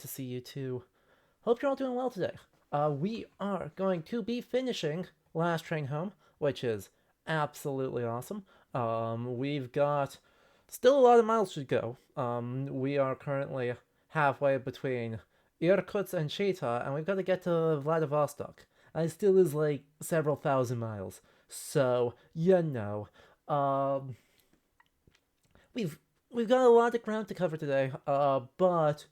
to see you too. Hope you're all doing well today. We are going to be finishing Last Train Home, which is absolutely awesome. We've got still a lot of miles to go. We are currently halfway between Irkutsk and Chita, and we've got to get to Vladivostok. And it still is like several thousand miles. So, um, we've we've got a lot of ground to cover today. But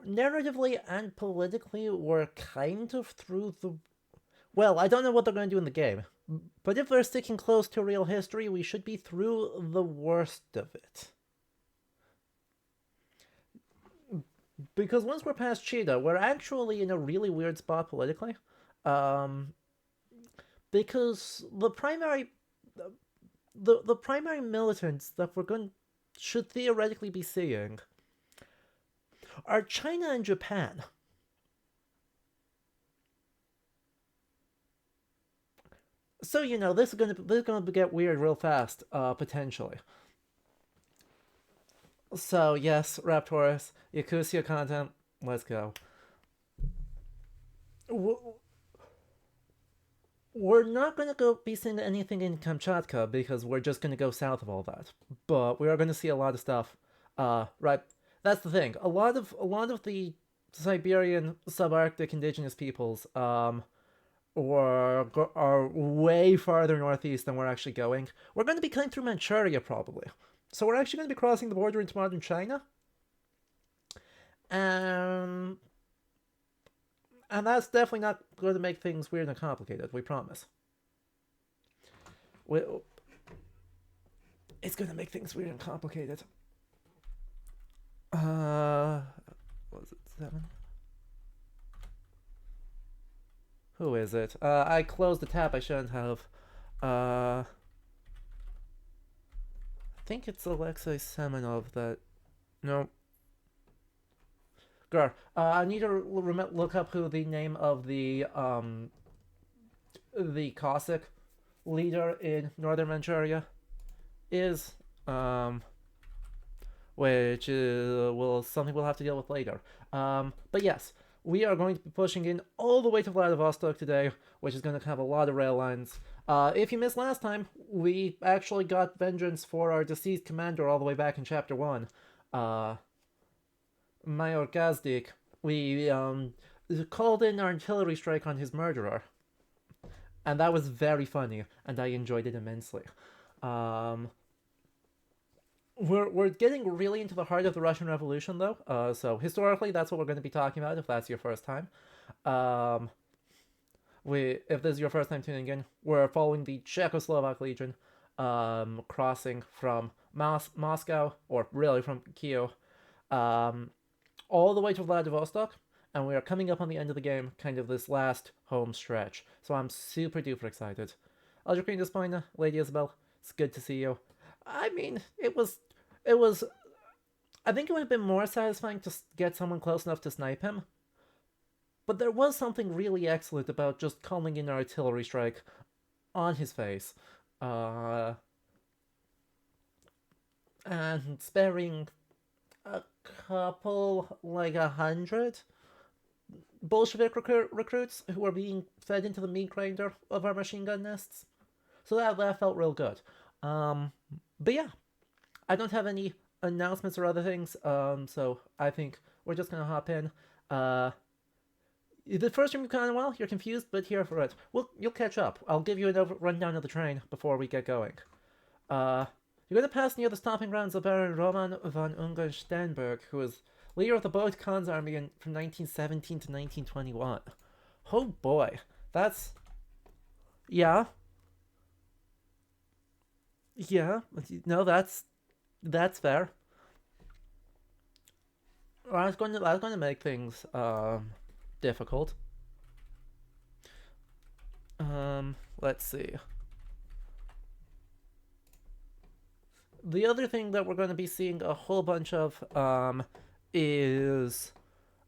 narratively and politically, we're kind of through the. Well, I don't know what they're going to do in the game, but if they're sticking close to real history, we should be through the worst of it. Because once we're past Cheetah, we're actually in a really weird spot politically. Um, because the primary militants that we're going should theoretically be seeing are China and Japan. So this is gonna get weird real fast, potentially. So yes, Raptorus, Yakuza content. Let's go. We're not gonna go be seeing anything in Kamchatka because we're just gonna go south of all that. But we are gonna see a lot of stuff. Right. That's the thing. A lot of the Siberian subarctic indigenous peoples are way farther northeast than we're actually going. We're going to be cutting through Manchuria probably. So we're actually going to be crossing the border into modern China. Um, and that's definitely not going to make things weird and complicated, we promise. We, it's going to make things weird and complicated. Uh, was it 7? Who is it? I closed the tab I shouldn't have. I think it's Alexei Semenov that. No, Gar. I need to look up who the name of the Cossack leader in northern Manchuria is. Which will something we'll have to deal with later. But yes, we are going to be pushing in all the way to Vladivostok today, which is going to have a lot of rail lines. If you missed last time, we actually got vengeance for our deceased commander all the way back in Chapter 1. Uh, Mayor Gazdik. We called in our artillery strike on his murderer, and that was very funny, and I enjoyed it immensely. Um, we're getting really into the heart of the Russian Revolution, though. So historically, that's what we're going to be talking about. If that's your first time, um, we if this is your first time tuning in, we're following the Czechoslovak Legion, crossing from Moscow, or really from Kiev, um, all the way to Vladivostok, and we are coming up on the end of the game, kind of this last home stretch. So I'm super duper excited. Elder Queen Despoina, Lady Isabel, it's good to see you. I mean, it was. I think it would have been more satisfying to get someone close enough to snipe him, but there was something really excellent about just calling in an artillery strike on his face, uh, and sparing a couple, like 100 Bolshevik recruits who were being fed into the meat grinder of our machine gun nests. So that felt real good. Um, but yeah, I don't have any announcements or other things. So I think we're just gonna hop in. Uh, the first room kind of well, you're confused, but here for it. You'll catch up. I'll give you a rundown of the train before we get going. Uh, you're gonna pass near the stomping grounds of Baron Roman von Ungen-Sternberg, who was leader of the Boat Khan's army from 1917 to 1921. Oh boy, that's yeah, yeah. No, that's fair. I was going to make things difficult. Let's see. The other thing that we're going to be seeing a whole bunch of is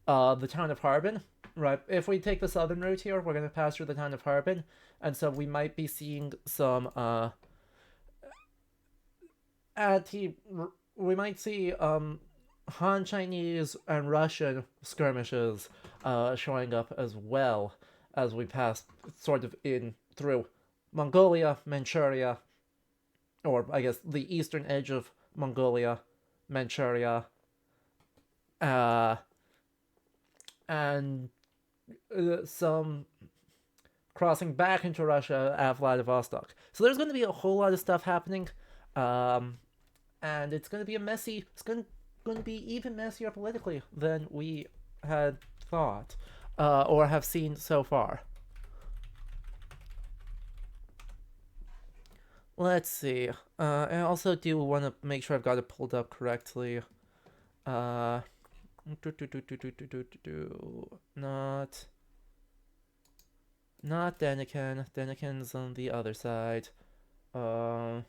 the town of Harbin. Right. If we take the southern route here, we're going to pass through the town of Harbin, and so we might be seeing some anti. We might see Han Chinese and Russian skirmishes showing up as well as we pass sort of in through Mongolia, Manchuria, or I guess the eastern edge of Mongolia, Manchuria, uh, and some crossing back into Russia at Vladivostok. So there's going to be a whole lot of stuff happening, and it's going to be a messy. It's going to be even messier politically than we had thought or have seen so far. Let's see. I also do want to make sure I've got it pulled up correctly. Not Denikin. Denikin's on the other side. Not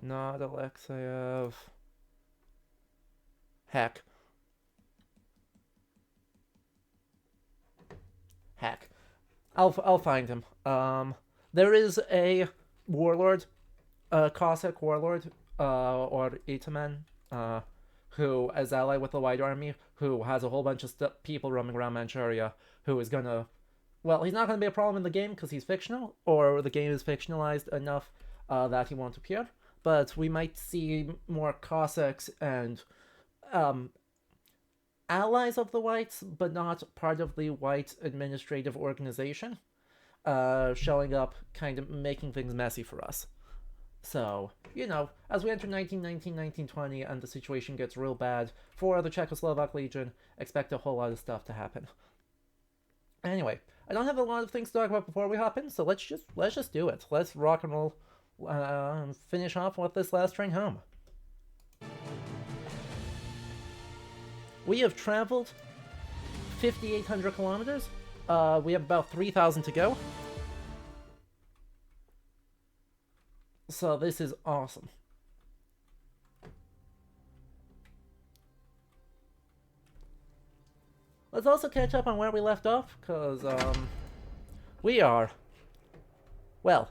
Alexeyev. Heck. I'll find him. There is a warlord, a Cossack warlord, or Itaman, who is allied with the White Army, who has a whole bunch of people roaming around Manchuria, who is gonna... Well, he's not gonna be a problem in the game because he's fictional, or the game is fictionalized enough that he won't appear. But we might see more Cossacks and allies of the Whites, but not part of the White administrative organization, showing up, kind of making things messy for us. So, you know, as we enter 1919, 1920, and the situation gets real bad for the Czechoslovak Legion, expect a whole lot of stuff to happen. Anyway, I don't have a lot of things to talk about before we hop in, so let's just do it. Let's rock and roll and finish off with this last train home. We have traveled 5,800 kilometers. We have about 3,000 to go. So this is awesome. Let's also catch up on where we left off, because we are... Well,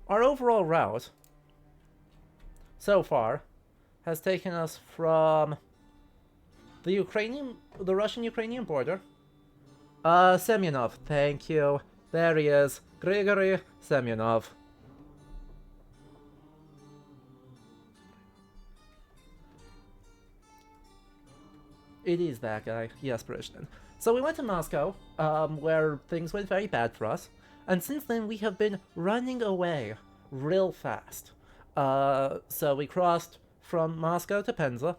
our overall route so far has taken us from the Russian-Ukrainian border. Semyonov, thank you. There he is. Grigory Semyonov. It is that guy. Yes, Prishtin. So we went to Moscow, where things went very bad for us. And since then, we have been running away real fast. So we crossed from Moscow to Penza.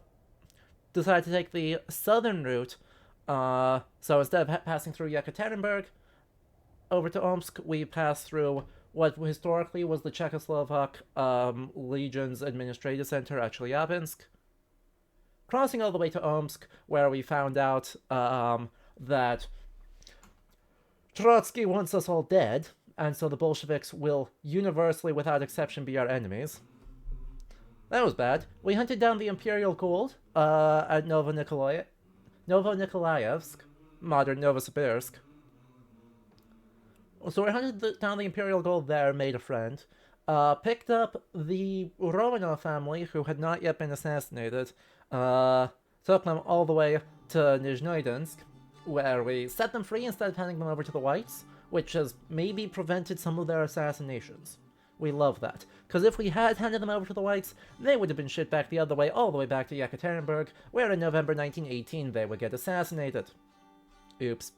Decided to take the southern route. So instead of passing through Yekaterinburg over to Omsk, we passed through what historically was the Czechoslovak Legion's administrative center at Chelyabinsk. Crossing all the way to Omsk, where we found out that Trotsky wants us all dead, and so the Bolsheviks will universally, without exception, be our enemies. That was bad. We hunted down the Imperial Gold at Novonikolayevsk, modern Novosibirsk. So we hunted down the Imperial Gold there, made a friend. Picked up the Romanov family, who had not yet been assassinated. Took them all the way to Nizhnoydinsk, where we set them free instead of handing them over to the Whites, which has maybe prevented some of their assassinations. We love that. Because if we had handed them over to the Whites, they would have been shipped back the other way, all the way back to Yekaterinburg, where in November 1918 they would get assassinated. Oops.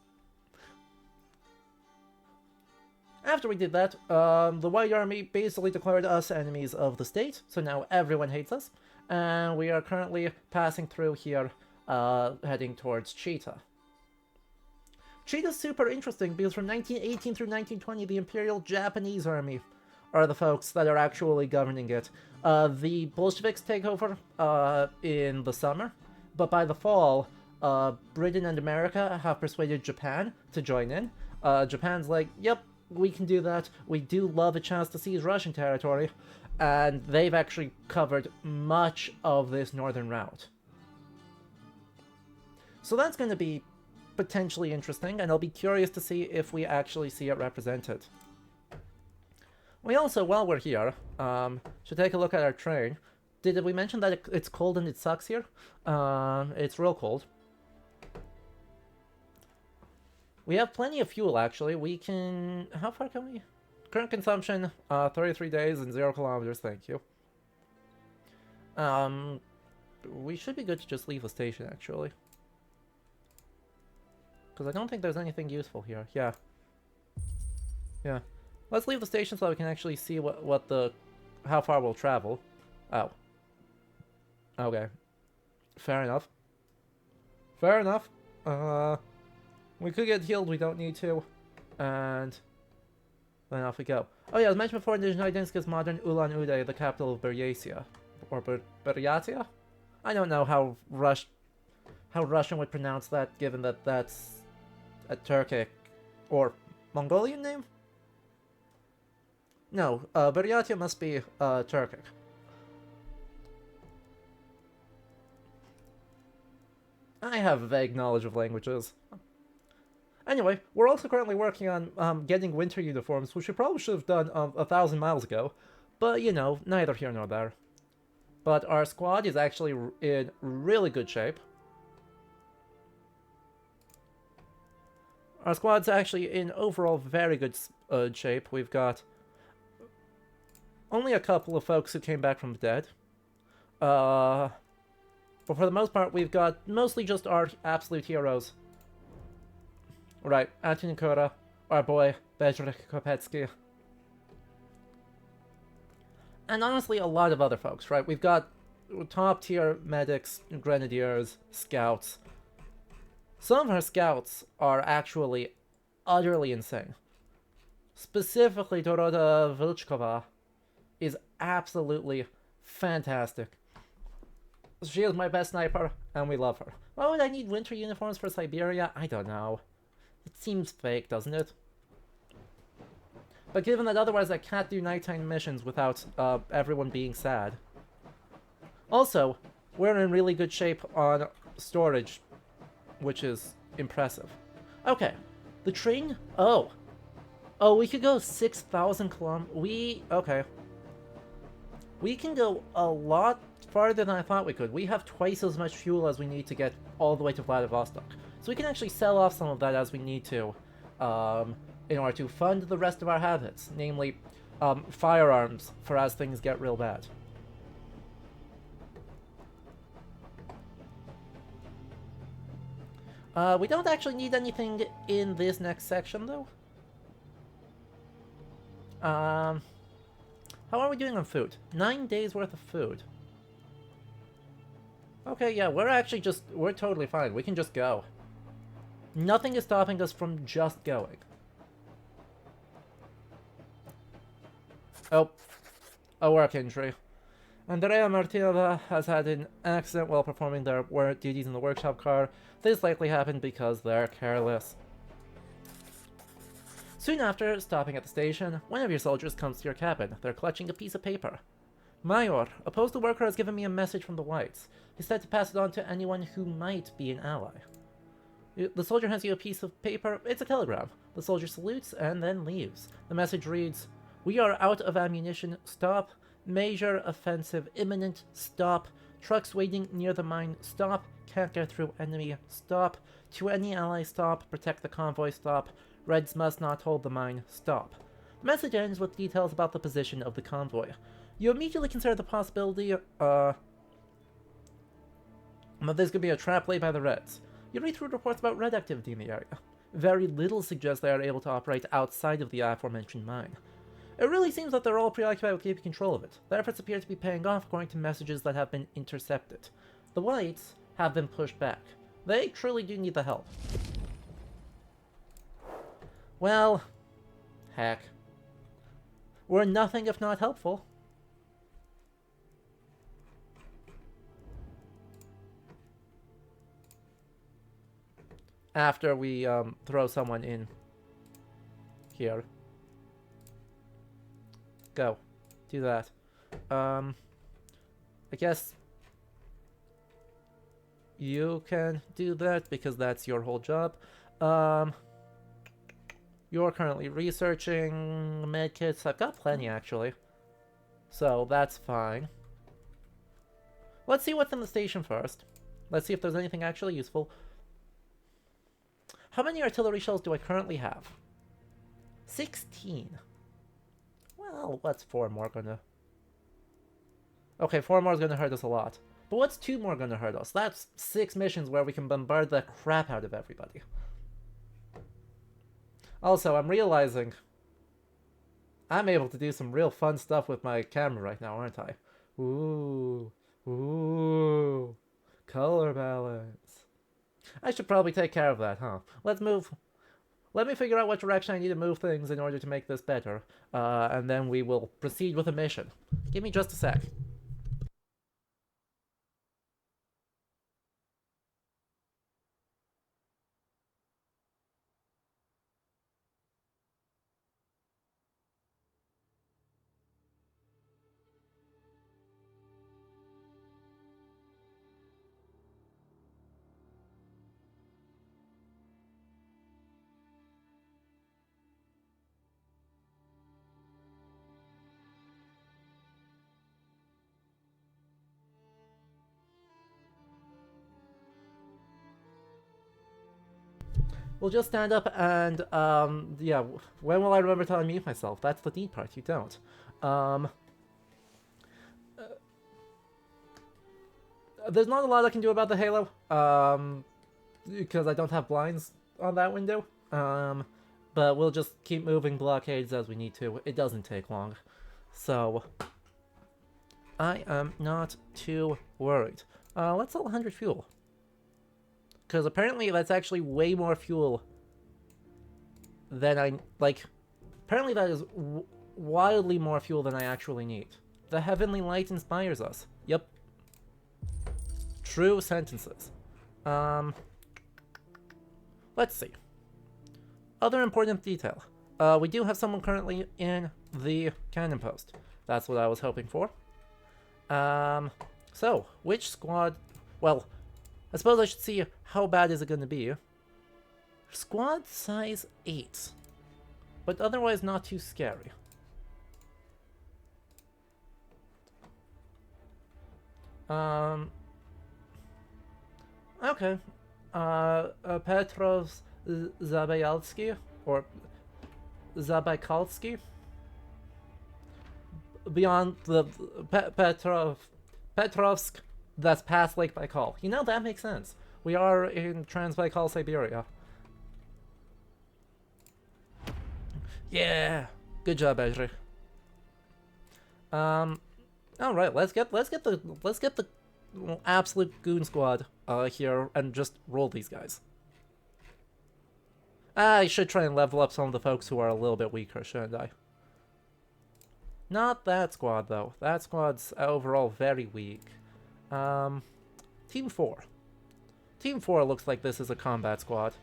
After we did that, the White Army basically declared us enemies of the state, so now everyone hates us, and we are currently passing through here, heading towards Chita. Chita's super interesting because from 1918 through 1920, the Imperial Japanese Army are the folks that are actually governing it. The Bolsheviks take over in the summer, but by the fall, Britain and America have persuaded Japan to join in. Japan's like, yep, we can do that. We do love a chance to seize Russian territory, and they've actually covered much of this northern route. So that's going to be potentially interesting, and I'll be curious to see if we actually see it represented. We also, while we're here, should take a look at our train. Did we mention that it's cold and it sucks here? It's real cold. We have plenty of fuel, actually. We can... How far can we... Current consumption, 33 days and 0 kilometers, thank you. We should be good to just leave the station, actually. Because I don't think there's anything useful here. Yeah. Yeah. Let's leave the station so we can actually see how far we'll travel. Oh. Okay. Fair enough. Fair enough. We could get healed, we don't need to. And then off we go. Oh yeah, as mentioned before, Nizhny Dinsk is modern Ulan-Ude, the capital of Buryatia. Or Buryatia? I don't know how Russian would pronounce that, given that that's a Turkic or Mongolian name? No, Buryatia must be Turkic. I have vague knowledge of languages. Anyway, we're also currently working on getting winter uniforms, which we probably should have done 1,000 miles ago. But, you know, neither here nor there. But our squad is actually in really good shape. Our squad's actually in overall very good shape. We've got only a couple of folks who came back from the dead. But for the most part, we've got mostly just our absolute heroes. Right, Anton Kura, our boy, Bedřich Kopetsky. And honestly, a lot of other folks, right? We've got top-tier medics, grenadiers, scouts. Some of our scouts are actually utterly insane. Specifically, Dorota Vilchkova is absolutely fantastic. She is my best sniper, and we love her. Why would I need winter uniforms for Siberia? I don't know. It seems fake, doesn't it? But given that otherwise I can't do nighttime missions without everyone being sad. Also, we're in really good shape on storage, which is impressive. Okay, the train... Oh, we could go 6,000 kilometers. Okay. We can go a lot farther than I thought we could. We have twice as much fuel as we need to get all the way to Vladivostok. So we can actually sell off some of that as we need to, in order to fund the rest of our habits, namely, firearms for as things get real bad. We don't actually need anything in this next section, though. How are we doing on food? 9 days worth of food. Okay, yeah, we're totally fine. We can just go. Nothing is stopping us from just going. Oh, a work injury. Andrea Martinova has had an accident while performing their work duties in the workshop car. This likely happened because they're careless. Soon after stopping at the station, one of your soldiers comes to your cabin. They're clutching a piece of paper. Major, a postal worker has given me a message from the Whites. He said to pass it on to anyone who might be an ally. The soldier hands you a piece of paper. It's a telegram. The soldier salutes and then leaves. The message reads, "We are out of ammunition. Stop. Major offensive imminent. Stop. Trucks waiting near the mine. Stop. Can't get through enemy. Stop. To any ally. Stop. Protect the convoy. Stop. Reds must not hold the mine. Stop." The message ends with details about the position of the convoy. You immediately consider the possibility that there's going to be a trap laid by the Reds. You read through reports about Red activity in the area. Very little suggests they are able to operate outside of the aforementioned mine. It really seems that they're all preoccupied with keeping control of it. Their efforts appear to be paying off according to messages that have been intercepted. The Whites have been pushed back. They truly do need the help. Well, heck. We're nothing if not helpful. After we throw someone in here. Go. Do that. I guess you can do that because that's your whole job. You're currently researching medkits. I've got plenty, actually. So, that's fine. Let's see what's in the station first. Let's see if there's anything actually useful. How many artillery shells do I currently have? 16. Well, what's 4 more gonna... Okay, 4 more is gonna hurt us a lot. But what's 2 more gonna hurt us? That's 6 missions where we can bombard the crap out of everybody. Also, I'm realizing I'm able to do some real fun stuff with my camera right now, aren't I? Ooh. Ooh. Color balance. I should probably take care of that, huh? Let's move. Let me figure out what direction I need to move things in order to make this better. And then we will proceed with a mission. Give me just a sec. We'll just stand up and, yeah, when will I remember to unmute myself? That's the neat part, you don't. There's not a lot I can do about the Halo, because I don't have blinds on that window. But we'll just keep moving blockades as we need to. It doesn't take long. So, I am not too worried. Let's sell 100 fuel. Because apparently that's actually way more fuel than I, like, apparently that is wildly more fuel than I actually need. The heavenly light inspires us. Yep. True sentences. Let's see. Other important detail. We do have someone currently in the cannon post. That's what I was hoping for. So, which squad... Well, I suppose I should see how bad is it going to be. Squad size 8. But otherwise not too scary. Okay. Petrov Zabayalsky, or Zabaikalsky. Beyond the Petrovsk, that's past Lake Baikal. You know, that makes sense. We are in Trans-Baikal, Siberia. Yeah, good job, Ezri. All right, let's get the absolute goon squad here and just roll these guys. I should try and level up some of the folks who are a little bit weaker, shouldn't I? Not that squad though. That squad's overall very weak. Team 4. Team 4 looks like this is a combat squad.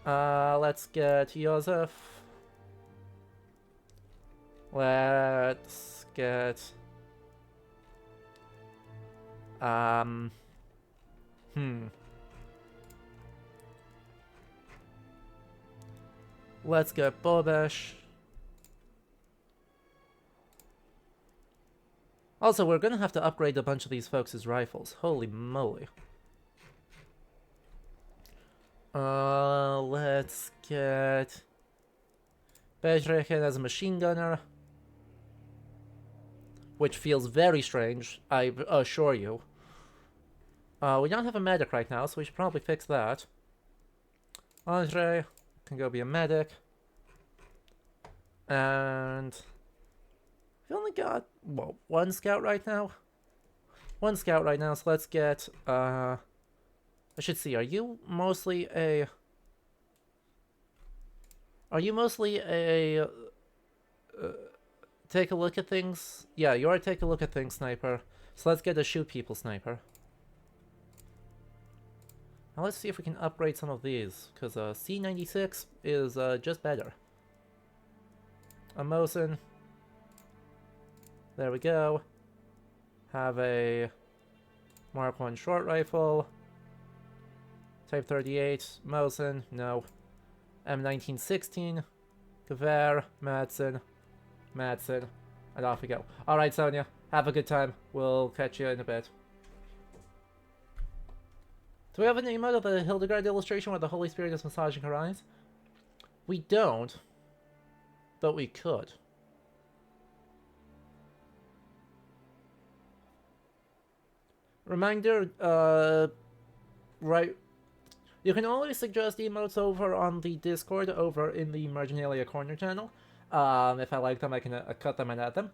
Let's get Joseph. Let's get... Let's get Bobesh. Also, we're gonna have to upgrade a bunch of these folks' rifles. Holy moly. Let's get... Bezrekin as a machine gunner. Which feels very strange, I assure you. We don't have a medic right now, so we should probably fix that. Andre can go be a medic. And... we only got, well, one scout right now? One scout right now, so let's get, I should see, are you mostly a... take a look at things? Yeah, you're a take a look at things sniper. So let's get a shoot people sniper. Now let's see if we can upgrade some of these, because C96 is just better. A Mosin. There we go. Have a Mark 1 short rifle. Type 38. Mosin. No. M1916, Gewehr, Madsen, and off we go. Alright, Sonia, have a good time. We'll catch you in a bit. Do we have an emote of the Hildegard illustration where the Holy Spirit is massaging her eyes? We don't, but we could. Reminder, right, you can always suggest emotes over on the Discord over in the Marginalia Corner channel. If I like them, I can cut them and add them.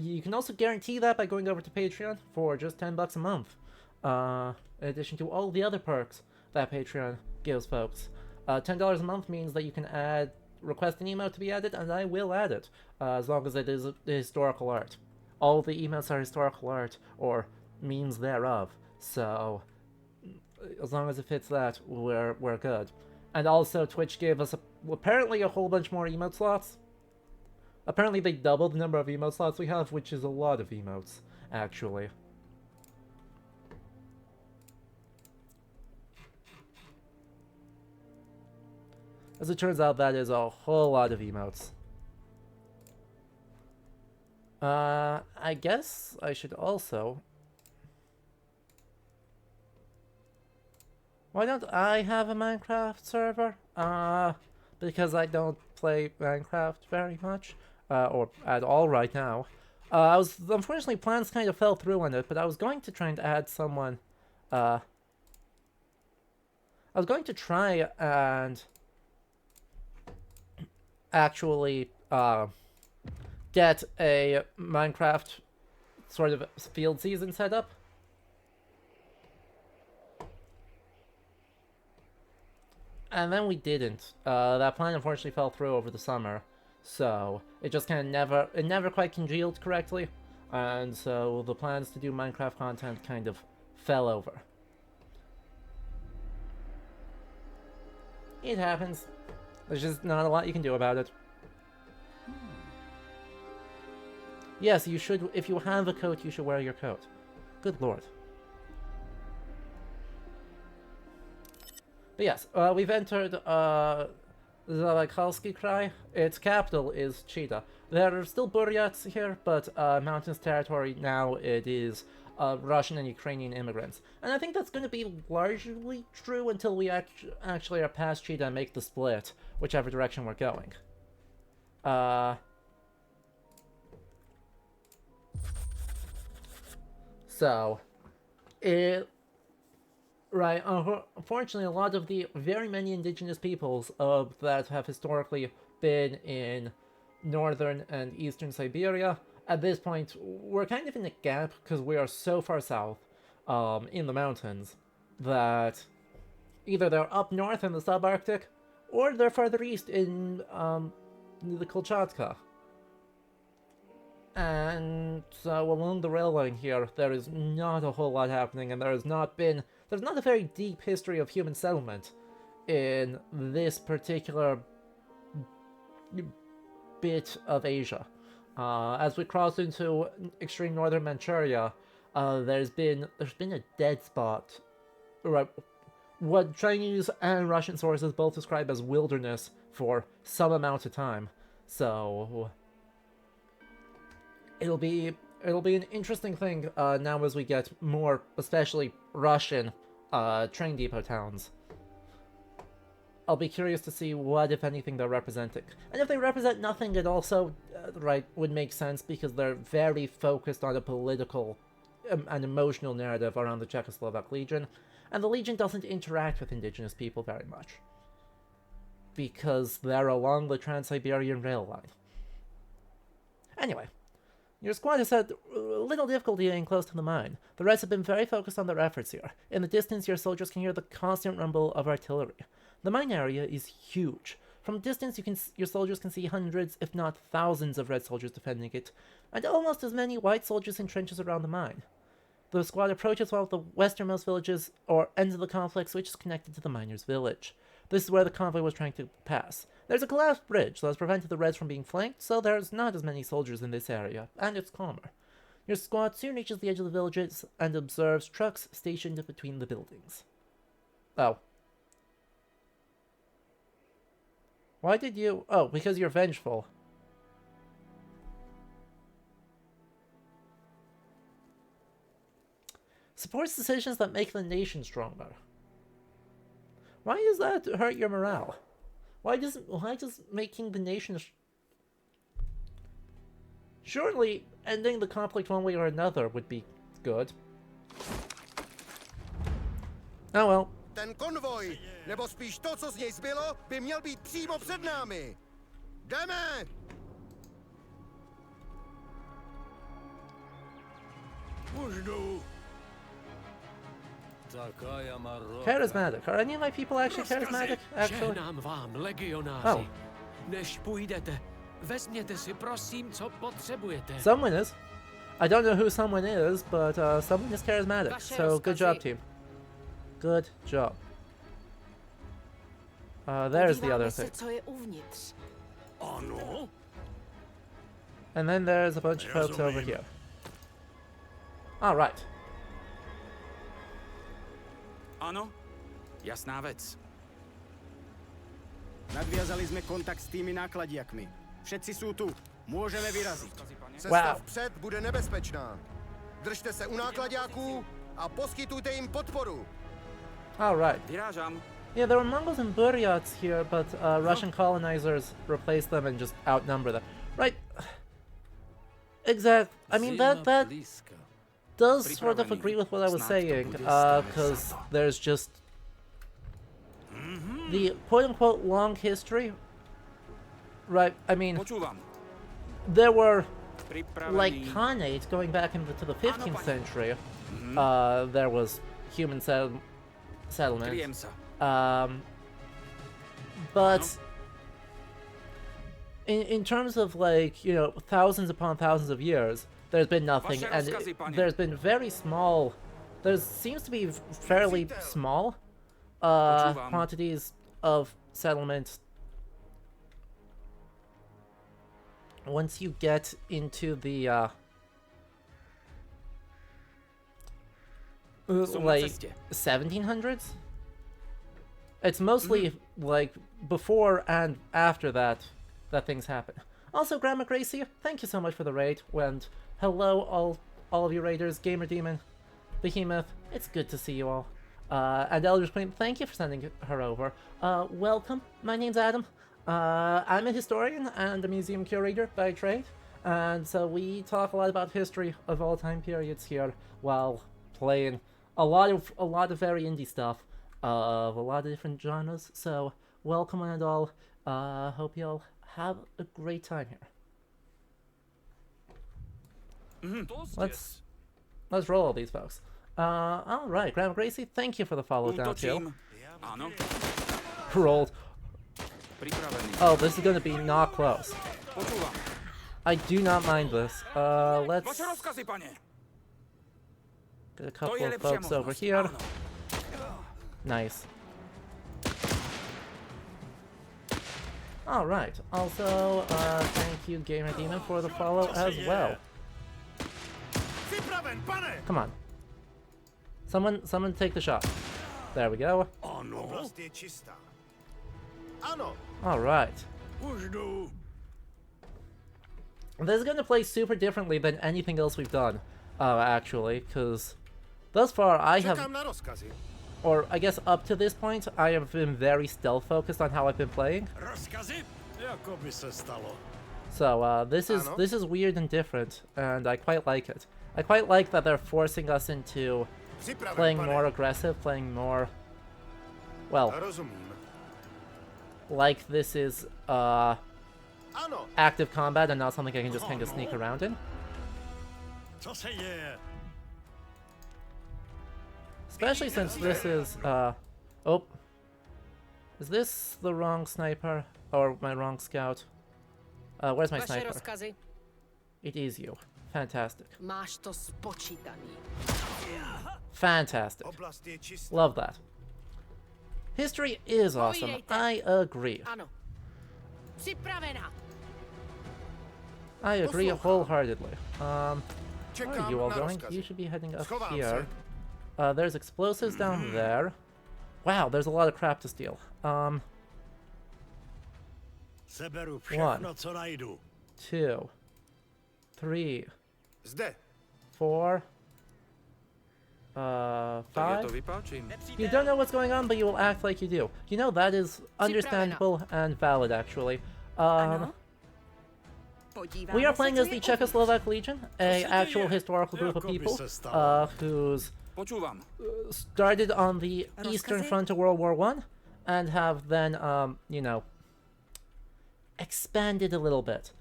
You can also guarantee that by going over to Patreon for just $10 a month. In addition to all the other perks that Patreon gives folks. $10 a month means that you can request an emote to be added, and I will add it, as long as it is historical art. All the emotes are historical art, or memes thereof, so as long as it fits that, we're good. And also, Twitch gave us apparently a whole bunch more emote slots. Apparently they doubled the number of emote slots we have, which is a lot of emotes, actually. As it turns out, that is a whole lot of emotes. I guess I should also... Why don't I have a Minecraft server? Because I don't play Minecraft very much, or at all right now. Unfortunately, plans kind of fell through on it, but I was going to try and add someone, I was going to try and actually, get a Minecraft sort of field season set up. And then we didn't. That plan unfortunately fell through over the summer, so it just kind of never quite congealed correctly, and so the plans to do Minecraft content kind of fell over. It happens. There's just not a lot you can do about it. Yes, you should. If you have a coat, you should wear your coat. Good lord. But yes, we've entered Zavakalsky Krai. Its capital is Chita. There are still Buryats here, but mountainous territory now. It is Russian and Ukrainian immigrants. And I think that's going to be largely true until we actually are past Chita and make the split, whichever direction we're going. So, right, unfortunately, a lot of the very many indigenous peoples that have historically been in northern and eastern Siberia, at this point, we're kind of in a gap because we are so far south in the mountains that either they're up north in the subarctic or they're further east in the Kamchatka. And so along the rail line here, there is not a whole lot happening, and there's not a very deep history of human settlement in this particular bit of Asia. As we cross into extreme northern Manchuria, there's been a dead spot, right? What Chinese and Russian sources both describe as wilderness for some amount of time. So it'll be an interesting thing now as we get more, especially Russian train depot towns. I'll be curious to see what, if anything, they're representing. And if they represent nothing, it also, would make sense because they're very focused on a political and emotional narrative around the Czechoslovak Legion. And the Legion doesn't interact with indigenous people very much, because they're along the Trans-Siberian Rail line. Anyway, your squad has had little difficulty getting close to the mine. The Reds have been very focused on their efforts here. In the distance, your soldiers can hear the constant rumble of artillery. The mine area is huge. From a distance, your soldiers can see hundreds, if not thousands, of Red soldiers defending it, and almost as many White soldiers in trenches around the mine. The squad approaches one of the westernmost villages, or ends of the complex, which is connected to the miners' village. This is where the convoy was trying to pass. There's a collapsed bridge that has prevented the Reds from being flanked, so there's not as many soldiers in this area, and it's calmer. Your squad soon reaches the edge of the villages and observes trucks stationed between the buildings. Oh. Why did you... Oh, because you're vengeful. Supports decisions that make the nation stronger. Why does that hurt your morale? Why does making the nation... Surely, ending the conflict one way or another would be good. Oh well. Ten konvoj, nebo spíš to, co z něj zbylo, by měl být přímo před námi. Jdeme! Už jdu. Charismatic. Are any of my people actually charismatic? Actually? Žehnám vám, Oh. legionáři. Než půjdete, vezměte si prosím, co potřebujete. Someone is. I don't know who someone is, but someone is charismatic. So good job, team. Good job. There's the other thing. Co je uvnitř. Ano? And then there's a bunch of folks over here. Alright. Ano, jasná věc. Nadviazali sme kontakt s tými nákladiakmi. Všetci sú tu. Môžeme vyraziť. Cesta Wow. vpřed bude nebezpečná. Držte se u nákladáků a poskytujte jim podporu. Alright. Vyrážám. Yeah, there were Mongols and Buryats here, but Russian colonizers replaced them and just outnumber them. Right. Exact. I mean, that does sort of agree with what I was saying, because there's just the quote-unquote long history. Right, I mean, Počúvam. there were like Pripravený. khanates going back into the 15th century. There was human settlement. Kryjem sa. But in terms of, like, you know, thousands upon thousands of years, there's been nothing, Vaše and rozkazy, pane. there's been very small. There seems to be fairly small Počúvam. quantities of settlement once you get into the Som na like ceste. 1700s. It's mostly like before and after that things happen. Also, Grandma Gracie, thank you so much for the raid. And hello, all of you raiders, Gamer Demon, Behemoth. It's good to see you all. And Elder's Queen, thank you for sending her over. Welcome. My name's Adam. I'm a historian and a museum curator by trade, and so we talk a lot about history of all time periods here while playing a lot of very indie stuff of a lot of different genres. So welcome one and all. Hope you all have a great time here. Let's roll all these folks. All right, Grandma Gracie, thank you for the follow down too. Útočím. Áno. Rolled. Pripravený. Oh, this is gonna be not close. Počúvam. I do not mind this. Let's Vaše rozkazy, pane. get a To couple je of lepšia folks over možnosť. here. Áno. Nice. Alright, also, thank you, Gamer Demon, for the follow as well. Připraven, pane! Come on. Someone take the shot. There we go. Ano? Oblast je čistá. Ano. Alright. Už jdu. This is gonna play super differently than anything else we've done, actually, because thus far I have, Čekám na rozkazy. or I guess up to this point, I have been very stealth focused on how I've been playing. Rozkazy? Jako by se stalo. So this Ano. is weird and different, and I quite like it. I quite like that they're forcing us into Připraven, playing pane. more aggressive, playing more, well, Rozumím. like this is Ano. active combat and not something I can just kind of sneak around in. Co se děje? Especially since this is oh, is this the wrong sniper or my wrong scout? Where's my Vaše sniper? rozkazy. It is you. Fantastic. Máš to spočítaný. Fantastic. Oblast je čistá. Love that. History is awesome. Povídejte. I agree. Ano. Připravená. I agree Poslouchám. wholeheartedly. Where are Čekám you all na going? rozkazy. You should be heading up Schovám here. se. There's explosives down there. Wow, there's a lot of crap to steal. Seberu všechno, co najdu. 2, 3, Zde. 4, Tak 5. je to vypáčím. You don't know what's going on, but you will act like you do. You know, that is understandable and valid, actually. Ano. We are playing as the Czechoslovak Legion, a actual historical group of people who's Počúvam. started on the Eastern Front of World War I and have then, you know, expanded a little bit.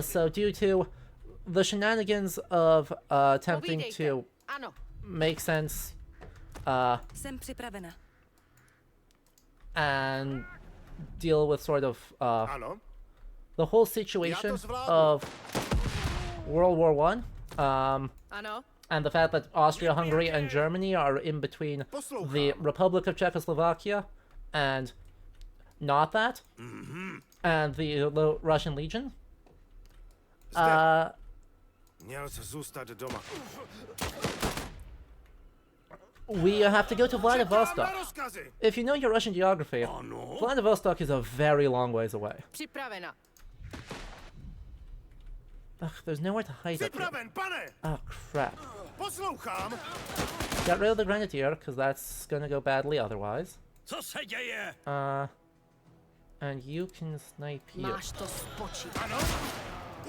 So due to the shenanigans of attempting to Ano. make sense Jsem připravena. and deal with sort of Ano. the whole situation Já to zvládnu. of World War I, Ano. and the fact that Austria, Hungary, and Germany are in between the Republic of Czechoslovakia and not that, and the Russian Legion. Měl jsi zůstat doma. We have to go to Vladivostok. Na rozkazy. If you know your Russian geography, Vladivostok is a very long ways away. Připravena. Ugh, there's nowhere to hide up here. Připraven, pane. Oh, crap. Poslouchám. Get rid of the Grenadier, because that's gonna go badly otherwise. Co se děje? And you can snipe here. Máš to spočítat. Ano.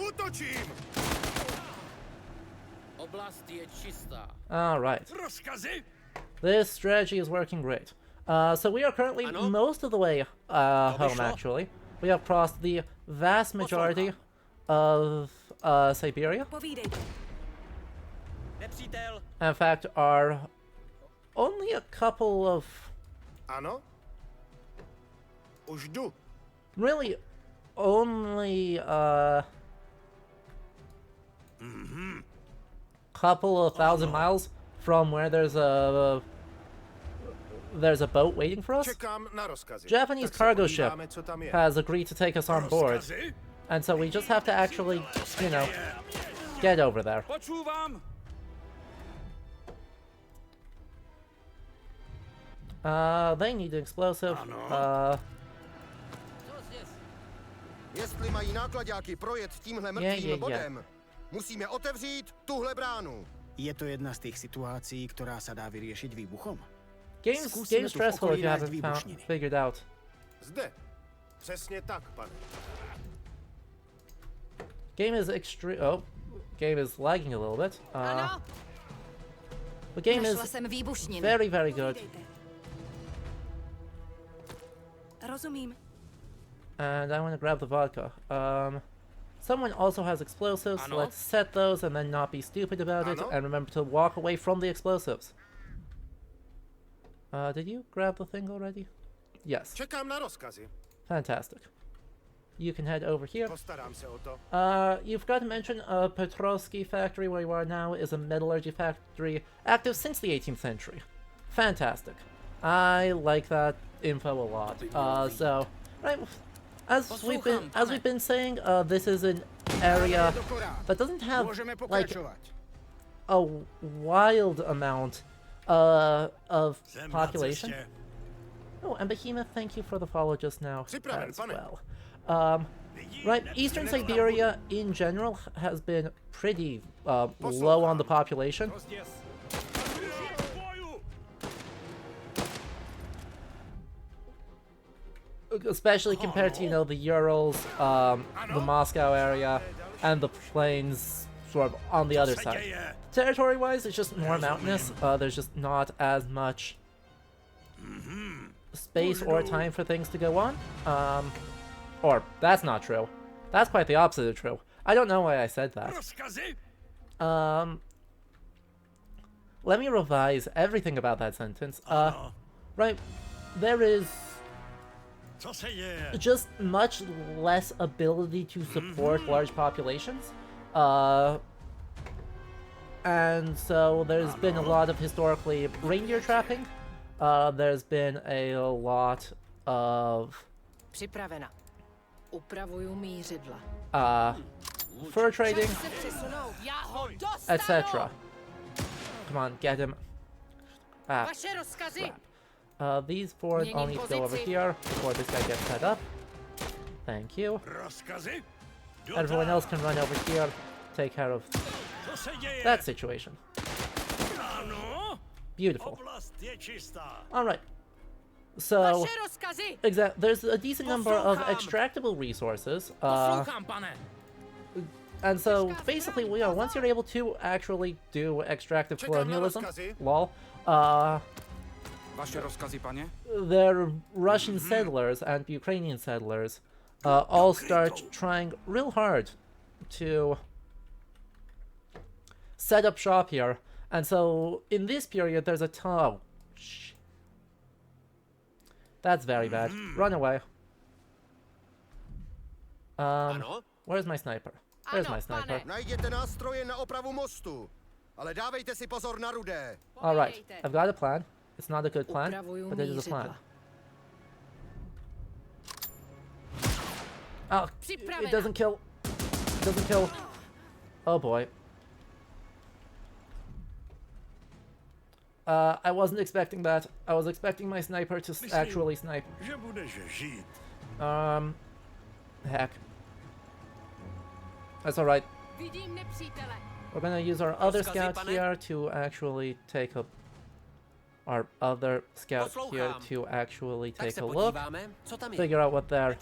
Útočím. Oblast je čistá. Alright. Rozkazy? This strategy is working great. So we are currently most of the way home, actually. We have crossed the vast majority of Siberia. Povídejte. Nepřítel. In fact, are only a couple of... Ano. Už jdu. Really, only couple of thousand miles from where there's a boat waiting for us. Čekám na rozkazy. Japanese Tak se cargo ship podíváme, co tam je. has agreed to take us on board, Rozkazy? and so we just have to actually, you know, get over there. Počúvam. They need an explosive. Jestli mají nákladáky projet tímhle mrtvým bodem, musíme otevřít tuhle bránu. Je to jedna z tých situácií, ktorá sa dá vyriešiť výbuchom. Game's Zkusíme tu v stressful if okolí you nájsť haven't výbušniny. figured out. Zde. Přesně tak, pane. Game is game is lagging a little bit. Ano. The game Našla is jsem výbušniny. very, very good. Povídejte. Rozumím. And I want to grab the vodka. Someone also has explosives. Ano? Let's set those and then not be stupid about it. Ano? And remember to walk away from the explosives. Did you grab the thing already? Yes. Čekám na rozkazy. Fantastic. You can head over here. Postarám se o to. You forgot to mention Petrovsky factory, where you are now, is a metallurgy factory active since the 18th century. Fantastic. I like that info a lot. So, right, as we've been saying, this is an area that doesn't have Môžeme like pokračovať. a wild amount of Jsem na population. cestě. Oh, and Behemoth, thank you for the follow just now Připraven, as pane. well. Right, Eastern Siberia in general has been pretty low on the population. Especially compared to, you know, the Urals, the Moscow area, and the plains sort of on the other side. Territory-wise, it's just more mountainous. There's just not as much space or time for things to go on. Or, that's not true. That's quite the opposite of true. I don't know why I said that. Rozkazy? Let me revise everything about that sentence. Right, there is Co se děje? just much less ability to support large populations. And so there's been a lot of historically reindeer trapping. There's been a lot of Připravena. Upravuju mířidla. fur trading, Čas se přesunout. Já ho dostanu. etc. Come on, get him. Ah, Vaše rozkazy. these four all need to go over here before this guy gets set up. Thank you. Rozkazy? Everyone else can run over here, take care of Co se děje? that situation. Ano? Beautiful. Oblast je čistá. Alright. So, Vaše rozkazy! there's a decent number of extractable resources. Poslouchám, pane. And so, basically, once you're able to actually do extractive colonialism, lol, Vaše rozkazy, pane? the Russian settlers and Ukrainian settlers all start trying real hard to set up shop here. And so, in this period, there's a ton. That's very bad. Run away. Where's my sniper? Where's my sniper? Najděte nástroje na opravu mostu, ale dávejte si pozor na rudé. Alright, I've got a plan. It's not a good plan, Upravuju but it is a plan. mířidla. Oh, it doesn't kill. It doesn't kill. Oh boy. I wasn't expecting that. I was expecting my sniper to actually snipe. Že budeš žít. Heck. That's alright. Vidím nepřítele. We're gonna use our other scout here to actually take a... Our other scout here to actually take a look. Figure out what their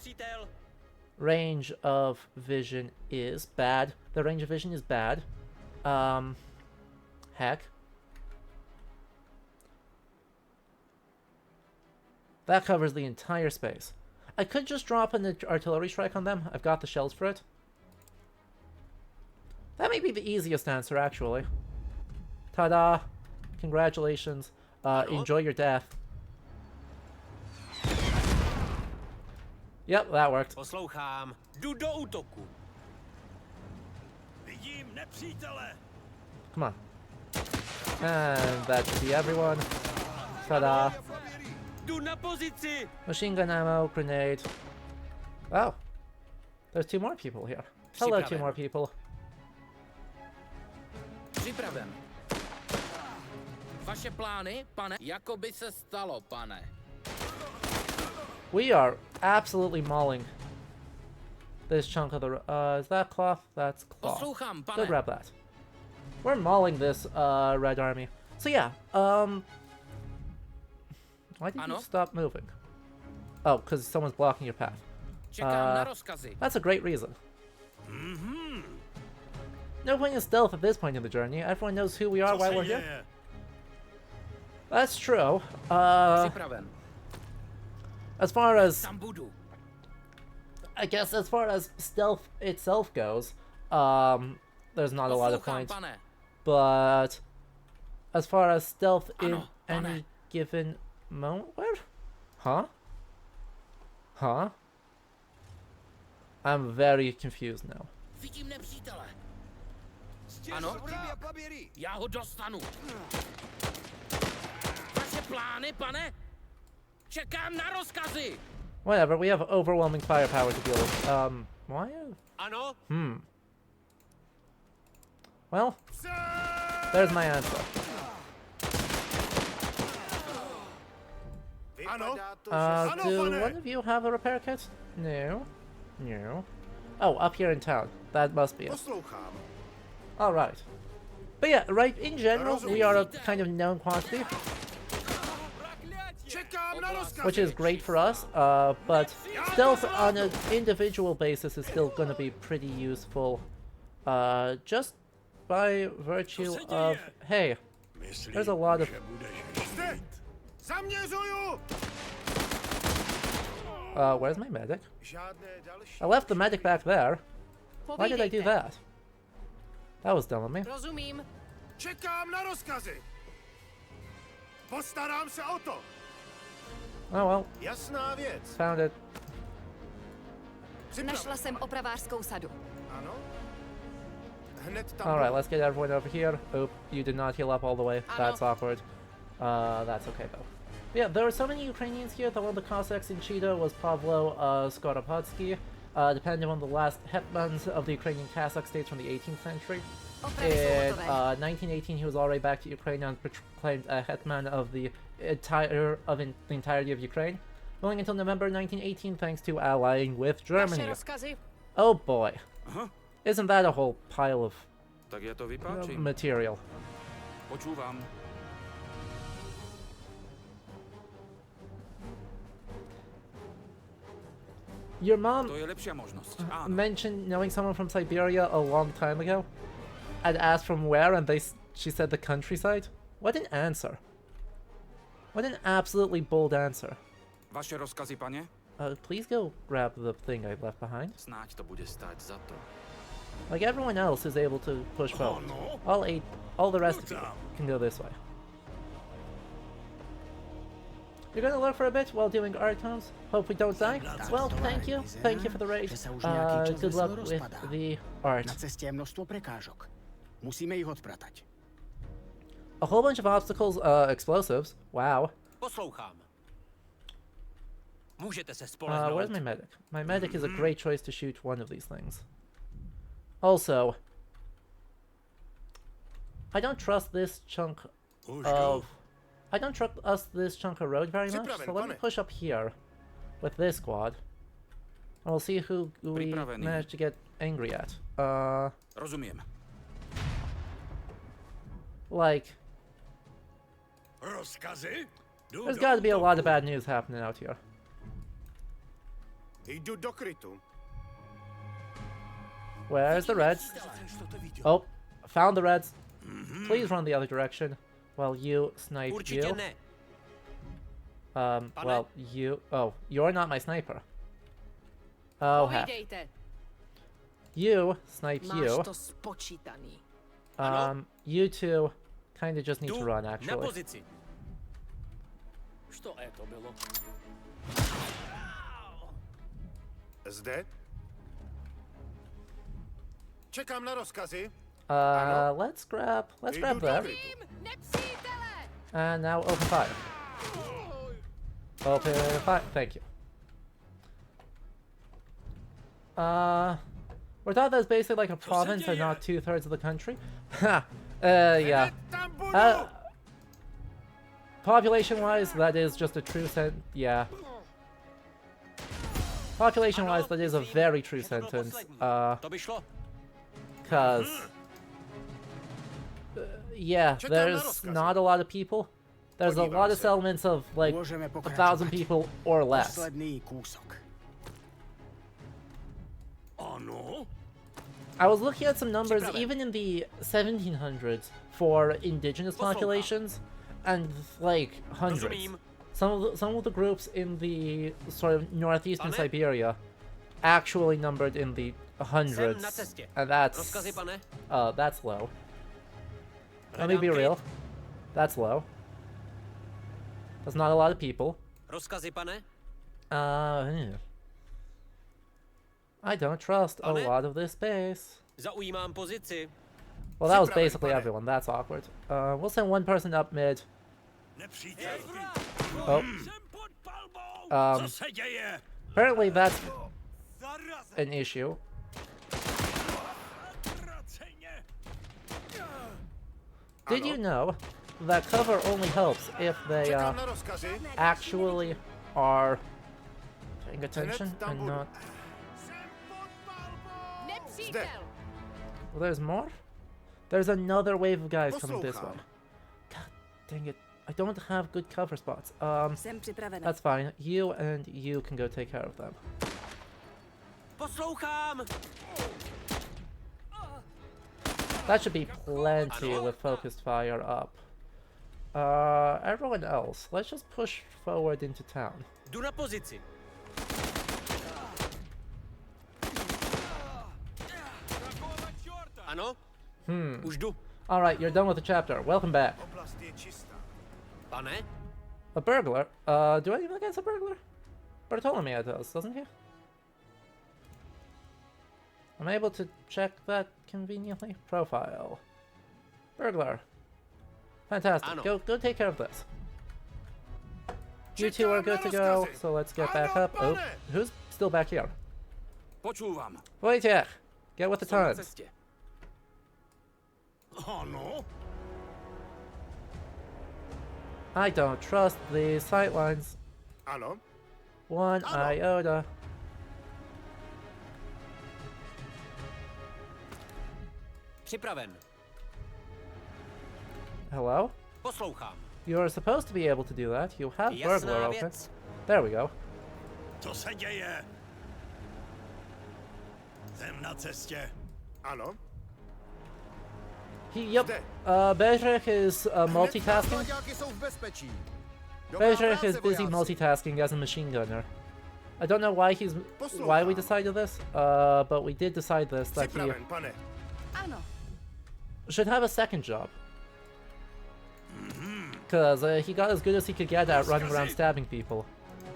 range of vision is. Bad. The range of vision is bad. Heck. That covers the entire space. I could just drop an artillery strike on them. I've got the shells for it. That may be the easiest answer, actually. Ta-da! Congratulations. Enjoy your death. Yep, that worked. Poslouchám. Jdu do útoku. Vidím nepřítele. Come on. And that should be everyone. Ta-da! Jdu na pozici. Machine gun ammo, grenade. Oh. There's two more people here. Hello, two more people. Připraven. Vaše plány, pane? Jako by se stalo, pane. We are absolutely mauling this chunk of the... is that cloth? That's cloth. Poslouchám, Go pane. grab that. We're mauling this, Red Army. So yeah, why did you stop moving? Oh, because someone's blocking your path. Čekám na rozkazy. That's a great reason. No point in stealth at this point in the journey. Everyone knows who we are while we're here. That's true. Připraven. As far as... Tam budu. I guess as far as stealth itself goes, there's not a lot of Poslouchám, points. pane. But as far as stealth in Ano, pane. any given moment... Where? Huh? Huh? I'm very confused now. Vidím nepřítele. Ano? Já ho dostanu. Vaše plány, pane? Čekám na rozkazy. Whatever, we have overwhelming firepower to deal with. Why? Ano? Well, there's my answer. Do one of you have a repair kit? No. No. Oh, up here in town. That must be it. Alright. But yeah, right, in general, we are a kind of known quantity, which is great for us, but stealth on an individual basis is still going to be pretty useful, just by virtue of, hey, there's a lot of... where's my medic? I left the medic back there. Why did I do that? That was dumb of me. Rozumím. Čekám na rozkazy. Postarám se o to. Oh well. Jasná věc. Found it. Našla jsem opravářskou sadu. Ano. Hned tam. Alright, let's get everyone over here. Oop, you did not heal up all the way. That's awkward. That's okay though. Yeah, there were so many Ukrainians here that one of the Cossacks in Chita was Pavlo Skoropodsky, depending on the last hetmans of the Ukrainian Cossack states from the 18th century. In 1918, he was already back to Ukraine and proclaimed a hetman of the entirety of Ukraine. going until November 1918 thanks to allying with Vaše Germany. rozkazy? Oh boy. Aha, Isn't that a whole pile of tak ja to vypáčim. material? Počúvam. Your mom To je lepšia možnosť. Áno. mentioned knowing someone from Siberia a long time ago. I'd asked from where, and she said the countryside. What an answer! What an absolutely bold answer. Vaše rozkazy, pane? Please go grab the thing I left behind. Snáď to bude stáť za to. Like everyone else is able to push forward. no. All the rest of you can go this way. You're gonna look for a bit while doing art tones? Hope we don't die? Well, thank you. Thank you for the raid. Good luck with the art. Na ceste je množstvo prekážok. Musíme ich odpratať. A whole bunch of obstacles, explosives. Wow. Poslouchám. Můžete se Where's spolehnout. my medic? My medic is a great choice to shoot one of these things. Also, I don't trust this chunk Už of... I don't trust this chunk of road very much, Připraven, so let me pane. push up here with this squad. And we'll see who we Pripravený. manage to get angry at. Rozumiem. Like, Rozkazy? Jdu there's do gotta be a lot of útoku. bad news happening out here. Jdu do krytu. Where's the Reds? Oh, found the Reds. Please run the other direction while you snipe Určitě you. ne. Well, you... Oh, you're not my sniper. Oh, heck. Povídejte. You snipe Máš you. to spočítaný. You two kind of just need to Jdu run, na actually. pozici. Što to bylo? Zde? Čekám na rozkazy. Let's grab Jdu that. do krytu. Nepřítele! And now open fire. Open fire, thank you. We're taught that's basically like a province and not 2/3 of the country. Ha! Yeah. Tam budu! Population-wise, that is just a true yeah. Population-wise, that is a very true sentence. To by šlo. Cause... yeah, Čekám na there's rozkazy. not a lot of people. There's a Podívám lot of se. settlements of like Môžeme 1,000 pokračovať. people or less. Posledný kúsok. Ano? I was looking at some numbers Připraven. even in the 1700s for indigenous Poslouchám. populations, and like hundreds. Rozumím. Some of the groups in the sort of northeastern Pane? Siberia actually numbered in the Jsem na hundreds, cestě. and that's Rozkazy, pane? that's low. Let me be Hledám real, klid. that's low. That's not a lot of people. Rozkazy, pane? I don't trust a Pane? lot of this base. Zaujímám pozici. Well, that was Připraven, basically pane. everyone. That's awkward. We'll send one person up mid. Nepřítel. Oh, Jsem pod palbou. Co se děje? apparently that's Zarazen. an issue. Traceně. Did you know that cover only helps if they Čekám na rozkazy. actually are paying attention Hned tam and budu. not... Jsem pod palbou. Nepřítel! Well, there's more? There's another wave of guys coming this way. Poslouchám. God dang it. I don't have good cover spots. Jsem připravena. That's fine. You and you can go take care of them. Poslouchám. That should be plenty with focused fire up. Everyone else, let's just push forward into town. Jdu na pozici. Ano? Už jdu. Alright, you're done with the chapter. Welcome back. Oblast je čistá. Pane? A burglar? Do anyone against a burglar? Bartolomeo does, doesn't he? I'm able to check that conveniently. Profile. Burglar. Fantastic. Ano. Go take care of this. You two Čekám are na good to go, rozkazy. so let's get back Ano, up. Oh, pane. who's still back here? Počúvam. Wojciech! Get with the Som na times. ceste. Ano? I don't trust the sightlines. Ano? one iota. Připraven. Hello? Poslouchám. You're supposed to be able to do that. You have burglar Jasná open. věc. There we go. Co se děje? Jsem na cestě. Ano. Yep. Bezrek is multitasking. Náklaďáky jsou v bezpečí. Dobrá Bezrek práce, is busy vojáci. multitasking as a machine gunner. I don't know why we decided this, but we did decide this, that he Připraven, pane. Ano. should have a second job. Because he got as good as he could get at running around stabbing people,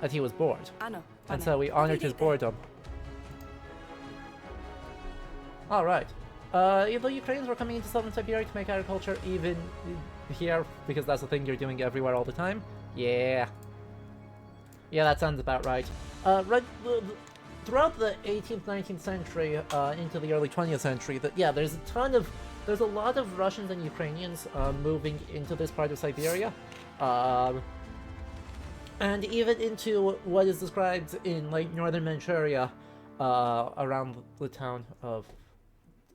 and he was bored. Ano, And pane. so we honored his Povídejte. boredom. Alright. The Ukrainians were coming into southern Siberia to make agriculture even here, because that's the thing you're doing everywhere all the time. Yeah. Yeah, that sounds about right. Throughout the 18th, 19th century, into the early 20th century, there's a lot of Russians and Ukrainians moving into this part of Siberia. And even into what is described in like northern Manchuria, around the town of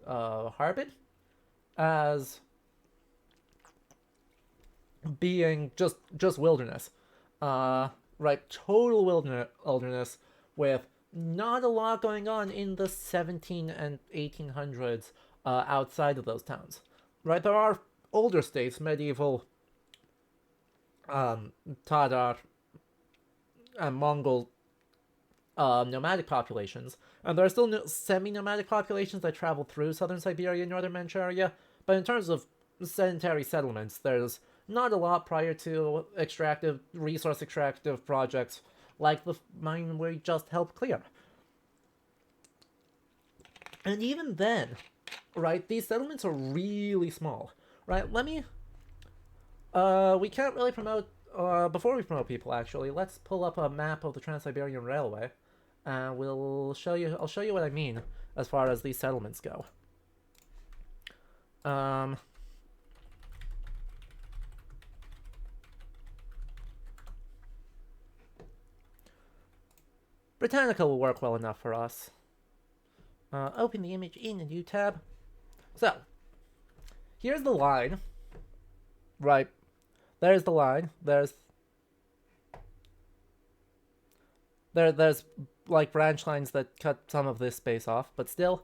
Harbin, as being just wilderness, right? Total wilderness with not a lot going on in the 17 and 1800s outside of those towns, right? There are older states, medieval, Tatar and Mongol nomadic populations, and there are still semi-nomadic populations that travel through southern Siberia and northern Manchuria, but in terms of sedentary settlements, there's not a lot prior to resource extractive projects like the mine we just helped clear. And even then, right, these settlements are really small, right? We can't really promote, before we promote people actually, let's pull up a map of the Trans-Siberian Railway, and I'll show you what I mean as far as these settlements go. Britannica will work well enough for us. Open the image in a new tab. So, here's the line. Right. There's the line. There's like branch lines that cut some of this space off, but still,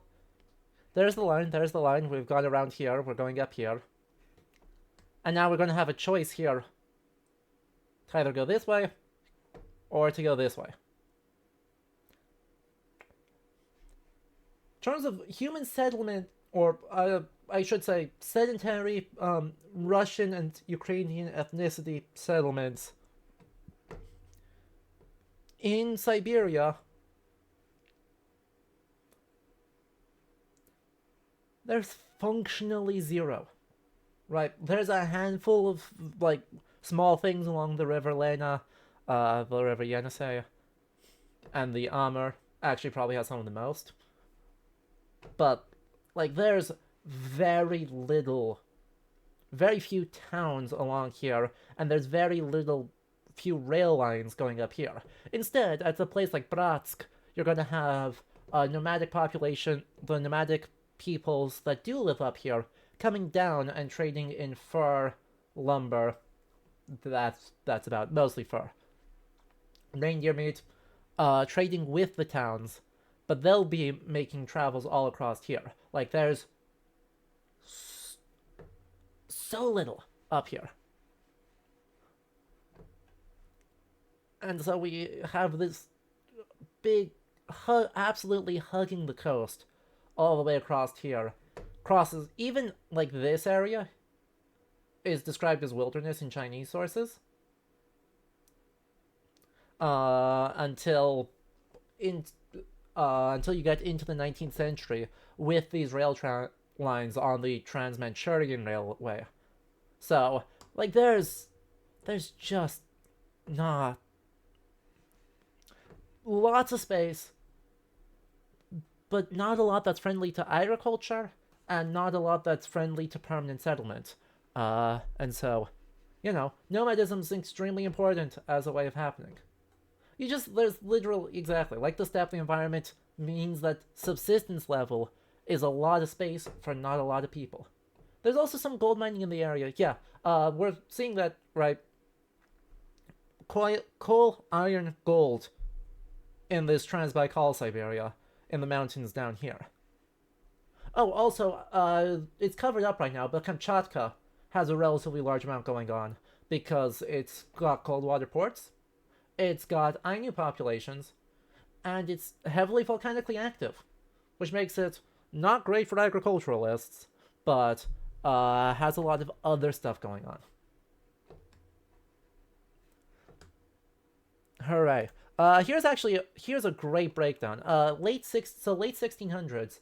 there's the line, we've gone around here, we're going up here. And now we're going to have a choice here to either go this way, or to go this way. In terms of human settlement, or I should say sedentary Russian and Ukrainian ethnicity settlements in Siberia, there's functionally zero, right? There's a handful of like small things along the river Lena, the river Yenisei, and the Amur actually probably has some of the most. But like there's very few towns along here, and there's few rail lines going up here. Instead, at a place like Bratsk, you're going to have a nomadic population, the nomadic peoples that do live up here, coming down and trading in fur, lumber. That's about mostly fur. Reindeer meat, trading with the towns, but they'll be making travels all across here. Like there's so little up here. And so we have this big, absolutely hugging the coast all the way across here. Crosses, even like this area is described as wilderness in Chinese sources. Until you get into the 19th century with these rail lines on the Trans-Manchurian Railway. So, like, there's just not lots of space, but not a lot that's friendly to agriculture, and not a lot that's friendly to permanent settlement. And so, you know, nomadism's extremely important as a way of happening. there's literal, exactly, like the steppe environment means that subsistence level is a lot of space for not a lot of people. There's also some gold mining in the area, yeah. We're seeing that, right? Coal, iron, gold in this Transbaikal Siberia, in the mountains down here. Oh, also, it's covered up right now, but Kamchatka has a relatively large amount going on because it's got cold water ports, it's got Ainu populations, and it's heavily volcanically active, which makes it not great for agriculturalists, but has a lot of other stuff going on. Hooray. Here's a great breakdown. Late 1600s,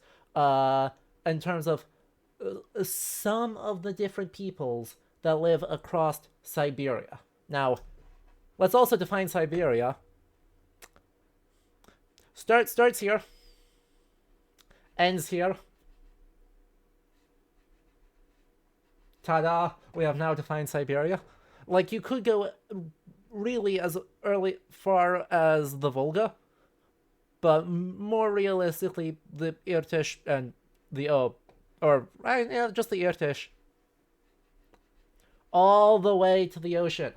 in terms of some of the different peoples that live across Siberia. Now, let's also define Siberia. Starts here, ends here. Ta-da! We have now defined Siberia. Like, you could go really as far as the Volga, but more realistically, the Irtysh and the just the Irtysh, all the way to the ocean.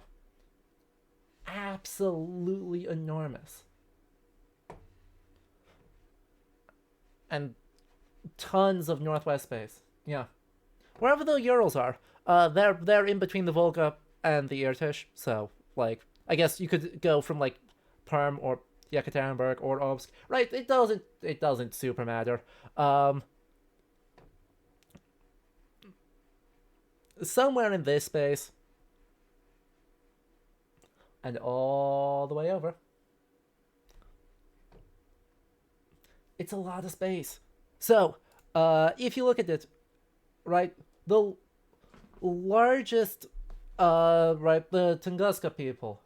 Absolutely enormous. And tons of northwest space. Yeah. Wherever the Urals are, they're in between the Volga and the Irtysh, so, like, I guess you could go from, like, Perm or Yekaterinburg or Obsk. Right, it doesn't super matter. Somewhere in this space, and all the way over. It's a lot of space. So, if you look at it, right, the largest, right, the Tunguska people,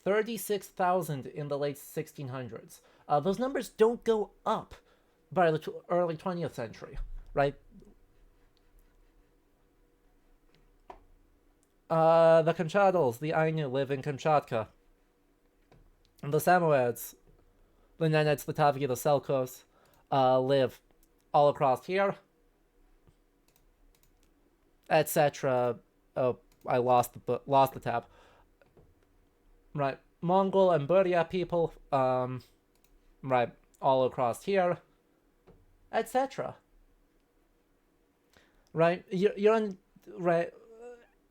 36,000 in the late 1600s. Those numbers don't go up by the early 20th century, right? The Kamchadals, the Ainu, live in Kamchatka. The Samoyeds, the Nenets, the Tavgi, the Selkos, live all across here, etc. Oh, I lost the tab. Right, Mongol and Burya people, right, all across here, etc. Right, you're on, right,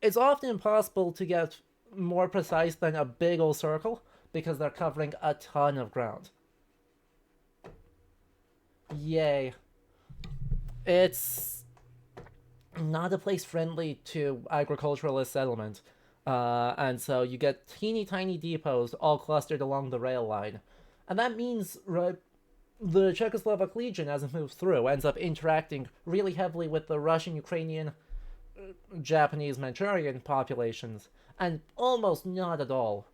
it's often impossible to get more precise than a big old circle, because they're covering a ton of ground. Yay. It's not a place friendly to agriculturalist settlement. And so you get teeny tiny depots all clustered along the rail line. And that means, right, the Czechoslovak Legion, as it moves through, ends up interacting really heavily with the Russian, Ukrainian, Japanese, Manchurian populations, and almost not at all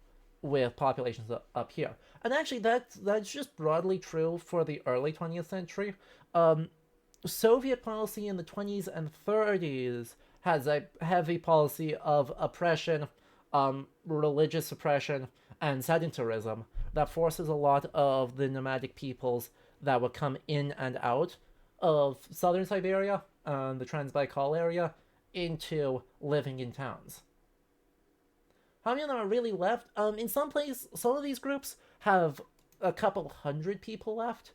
with populations up here. And actually, that's just broadly true for the early 20th century. Soviet policy in the 20s and 30s has a heavy policy of oppression, religious suppression, and sedentarism that forces a lot of the nomadic peoples that would come in and out of southern Siberia and the Transbaikal area into living in towns. How many of them are really left? In some places, some of these groups have a couple hundred people left.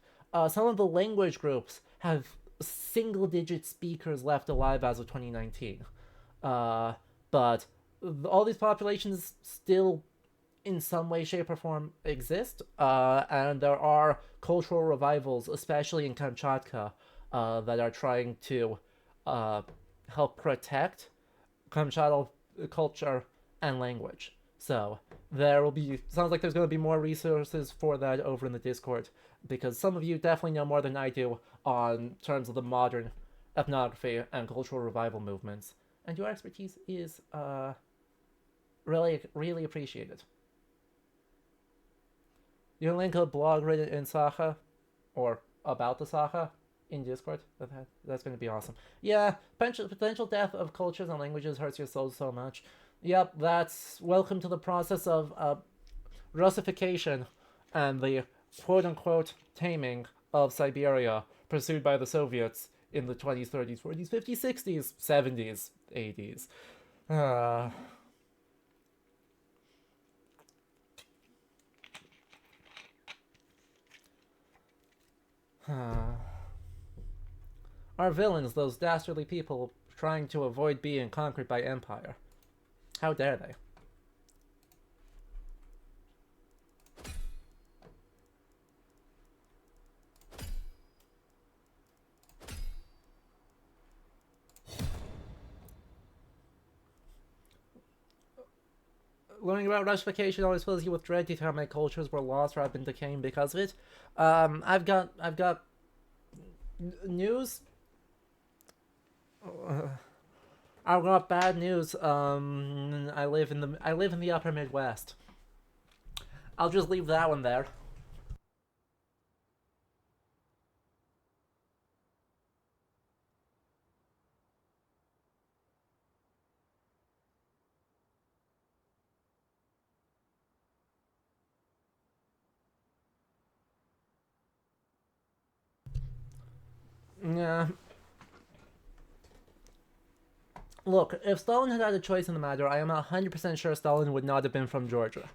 Some of the language groups have single-digit speakers left alive as of 2019. But all these populations still, in some way, shape, or form, exist. And there are cultural revivals, especially in Kamchatka, that are trying to help protect Kamchatka culture and language. So sounds like there's going to be more resources for that over in the Discord, because some of you definitely know more than I do on terms of the modern ethnography and cultural revival movements, and your expertise is really, really appreciated. You can link a blog written in Sakha, or about the Sakha, in Discord. That's going to be awesome. Yeah, potential death of cultures and languages hurts your soul so much. Yep, that's welcome to the process of Russification and the quote-unquote taming of Siberia pursued by the Soviets in the 20s, 30s, 40s, 50s, 60s, 70s, 80s. Our villains, those dastardly people trying to avoid being conquered by Empire. How dare they? Learning about Russification always fills you with dread due to how many cultures were lost or have been decaying because of it. I've got news. I've got bad news. I live in the upper Midwest. I'll just leave that one there. Yeah. Look, if Stalin had had a choice in the matter, I am 100% sure Stalin would not have been from Georgia.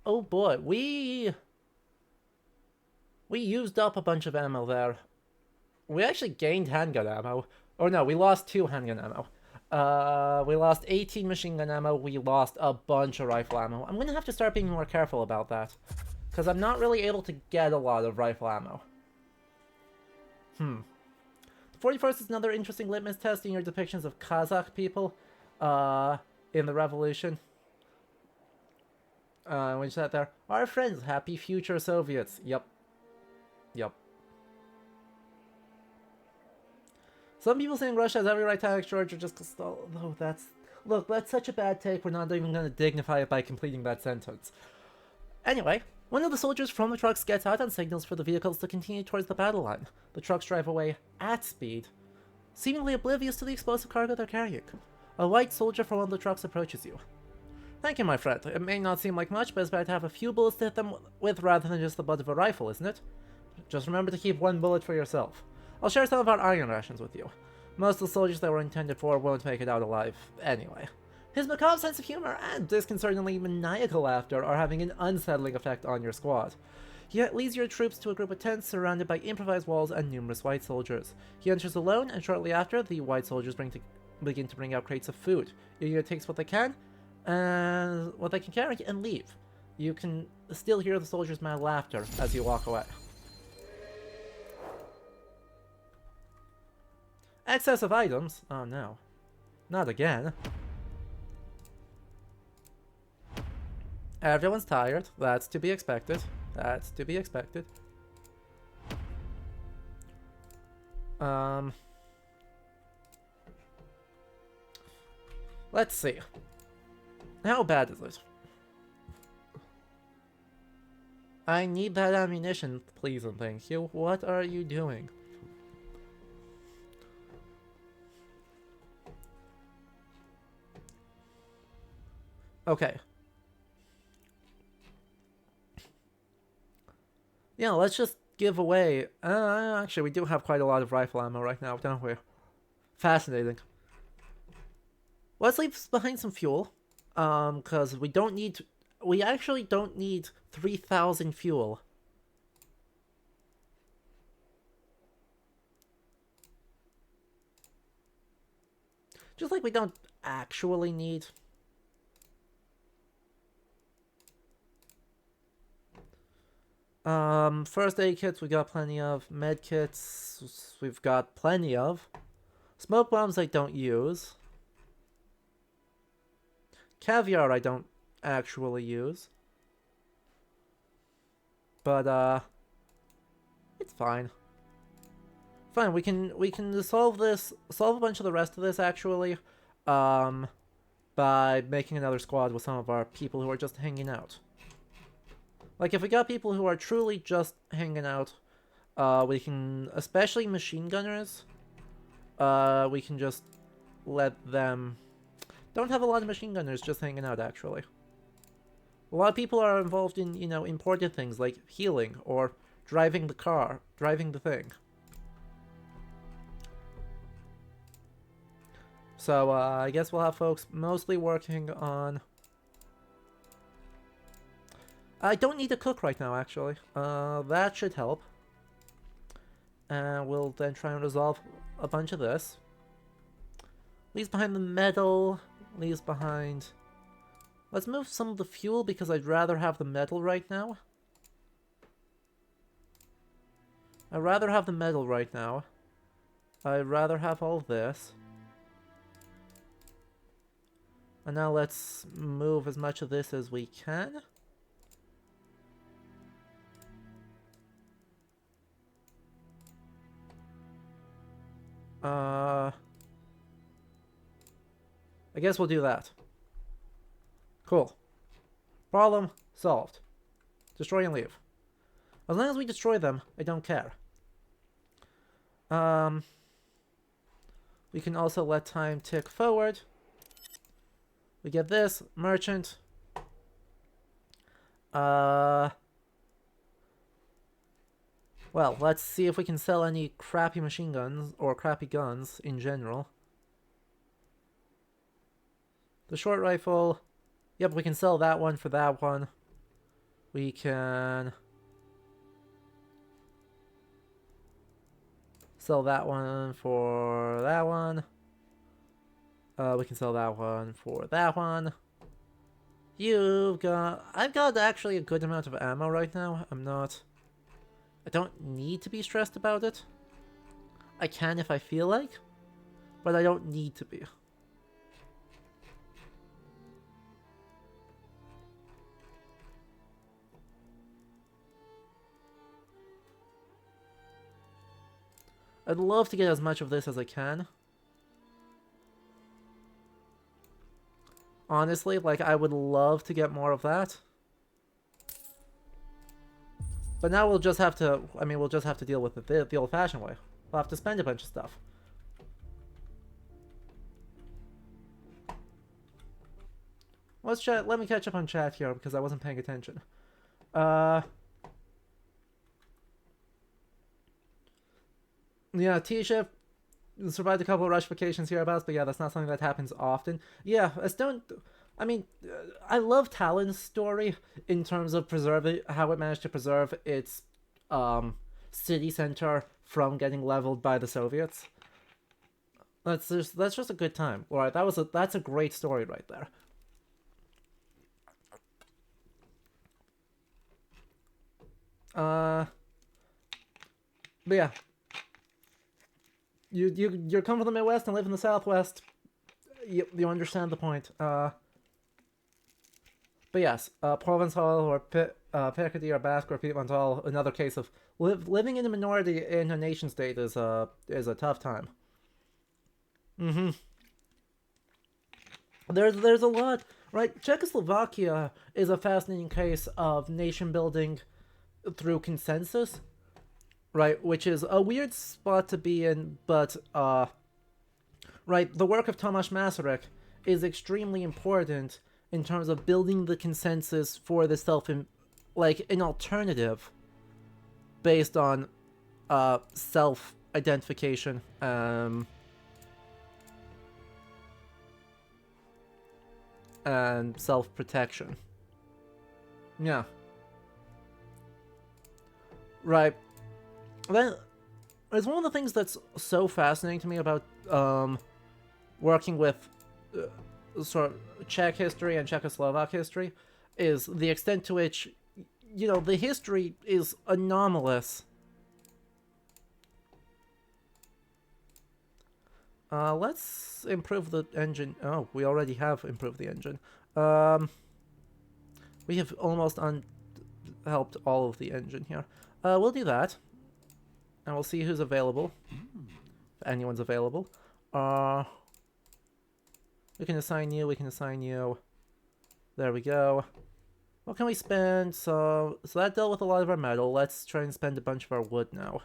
Oh boy, we used up a bunch of ammo there. We actually gained handgun ammo. Oh no, we lost 2 handgun ammo. We lost 18 machine gun ammo. We lost a bunch of rifle ammo. I'm gonna have to start being more careful about that, because I'm not really able to get a lot of rifle ammo. The 41st is another interesting litmus test in your depictions of Kazakh people in the revolution. When you said there, our friends, happy future Soviets. Yep. Some people saying Russia has every right to annex Georgia just because... Oh, look, that's such a bad take, we're not even going to dignify it by completing that sentence. Anyway, one of the soldiers from the trucks gets out and signals for the vehicles to continue towards the battle line. The trucks drive away at speed, seemingly oblivious to the explosive cargo they're carrying. A white soldier from one of the trucks approaches you. Thank you, my friend. It may not seem like much, but it's better to have a few bullets to hit them with rather than just the butt of a rifle, isn't it? Just remember to keep 1 bullet for yourself. I'll share some of our iron rations with you. Most of the soldiers that were intended for won't make it out alive anyway. His macabre sense of humor and disconcertingly maniacal laughter are having an unsettling effect on your squad. He leads your troops to a group of tents surrounded by improvised walls and numerous white soldiers. He enters alone, and shortly after, the white soldiers begin to bring out crates of food. Your unit takes what they can, and what they can carry, and leave. You can still hear the soldiers' mad laughter as you walk away. Excess of items? Oh no. Not again. Everyone's tired. That's to be expected. That's to be expected. Let's see. How bad is it? I need that ammunition, please and thank you. What are you doing? Okay. Yeah, let's just give away... actually, we do have quite a lot of rifle ammo right now, don't we? Fascinating. Let's leave behind some fuel. Because we don't need... We actually don't need 3,000 fuel. Just like we don't actually need... First aid kits we got plenty of. Med kits we've got plenty of. Smoke bombs I don't use. Caviar I don't actually use. But it's fine. Fine, we can solve a bunch of the rest of this actually by making another squad with some of our people who are just hanging out. Like, if we got people who are truly just hanging out, we can, especially machine gunners, we can just let them... Don't have a lot of machine gunners just hanging out, actually. A lot of people are involved in, you know, important things like healing or driving the car, driving the thing. So, I guess we'll have folks mostly working on... I don't need to cook right now, actually. That should help. And we'll then try and resolve a bunch of this. Leaves behind the metal. Leaves behind... Let's move some of the fuel because I'd rather have the metal right now. I'd rather have the metal right now. I'd rather have all this. And now let's move as much of this as we can. I guess we'll do that. Cool. Problem solved. Destroy and leave. As long as we destroy them, I don't care. We can also let time tick forward. We get this. Merchant. Well, let's see if we can sell any crappy machine guns, or crappy guns in general. The short rifle... Yep, we can sell that one for that one. We can... sell that one for that one. We can sell that one for that one. You've got... I've got actually a good amount of ammo right now. I don't need to be stressed about it. I can if I feel like, but I don't need to be. I'd love to get as much of this as I can. Honestly, like, I would love to get more of that. But now we'll just have to, I mean, we'll just have to deal with it the old-fashioned way. We'll have to spend a bunch of stuff. Let's chat, let me catch up on chat here because I wasn't paying attention. Yeah, T-Shift survived a couple of rushfications hereabouts, but yeah, that's not something that happens often. Yeah, I mean, I love Talon's story in terms of preserving, how it managed to preserve its city center from getting leveled by the Soviets. That's just a good time. Alright, that's a great story right there. But yeah. You come from the Midwest and live in the Southwest. You understand the point. But yes, Provençal or Picardy or Basque or Piedmontal, another case of living in a minority in a nation state is a tough time. There's a lot, right? Czechoslovakia is a fascinating case of nation building through consensus. Right, which is a weird spot to be in, but, right, the work of Tomasz Masaryk is extremely important in terms of building the consensus for the like, an alternative based on, self-identification, and self-protection. Yeah. Right. Then, it's one of the things that's so fascinating to me about working with sort of Czech history and Czechoslovak history is the extent to which, you know, the history is anomalous. Let's improve the engine. Oh, we already have improved the engine. We have almost helped all of the engine here. We'll do that. And we'll see who's available. If anyone's available. We can assign you, we can assign you. There we go. What can we spend? So that dealt with a lot of our metal. Let's try and spend a bunch of our wood now.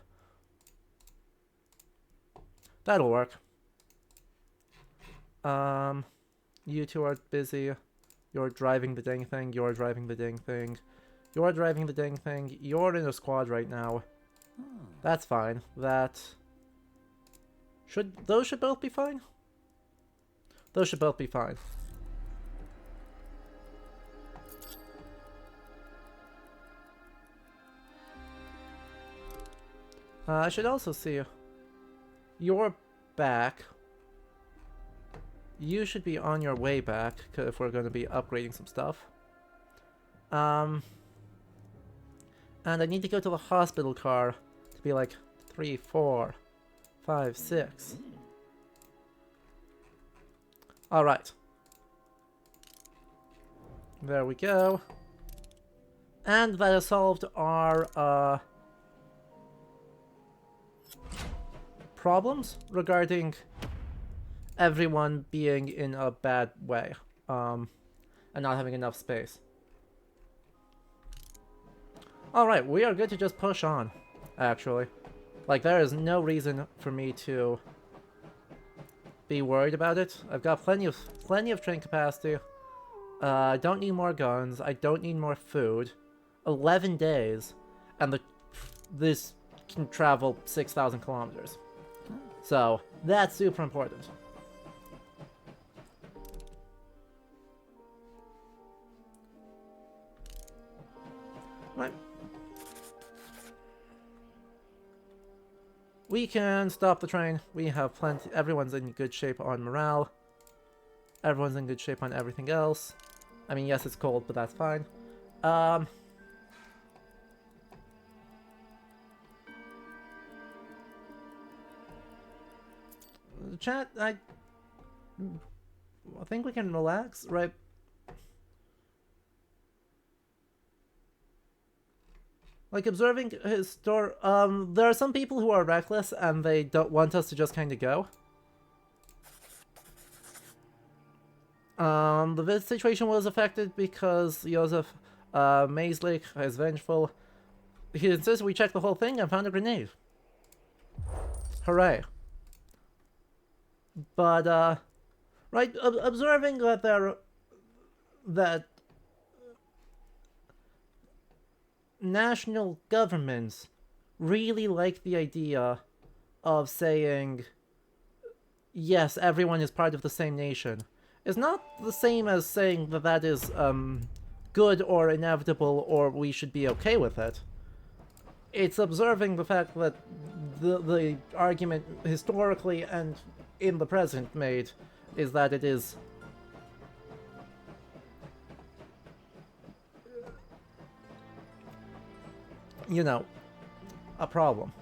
That'll work. You two are busy. You're driving the dang thing. You're driving the dang thing. You're driving the dang thing. You're in a squad right now. That's fine. Those should both be fine? Those should both be fine. I should also see you're back. You should be on your way back if we're going to be upgrading some stuff. And I need to go to the hospital car to be like 3, 4, 5, 6. Alright. There we go. And that has solved our problems regarding everyone being in a bad way and not having enough space. Alright, we are good to just push on, actually. Like, there is no reason for me to be worried about it. I've got plenty of train capacity. I don't need more guns. I don't need more food. 11 days, and this can travel 6,000 kilometers. So, that's super important. Right. We can stop the train. We have plenty. Everyone's in good shape on morale. Everyone's in good shape on everything else. I mean, yes, it's cold, but that's fine. Chat, I think we can relax, right? Like, observing his store, there are some people who are reckless and they don't want us to just kind of go. The situation was affected because Joseph Maislik is vengeful. He insists we check the whole thing and found a grenade. Hooray. But, right, observing that national governments really like the idea of saying, yes, everyone is part of the same nation, is not the same as saying that that is good or inevitable or we should be okay with it. It's observing the fact that the argument historically and in the present made is that it is you know, a problem.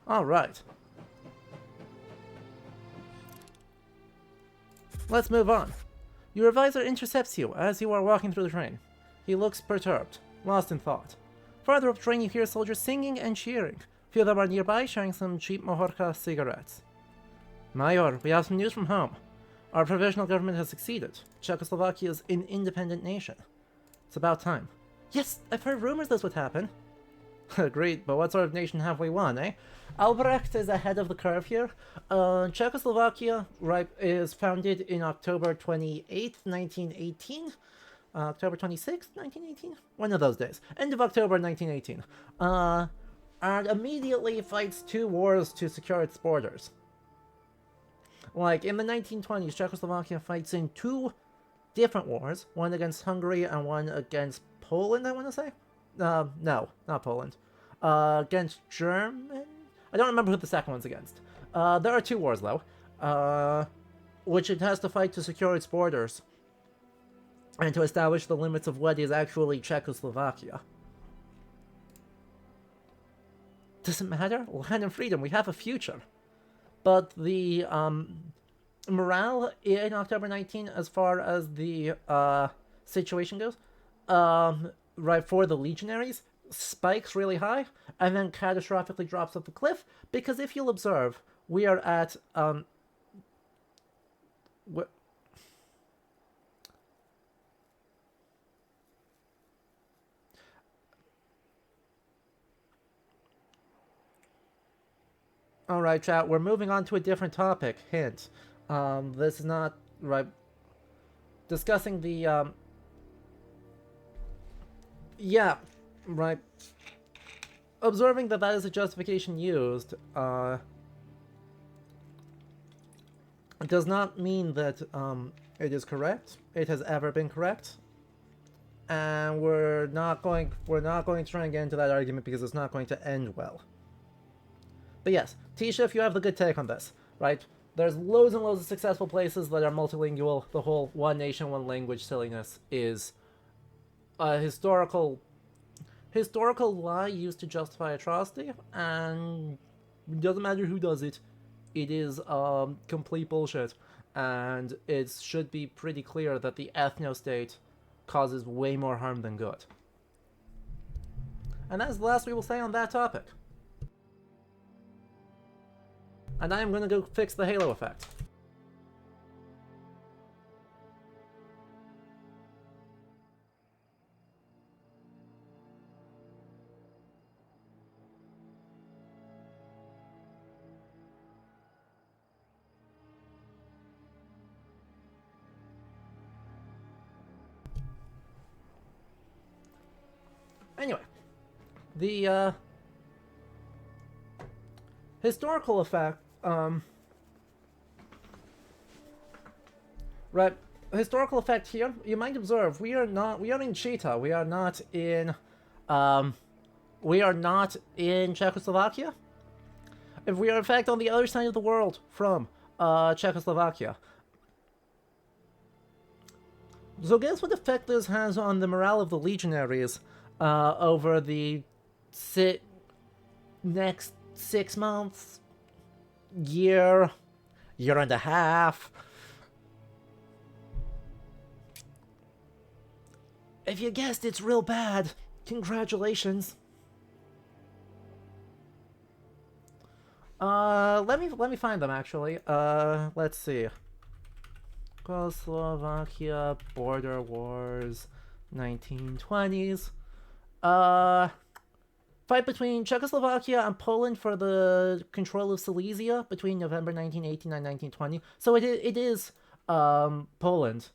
All right. Let's move on. Your advisor intercepts you as you are walking through the train. He looks perturbed, lost in thought. Farther up the train you hear soldiers singing and cheering. A few of them are nearby sharing some cheap Mahorka cigarettes. Major, we have some news from home. Our provisional government has succeeded. Czechoslovakia is an independent nation. It's about time. Yes, I've heard rumors this would happen. Agreed, but what sort of nation have we won, eh? Albrecht is ahead of the curve here. Czechoslovakia, right, is founded in October 28th, 1918. October 26th, 1918? One of those days. End of October 1918. And immediately fights 2 wars to secure its borders. Like, in the 1920s, Czechoslovakia fights in 2 different wars. One against Hungary and one against Poland, I want to say? No, not Poland. Against German? I don't remember who the second one's against. There are 2 wars, though. Which it has to fight to secure its borders. And to establish the limits of what is actually Czechoslovakia. Doesn't matter. Land and freedom, we have a future. But the morale in October 19, as far as the situation goes, right, for the legionaries, spikes really high, and then catastrophically drops off the cliff, because if you'll observe, we are at What? All right, chat. We're moving on to a different topic. Hint. This is not right. Discussing the yeah, right. Observing that that is a justification used does not mean that it is correct. It has ever been correct, and we're not going to try and get into that argument because it's not going to end well. But yes, Tisha, if you have the good take on this, right? There's loads and loads of successful places that are multilingual. The whole one nation, one language silliness is a historical lie used to justify atrocity, and it doesn't matter who does it. It is complete bullshit, and it should be pretty clear that the ethno-state causes way more harm than good. And that's the last we will say on that topic. And I am going to go fix the halo effect. Anyway, the historical effect, right, historical effect here, you might observe, we are in Chita, we are not in Czechoslovakia. If we are in fact on the other side of the world from Czechoslovakia. So guess what effect this has on the morale of the legionaries over the next 6 months, year and a half. If you guessed it's real bad, congratulations. Let me find them actually. Let's see. Czechoslovakia border wars, 1920s. Fight between Czechoslovakia and Poland for the control of Silesia between November 1918 and 1920. So it is Poland.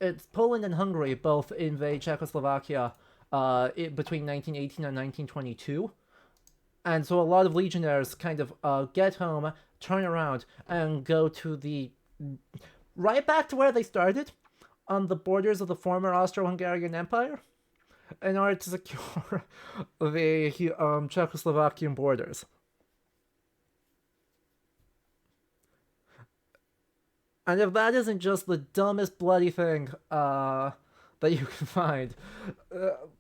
It's Poland and Hungary both invade Czechoslovakia between 1918 and 1922. And so a lot of legionnaires kind of get home, turn around, and go to right back to where they started, on the borders of the former Austro-Hungarian Empire, in order to secure the Czechoslovakian borders. And if that isn't just the dumbest bloody thing that you can find,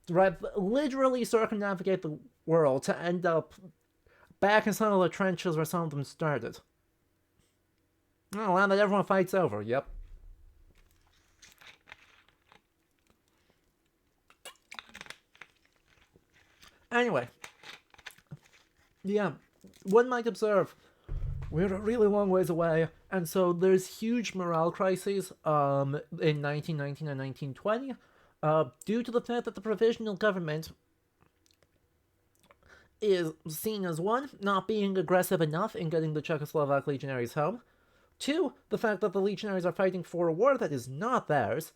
right, literally circumnavigate the world to end up back in some of the trenches where some of them started. Oh, land that everyone fights over, yep. Anyway, yeah, one might observe we're a really long ways away, and so there's huge morale crises in 1919 and 1920 due to the fact that the provisional government is seen as, one, not being aggressive enough in getting the Czechoslovak legionaries home, two, the fact that the legionaries are fighting for a war that is not theirs,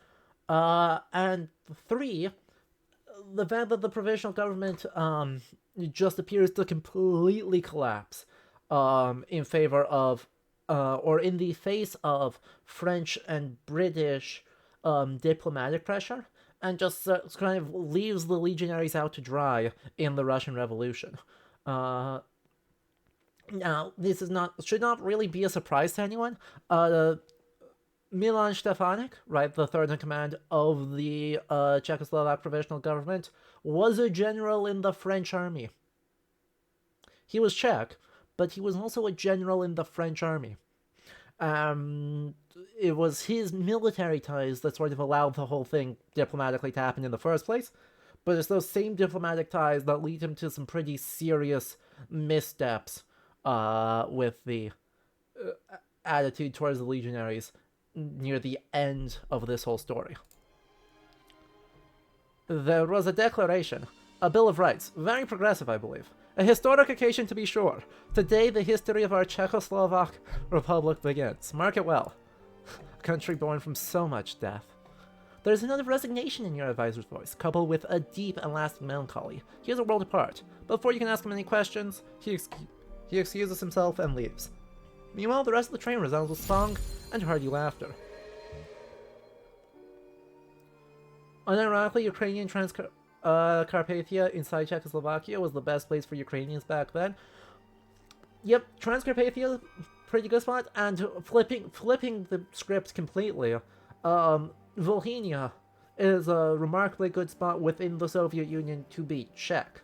and three, the fact that the provisional government just appears to completely collapse in favor of, or in the face of, French and British diplomatic pressure, and just kind of leaves the legionaries out to dry in the Russian Revolution. Now, this should not really be a surprise to anyone. Milan Stefanik, right, the third in command of the Czechoslovak provisional government, was a general in the French army. He was Czech, but he was also a general in the French army. It was his military ties that sort of allowed the whole thing diplomatically to happen in the first place, but it's those same diplomatic ties that lead him to some pretty serious missteps with the attitude towards the legionaries. near the end of this whole story. There was a declaration, a Bill of Rights, very progressive, I believe. A historic occasion to be sure. Today, the history of our Czechoslovak Republic begins. Mark it well. A country born from so much death. There's a note of resignation in your advisor's voice, coupled with a deep and lasting melancholy. He is a world apart. Before you can ask him any questions, he excuses himself and leaves. Meanwhile, the rest of the train resounds with song and hearty laughter. Unironically, Ukrainian Transcarpathia inside Czechoslovakia was the best place for Ukrainians back then. Yep, Transcarpathia, pretty good spot, and flipping the script completely, Volhynia is a remarkably good spot within the Soviet Union to be Czech.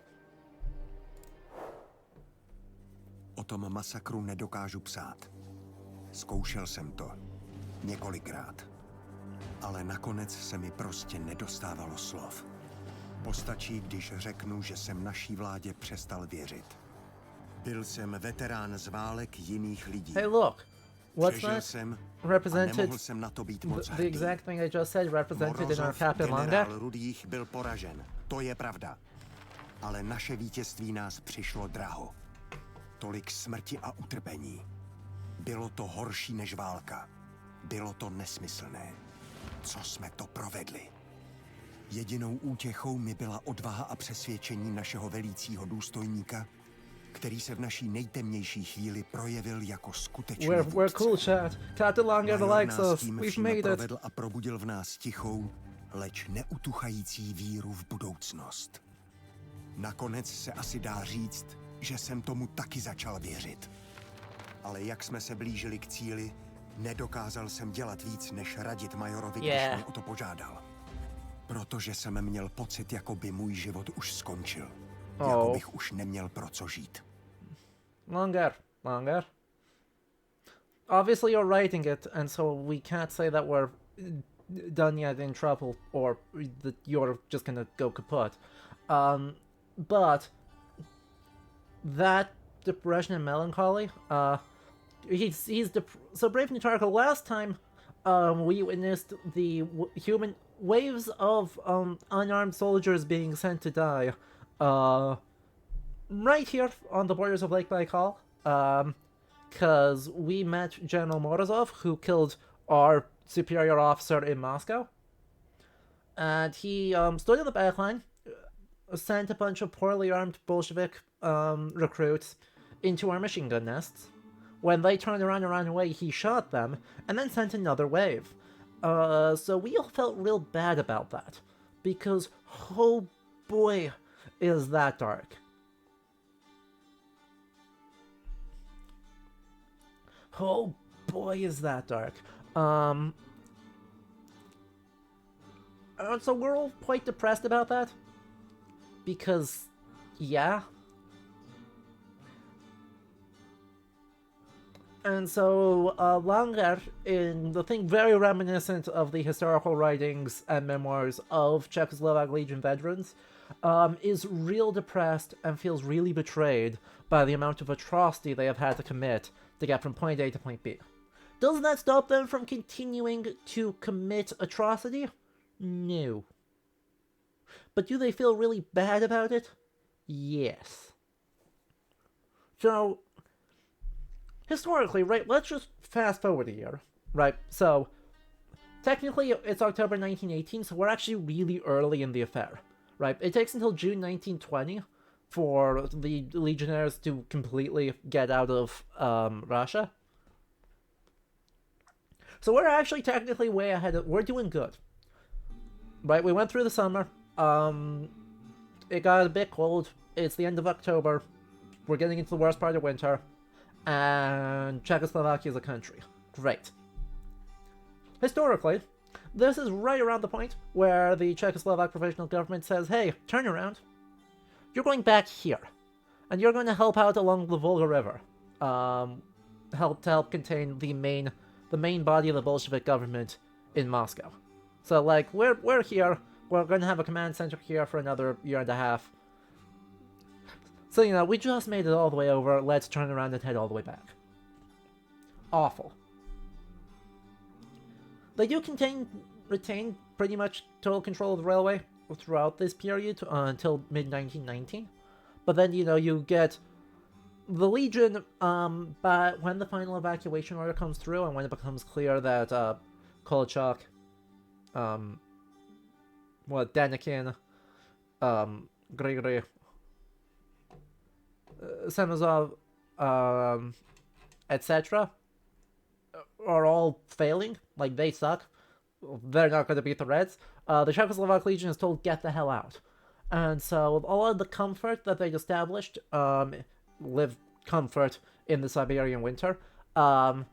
O tom masakru nedokážu psát. Zkoušel jsem to několikrát. Ale nakonec se mi prostě nedostávalo slov. Postačí, když řeknu, že jsem naší vládě přestal věřit. Byl jsem veterán z válek jiných lidí. Hey, look. What's Přežil that? jsem Represented a nemohl jsem na to být moc the hrdý. exact thing I just said represented in our captain manga. Generál Rudých byl poražen. To je pravda. Ale naše vítězství nás přišlo draho. Tolik smrti a utrpení. Bylo to horší než válka. Bylo to nesmyslné. Co jsme to provedli? Jedinou útěchou mi byla odvaha a přesvědčení našeho velícího důstojníka, který se v naší nejtemnější chvíli projevil jako skutečný We're cool, chat. Captain Langer likes us. We've made it. Provedl a probudil v nás tichou, leč neutuchající víru v budoucnost. Nakonec se asi dá říct, že jsem tomu taky začal věřit. Ale jak jsme se blížili k cíli, nedokázal jsem dělat víc, než radit majorovi, když mě o to požádal. Protože jsem měl pocit, jako by můj život už skončil. Jako bych už neměl pro co žít. Langer. Obviously you're writing it, and so we can't say that we're done yet in trouble, or that you're just gonna go kaput. But that depression and melancholy, so Brave Natarko, last time we witnessed the human waves of unarmed soldiers being sent to die right here on the borders of Lake Baikal, because we met General Morozov, who killed our superior officer in Moscow, and he stood in the back line, sent a bunch of poorly armed Bolshevik recruits into our machine gun nests. When they turned around and ran away, he shot them, and then sent another wave. So we all felt real bad about that, because oh boy, is that dark. Oh boy, is that dark. So we're all quite depressed about that, because, yeah. And so Langer, in the thing very reminiscent of the historical writings and memoirs of Czechoslovak Legion veterans, is real depressed and feels really betrayed by the amount of atrocity they have had to commit to get from point A to point B. Doesn't that stop them from continuing to commit atrocity? No. But do they feel really bad about it? Yes. So, historically, right, let's just fast forward a year, right? So, technically, it's October 1918, so we're actually really early in the affair, right? It takes until June 1920 for the Legionnaires to completely get out of Russia. So we're actually technically way ahead we're doing good. Right, we went through the summer, it got a bit cold, it's the end of October, we're getting into the worst part of winter, and Czechoslovakia is a country. Great. Historically, this is right around the point where the Czechoslovak provisional government says, hey, turn around. You're going back here, and you're going to help out along the Volga River. Help contain the main body of the Bolshevik government in Moscow. So, like, we're here, we're going to have a command center here for another year and a half. So, you know, we just made it all the way over, let's turn around and head all the way back. Awful. They do retain pretty much total control of the railway throughout this period until mid-1919. But then, you know, you get the Legion, but when the final evacuation order comes through and when it becomes clear that Kolchak, Denikin, Grigory, Semazov, etc. are all failing, like they suck, they're not going to beat the Reds, the Czechoslovak Legion is told, get the hell out. And so all of the comfort that they'd established, live comfort in the Siberian winter, that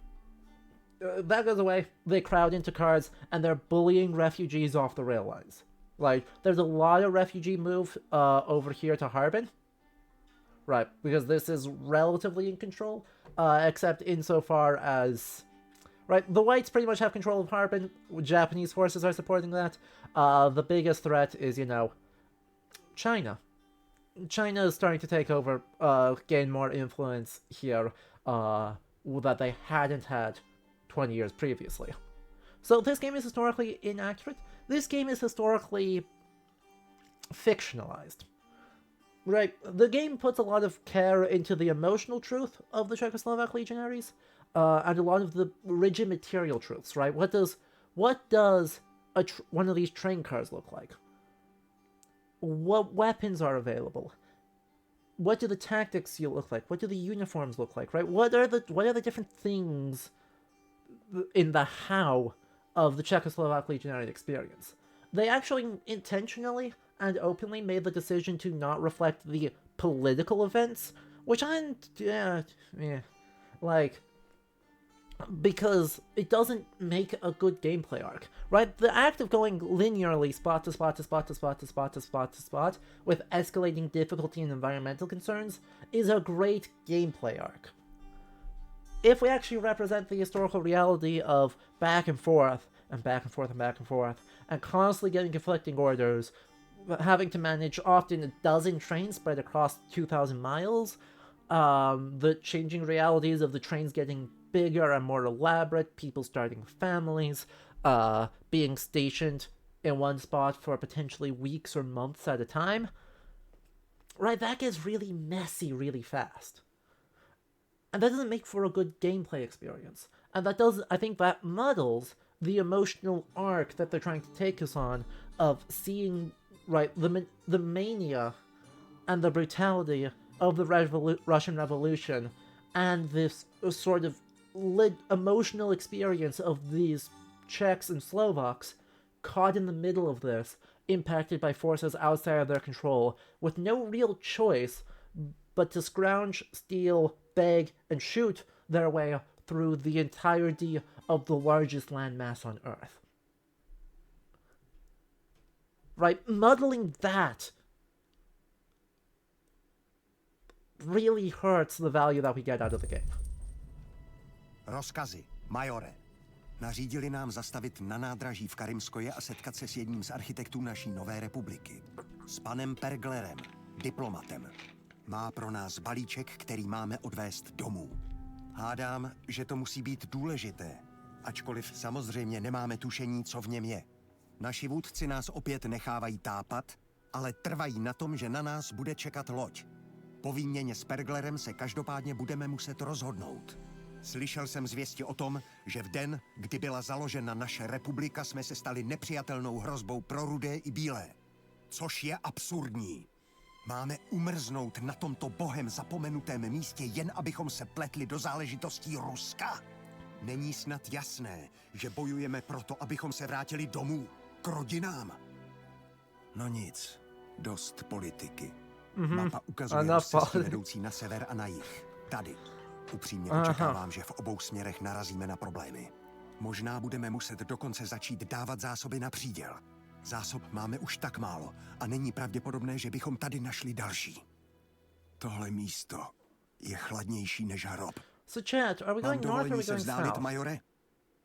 goes away. They crowd into cars, and they're bullying refugees off the rail lines. Like, there's a lot of refugee move over here to Harbin. Right, because this is relatively in control, except insofar as... Right, the whites pretty much have control of Harbin. Japanese forces are supporting that. The biggest threat is, you know, China. China is starting to take over, gain more influence here that they hadn't had 20 years previously. So this game is historically inaccurate. This game is historically fictionalized. Right, the game puts a lot of care into the emotional truth of the Czechoslovak legionaries, and a lot of the rigid material truths, right? What does one of these train cars look like? What weapons are available? What do the tactics look like? What do the uniforms look like, right? What are the different things in the how of the Czechoslovak legionary experience? They actually intentionally and openly made the decision to not reflect the political events, which because it doesn't make a good gameplay arc, right? The act of going linearly spot to spot to spot to spot to spot to spot to spot with escalating difficulty and environmental concerns is a great gameplay arc. If we actually represent the historical reality of back and forth and back and forth and back and forth, and constantly getting conflicting orders, having to manage often a dozen trains spread across 2,000 miles, the changing realities of the trains getting bigger and more elaborate, people starting families, being stationed in one spot for potentially weeks or months at a time, right, that gets really messy really fast. And that doesn't make for a good gameplay experience. And I think that muddles the emotional arc that they're trying to take us on of seeing, right, the mania and the brutality of the Russian Revolution and this sort of emotional experience of these Czechs and Slovaks caught in the middle of this, impacted by forces outside of their control, with no real choice but to scrounge, steal, beg, and shoot their way through the entirety of the largest landmass on Earth. Right, muddling that really hurts the value that we get out of the game. Rozkazy, majore. Nařídili nám zastavit na nádraží v Karimskoje a setkat se s jedním z architektů naší nové republiky. S panem Perglerem, diplomatem. Má pro nás balíček, který máme odvést domů. Hádám, že to musí být důležité, ačkoliv samozřejmě nemáme tušení, co v něm je. Naši vůdci nás opět nechávají tápat, ale trvají na tom, že na nás bude čekat loď. Po výměně s Perglerem se každopádně budeme muset rozhodnout. Slyšel jsem zvěsti o tom, že v den, kdy byla založena naše republika, jsme se stali nepřijatelnou hrozbou pro rudé i bílé. Což je absurdní. Máme umrznout na tomto bohem zapomenutém místě, jen abychom se pletli do záležitostí Ruska? Není snad jasné, že bojujeme proto, abychom se vrátili domů, k rodinám? No nic, dost politiky. Mapa ukazuje cesty vedoucí na sever a na jih. Tady. Upřímně očekávám, že v obou směrech narazíme na problémy. Možná budeme muset dokonce začít dávat zásoby na příděl. Zásob máme už tak málo a není pravděpodobné, že bychom tady našli další. Tohle místo je chladnější než hrob. So chat, are we going north or are we going south? Majore?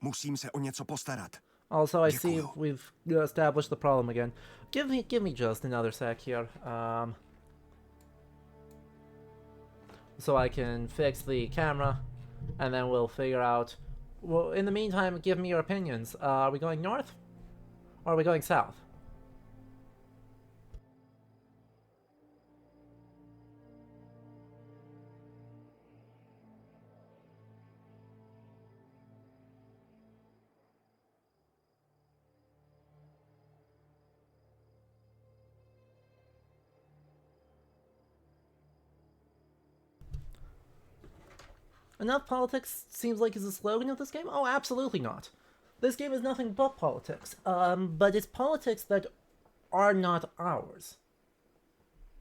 Musím se o něco postarat. Also, I see we've established the problem again. Give me just another sec here. So I can fix the camera, and then we'll figure out well, in the meantime, give me your opinions. Are we going north? Or are we going south? Enough politics seems like is the slogan of this game? Oh, absolutely not. This game is nothing but politics. But it's politics that are not ours.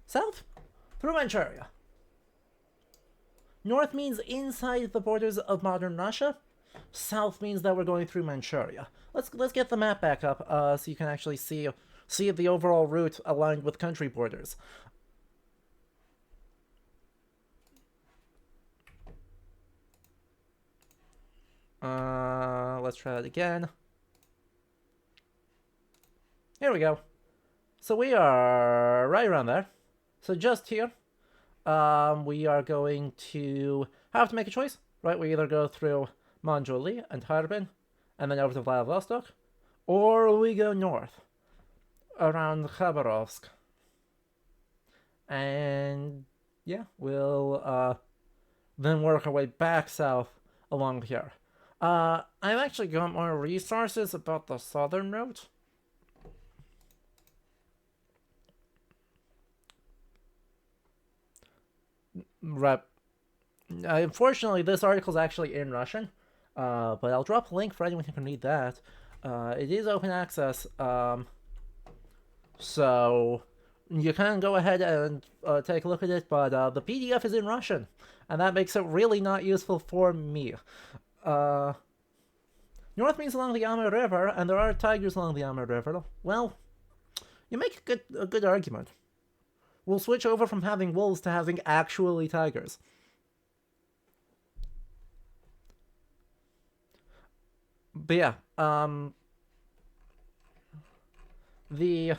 South? Through Manchuria. North means inside the borders of modern Russia. South means that we're going through Manchuria. Let's get the map back up so you can actually see the overall route aligned with country borders. Let's try that again. Here we go. So we are right around there. So just here, we are going to have to make a choice, right? We either go through Monjoli and Harbin, and then over to Vladivostok, or we go north, around Khabarovsk. And yeah, we'll then work our way back south along here. I've actually got more resources about the southern route. Right. Unfortunately, this article is actually in Russian, but I'll drop a link for anyone who can read that. It is open access, so you can go ahead and take a look at it, but the PDF is in Russian, and that makes it really not useful for me. North means along the Amur River, and there are tigers along the Amur River. Well, you make a good argument. We'll switch over from having wolves to having actually tigers. But yeah, the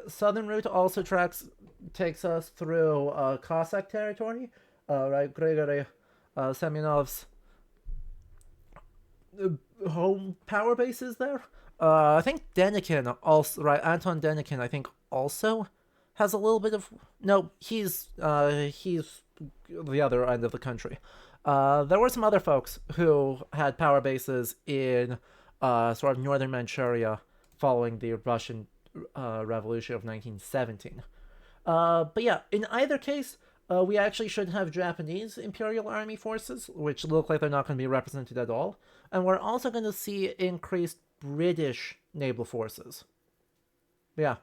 southern route also takes us through Cossack territory, right? Grigory Semyonov's home power base is there. I think Denikin also, right? Anton Denikin, I think, also has a little bit of. No, he's the other end of the country. There were some other folks who had power bases in sort of northern Manchuria following the Russian Revolution of 1917. But yeah, in either case, we actually should have Japanese Imperial Army forces, which look like they're not going to be represented at all. And we're also going to see increased British naval forces. Yeah.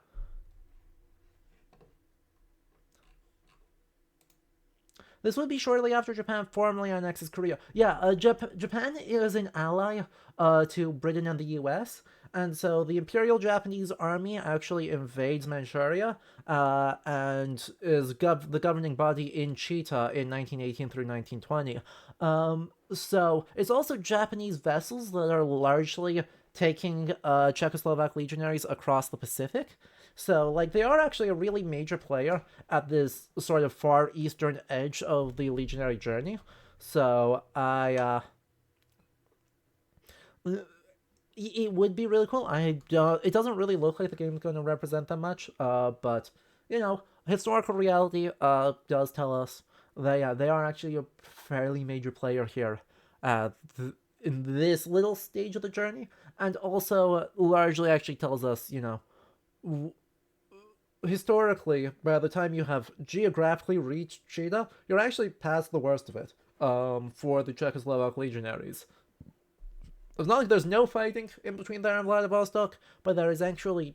This would be shortly after Japan formally annexes Korea. Yeah, Japan is an ally to Britain and the US, and so the Imperial Japanese Army actually invades Manchuria and is the governing body in Chita in 1918 through 1920. So it's also Japanese vessels that are largely taking Czechoslovak legionaries across the Pacific. So, like, they are actually a really major player at this sort of far eastern edge of the legionary journey. So, it would be really cool. It doesn't really look like the game's going to represent them much, but, you know, historical reality does tell us that, they are actually a fairly major player here in this little stage of the journey, and also largely actually tells us, you know, historically, by the time you have geographically reached Chita, you're actually past the worst of it for the Czechoslovak legionaries. It's not like there's no fighting in between there and Vladivostok, but there is actually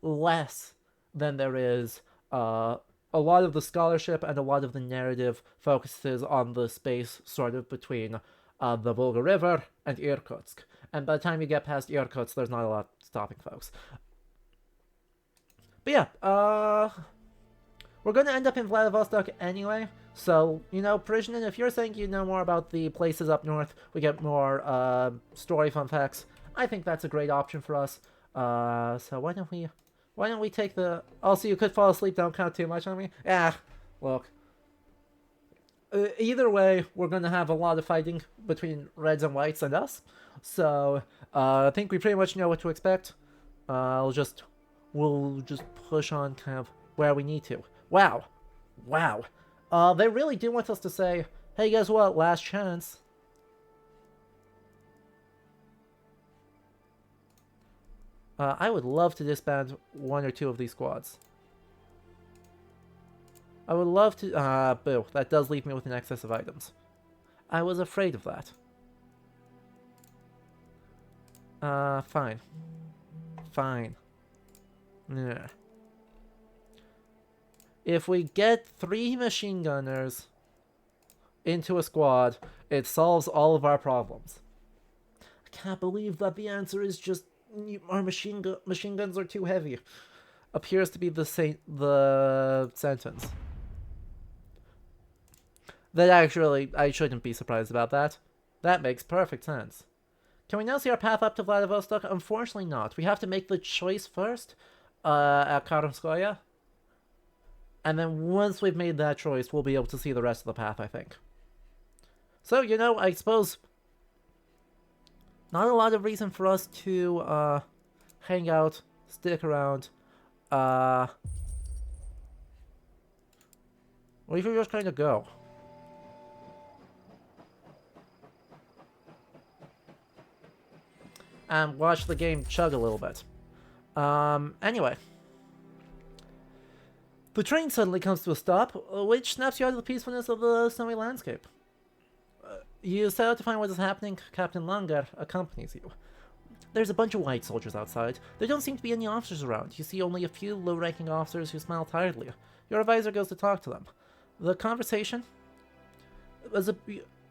less than there is. A lot of the scholarship and a lot of the narrative focuses on the space sort of between the Volga River and Irkutsk. And by the time you get past Irkutsk, there's not a lot stopping folks. But yeah, we're going to end up in Vladivostok anyway, so, you know, Parisian, if you're saying you know more about the places up north, we get more story fun facts, I think that's a great option for us. So why don't we take the... Also, you could fall asleep, don't count too much on me. Yeah, look. either way, we're going to have a lot of fighting between reds and whites and us. So, I think we pretty much know what to expect. We'll just push on kind of where we need to. Wow. Wow. They really do want us to say, hey, guess what? Last chance. I would love to disband one or two of these squads. I would love to... boo. That does leave me with an excess of items. I was afraid of that. Fine. Fine. Yeah. If we get 3 machine gunners into a squad, it solves all of our problems. I can't believe that the answer is just our machine guns are too heavy. Appears to be the sentence. That actually, I shouldn't be surprised about that. That makes perfect sense. Can we now see our path up to Vladivostok? Unfortunately not. We have to make the choice first at Karamskoye. And then once we've made that choice, we'll be able to see the rest of the path, I think. So, you know, I suppose not a lot of reason for us to hang out, stick around. We should just kind of go. And watch the game chug a little bit. Anyway. The train suddenly comes to a stop, which snaps you out of the peacefulness of the snowy landscape. You set out to find what is happening. Captain Langar accompanies you. There's a bunch of white soldiers outside. There don't seem to be any officers around. You see only a few low-ranking officers who smile tiredly. Your advisor goes to talk to them. The conversation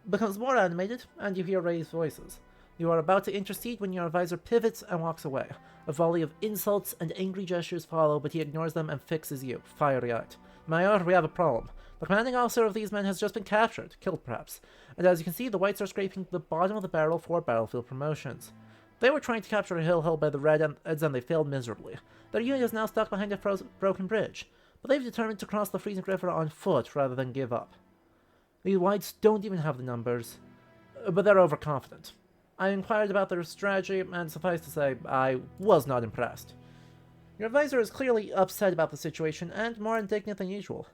becomes more animated, and you hear raised voices. You are about to intercede when your advisor pivots and walks away. A volley of insults and angry gestures follow, but he ignores them and fixes you, fiery-eyed. Mayor, we have a problem. The commanding officer of these men has just been captured, killed perhaps, and as you can see, the whites are scraping the bottom of the barrel for battlefield promotions. They were trying to capture a hill held by the Reds and they failed miserably. Their unit is now stuck behind a broken bridge, but they've determined to cross the freezing river on foot rather than give up. These whites don't even have the numbers, but they're overconfident. I inquired about their strategy, and suffice to say, I was not impressed. Your advisor is clearly upset about the situation, and more indignant than usual.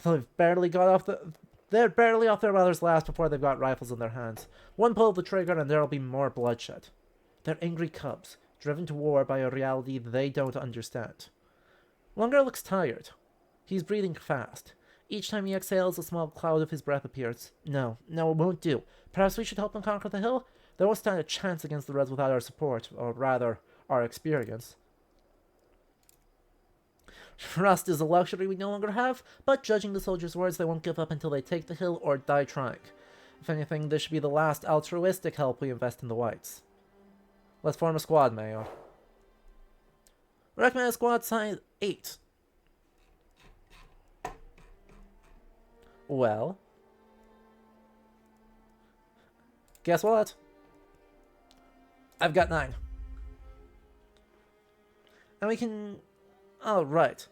They're barely off their mother's last before they've got rifles in their hands. One pull of the trigger and there'll be more bloodshed. They're angry cubs, driven to war by a reality they don't understand. Lunger looks tired. He's breathing fast. Each time he exhales, a small cloud of his breath appears. No, it won't do. Perhaps we should help them conquer the hill? They won't stand a chance against the Reds without our support, or rather, our experience. Trust is a luxury we no longer have, but judging the soldiers' words, they won't give up until they take the hill or die trying. If anything, this should be the last altruistic help we invest in the whites. Let's form a squad, Mayor. Recommend a squad size 8. Well. Guess what? I've got 9. And we can... Oh, right.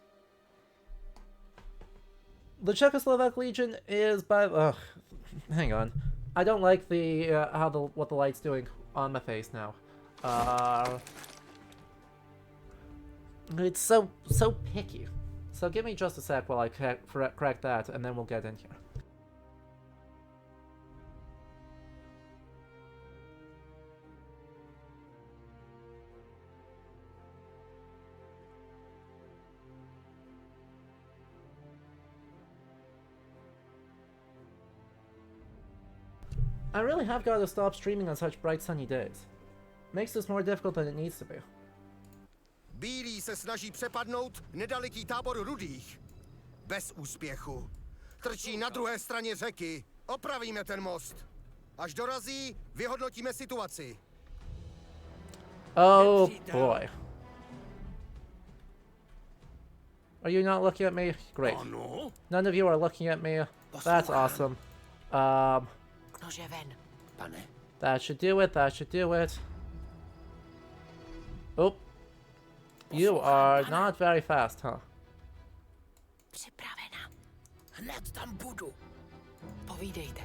The Czechoslovak Legion is by... Ugh. Hang on. I don't like the... what the light's doing on my face now. It's so picky. So give me just a sec while I crack that, and then we'll get in here. I really have got to stop streaming on such bright sunny days. Makes this more difficult than it needs to be. Bílí se snaží přepadnout nedaleký tábor rudých. Bez úspěchu. Trčí na druhé straně řeky. Opravíme ten most. Až dorazí, vyhodnotíme situaci. Oh boy. Are you not looking at me? Great. None of you are looking at me. That's awesome. Nože ven, pane. That should do it, that should do it. Oh. You are not very fast, huh? Připravena. Hned tam budu. Povídejte.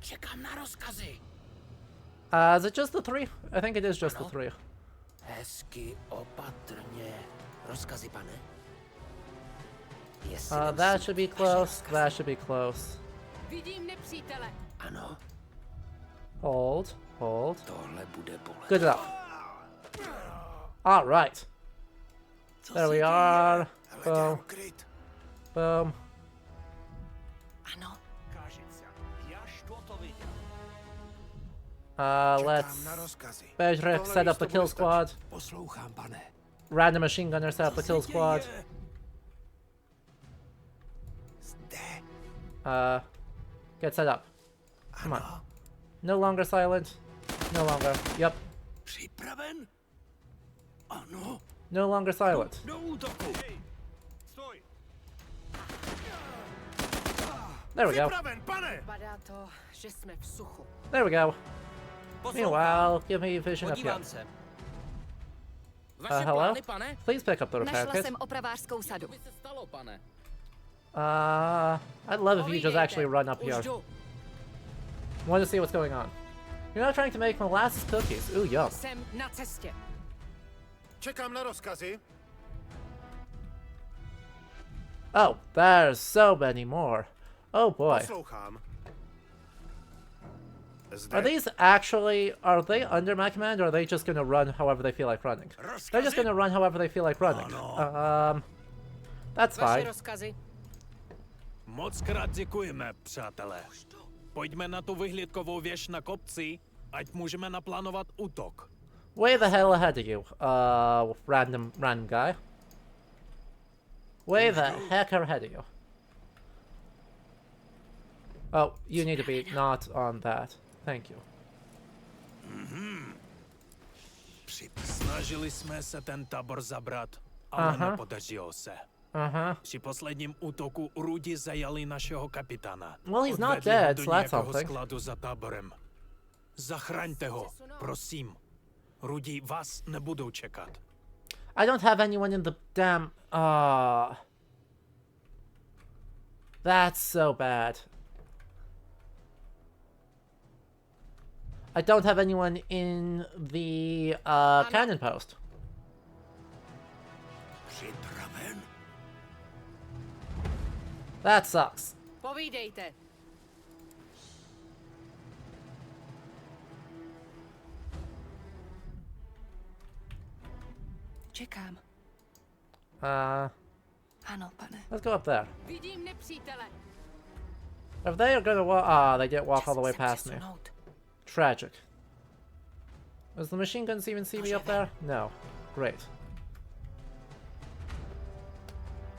Čekám na rozkazy. Is it just the three? I think it is just the three. Hezky opatrně. Rozkazy, pane. That should be close. That should be close. Vidím nepřítele. Ano, Hold. tohle bude bolet. Good enough. All right. There we are. Boom. Boom. Ano, Let's Bedrick set up the kill squad. Poslouchám, pane. Random machine gunner set up the kill squad. Get set up. Come on. No longer silent. No longer. Yep. Připraven? Ano. No longer silent. Do útoku. There we go. Připraven, pane. Padá to, že jsme v suchu. There we go. Meanwhile, give me vision up here. Podívám se. Vaše Hello? plány, pane? Please pick up the repair Našla kit. jsem opravářskou sadu. Co by se stalo, pane? I'd love if you just actually run up here. Už jdu. Want to see what's going on. You're not trying to make molasses cookies. Ooh, yum. Jsem na cestě. Čekám na rozkazy. Oh, there's so many more. Oh boy. Poslouchám. Are these actually, are they under my command, or are they just gonna run however they feel like running? They're just gonna run however they feel like running. That's Vaše fine. rozkazy. Moc krát děkujeme, přátelé. Pojďme na tu vyhlídkovou věž na kopci, ať můžeme naplánovat útok. Way the hell ahead of you, random guy. Way the heck ahead of you. Oh, you need to be not on that. Thank you. Snažili jsme se ten tábor zabrat, ale nepodařilo se. Při posledním útoku Rudy zajali našeho kapitána. Well, he's not Odvedli ho dead, do so that's nějakého something. skladu za táborem. Zachraňte ho, prosím. Rudy vás nebudou čekat. I don't have anyone in the damn... That's so bad. I don't have anyone in the cannon post. Připraven? That sucks. Povídejte. Čekám. Ano, pane. Let's go up there. Vidím nepřítele. If they are gonna walk, they didn't walk all the way past me. Tragic. Does the machine guns even see me up there? No. Great.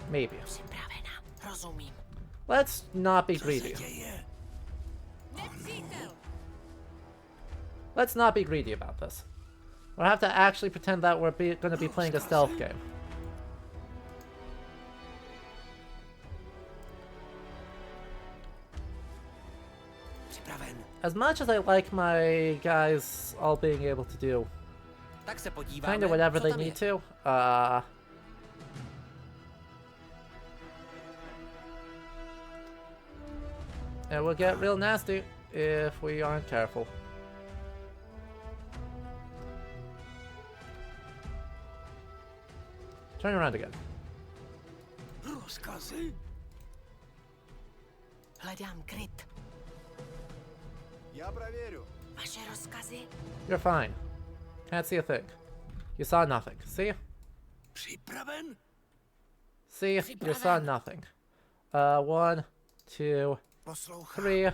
Maybe. připravena. Rozumím. Let's not be greedy. Nepřítel. Let's not be greedy about this. We'll have to actually pretend that we're gonna be playing a stealth game. Připraven. As much as I like my guys all being able to do Tak se podíváme, kind of whatever co they tam je. need to, it will get real nasty if we aren't careful. Turn around again. Rozkazy? Hledám kryt. Já prověru. Vaše rozkazy? You're fine. Can't see a thing. You saw nothing. See? Připraven? See? You saw nothing. 1, 2, Poslouchám. 3.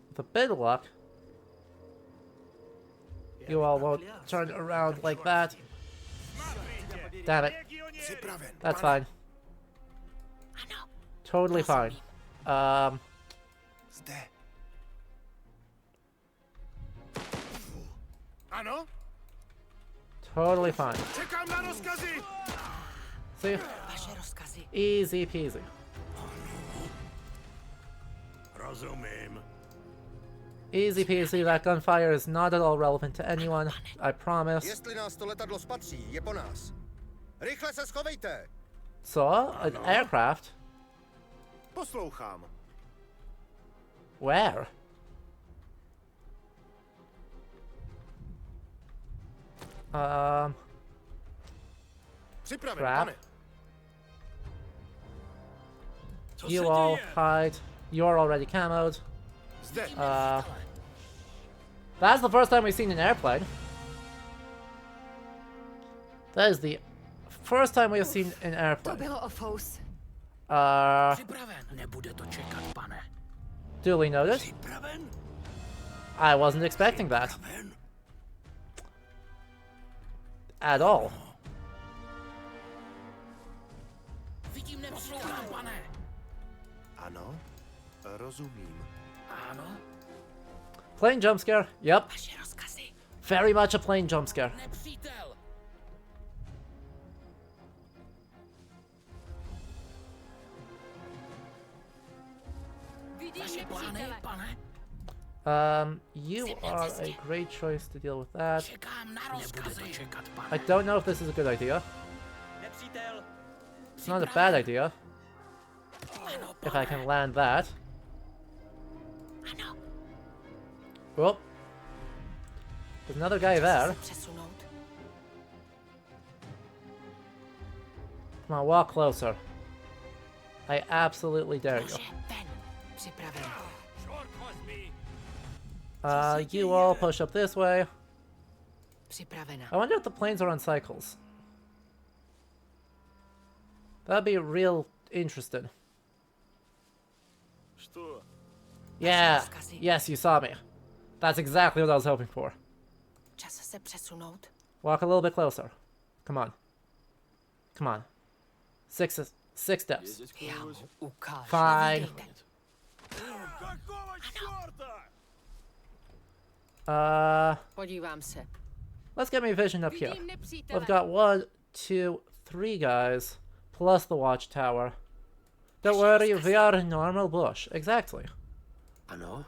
With a bit of luck, you all won't turn around like that. Damn it. Připraven. That's fine. Ano, Totally fine. Zde. Ano? Totally fine. Čekám na rozkazy. See? vaše rozkazy. Easy peasy. Rozumím. Easy peasy. That gunfire is not at all relevant to anyone. I promise. Jestli nás to letadlo spatří, je po nás. Rychle se schovejte! So, an aircraft? Poslouchám. Where? Připraven, Crap. pane. You all hide. You're already camoed. Zde. That's the first time we've seen an airplane. That is the first time we have seen an To airplane. bylo ofous. Připraven. Nebude to čekat, pane. Duly noted. Připraven? I wasn't expecting that. At all. Vidím nepřítel, pane. Ano, rozumím. Ano, Plane jump scare? Yep. Vaše rozkazy. Very much a plane jump scare. nepřítel. Vidím Vaše plány, nepřítele. pane. You are a great choice to deal with that. Čekám na rozkazy. Nebude to čekat, pane. I don't know if this is a good idea. Nepřítel. It's not a bad idea, Ano, if pane. I can land that. Ano. Oh. There's another guy there. Se přesunout. Come on, walk closer. I absolutely dare you. Nože ven. Připraven. You all push up this way. Připravena. I wonder if the planes are on cycles. That'd be real interesting. Yeah, yes, you saw me. That's exactly what I was hoping for. Čas se přesunout. Walk a little bit closer. Come on. Come on. Six steps. Já mu ukážu. Fine. Vidíte? Podívám se. Let's get me vision up here. Vidím nepřítele. We've got 1, 2, 3 guys, plus the watchtower. Don't worry, we are in normal bush. Exactly. Ano.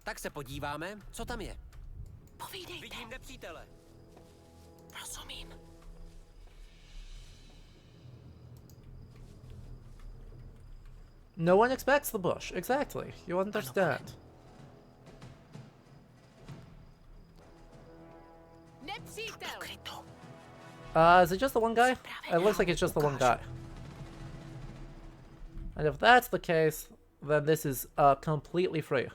Tak se podíváme, co tam je. Povídejte. Vidím nepřítele. Rozumím. No one expects the bush. Exactly. You understand. Nepřítel. Krytu. Is it just the one guy? It looks like it's just the one guy. And if that's the case, then this is completely free.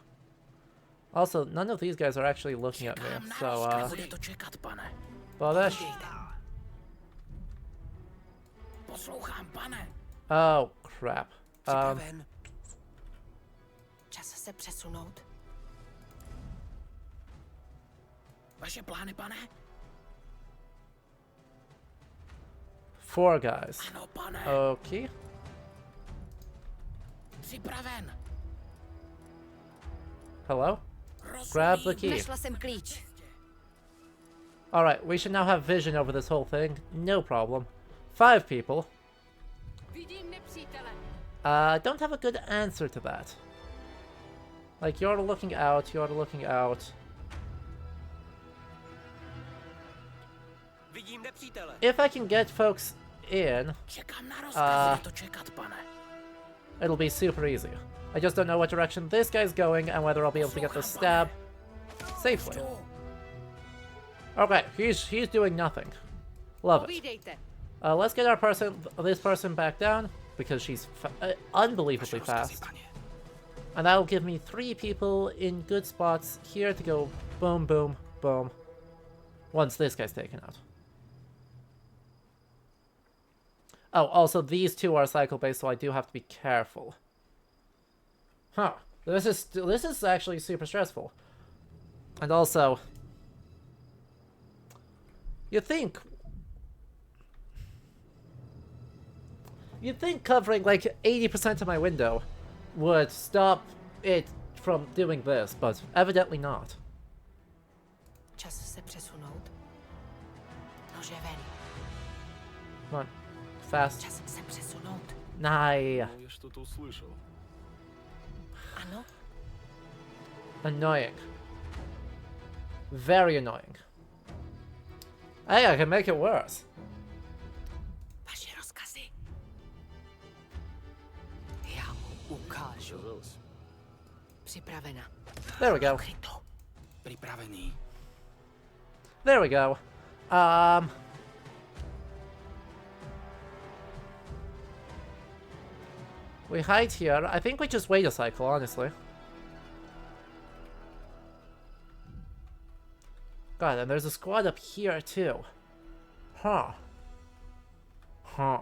Also, none of these guys are actually looking at me, so Bude to čekat, pane. Babesh. Poslouchám, pane. Oh crap. Připraven. Čas se přesunout. Vaše plány, pane? 4 guys. Ano, pane. Okay. Připraven. Hello? Grab the key. Našla jsem klíč. Alright, we should now have vision over this whole thing. No problem. 5 people. Vidím nepřítele. Don't have a good answer to that. Like, you're looking out, you're looking out. Vidím nepřítele. If I can get folks in, Čekám na rozkaz. Bude to čekat, pane. it'll be super easy. I just don't know what direction this guy's going and whether I'll be able to get the stab safely. Okay, he's doing nothing. Love it. Povídejte. Let's get this person back down because she's unbelievably fast. And that'll give me 3 people in good spots here to go boom, boom, boom. Once this guy's taken out. Oh, also these 2 are cycle-based, so I do have to be careful. Huh. This is actually super stressful. And also, you'd think covering like 80% of my window would stop it from doing this, but evidently not. Čas se přesunout. Nože ven. Come on. Fast. Čas se přesunout. Nah. Я что-то услышал. Ano. Annoying. Very annoying. Hey, I can make it worse. Vaše rozkazy. Já mu ukážu. Připravena. There we go. Kryto. Pripravený. There we go. We hide here. I think we just wait a cycle, honestly. God, and there's a squad up here, too. Huh. Huh.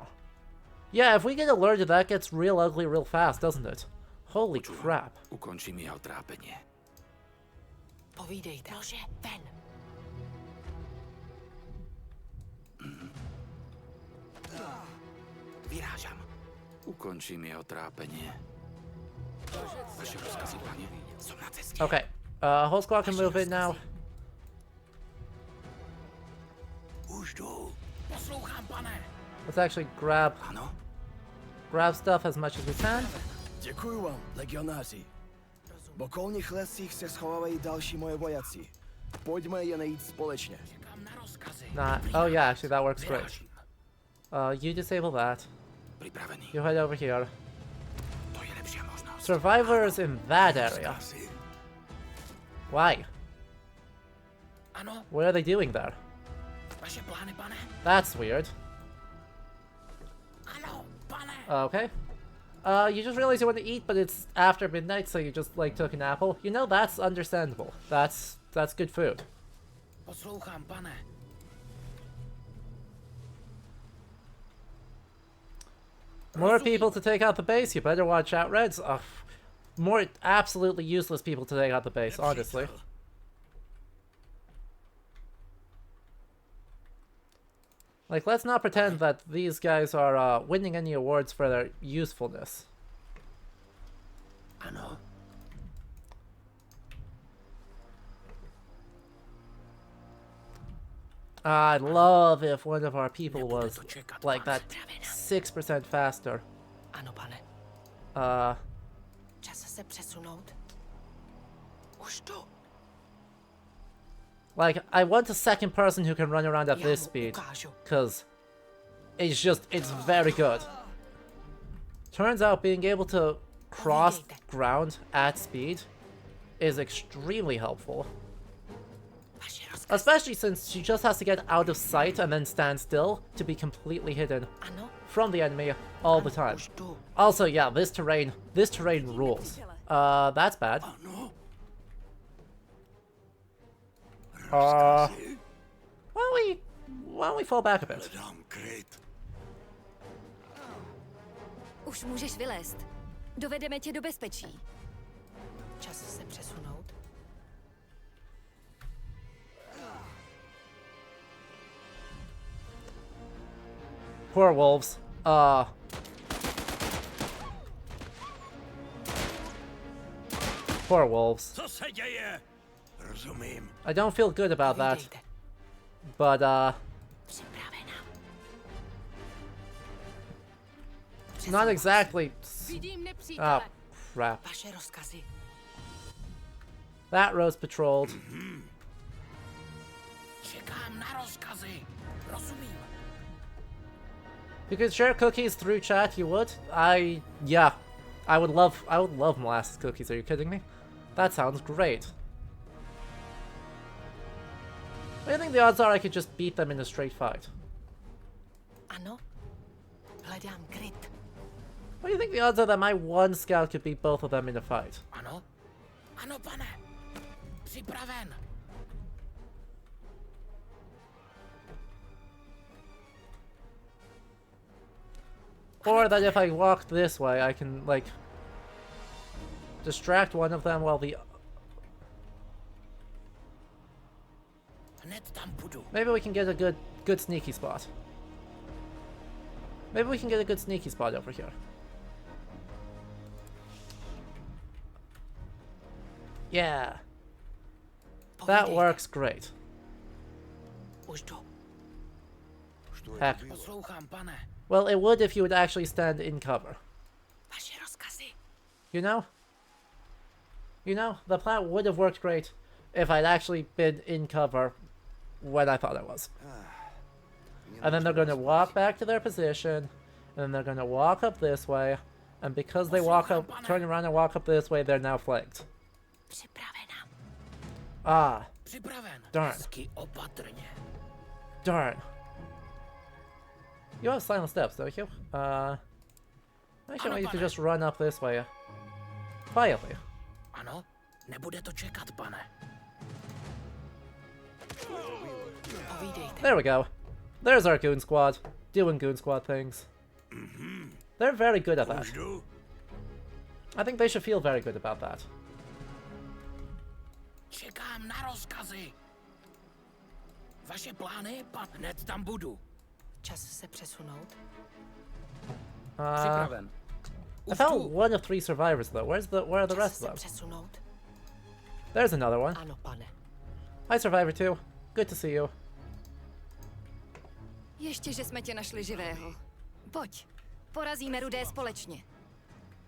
Yeah, if we get alerted, that gets real ugly real fast, doesn't it? Holy crap. Ukončím jeho trápeně. Povídejte. Nože, ven. Vyrážám. Ukončím jeho trápeně. Vaše rozkazy, paně, jsou na cestě. Okay. Whole squad can move in now. Už jdu. Poslouchám, pane. Let's actually grab stuff as much as we can. Děkuju vám, legionáři. V okolních lesích se schovávají další moje vojaci. Pojďme je najít společně. Čekám na rozkazy. Nah. Oh yeah, actually that works great. You disable that. Připravený. You head over here. To je lepší možnost. Survivors in that area. Why? Ano, What are they doing there? vaše plány, pane. That's weird. Ano, pane. Okay. You just realized you want to eat, but it's after midnight, so you just like took an apple. You know, that's understandable. That's good food. Poslouchám, pane. More people to take out the base. You better watch out, Reds. Ugh. More absolutely useless people to take out the base, honestly. Like, let's not pretend that these guys are winning any awards for their usefulness. Ano. I'd love if one of our people was like that 6% faster. Ano, pane. Čas se přesunout. Už tu. Like, I want a second person who can run around at this speed, because it's very good. Turns out being able to cross ground at speed is extremely helpful. Especially since she just has to get out of sight and then stand still to be completely hidden from the enemy all the time. Also, yeah, this terrain rules. That's bad. Why don't we fall back a bit? Už můžeš vylézt. Dovedeme tě do bezpečí. Čas se přesunout. Poor wolves. Poor wolves. Co se děje? Rozumím. I don't feel good about that. But, not exactly. Vidím Oh, nepřítele. crap. Vaše rozkazy. That road's patrolled. Čekám na rozkazy. Rozumím. You could share cookies through chat, you would? I would love molasses cookies, are you kidding me? That sounds great. What do you think the odds are I could just beat them in a straight fight? Ano. Hledám kryt. What do you think the odds are that my one scout could beat both of them in a fight? Ano. Ano, pane. Připraven. Or that if I walk this way, I can, like, distract one of them while the... Hned tam budu. Maybe we can get a good sneaky spot. Maybe we can get a good sneaky spot over here. Yeah. That works great. Už tu. Heck. Poslouchám, pane. Well, it would if you would actually stand in cover. Vaše rozkazy. You know? You know, the plan would have worked great if I'd actually been in cover when I thought I was. And then they're going to walk back to their position. And then they're going to walk up this way. And because they walk up, turn around and walk up this way, they're now flanked. Ah. Darn. Darn. You have silent steps, don't you? Actually, I want you to just run up this way. Quietly. Ano, nebude to čekat, pane. There we go. There's our goon squad. Doing goon squad things. They're very good at that. I think they should feel very good about that. Čekám na rozkazy. Vaše plány, pan, hned tam budu. Čas se přesunout. Připraven. I found one of 3 survivors though. Where are the rest of them? Přesunout. There's another one. Ano, pane. Hi, Survivor 2. Good to see you. Ještě, že jsme tě našli živého. Pojď, porazíme Rudé společně.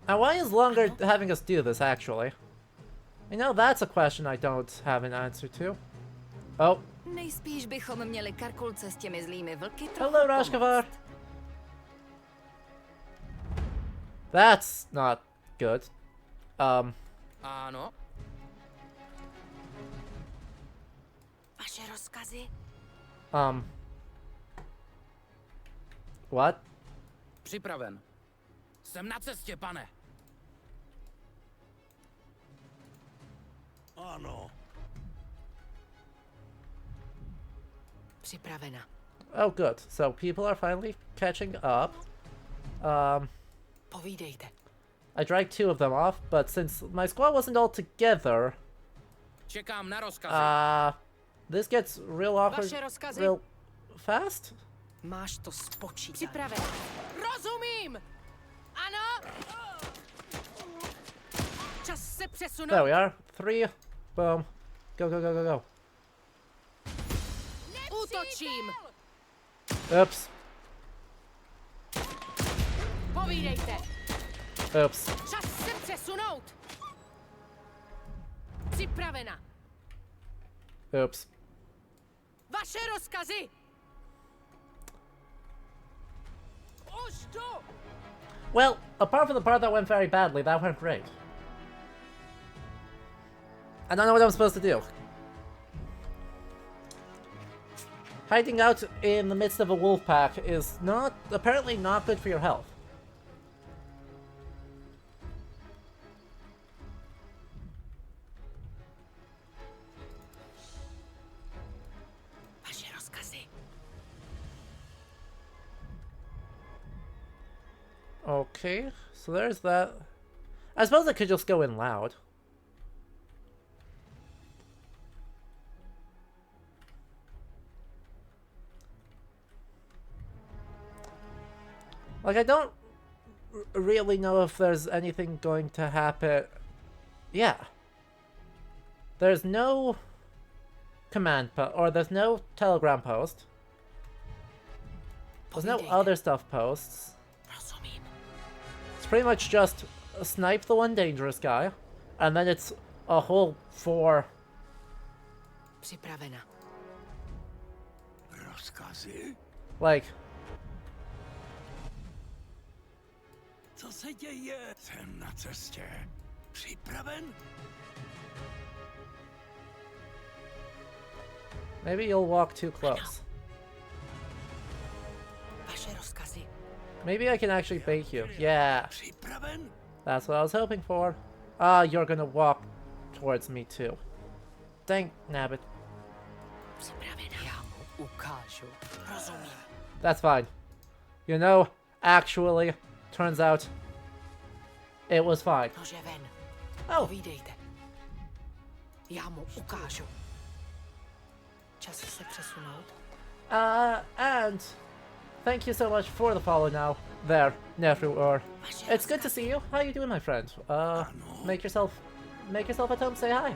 And why is longer having us do this, actually? You know, that's a question I don't have an answer to. Oh. Nejspíš bychom měli Karkulce s těmi zlými vlky trochu Hello, Rashkavar. That's not good. Ano. Vaše rozkazy? What? Připraven. Jsem na cestě, pane. Ano. Připravena. Oh, good. So people are finally catching up. Povídejte. I dragged 2 of them off, but since my squad wasn't all together, Čekám na rozkazy. this gets real awkward real fast. Máš to spočítat. Připraven. Rozumím! Ano! Čas se přesunout. There we are. 3. Boom. Go, go, go, go, go. Útočím! Oops. Povídejte. Oops. Čas se přesunout. Připravena. Oops. Vaše rozkazy. Už jdu. Well, apart from the part that went very badly, that went great. I don't know what I'm supposed to do. Hiding out in the midst of a wolf pack is apparently not good for your health. Vaše rozkazy. Okay, so there's that. I suppose I could just go in loud. Like, I don't really know if there's anything going to happen. Yeah. There's no command post, or there's no telegram post. There's no other stuff posts. It's pretty much just snipe the one dangerous guy, and then it's a whole 4. Připravena. Rozkazy? Like, Co se děje? Jsem na cestě. Připraven? maybe you'll walk too close. Vaše rozkazy. Maybe I can actually bait you. Yeah. Připraven? That's what I was hoping for. Ah, you're gonna walk towards me too. Dang nabbit. Připravena. Já mu ukážu. Rozumím. That's fine. You know, actually, turns out it was fine. Nože ven. Oh. Povídejte. Já mu ukážu. Čas se přesunout. And thank you so much for the follow now. There, nephew, or it's good to see you. How you doing, my friend? Make yourself at home. Say hi.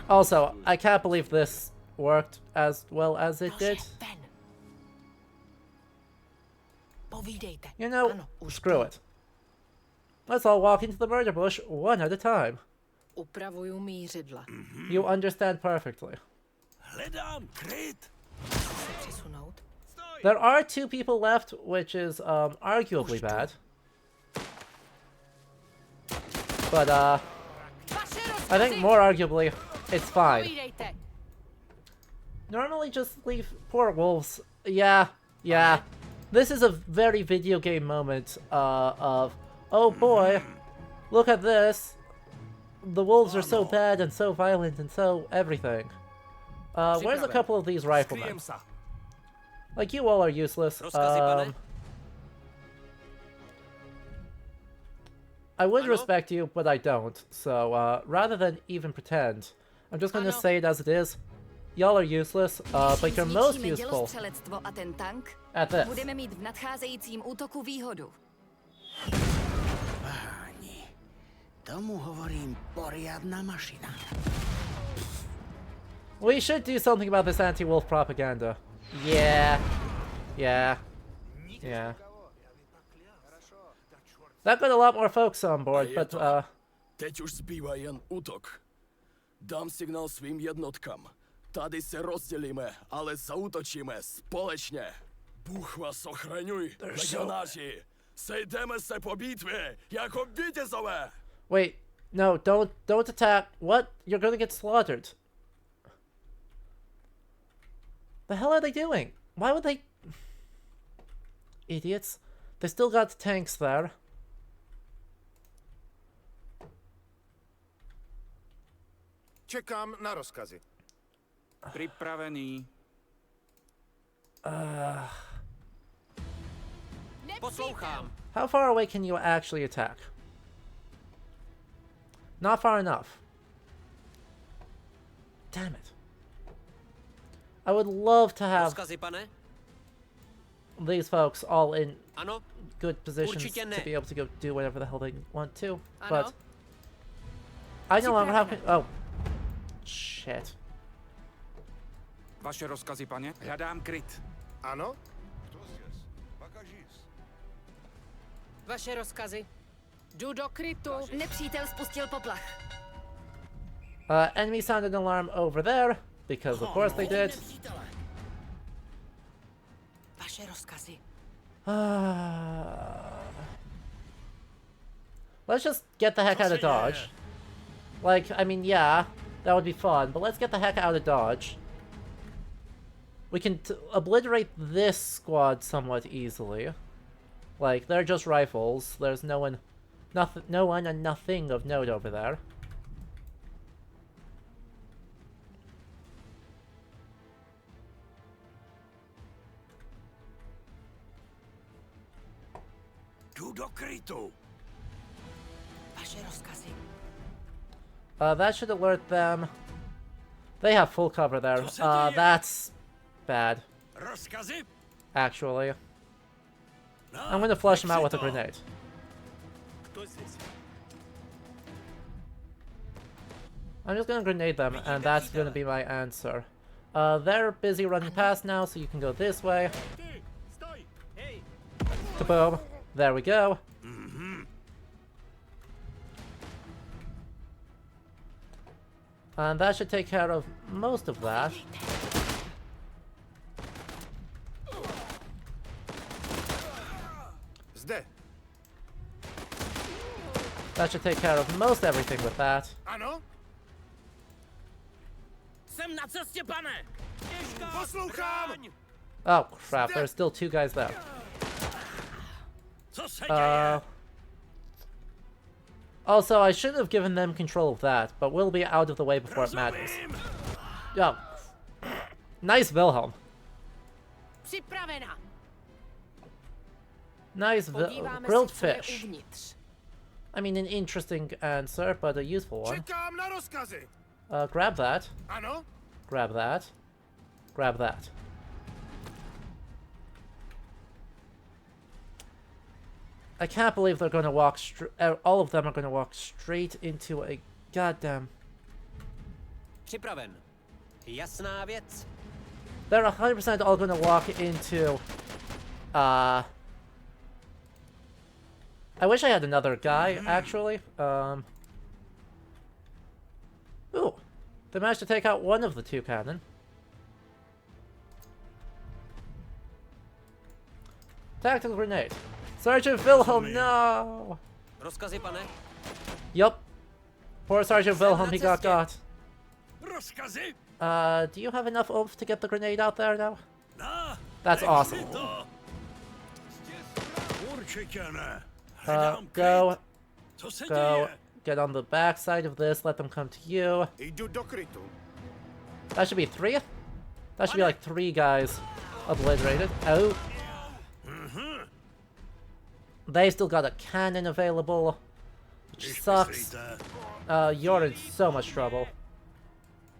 Also, I can't believe this worked as well as it did. Povídejte. You know, screw it. Let's all walk into the murder bush one at a time. Upravuju mířidla. You understand perfectly. Hledám kryt. Se přesunout. There are 2 people left, which is arguably bad. But I think more arguably, it's fine. Povídejte. Normally just leave poor wolves. Yeah. This is a very video game moment of, oh boy, look at this. The wolves are so bad and so violent and so everything. Where's a couple of these riflemen? Like, you all are useless. I would respect you, but I don't. So, rather than even pretend, I'm just gonna say it as it is. Y'all are useless, but you're most useful A ten tank, at this. budeme mít v nadcházejícím útoku výhodu. Páni, tomu hovorím poriadna mašina. We should do something about this anti-wolf propaganda. Yeah. That got a lot more folks on board, but Teď už zbývá jen útok. Dám signál svým jednotkám. Tady se rozdělíme, ale zaútočíme společně. Bůh vás ochraňuj, legionáři. Sejdeme se po bitvě jako vítězové. wait, no, don't attack. What? You're gonna get slaughtered. The hell are they doing? Why would they? Idiots. They still got tanks there. Čekám na rozkazy. Pripravený. Poslouchám. How far away can you actually attack? Not far enough. Damn it. I would love to have Rozkazy, pane? these folks all in Ano? good positions Určitě ne. to be able to go do whatever the hell they want to. Ano? But I no longer have... Oh. Shit. Vaše rozkazy, pane? Hľadám kryt. Ano? Vaše rozkazy. Jdu do krytu. Nepřítel spustil poplach. Enemy sounded an alarm over there, because of course they did. Vaše rozkazy. Let's just get the heck out of Dodge. Like, I mean, yeah, that would be fun, but let's get the heck out of Dodge. We can obliterate this squad somewhat easily. Like, they're just rifles. There's no one and nothing of note over there. Jdu do krytu. Vaše rozkazy. That should alert them. They have full cover there. That's bad. Rozkazy? Actually. I'm gonna flush them out with a grenade. I'm just gonna grenade them, and that's gonna be my answer. They're busy running past now, so you can go this way. Kaboom. There we go. And that should take care of most of that. Zde. That should take care of most everything with that. Ano? Jsem na cestě, pane! Poslouchám! Oh crap, there's still 2 guys there. Co se děje? Also, I should have given them control of that, but we'll be out of the way before it matters. Oh. Nice Wilhelm. Připravena. Nice Podíváme grilled se, co je fish. uvnitř. I mean, an interesting answer, but a useful one. Čekám na rozkazy. Grab that. Ano? Grab that. Grab that. I can't believe they're going to walk all of them are going to walk straight into a goddamn... Připraven. Jasná věc. They're 100% all going to walk into... I wish I had another guy, actually. Ooh, they managed to take out one of the two cannon. Tactical grenade. Sergeant Wilhelm, no! Rozkazy, pane? Yup. Poor Sergeant Jsem Wilhelm, na he got cestě. got. Rozkazy? Do you have enough oomph to get the grenade out there now? Na, That's nech awesome. si to. Určitě ne. Uh, Hledám go, klid. Co se go, děje? get on the back side of this, let them come to you. Jdu do krytu. That should be 3? That should be like 3 guys obliterated. Oh. They still got a cannon available, which sucks. You're in so much trouble.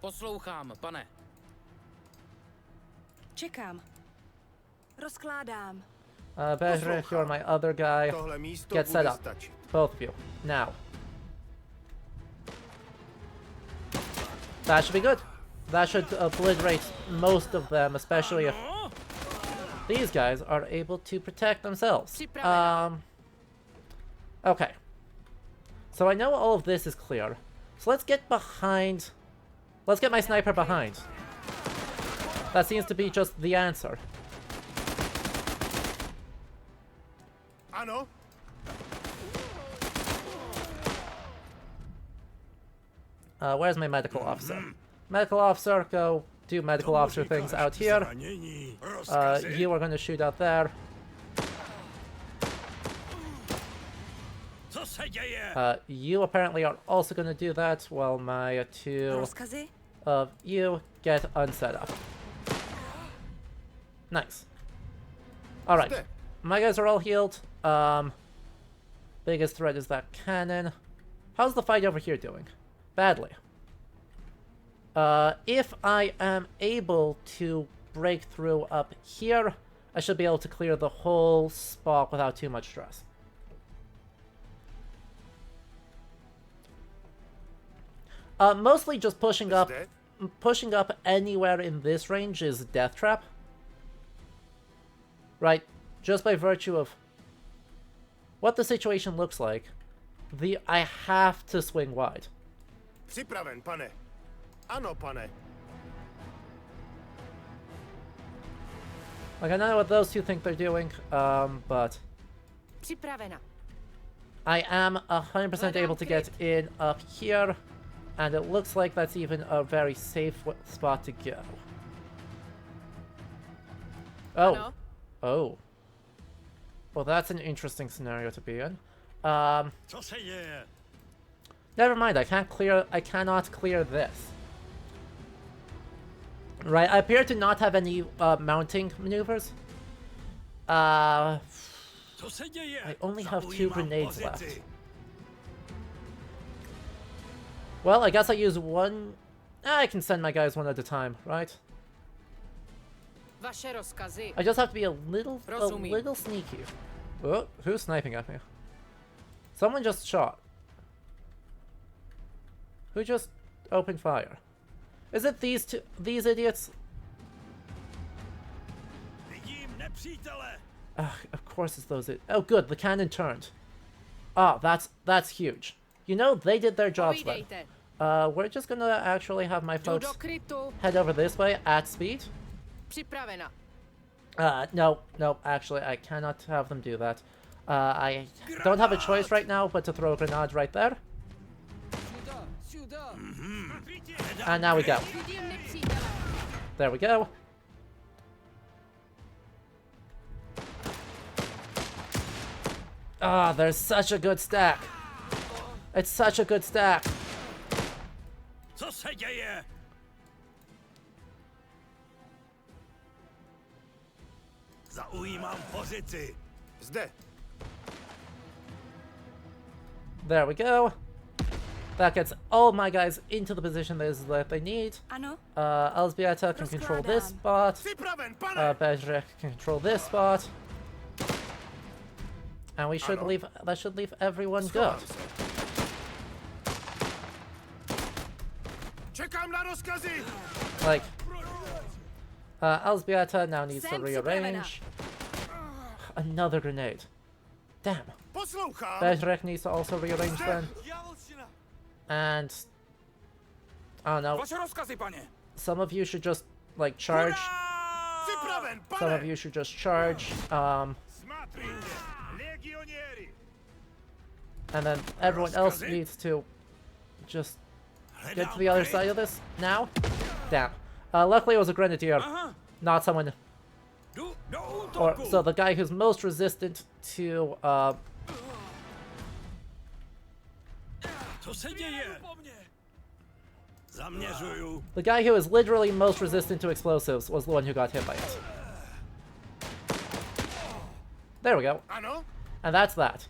Poslouchám, pane. Čekám. Rozkládám. Bedrick, you're my other guy. Tohle místo Get set bude up. stačit. Both of you. Now. That should be good. That should obliterate most of them, especially if these guys are able to protect themselves. Okay. So I know all of this is clear. So let's get behind... Let's get my sniper behind. That seems to be just the answer. Ano? Where's my medical officer? Medical officer, go do medical officer things out here. You are going to shoot out there. Co se děje? You apparently are also going to do that, while my two Rozkazy? of you get unset up. Nice. Alright. My guys are all healed. Biggest threat is that cannon. How's the fight over here doing? Badly. If I am able to break through up here, I should be able to clear the whole spot without too much stress. Mostly just pushing up anywhere in this range is death trap. Right? Just by virtue of what the situation looks like, I have to swing wide. Připraven, pane. Ano, pane. Like, I don't know what those two think they're doing, but Připravena. I am 100% able to get in up here, and it looks like that's even a very safe spot to go. Oh. Ano. Oh. Well, that's an interesting scenario to be in. Co se děje? Never mind, I cannot clear this. Right, I appear to not have any mounting maneuvers. Co se děje? I only have 2 Zaujímám grenades left. pozici. Well, I guess I use one... I can send my guys one at a time, right? Vaše rozkazy. I just have to be a little Rozumím. sneaky. Oh, who's sniping at me? Someone just shot. Who just opened fire? Is it these idiots? Vidím nepřítele. Of course it's those oh good, the cannon turned. Ah, that's huge. You know, they did their jobs then. Povídejte. We're just gonna actually have my Jdu folks do krytu. head over this way at speed. Připravena. No, actually, I cannot have them do that. I don't have a choice right now but to throw a grenade right there. And now we go. Vidím nepřítele. There we go. Ah, there's such a good stack. It's such a good stack. Co se děje? Zaujímám pozici. Zde. There we go. That gets all my guys into the position that they need. Ano. Elzbieta can control this spot. Připraven, pane. Bedřich can control this spot. And we should leave. That should leave everyone good. Čekám na rozkazy. Like, Elzbieta now needs to Jsem rearrange. Another grenade. Damn. Poslouchám. Bedřich needs to also rearrange then. And I don't know. Vaše rozkazy, pane. Some of you should just, like, charge. Připraven, Some of pane! you should just charge. And then everyone else needs to just get to the other side of this now. Damn. Luckily it was a grenadier, not someone. Or so the guy who's most resistant to Co se děje? Zaměřuju. the guy who is literally most resistant to explosives was the one who got hit by it. There we go. Ano? And that's that.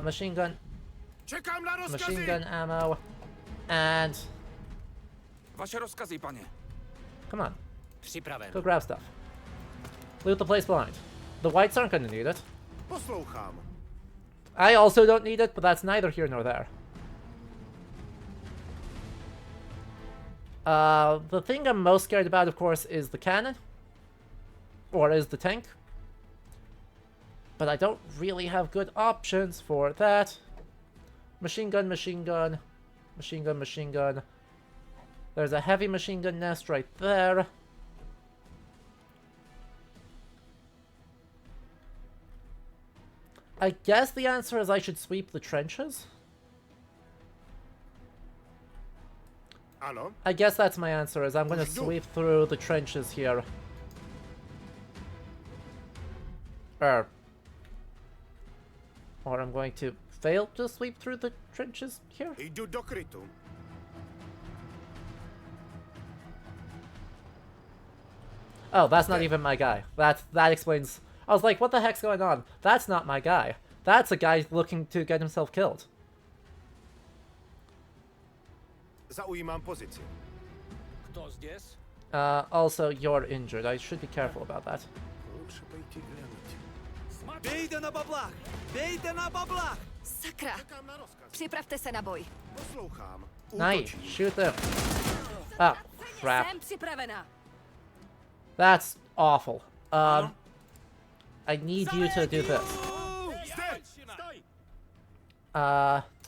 Machine gun, Čekám na machine rozkazy! gun ammo, and Vaše rozkazy, pane. come on, Připraven. go grab stuff. Loot the place behind. The whites aren't gonna need it. Poslouchám. I also don't need it, but that's neither here nor there. The thing I'm most scared about, of course, is the cannon. Or is the tank. But I don't really have good options for that. Machine gun, machine gun. Machine gun, machine gun. There's a heavy machine gun nest right there. I guess the answer is I should sweep the trenches. Ano? I guess that's my answer, is I'm gonna sweep through the trenches here. Or I'm going to fail to sweep through the trenches here? Jdu do krytu. Oh, that's not even my guy. That explains... I was like, what the heck's going on? That's not my guy. That's a guy looking to get himself killed. Zaujímám pozici. Kdo zděs? Also, you're injured. I should be careful about that. Dejte na bablách! Dejte na bablách! Sakra! Čekám na rozkaz. Připravte se na boj. Poslouchám. Nice. Útočím. Shoot them. Oh, crap. Jsem připravena. That's awful. I need you to do this.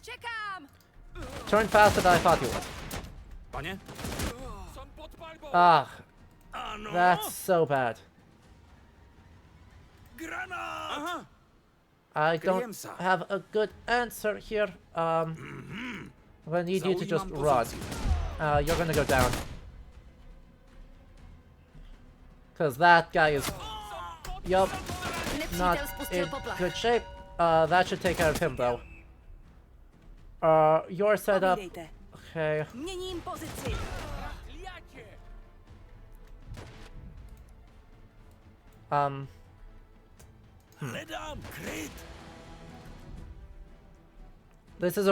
Čekám! Turn faster than I thought you would. Pane? Ah, that's so bad. Aha. I don't Kryjem se. have a good answer here. I'm gonna need you to just Zaujímám run. pozici. You're gonna go down. Because that guy is... Yup, not Nepřítel spustil in poplach. good shape. That should take care of him, though. You're set up. Povídejte. Okay. Měním pozici. Hledám kryt! This is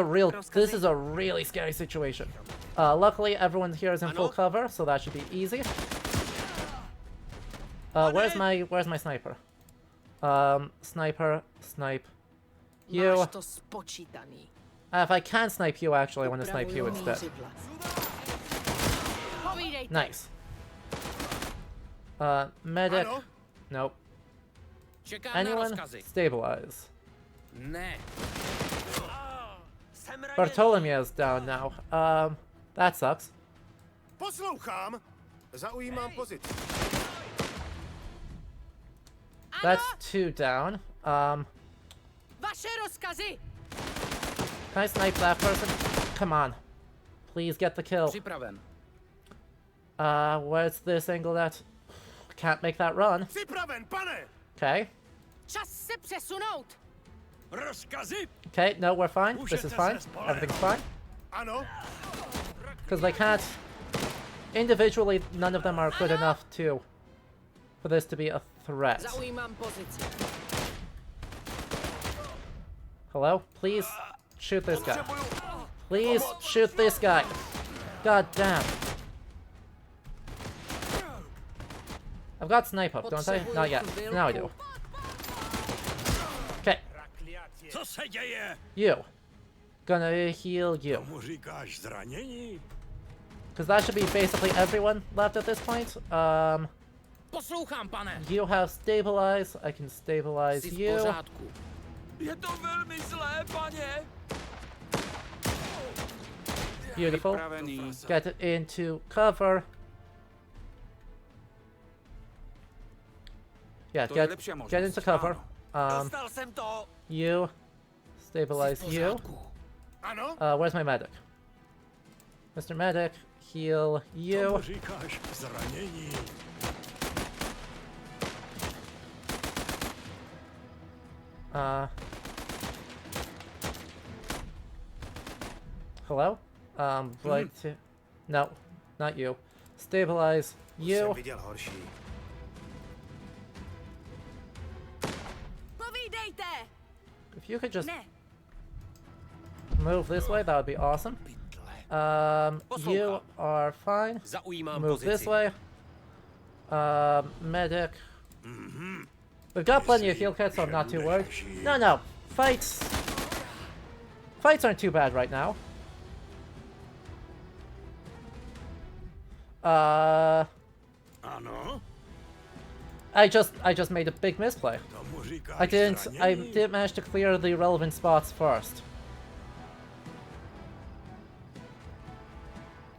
a really scary situation. Luckily, everyone here is in full cover, so that should be easy. Where's my sniper? Sniper, snipe. You. Máš to spočítaný. If I can snipe you, actually, I want to snipe you instead. Mířidla. Povídejte. Nice. Medic. Ano? Nope. Čekám na Anyone? rozkazy. Stabilize. Ne. Bartholomew is down now. That sucks. Poslouchám. Zaujímám pozici. That's 2 down. Vaše rozkazy. Can I snipe that person? Come on. Please get the kill. Připraven. Where's this angle at? Can't make that run. Připraven, pane! Okay. Čas se přesunout. Rozkazy! Okay, no, we're fine. This is fine. Everything's fine. Ano? Because they can't... Individually, none of them are good enough for this to be a threat. Zaujímám pozici. Hello? Please shoot this guy. Please shoot this guy. God damn. I've got snipe up, don't I? Not yet. Now I do. Okay. Co se děje? You. Gonna heal you. Mu říkáš zranění? Because that should be basically everyone left at this point. Poslouchám, pane. You have stabilize. I can stabilize Jsi v you. pořádku. Je to velmi zlé, pane. Beautiful. Vypravený. Get it into cover. Yeah, To je lepší get možnost, into cover. ano. Dostal jsem to! You. Stabilize you. Ano? Where's my medic? Mr. Medic, heal you. Tomu říkáš zranění. Hello? Like to... No, not you. Stabilize you. viděl horší. Povídejte! If you could just Ne. move this way, that would be awesome. You are fine. Zaujímám Move pozici. this way. Medic. We've got plenty of heal kits, so I'm not too worried. No, fights aren't too bad right now. Ano? I just made a big misplay. Tomu říkáš I didn't zranění? manage to clear the relevant spots first.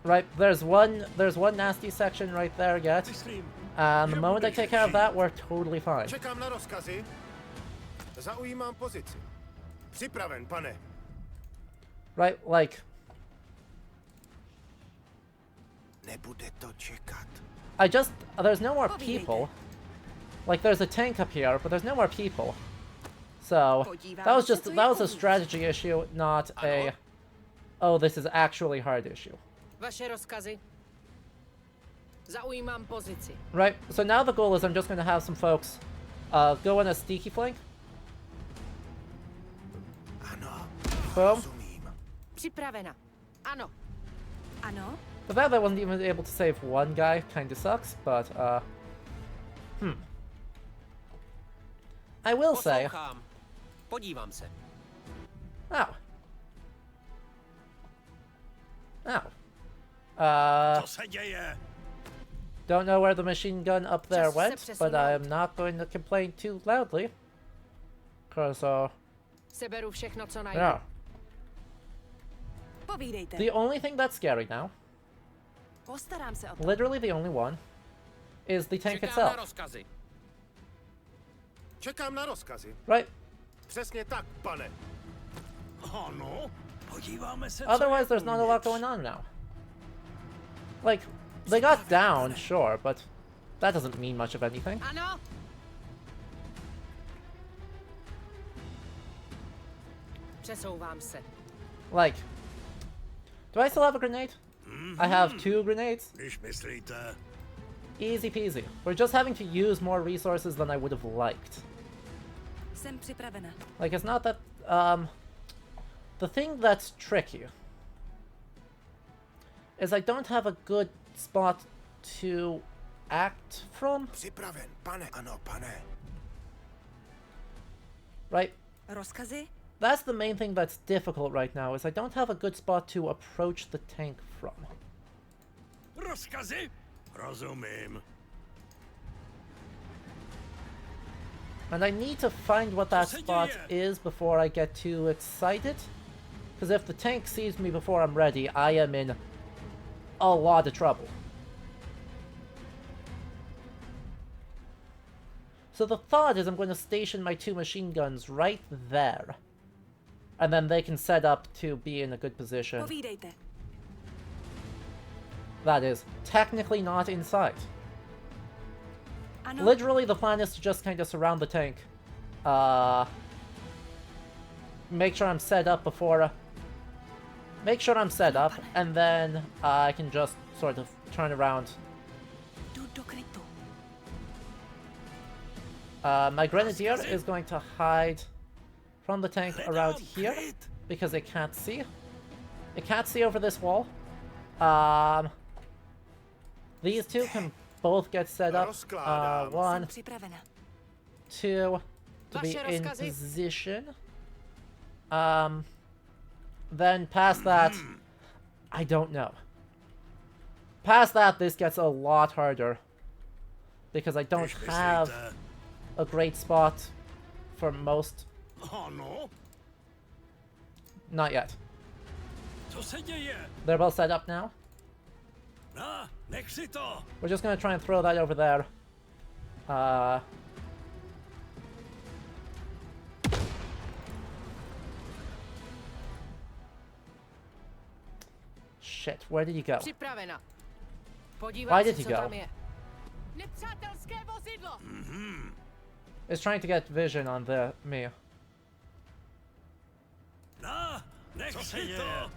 Right, there's one nasty section right there yet. Myslím, And the moment I take care of that, we're totally fine. Čekám na rozkazy. Zaujímám pozici. Připraven, pane. Right, like, Nebude to čekat. there's no more people. Like, there's a tank up here, but there's no more people. So, that was a strategy issue, not a, oh, this is actually hard issue. Vaše rozkazy. Zaujímám pozici. Right, so now the goal is I'm just going to have some folks go on a sneaky flank. Ano. Boom. Připravena. Ano. Ano? The fact that I wasn't even able to save one guy kinda sucks, but, I will say... Poslouchám. Podívám se. Ow. Ow. co se děje? Don't know where the machine gun up there went, but I'm not going to complain too loudly. Cause, Seberu všechno, co najdu. yeah. Povídejte. The only thing that's scary now, Postarám se o to. literally the only one, is the tank Čekám na itself. rozkazy. Čekám na rozkazy. Right? Přesně tak, pane. Ano? Podíváme se, co Otherwise, je there's not a lot uvnitř. going on now. Like, they got down, sure, but that doesn't mean much of anything. Ano. Přesouvám se. Like, do I still have a grenade? I have 2 grenades. Když myslíte, Easy peasy. We're just having to use more resources than I would have liked. Jsem připravena. Like, it's not that, the thing that's tricky is I don't have a good spot to act from, Připraven, pane. Ano, pane. right? Rozkazy? That's the main thing that's difficult right now, is I don't have a good spot to approach the tank from. rozkazy? Rozumím. And I need to find what that se spot děje? is before I get too excited. Because if the tank sees me before I'm ready, I am in a lot of trouble. So the thought is I'm going to station my 2 machine guns right there. And then they can set up to be in a good position. Povídejte. That is technically not in sight. Ano. Literally, the plan is to just kind of surround the tank. Make sure I'm set up before... make sure I'm set up, and then I can just sort of turn around. Jdu do krytu. My grenadier is going to hide from the tank around here, because it can't see. It can't see over this wall. These 2 can both get set up. 1, Jsem připravena. 2, to be Vaše in rozkazy. position. Then past that, I don't know. Past that, this gets a lot harder. Because I don't Když have myslíte, a great spot for most. ano? Not yet. Co Co se děje? They're both set up now. Na, nech si to. We're just gonna try and throw that over there. Shit, where did he go? Připravena. Why Podívej did se, he co go? tam je. Nepřátelské vozidlo! It's trying to get vision on me. Na, nech si to.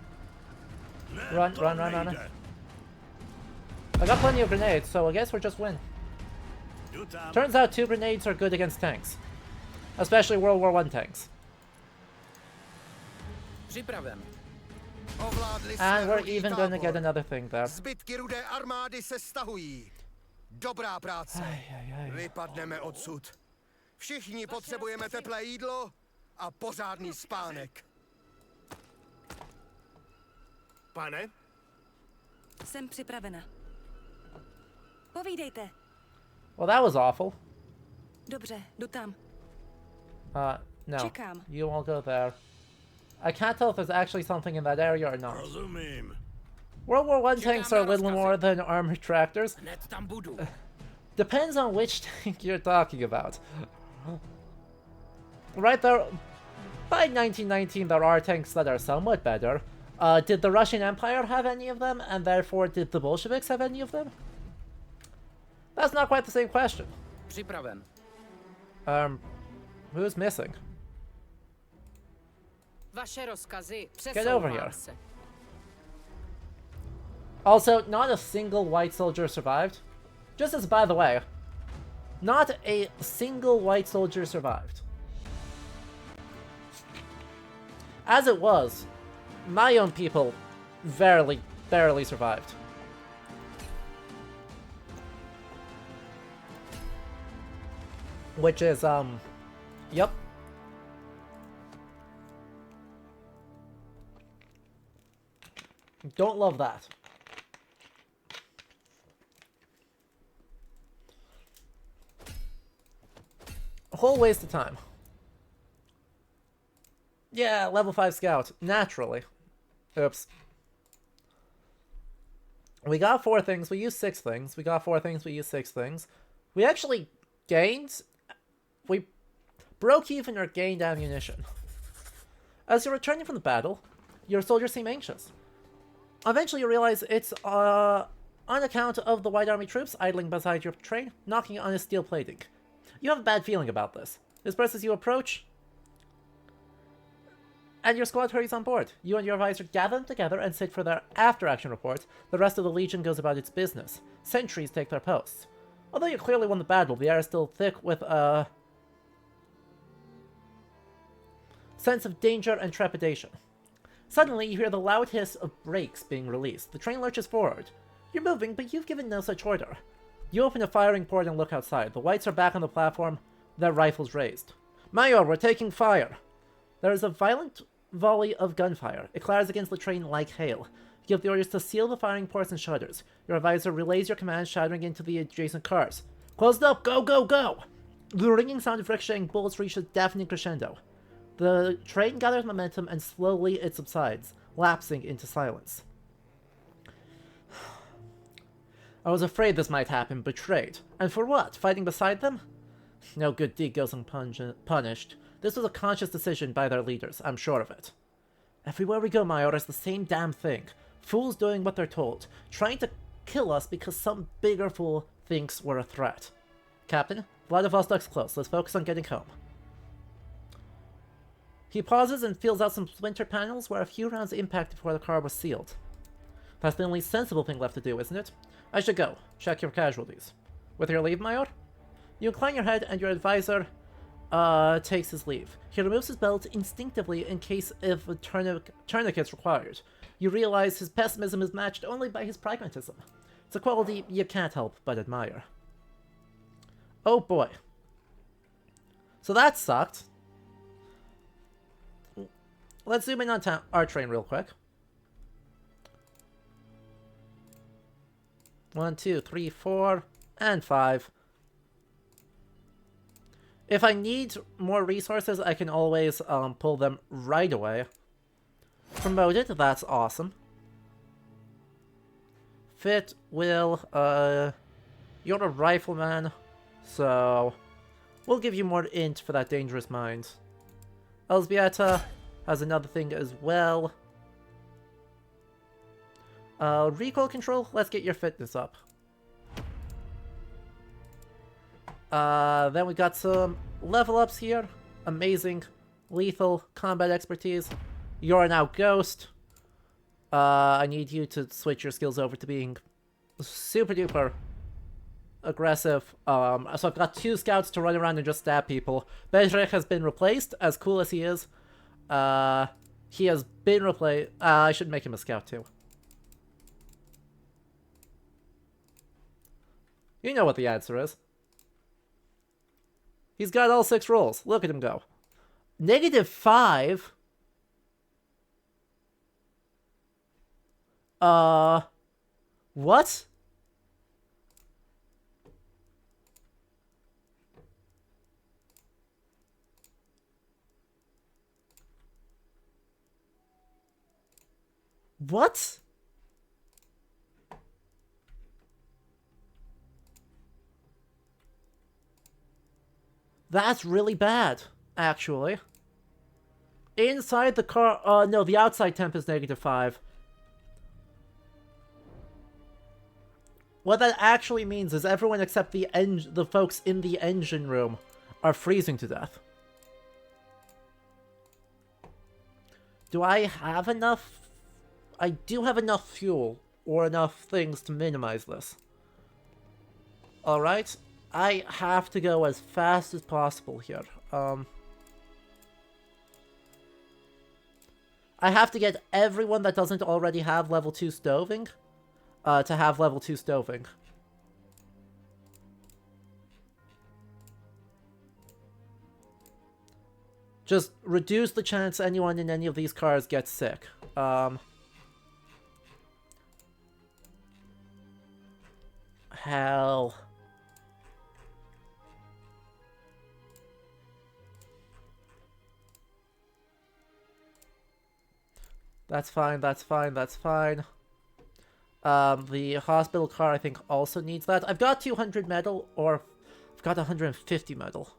Ne, Run, to run, run, run. nejde. I got plenty of grenades, so I guess we're just win. Jdu tam. Turns out 2 grenades are good against tanks. Especially World War I tanks. Připraven. Ovládli jsme And we're rudý even gonna tábor. get another thing there. Zbytky rudé armády se stahují. Dobrá práce. Vypadneme odsud. Všichni potřebujeme teplé jídlo a pořádný spánek. Pane? Jsem připravena. Povídejte. Well, that was awful. Dobře, jdu tam. No. Čekám. You won't go there. I can't tell if there's actually something in that area or not. Rozumím. World War I tanks are a little more than armored tractors. Hned tam budu. Depends on which tank you're talking about. Right there, by 1919 there are tanks that are somewhat better. Did the Russian Empire have any of them, and therefore did the Bolsheviks have any of them? That's not quite the same question. Připraven. Who's missing? Vaše rozkazy, Get over here. přesouvám se. Also, not a single white soldier survived. Just as by the way, not a single white soldier survived. As it was, my own people barely survived. Which is, yep. Don't love that. A whole waste of time. Yeah, level 5 scout. Naturally. Oops. We got 4 things, we used 6 things. We got 4 things, we used 6 things. We actually gained... We broke even or gained ammunition. As you're returning from the battle, your soldiers seem anxious. Eventually you realize it's on account of the White Army troops idling beside your train, knocking on a steel plating. You have a bad feeling about this. This presses you approach, and your squad hurries on board. You and your advisor gather them together and sit for their after-action report. The rest of the Legion goes about its business. Sentries take their posts. Although you clearly won the battle, the air is still thick with a sense of danger and trepidation. Suddenly, you hear the loud hiss of brakes being released. The train lurches forward. You're moving, but you've given no such order. You open a firing port and look outside. The whites are back on the platform, their rifles raised. Major, we're taking fire! There is a violent volley of gunfire. It clatters against the train like hail. You give the orders to seal the firing ports and shutters. Your advisor relays your commands, shouting into the adjacent cars. Closed up! Go, go, go! The ringing sound of ricocheting bullets reaches a deafening crescendo. The train gathers momentum and slowly it subsides, lapsing into silence. I was afraid this might happen, betrayed. And for what? Fighting beside them? No good deed goes unpunished. This was a conscious decision by their leaders, I'm sure of it. Everywhere we go, Major, it's the same damn thing. Fools doing what they're told, trying to kill us because some bigger fool thinks we're a threat. Captain, Vladivostok's close. Let's focus on getting home. He pauses and feels out some splinter panels where a few rounds impacted before the car was sealed. That's the only sensible thing left to do, isn't it? I should go. Check your casualties. With your leave, Major? You incline your head and your advisor takes his leave. He removes his belt instinctively in case if a tourniquet's required. You realize his pessimism is matched only by his pragmatism. It's a quality you can't help but admire. Oh boy. So that sucked. Let's zoom in on our train real quick. 1, 2, 3, 4, and 5. If I need more resources, I can always pull them right away. promoted. That's awesome. Fit, Will, you're a rifleman, so we'll give you more int for that dangerous mind. Elzbieta has another thing as well. Recoil control, let's get your fitness up. Then we got some level ups here. Amazing. Lethal, combat expertise. You're now Ghost. I need you to switch your skills over to being super duper aggressive. So I've got 2 scouts to run around and just stab people. Bezrek has been replaced, as cool as he is. He has been replaced. I should make him a scout too. You know what the answer is. He's got all 6 rolls. Look at him go. -5? What? What? That's really bad, actually. Inside the car, no, the outside temp is -5. What that actually means is everyone except the folks in the engine room are freezing to death. Do I have enough? I do have enough fuel or enough things to minimize this. Alright, I have to go as fast as possible here. I have to get everyone that doesn't already have level 2 stoving to have level 2 stoving. Just reduce the chance anyone in any of these cars gets sick. Hell. That's fine, that's fine, that's fine. The hospital car, I think, also needs that. I've got 200 metal, or I've got 150 metal.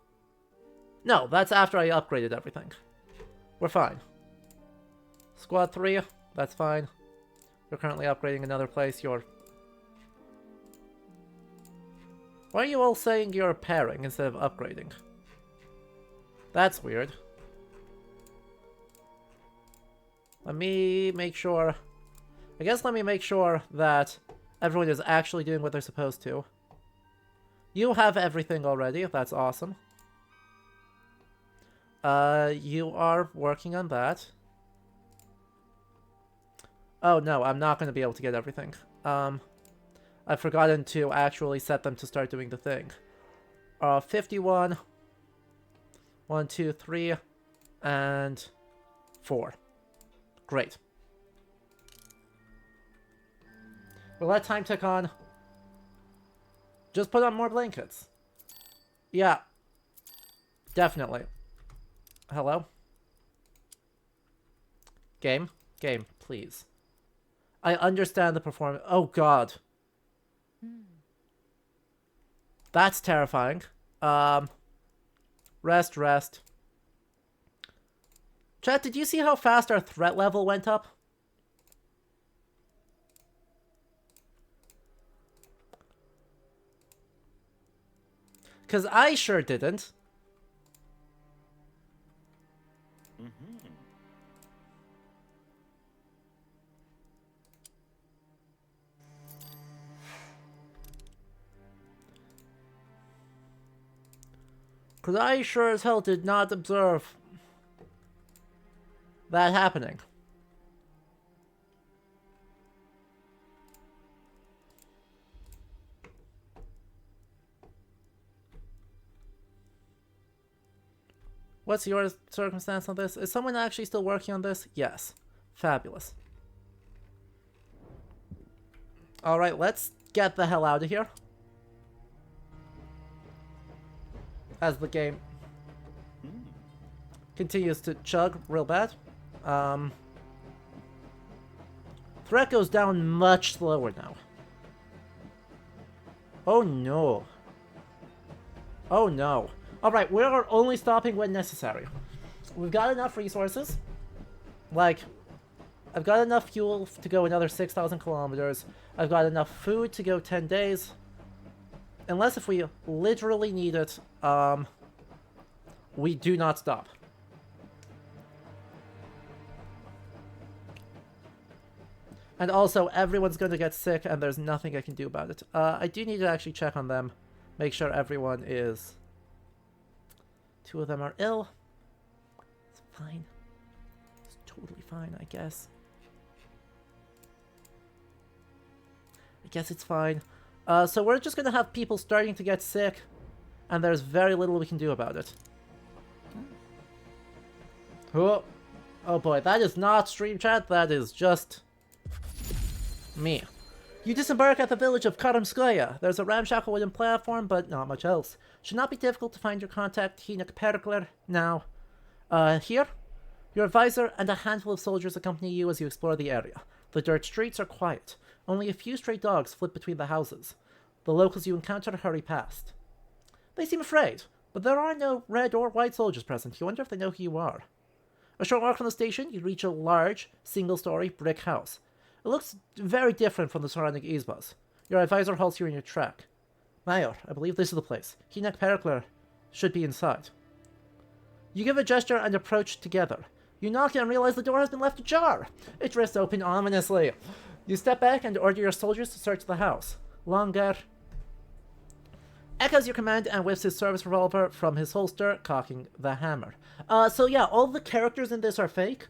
No, that's after I upgraded everything. We're fine. Squad 3, that's fine. You're currently upgrading another place. You're... Why are you all saying you're pairing instead of upgrading? That's weird. Let me make sure... I guess let me make sure that everyone is actually doing what they're supposed to. You have everything already. That's awesome. You are working on that. Oh no, I'm not going to be able to get everything. I've forgotten to actually set them to start doing the thing. 51. 1, 2, 3. And 4. Great. We'll let time tick on. Just put on more blankets. Yeah. Definitely. Hello? Game? Game, please. I understand the performance. Oh, God. That's terrifying. Rest, rest. Chat, did you see how fast our threat level went up? Because I sure didn't. Because I sure as hell did not observe that happening. What's your circumstance on this? Is someone actually still working on this? Yes. Fabulous. Alright, let's get the hell out of here. As the game continues to chug real bad. threat goes down much slower now. Oh no. Oh no. Alright, we're only stopping when necessary. We've got enough resources. Like, I've got enough fuel to go another 6,000 kilometers. I've got enough food to go 10 days. Unless if we literally need it, we do not stop. And also, everyone's going to get sick, and there's nothing I can do about it. I do need to actually check on them. Make sure everyone is... 2 of them are ill. It's fine. It's totally fine, I guess. I guess it's fine. So we're just going to have people starting to get sick, and there's very little we can do about it. Oh, oh boy, that is not stream chat, that is just... me. You disembark at the village of Karamskaya. There's a ramshackle wooden platform, but not much else. Should not be difficult to find your contact, Hinak Perkler, now. Here? Your advisor and a handful of soldiers accompany you as you explore the area. The dirt streets are quiet. Only a few stray dogs flit between the houses. The locals you encounter hurry past. They seem afraid, but there are no red or white soldiers present. You wonder if they know who you are. A short walk from the station, you reach a large, single-story brick house. It looks very different from the surrounding izbas. Your advisor halts you in your track. Mayor, I believe this is the place. Hinak Perkler should be inside. You give a gesture and approach together. You knock and realize the door has been left ajar. It drifts open ominously. You step back and order your soldiers to search the house. Longer echoes your command and whips his service revolver from his holster, cocking the hammer. So yeah, all the characters in this are fake.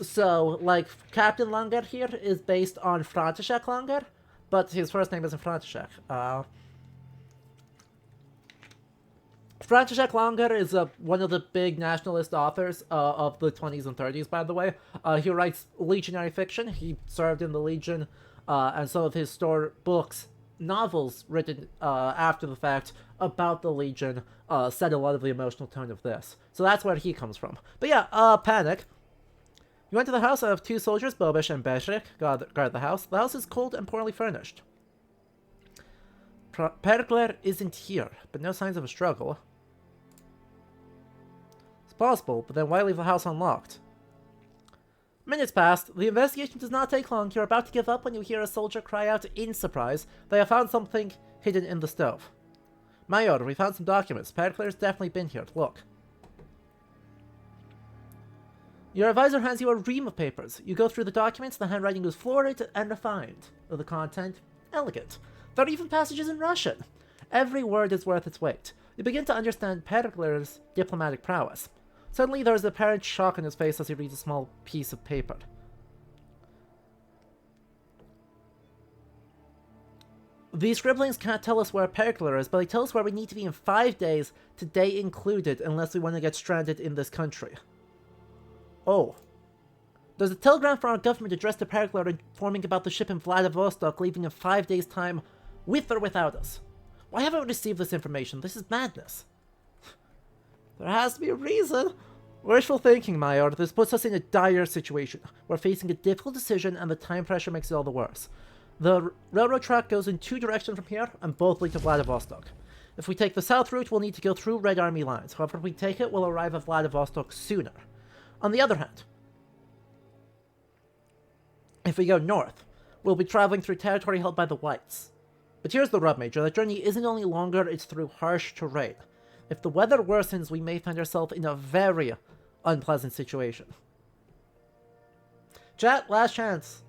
So, like, Captain Langer here is based on František Langer, but his first name isn't František. František Langer is one of the big nationalist authors of the 20s and 30s, by the way. He writes legionary fiction. He served in the Legion, and some of his books, novels written after the fact about the Legion set a lot of the emotional tone of this. So that's where he comes from. But yeah, Panic. You enter the house of 2 soldiers, Bobish and Beshrik, guard the house. The house is cold and poorly furnished. Perkler isn't here, but no signs of a struggle. It's possible, but then why leave the house unlocked? Minutes passed. The investigation does not take long. You're about to give up when you hear a soldier cry out in surprise. They have found something hidden in the stove. Mayor, we found some documents. Perkler's definitely been here. Look. Your advisor hands you a ream of papers. You go through the documents, the handwriting is florid and refined. The content, elegant. There are even passages in Russian. Every word is worth its weight. You begin to understand Perkler's diplomatic prowess. Suddenly there is apparent shock on his face as he reads a small piece of paper. These scribblings can't tell us where Perkler is, but they tell us where we need to be in 5 days, today included, unless we want to get stranded in this country. Oh. There's a telegram from our government addressed to Perkler informing about the ship in Vladivostok leaving in 5 days' time, with or without us. Why haven't we received this information? This is madness. There has to be a reason. Wishful thinking, Mayor. This puts us in a dire situation. We're facing a difficult decision, and the time pressure makes it all the worse. The railroad track goes in 2 directions from here, and both lead to Vladivostok. If we take the south route, we'll need to go through Red Army lines. However, if we take it, we'll arrive at Vladivostok sooner. On the other hand, if we go north, we'll be traveling through territory held by the Whites. But here's the rub, Major. That journey isn't only longer, it's through harsh terrain. If the weather worsens, we may find ourselves in a very unpleasant situation. Chat, last chance.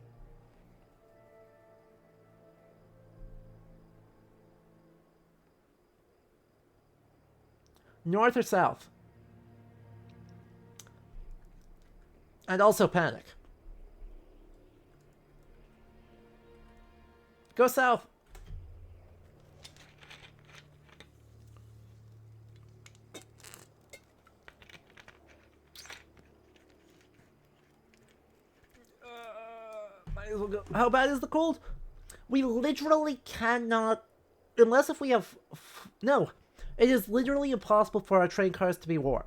North or south? And also Panic. Go south. Might as well go. How bad is the cold? We literally cannot, unless if we have, no, it is literally impossible for our train cars to be warm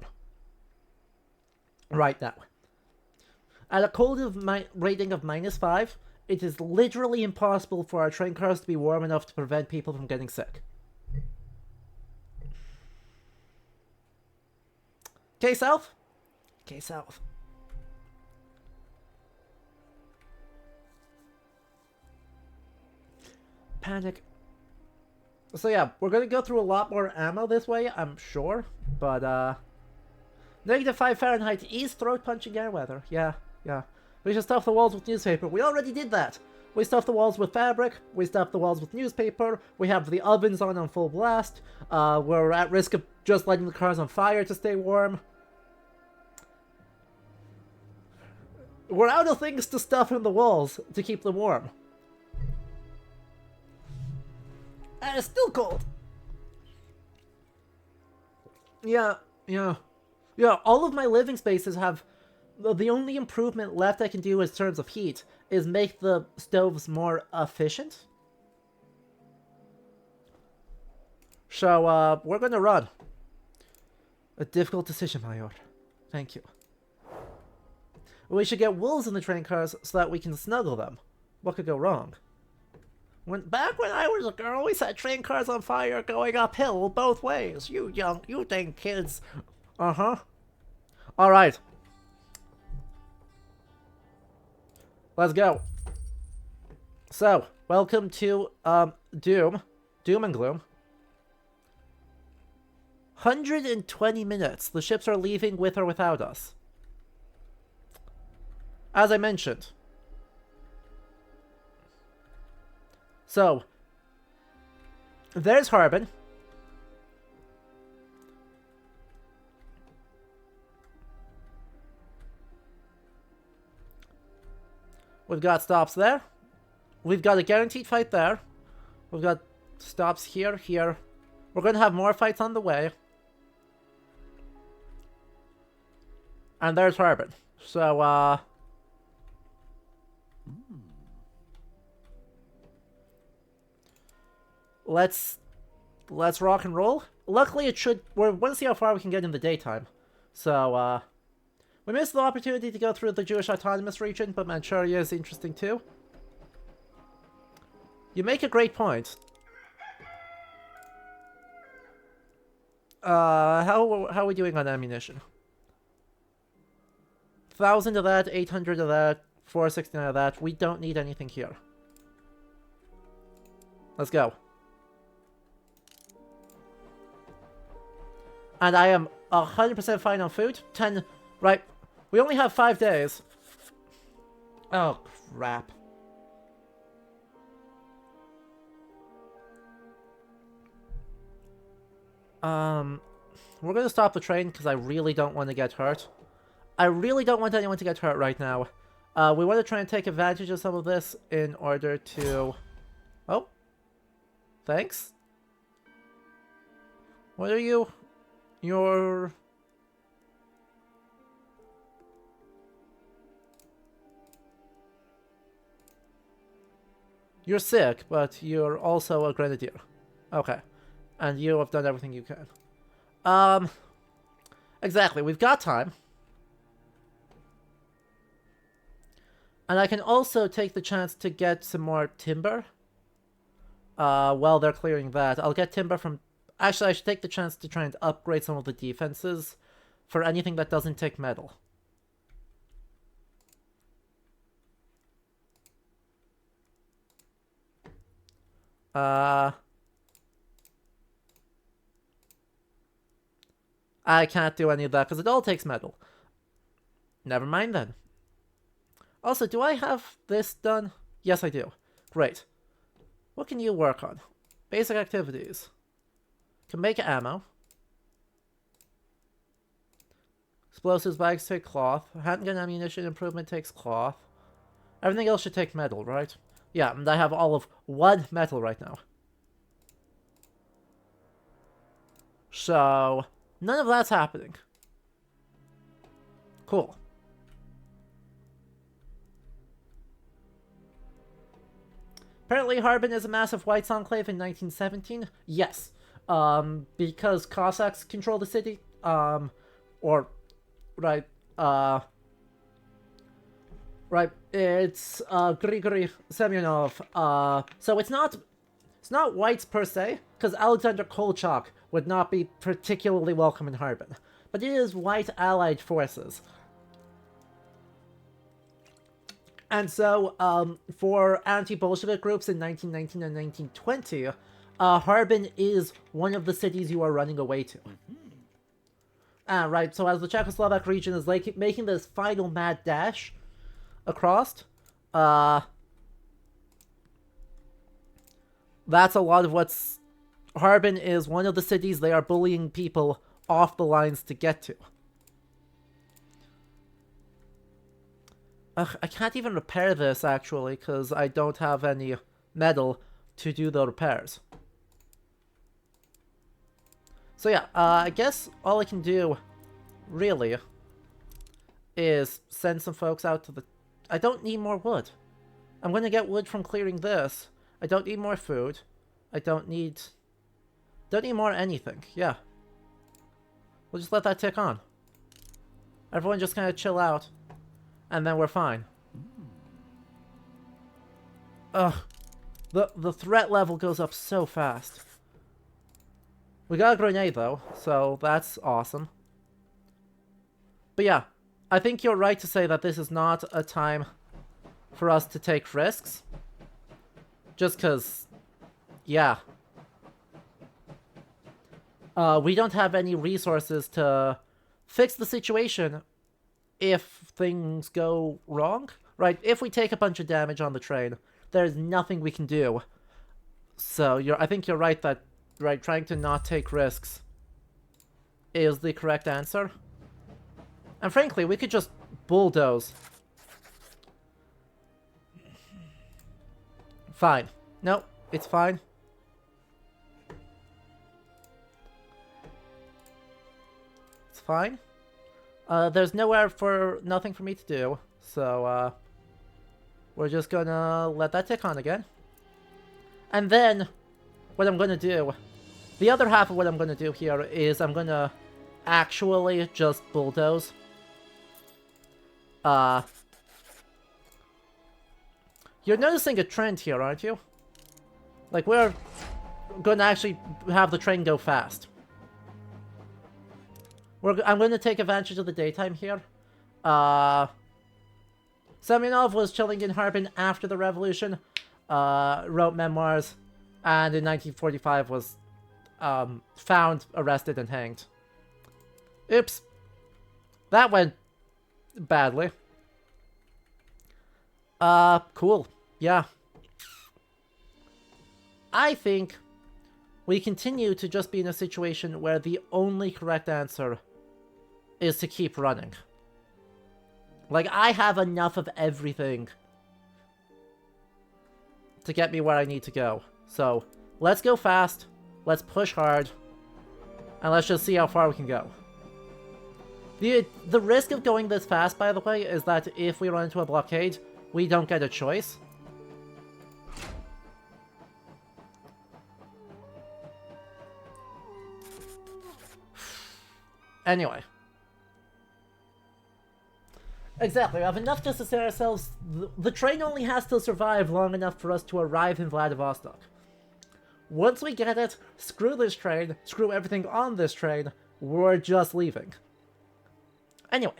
right now. At a cold rating of -5, it is literally impossible for our train cars to be warm enough to prevent people from getting sick. Okay, south? Okay, south. Panic. So yeah, we're gonna go through a lot more ammo this way, I'm sure. But, -5 Fahrenheit is throat-punching air weather. Yeah. We should stuff the walls with newspaper. We already did that! We stuffed the walls with fabric, we stuffed the walls with newspaper, we have the ovens on full blast, we're at risk of just lighting the cars on fire to stay warm. We're out of things to stuff in the walls to keep them warm. And it's still cold! Yeah, all of my living spaces have... The only improvement left I can do in terms of heat is make the stoves more efficient. So, we're gonna run. A difficult decision, Mayor. Thank you. We should get wolves in the train cars so that we can snuggle them. What could go wrong? Back when I was a girl, we set train cars on fire going uphill both ways. You dang kids. Uh-huh. Alright. Let's go. So, welcome to, Doom and Gloom. 120 minutes. The ships are leaving with or without us. As I mentioned. So, there's Harbin. We've got stops there. We've got a guaranteed fight there. We've got stops here. We're going to have more fights on the way. And there's Harbin. So, Let's rock and roll. Luckily, we want to see how far we can get in the daytime. So, we missed the opportunity to go through the Jewish Autonomous Region, but Manchuria is interesting too. You make a great point. How are we doing on ammunition? 1,000 of that, 800 of that, 469 of that. We don't need anything here. Let's go. And I am 100% fine on food. 10, right. We only have 5 days. Oh, crap. We're gonna stop the train because I really don't want to get hurt. I really don't want anyone to get hurt right now. We want to try and take advantage of some of this in order to... Oh. Thanks. What are you? You're sick, but you're also a grenadier. Okay. And you have done everything you can. Exactly. We've got time. And I can also take the chance to get some more timber. While they're clearing that. I'll get timber from... Actually, I should take the chance to try and upgrade some of the defenses for anything that doesn't take metal. I can't do any of that because it all takes metal. Never mind then. Also, do I have this done? Yes, I do. Great. What can you work on? Basic activities. Can make ammo. Explosives bags take cloth. Handgun ammunition improvement takes cloth. Everything else should take metal, right? Yeah, and I have all of 1 metal right now. So, none of that's happening. Cool. Apparently Harbin is a massive white enclave in 1917. Yes. Because Cossacks control the city. Right, it's Grigory Semyonov. So it's not whites per se, because Alexander Kolchak would not be particularly welcome in Harbin, but it is white allied forces. And so, for anti-Bolshevik groups in 1919 and 1920, Harbin is one of the cities you are running away to. Right, so as the Czechoslovak region is like making this final mad dash across, that's a lot of what's... Harbin is one of the cities they are bullying people off the lines to get to. Ugh, I can't even repair this, actually, because I don't have any metal to do the repairs. So yeah, I guess all I can do, really, is send some folks out to the... I don't need more wood. I'm gonna get wood from clearing this. I don't need more food. I don't need more anything. Yeah. We'll just let that tick on. Everyone just kind of chill out. And then we're fine. Ugh. The threat level goes up so fast. We got a grenade, though, so that's awesome. But yeah, I think you're right to say that this is not a time for us to take risks. Just because, yeah. We don't have any resources to fix the situation if things go wrong. Right, if we take a bunch of damage on the train, there's nothing we can do. So I think you're right that trying to not take risks is the correct answer. And frankly, we could just bulldoze. Fine. No, it's fine. It's fine. There's nothing for me to do, so we're just gonna let that tick on again. And then, what I'm gonna do, the other half of what I'm gonna do here is I'm gonna actually just bulldoze. You're noticing a trend here, aren't you? Like, we're gonna actually have the train go fast. I'm going to take advantage of the daytime here. Semyonov was chilling in Harbin after the revolution, wrote memoirs, and in 1945 was found, arrested, and hanged. Oops. That went badly. Cool. Yeah. I think we continue to just be in a situation where the only correct answer is to keep running. Like, I have enough of everything to get me where I need to go. So, let's go fast, let's push hard, and let's just see how far we can go. The risk of going this fast, by the way, is that if we run into a blockade, we don't get a choice. Anyway. Exactly, we have enough to sustain ourselves. The train only has to survive long enough for us to arrive in Vladivostok. Once we get it, screw this train, screw everything on this train, we're just leaving. Anyway,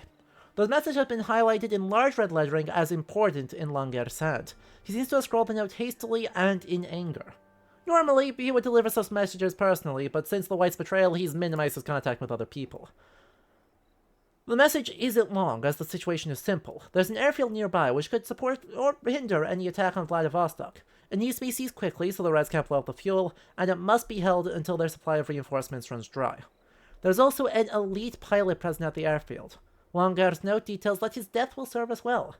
the message has been highlighted in large red lettering as important in Langer's hand. He seems to have scrawled the note hastily and in anger. Normally, he would deliver such messages personally, but since the White's betrayal, he's minimized his contact with other people. The message isn't long, as the situation is simple. There's an airfield nearby which could support or hinder any attack on Vladivostok. It needs to be seized quickly so the Reds can't blow up the fuel, and it must be held until their supply of reinforcements runs dry. There's also an elite pilot present at the airfield. Langer's note details that his death will serve as well.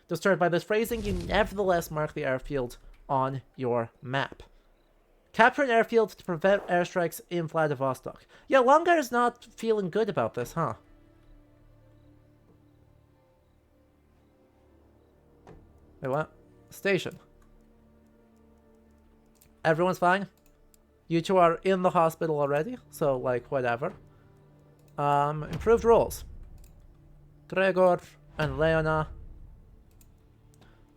Disturbed by this phrasing, you nevertheless mark the airfield on your map. Capture an airfield to prevent airstrikes in Vladivostok. Yeah, Langer's not feeling good about this, huh? Wait, what? Station. Everyone's fine? You two are in the hospital already, so, like, whatever. Improved roles. Gregor and Leona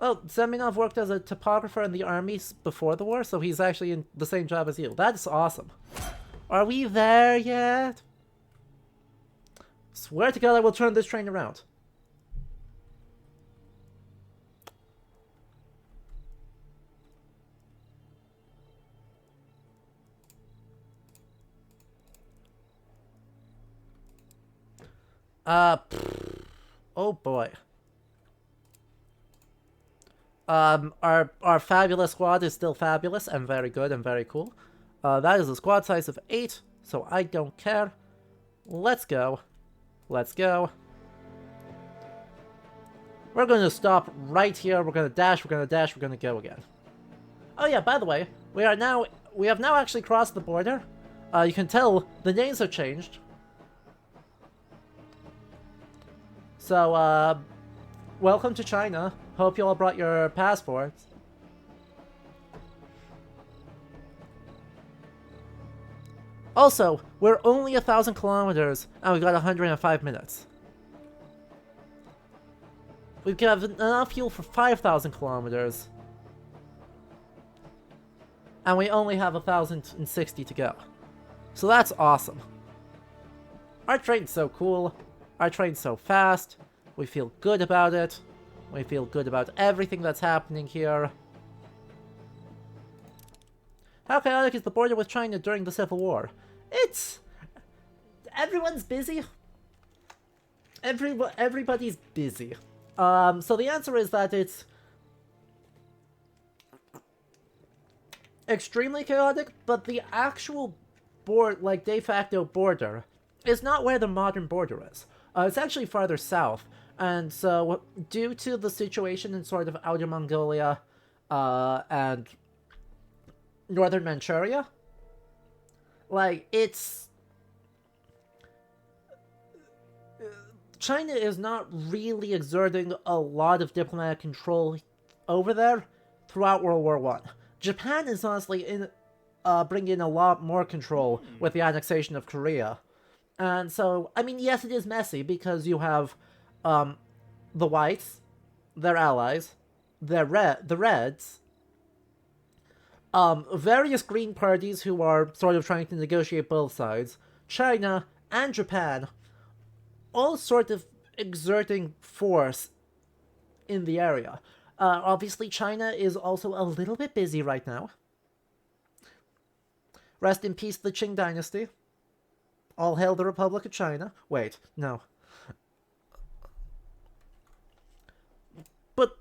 Oh, Semenov worked as a topographer in the army before the war, so he's actually in the same job as you. That's awesome. Are we there yet? Swear to God I will turn this train around. Oh boy. Our fabulous squad is still fabulous and very good and very cool. That is a squad size of 8, so I don't care. Let's go. Let's go. We're going to stop right here. We're going to dash, we're going to dash, we're going to go again. Oh yeah, by the way, we have now actually crossed the border. You can tell the names have changed. So, welcome to China. Hope you all brought your passports. Also, we're only 1,000 kilometers, and we got 105 minutes. We've got enough fuel for 5,000 kilometers. And we only have 1,060 to go. So that's awesome. Our train's so cool. Our train's so fast. We feel good about it. We feel good about everything that's happening here. How chaotic is the border with China during the Civil War? Everyone's busy. Everybody's busy. So the answer is that it's extremely chaotic, but the actual de facto border is not where the modern border is. It's actually farther south. And so, due to the situation in sort of Outer Mongolia and Northern Manchuria, China is not really exerting a lot of diplomatic control over there throughout World War I. Japan is honestly bringing in a lot more control with the annexation of Korea. And so, I mean, yes, it is messy because you have the whites, their allies, the reds, various green parties who are sort of trying to negotiate both sides, China and Japan, all sort of exerting force in the area. Obviously, China is also a little bit busy right now. Rest in peace, the Qing dynasty. All hail the Republic of China. Wait, no. But,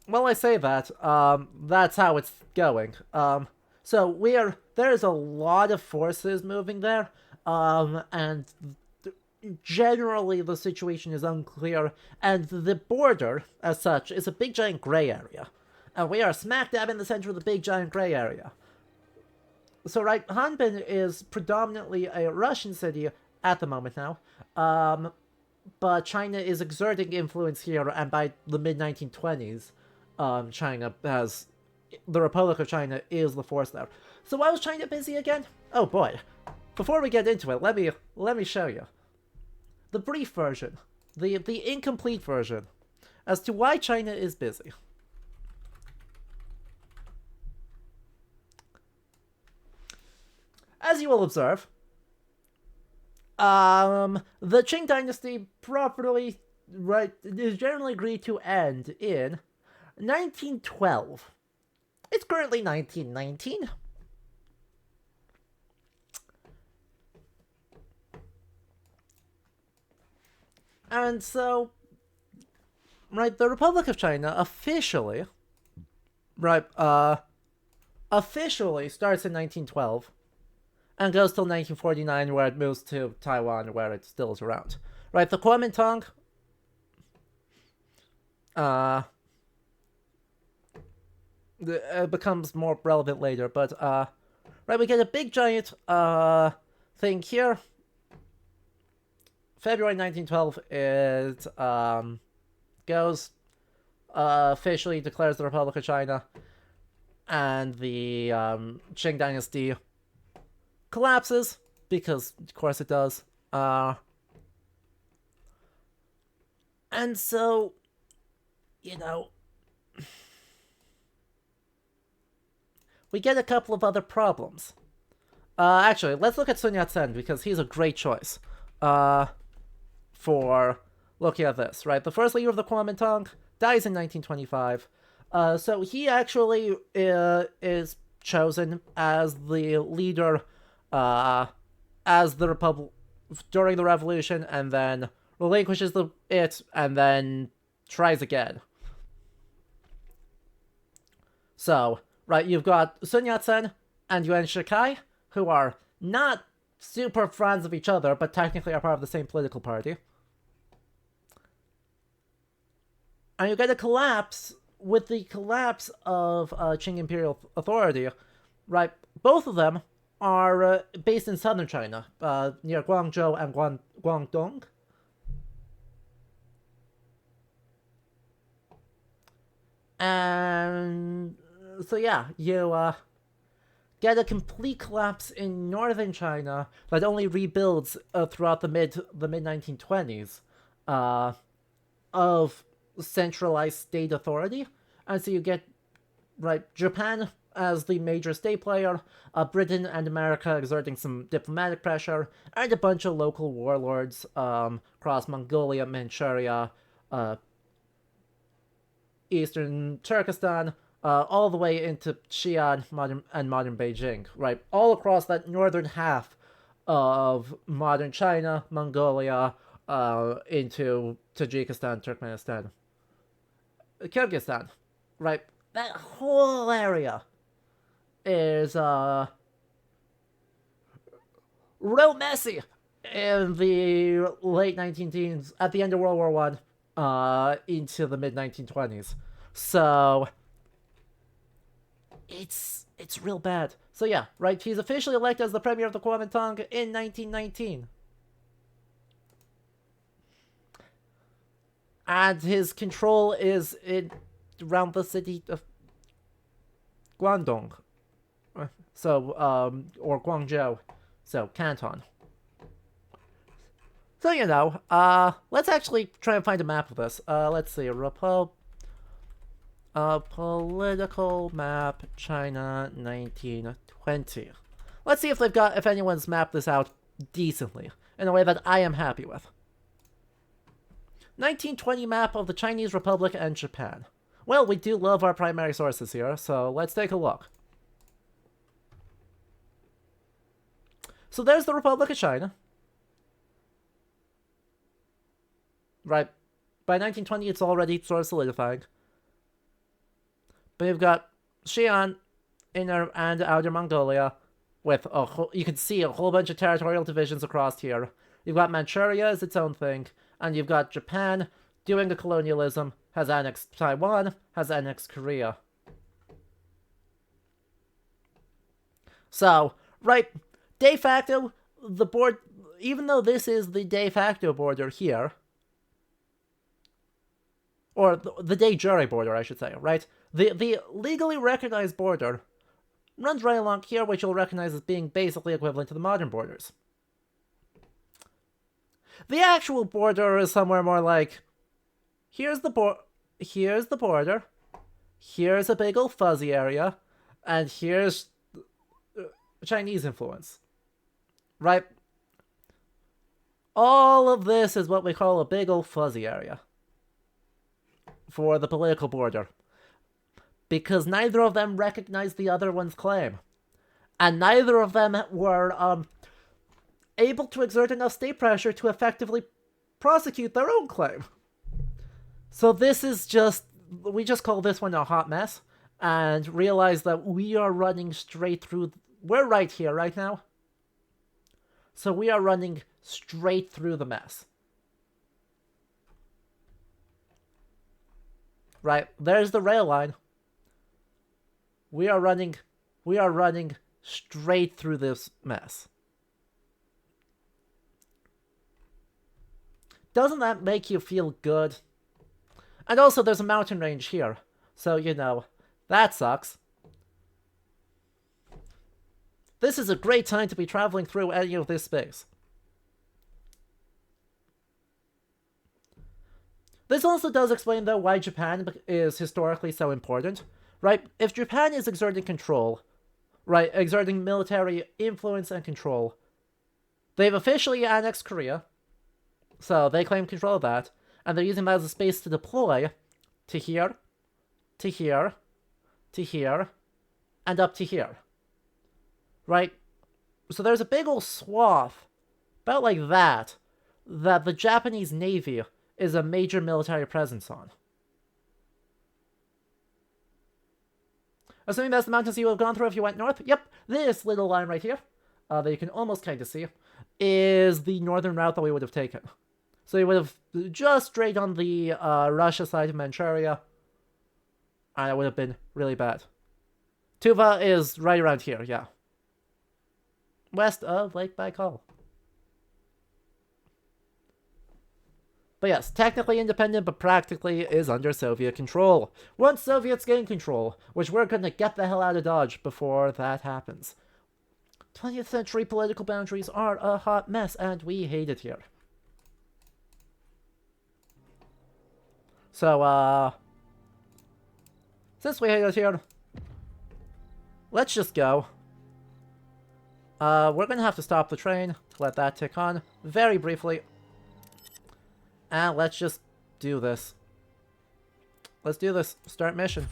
well, I say that, that's how it's going. So there's a lot of forces moving there, and generally the situation is unclear, and the border, as such, is a big giant gray area. And we are smack dab in the center of the big giant gray area. So, right, Hanbin is predominantly a Russian city at the moment now, but China is exerting influence here, and by the mid-1920s, the Republic of China is the force there. So why was China busy again? Oh boy. Before we get into it, let me show you. The brief version. The incomplete version. As to why China is busy. As you will observe, the Qing dynasty is generally agreed to end in 1912. It's currently 1919. And so, right, the Republic of China officially starts in 1912 and goes till 1949, where it moves to Taiwan, where it still is around. Right, the Kuomintang it becomes more relevant later, but right, we get a big giant thing here. February 1912, it goes, officially declares the Republic of China, and the Qing dynasty collapses, because of course it does. And so, you know, we get a couple of other problems. Actually, let's look at Sun Yat-sen, because he's a great choice for looking at this, right? The first leader of the Kuomintang dies in 1925. So he actually is chosen as the leader as the Republic during the revolution, and then relinquishes it, and then tries again. So, right, you've got Sun Yat-sen and Yuan Shikai, who are not super fans of each other, but technically are part of the same political party. And you get a collapse. With the collapse of Qing Imperial Authority, right, both of them are based in southern China, near Guangzhou and Guangdong. And so yeah, you get a complete collapse in northern China that only rebuilds throughout the mid 1920s of centralized state authority. And so you get, right, Japan as the major state player, Britain and America exerting some diplomatic pressure, and a bunch of local warlords across Mongolia, Manchuria, eastern Turkestan, all the way into Xi'an and modern Beijing, right? All across that northern half of modern China, Mongolia, into Tajikistan, Turkmenistan, Kyrgyzstan, right? That whole area is real messy in the late 19-teens, at the end of World War One, into the mid 1920s. So it's real bad. So yeah, right, he's officially elected as the premier of the Kuomintang in 1919. And his control is around the city of Guangdong. So, or Guangzhou. So, Canton. So, you know, let's actually try and find a map of this. Let's see, political map, China, 1920. Let's see if anyone's mapped this out decently, in a way that I am happy with. 1920 map of the Chinese Republic and Japan. Well, we do love our primary sources here, so let's take a look. So there's the Republic of China. Right. By 1920, it's already sort of solidifying. But you've got Xi'an, Inner and Outer Mongolia, with you can see a whole bunch of territorial divisions across here. You've got Manchuria as its own thing, and you've got Japan doing the colonialism, has annexed Taiwan, has annexed Korea. So, right, de facto, the board, even though this is the de facto border here, or the de jure border, I should say, right? The legally recognized border runs right along here, which you'll recognize as being basically equivalent to the modern borders. The actual border is somewhere more like, here's the border, here's a big old fuzzy area, and here's Chinese influence. Right? All of this is what we call a big old fuzzy area for the political border, because neither of them recognized the other one's claim, and neither of them were able to exert enough state pressure to effectively prosecute their own claim. So this is we just call this one a hot mess, and realize that we are running straight through, we're right here right now, so we are running straight through the mess. Right, there's the rail line. We are running straight through this mess. Doesn't that make you feel good? And also, there's a mountain range here, so, you know, that sucks. This is a great time to be traveling through any of this space. This also does explain, though, why Japan is historically so important, right? If Japan is exerting control, right, exerting military influence and control, they've officially annexed Korea, so they claim control of that, and they're using that as a space to deploy to here, to here, to here, and up to here, right? So there's a big old swath, about like that the Japanese Navy is a major military presence on. Assuming that's the mountains you would have gone through if you went north. Yep, this little line right here, that you can almost kind of see, is the northern route that we would have taken. So you would have just straight on the Russia side of Manchuria, and it would have been really bad. Tuva is right around here, yeah. West of Lake Baikal. But yes, technically independent, but practically is under Soviet control. Once Soviets gain control, which we're gonna get the hell out of Dodge before that happens. 20th century political boundaries are a hot mess, and we hate it here. So, since we hate it here, let's just go. We're gonna have to stop the train to let that tick on very briefly. And let's just do this. Let's do this. Start mission.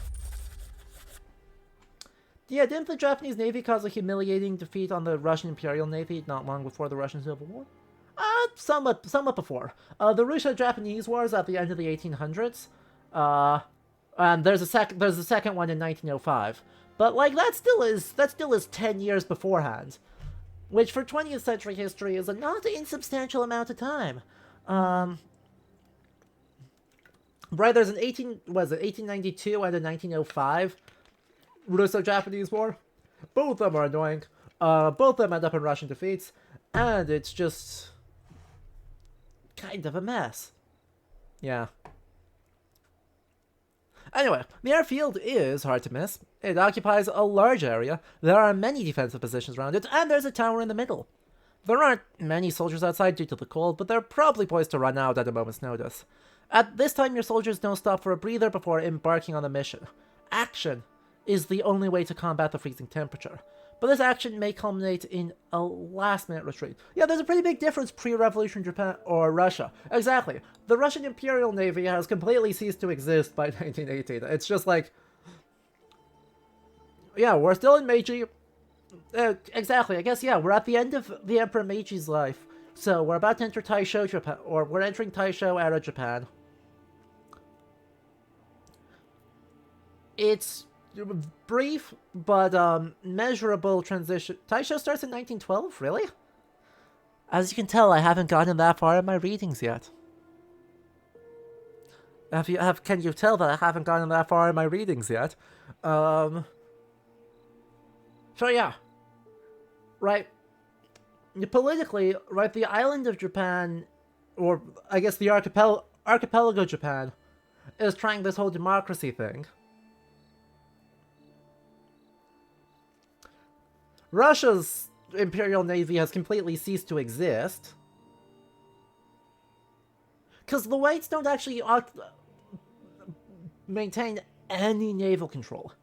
Yeah, didn't the Japanese Navy cause a humiliating defeat on the Russian Imperial Navy not long before the Russian Civil War? Somewhat before. The Russo-Japanese Wars at the end of the 1800s. And there's a second one in 1905. But like that still is 10 years beforehand, which for 20th century history is a not insubstantial amount of time. Right, there's an 1892 and a 1905 Russo-Japanese War. Both of them are annoying. Both of them end up in Russian defeats, and it's just kind of a mess. Yeah. Anyway, the airfield is hard to miss. It occupies a large area, there are many defensive positions around it, and there's a tower in the middle. There aren't many soldiers outside due to the cold, but they're probably poised to run out at a moment's notice. At this time, your soldiers don't stop for a breather before embarking on the mission. Action is the only way to combat the freezing temperature, but this action may culminate in a last-minute retreat. Yeah, there's a pretty big difference pre-revolution Japan or Russia. Exactly. The Russian Imperial Navy has completely ceased to exist by 1918. It's just like, yeah, we're still in Meiji. Exactly. I guess, yeah, we're at the end of the Emperor Meiji's life. So we're about to enter Taisho Japan, or we're entering Taisho era Japan. It's brief, but measurable transition. Taisho starts in 1912, really? As you can tell, I haven't gotten that far in my readings yet. Can you tell that I haven't gotten that far in my readings yet? So yeah. Right. Politically, right, the island of Japan, or I guess the archipelago Japan, is trying this whole democracy thing. Russia's Imperial Navy has completely ceased to exist. Because the Whites don't actually maintain any naval control.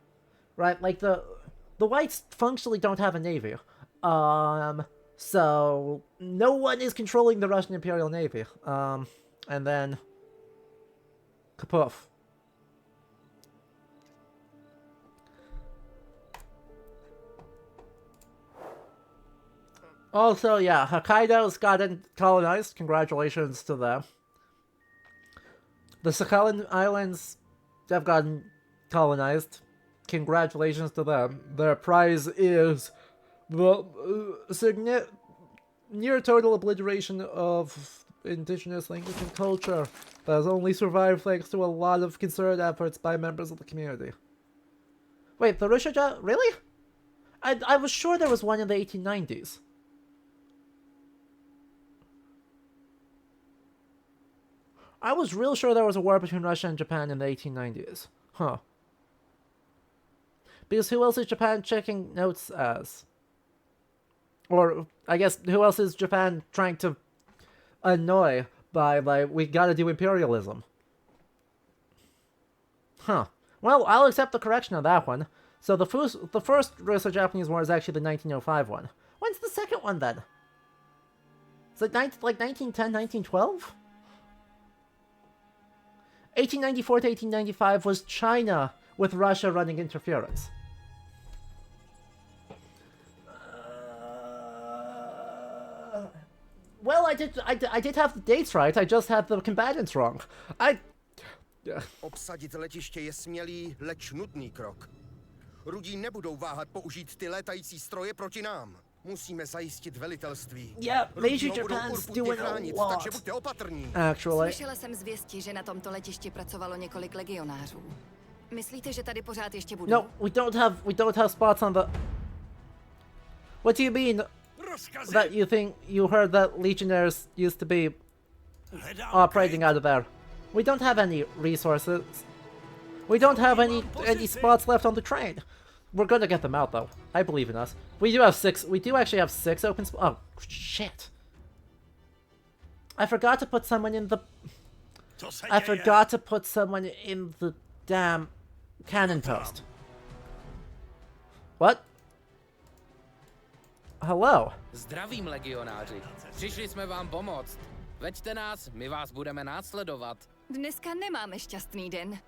Right? Like, the Whites functionally don't have a navy. So, no one is controlling the Russian Imperial Navy. And then, kapoof. Also, yeah, Hokkaido's gotten colonized. Congratulations to them. The Sakhalin Islands have gotten colonized. Congratulations to them. Their prize is the near total obliteration of indigenous language and culture that has only survived thanks to a lot of concerted efforts by members of the community. Wait, the Russia... Really? I was sure there was one in the 1890s. I was real sure there was a war between Russia and Japan in the 1890s. Huh. Because who else is Japan checking notes as? Or, I guess, who else is Japan trying to annoy by, like, we gotta do imperialism? Huh. Well, I'll accept the correction on that one. So the first Russo-Japanese War is actually the 1905 one. When's the second one then? Is it like 1910, 1912? 1894 to 1895 was China with Russia running interference. Well, I did have the dates right. I just had the combatants wrong. Obsadit letiště je smělý, leč nutný krok. Rudí nebudou váhat použít ty létající stroje proti nám. Musíme zajistit velitelství. Yeah, Major Rudí ho budou Japan's urputně doing a chránit, lot. takže buďte opatrní. Actually. Slyšela jsem zvěsti, že na tomto letišti pracovalo několik legionářů. Myslíte, že tady pořád ještě budou? No, we don't have spots on the... What do you mean? That you heard that legionnaires used to be operating out of there? We don't have any resources. We don't have any spots left on the train. We're gonna get them out though. I believe in us. We do actually have 6 open spots. Oh shit. I forgot to put someone in the damn cannon post. What? Hello. Zdravím, legionáři. Přišli jsme vám pomoct. Veďte nás, my vás budeme následovat. Dneska nemáme šťastný den.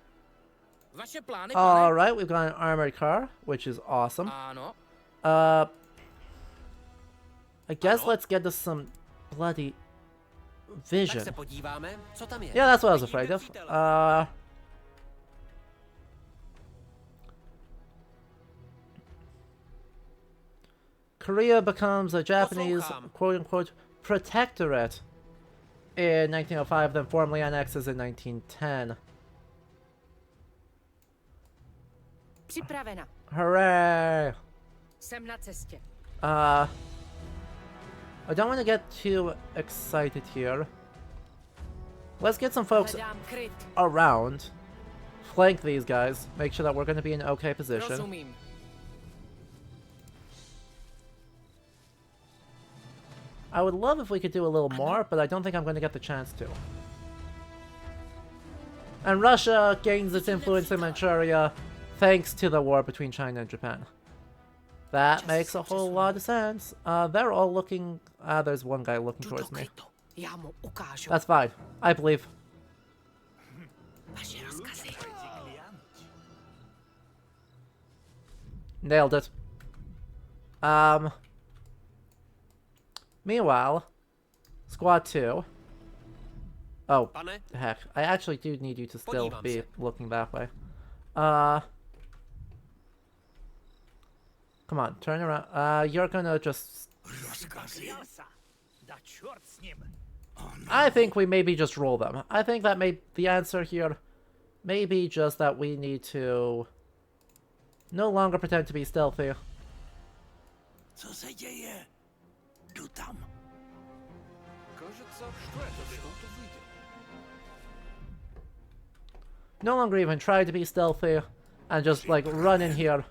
Vaše plány, All right, we've got an armored car, which is awesome. Ano. I guess let's get us some bloody vision. Tak se podíváme, co tam je. Yeah, that's what I was afraid of. Korea becomes a Japanese quote-unquote protectorate in 1905, then formally annexes in 1910. Připravena. Hooray! Jsem na cestě. I don't want to get too excited here. Let's get some folks around. Flank these guys. Make sure that we're going to be in okay position. Rozumím. I would love if we could do a little more, but I don't think I'm going to get the chance to. And Russia gains its influence in Manchuria thanks to the war between China and Japan. That makes a whole lot of sense. They're all looking... there's one guy looking towards me. That's fine. I believe. Nailed it. Meanwhile, Squad 2. Oh, heck. I actually do need you to still be looking that way. Come on, turn around. You're gonna just... I think we maybe just roll them. I think that the answer here may be just that we need to no longer pretend to be stealthy. Co se děje? Jdu tam. No longer even try to be stealthy and just like run in here.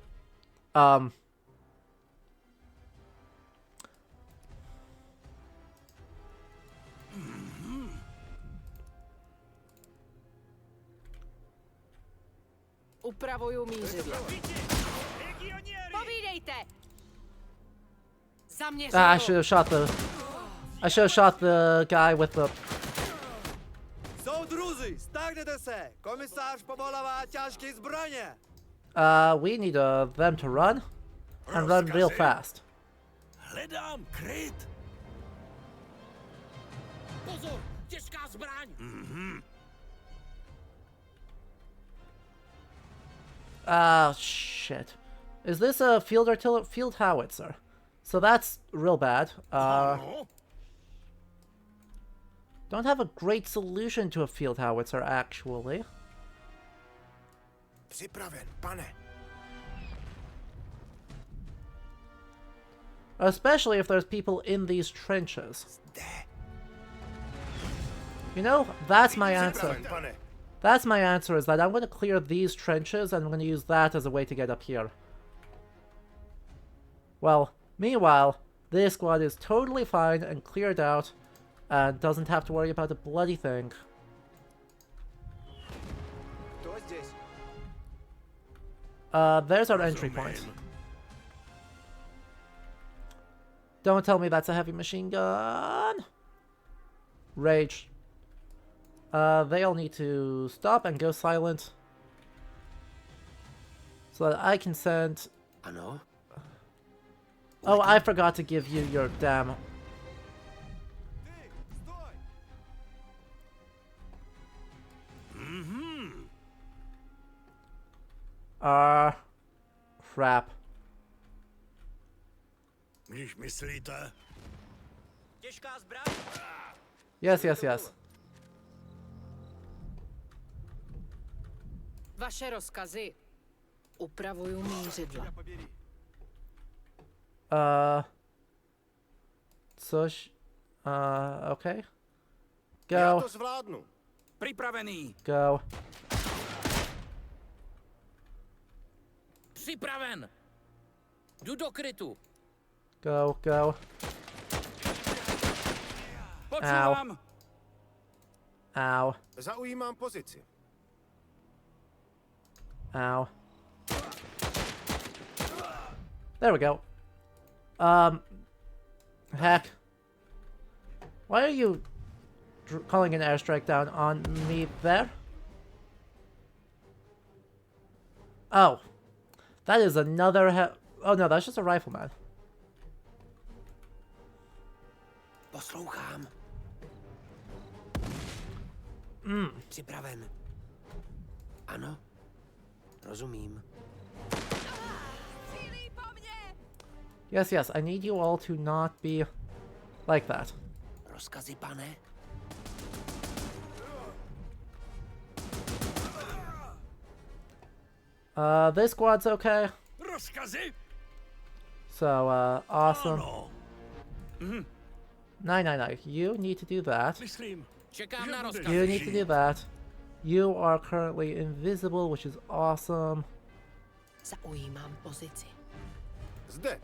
Upravuju mířidlo. Povídejte! I should have shot the guy with the... Soudruzi, stáhněte se! Komisář povolává těžké zbraně! We need them to run and run real fast. Hledám kryt. Pozor, těžká zbraň. Shit. Is this a field howitzer? So that's real bad. Don't have a great solution to a field howitzer, actually. Připraven, pane. Especially if there's people in these trenches. You know, that's my answer. That's my answer, is that I'm going to clear these trenches and I'm going to use that as a way to get up here. Well, meanwhile, this squad is totally fine and cleared out and doesn't have to worry about a bloody thing. There's our entry point. Don't tell me that's a heavy machine gun. Rage. They all need to stop and go silent. So that I can send... Ano? Oh, I forgot to give you your damn... Crap. Když myslíte? Těžká zbraň. Yes, yes, yes. Vaše rozkazy. Upravuju mířidla. Což... okay. Já Go. to zvládnu. Připravený. Go. Připraven! Jdu do krytu. Go, go. Počívám. Ow. Zaujímám pozici. Ow. There we go. Heck. Why are you calling an airstrike down on me there? Oh. That is another oh no, that's just a rifleman. Poslouchám. Připraven. Ano. Rozumím. Yes, yes, I need you all to not be like that. Rozkazy, pane. This squad's okay. Rozkazy? So, awesome. Ano. No. You need to do that. Myslím. Čekám na rozkazy. You need to do that. You are currently invisible, which is awesome. Zaujímám pozici. Zde.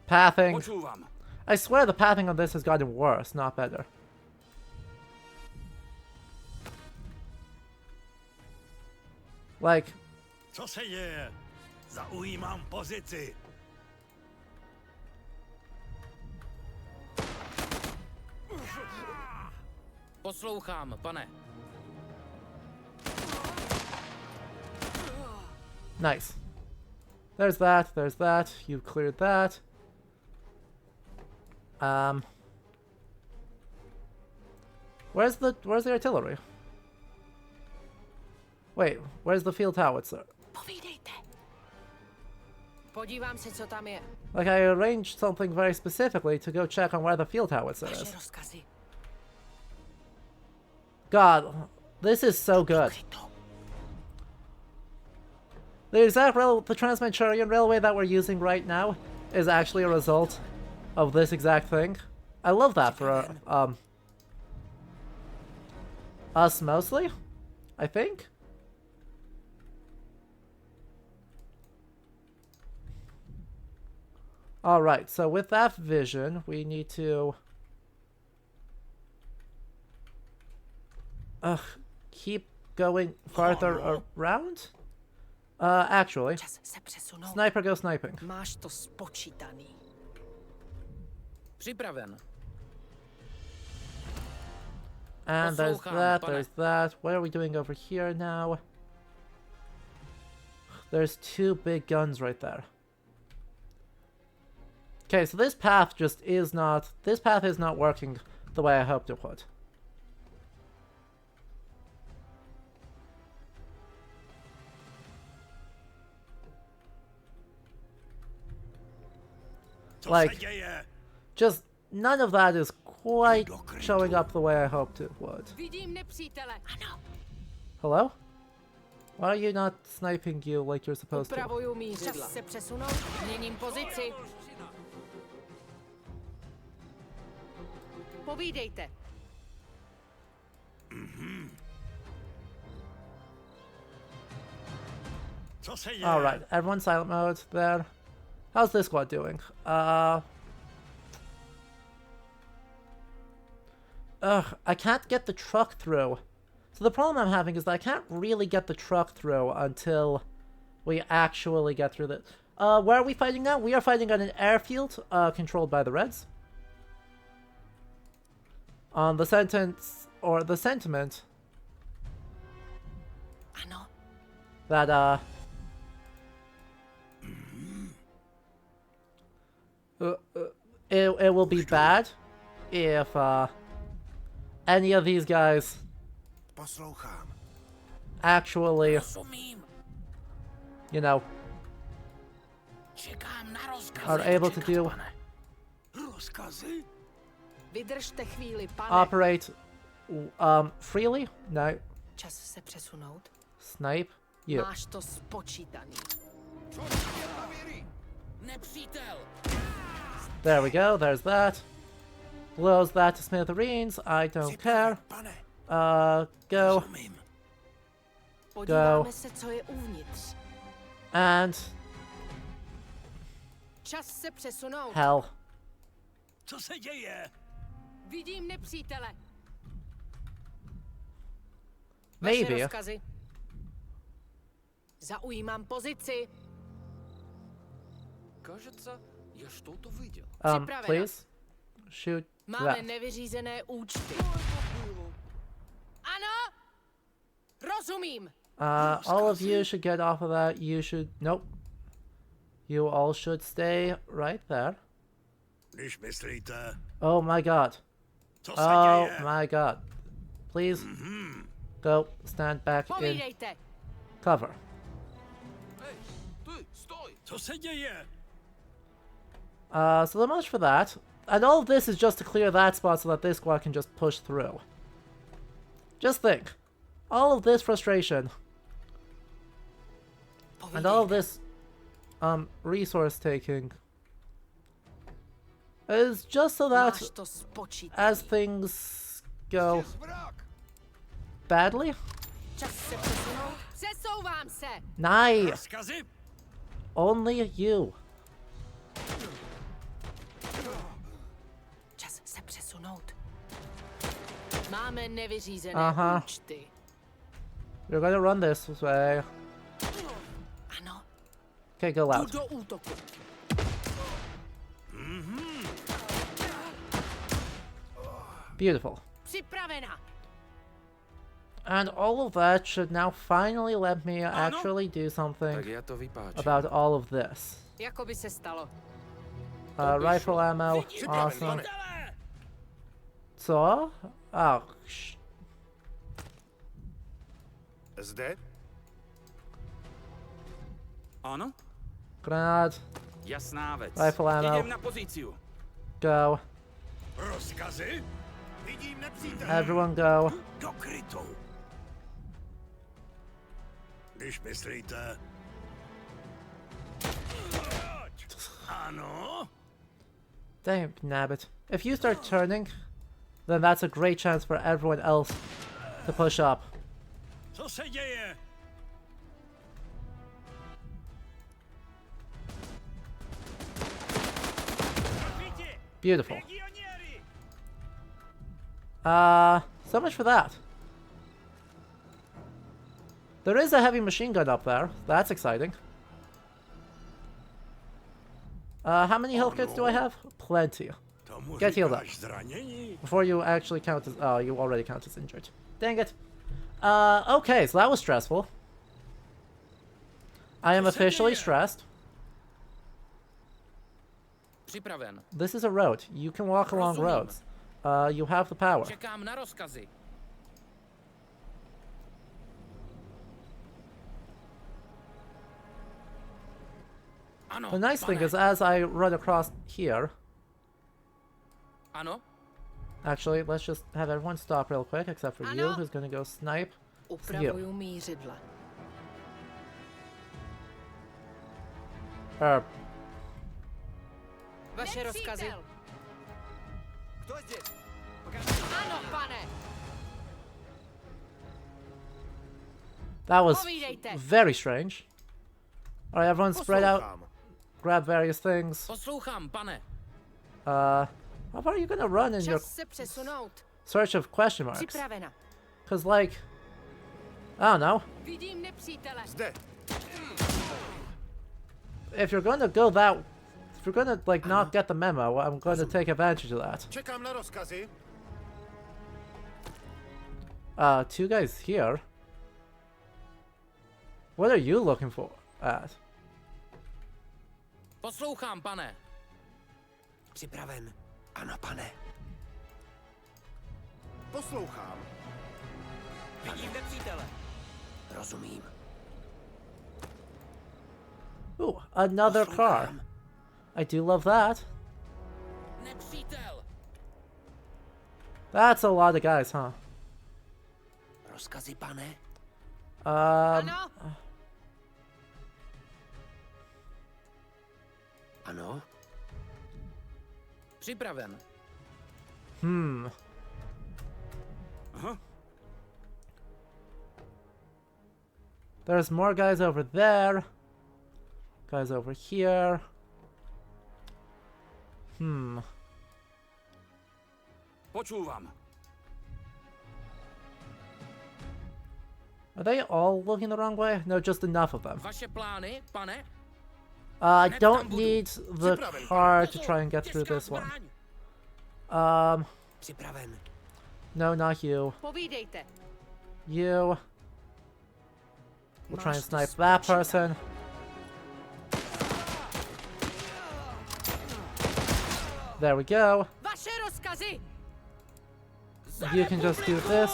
Pathing. Počívám. I swear the pathing on this has gotten worse, not better. Like... Co se děje? Zaujímám pozici. Poslouchám, pane. Nice. There's that, there's that. You've cleared that. Where's the artillery? Wait, where's the field howitzer? Povídejte. Podívám se, co tam je. Like, I arranged something very specifically to go check on where the field howitzer Vaše is. rozkazy. God, this is so good. The Trans-Manchurian Railway that we're using right now is actually a result of this exact thing. I love that for, us mostly, I think. Alright, so with that vision, we need to... keep going farther around? Actually. Sniper go sniping. Máš to spočítaný. Připraven. And there's that. What are we doing over here now? There's two big guns right there. Okay, so this path just is not... This path is not working the way I hoped it would. Like, just none of that is quite showing up the way I hoped it would. Vidím nepřítele. Ano. Hello? Why are you not sniping you like you're supposed to? Upravuju mířidla. Čas se přesunout. Měním pozici. Povídejte. Alright, everyone silent mode there. How's this squad doing? I can't get the truck through. So So the problem I'm having is that I can't really get the truck through until we actually get through the... where are we fighting now? We are fighting on an airfield controlled by the Reds. On the sentence, or the sentiment... Ano. That, it will be bad if, any of these guys actually, you know, are able to do Vydržte chvíli, pane. operate freely. No. Čas se přesunout. Snipe you. Máš to spočítaný. Nepřítel. There we go. There's that. Blows that to smithereens. I don't care. Go. Podíváme se, co je uvnitř. And Čas se přesunout. hell. Co se děje? Vidím nepřítele. Maybe. Vaše rozkazy. Zaujímám pozici. Кажется, я что-то видел. Připravena. Please shoot Máme that. nevyřízené účty. Ano? Rozumím. All of you should get off of that. You should... Nope. You all should stay right there. Když myslíte... Oh my god. Co se Oh děje? my god. Please go stand back in Povídejte. cover. Co se děje? So much for that. And all of this is just to clear that spot so that this squad can just push through. Just think. All of this frustration. And all of this resource taking is just so that Máš to spočítaný. as things go badly. Čas se přesunout. Přesouvám se. Nice. Rozkazy? Only you. Čas se přesunout. Máme nevyřízené Aha. účty. You're gonna run this way. Ano. Okay, go Jdu out. do útoku. Beautiful. Připravena. And all of that should now finally let me actually do something Tak já to vypáčím. about all of this. Jako by se stalo. Rifle ammo, awesome. Co? Oh, Zde? Ano? grenade, Jasná věc. rifle ammo, Jdem na pozíciu. go. Rozkazy? Vidím nepřítel. Everyone go. Do krytu. Když myslíte... Ano? Damn, nabbit. If you start turning, then that's a great chance for everyone else to push up. Co se děje? Beautiful. So much for that. There is a heavy machine gun up there. That's exciting. How many health kits do I have? Plenty. Get healed up. Before you actually count as... Oh, you already count as injured. Dang it. Okay, so that was stressful. I am officially stressed. Připraven. This is a road. You can walk along roads. You have the power. Čekám na rozkazy. Ano, The nice thing pane. is, as I run across here... Ano? Actually, let's just have everyone stop real quick, except for you, Ano. who's gonna go snipe. You. Upravuju mířidla. Vaše rozkazy. Кто здесь? Ano, pane. That was Povídejte. very strange. Alright, everyone spread out. Grab various things. Poslouchám, pane. How far are you gonna run in your Čas se přesunout. search of question marks? Připravena. Because, like, I don't know. Vidím nepřítele. Zde. If you're gonna go that... If you're gonna, like, not get the memo, I'm gonna take advantage of that. Čekám na rozkazy. 2 guys here. What are you looking for at? Poslouchám, pane. Připraven. Ano, pane. Poslouchám. Vidím nepřítele. Rozumím. Ooh, another car. I do love that. Nepřítel. That's a lot of guys, huh? Rozkazy, pane. Ano. Ano. Připraven. Aha. There's more guys over there. Guys over here. Počúvam. Are they all looking the wrong way? No, just enough of them. Vaše plány, pane? I don't need the car to try and get through this one. Připraven. No, not you. Povídejte. You. We'll try and snipe that person. There we go. Vaše rozkazy. You can just do this.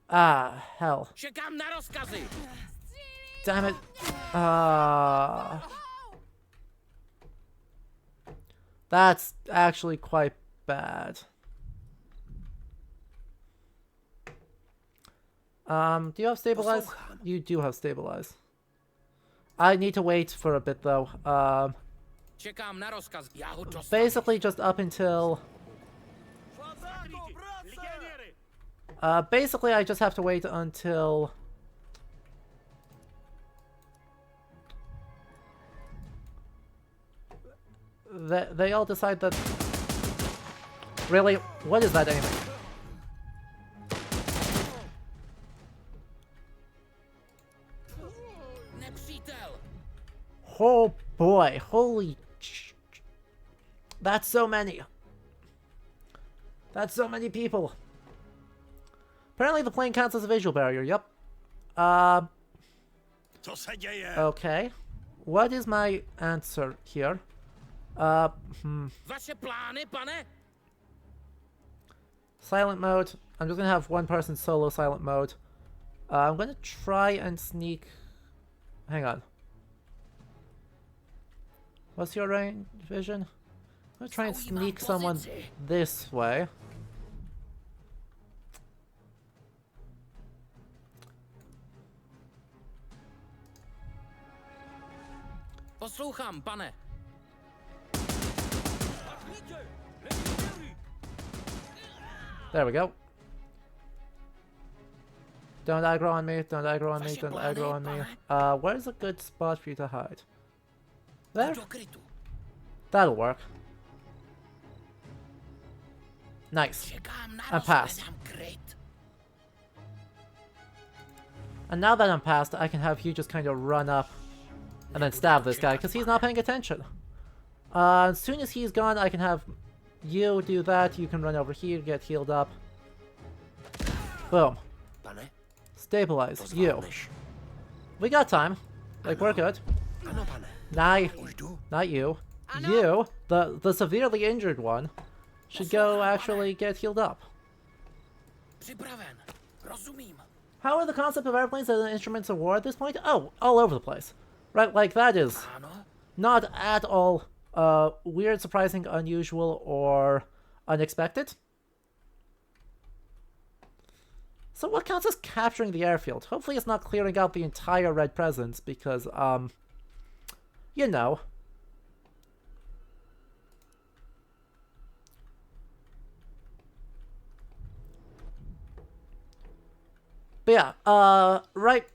Hell. Čekám na rozkazy. Damn it. That's actually quite bad. Do you have stabilize? You do have stabilize. I need to wait for a bit though. Čekám na rozkaz. Já ho dostanu. Basically just up until... basically I just have to wait until... They all decide that... Really? What is that aiming? Oh boy, holy... That's so many. That's so many people. Apparently the plane counts as a visual barrier, yep. Co se děje? Okay. What is my answer here? Vaše plány, pane? Silent mode. I'm just gonna have one person solo silent mode. I'm gonna try and sneak... Hang on. What's your range vision? I'm gonna try and sneak someone this way. Poslouchám, pane. There we go. Don't aggro on me, don't aggro on me, don't aggro on me. Where's a good spot for you to hide? There? That'll work. Nice. I'm past. And now that I'm past, I can have you just kind of run up and then stab this guy, because he's not paying attention. As soon as he's gone, I can have you do that. You can run over here, get healed up. Boom. Stabilize. You. We got time. Like, we're good. Not you. You, the severely injured one, should go actually get healed up. How are the concept of airplanes as an instruments of war at this point? Oh, all over the place. Right, like that is not at all weird, surprising, unusual, or unexpected. So what counts as capturing the airfield? Hopefully it's not clearing out the entire red presence, because, you know. But yeah, right.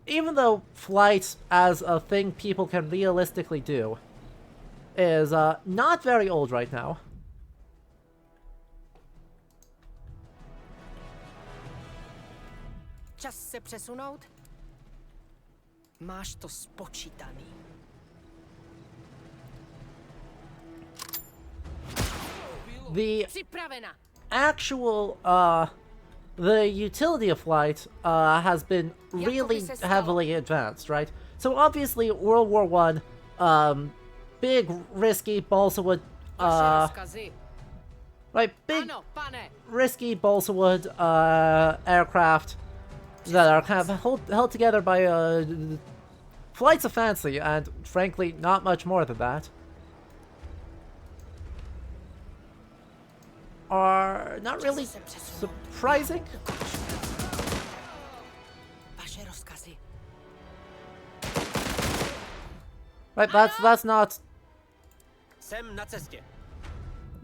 Even though flight as a thing people can realistically do is not very old right now. Čas se přesunout? Máš to spočítaný. The Připravena. actual, the utility of flight, has been really heavily advanced, right? So obviously, World War One, big, risky, balsa wood, right, big, Ano, pane. risky balsa wood, aircraft that are kind of held together by, flights of fancy, and frankly, not much more than that. Are not really surprising. Vaše rozkazy. Right, that's not. Jsem na cestě.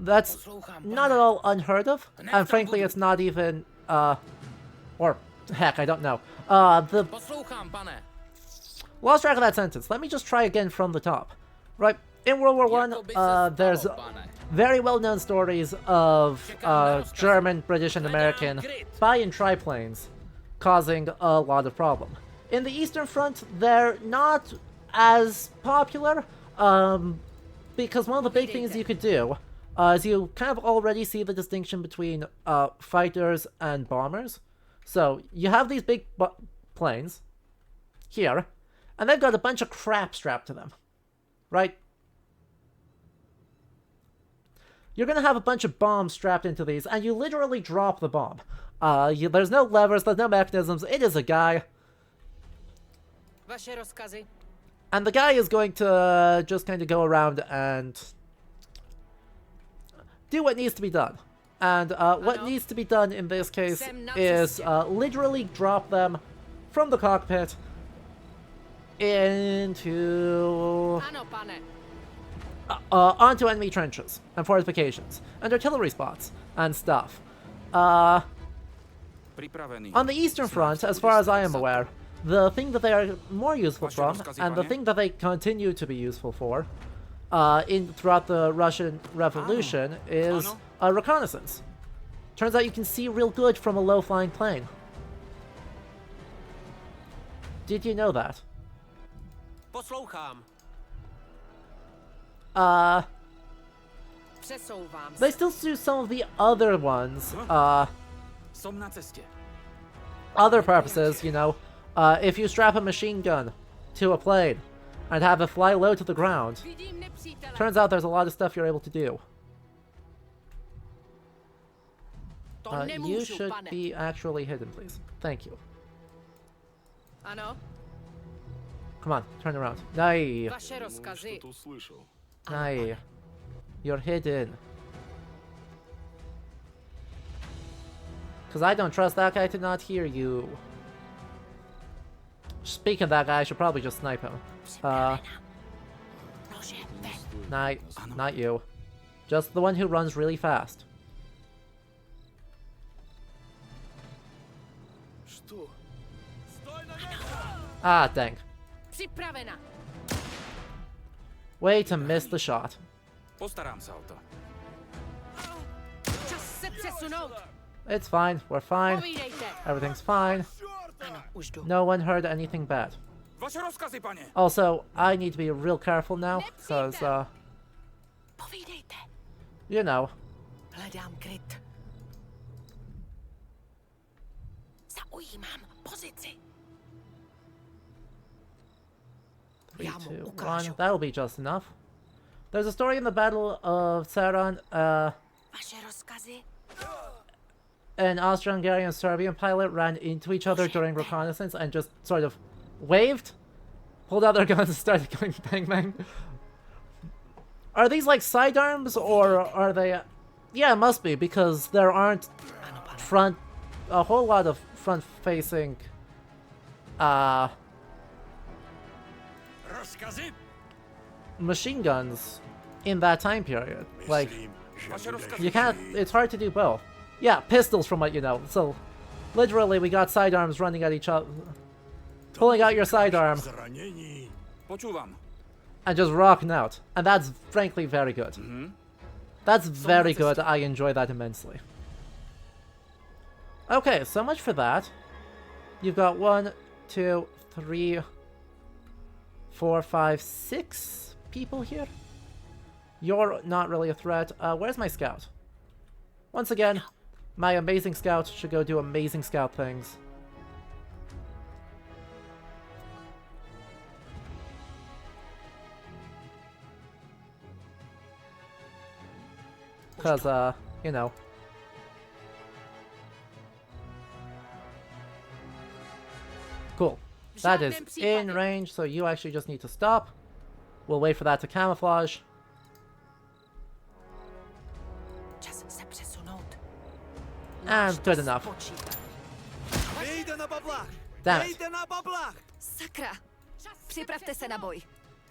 That's not at all unheard of, and frankly, it's not even, or heck, I don't know. The Poslouchám, pane. lost track of that sentence. Let me just try again from the top. Right, in World War One, there's very well-known stories of German, British, and American buy-in triplanes causing a lot of problem. In the Eastern Front, they're not as popular, because one of the big things you could do is you kind of already see the distinction between fighters and bombers. So you have these big planes here, and they've got a bunch of crap strapped to them, right? You're gonna have a bunch of bombs strapped into these, and you literally drop the bomb. There's no levers, there's no mechanisms, it is a guy. Vaše rozkazy. And the guy is going to just kind of go around and do what needs to be done. And what needs to be done in this case is literally drop them from the cockpit into... Ano, pane. onto enemy trenches and fortifications and artillery spots and stuff. On the Eastern Front, as far as I am aware, the thing that they are more useful from, and the thing that they continue to be useful for, throughout the Russian Revolution, is reconnaissance. Turns out you can see real good from a low-flying plane. Did you know that? Poslouchám. They still do some of the other ones, other purposes, you know. If you strap a machine gun to a plane and have it fly low to the ground, turns out there's a lot of stuff you're able to do. You should be actually hidden, please. Thank you. Ano. Come on, turn around. Nay. Vaše rozkazy. Nay. You're hidden. Because I don't trust that guy to not hear you. Speaking of that guy, I should probably just snipe him. Not you. Just the one who runs really fast. Ah, dang. Připravena. Way to miss the shot. Postarám se o to. Čas se přesunout. It's fine. We're fine. Povídejte. Everything's fine. No one heard anything bad. Vaše rozkazy, pane. Also, I need to be real careful now, because, Povídejte. you know. Hledám kryt. Zaujímám pozici. 3, 2, 1. That'll be just enough. There's a story in the Battle of Saran, Vaše rozkazy. an Austro-Hungarian Serbian pilot ran into each other during reconnaissance and just sort of waved, pulled out their guns and started going bang bang. Are these like sidearms or are they... Yeah, it must be, because there aren't a whole lot of front-facing machine guns in that time period. Like, you can't... It's hard to do both. Yeah, pistols from what you know. So, literally, we got sidearms running at each other. Pulling out your sidearm. And just rocking out. And that's, frankly, very good. That's very good. I enjoy that immensely. Okay, so much for that. You've got 1, 2, 3, 4, 5, 6 people here. You're not really a threat. Where's my scout? Once again, my amazing scout should go do amazing scout things. Because, you know. Cool. That is in range, so you actually just need to stop. We'll wait for that to camouflage. Čas se přesunout. And good enough. Nejde na bablách! Damn it. Nejde na bablách! Sakra! Připravte se na boj.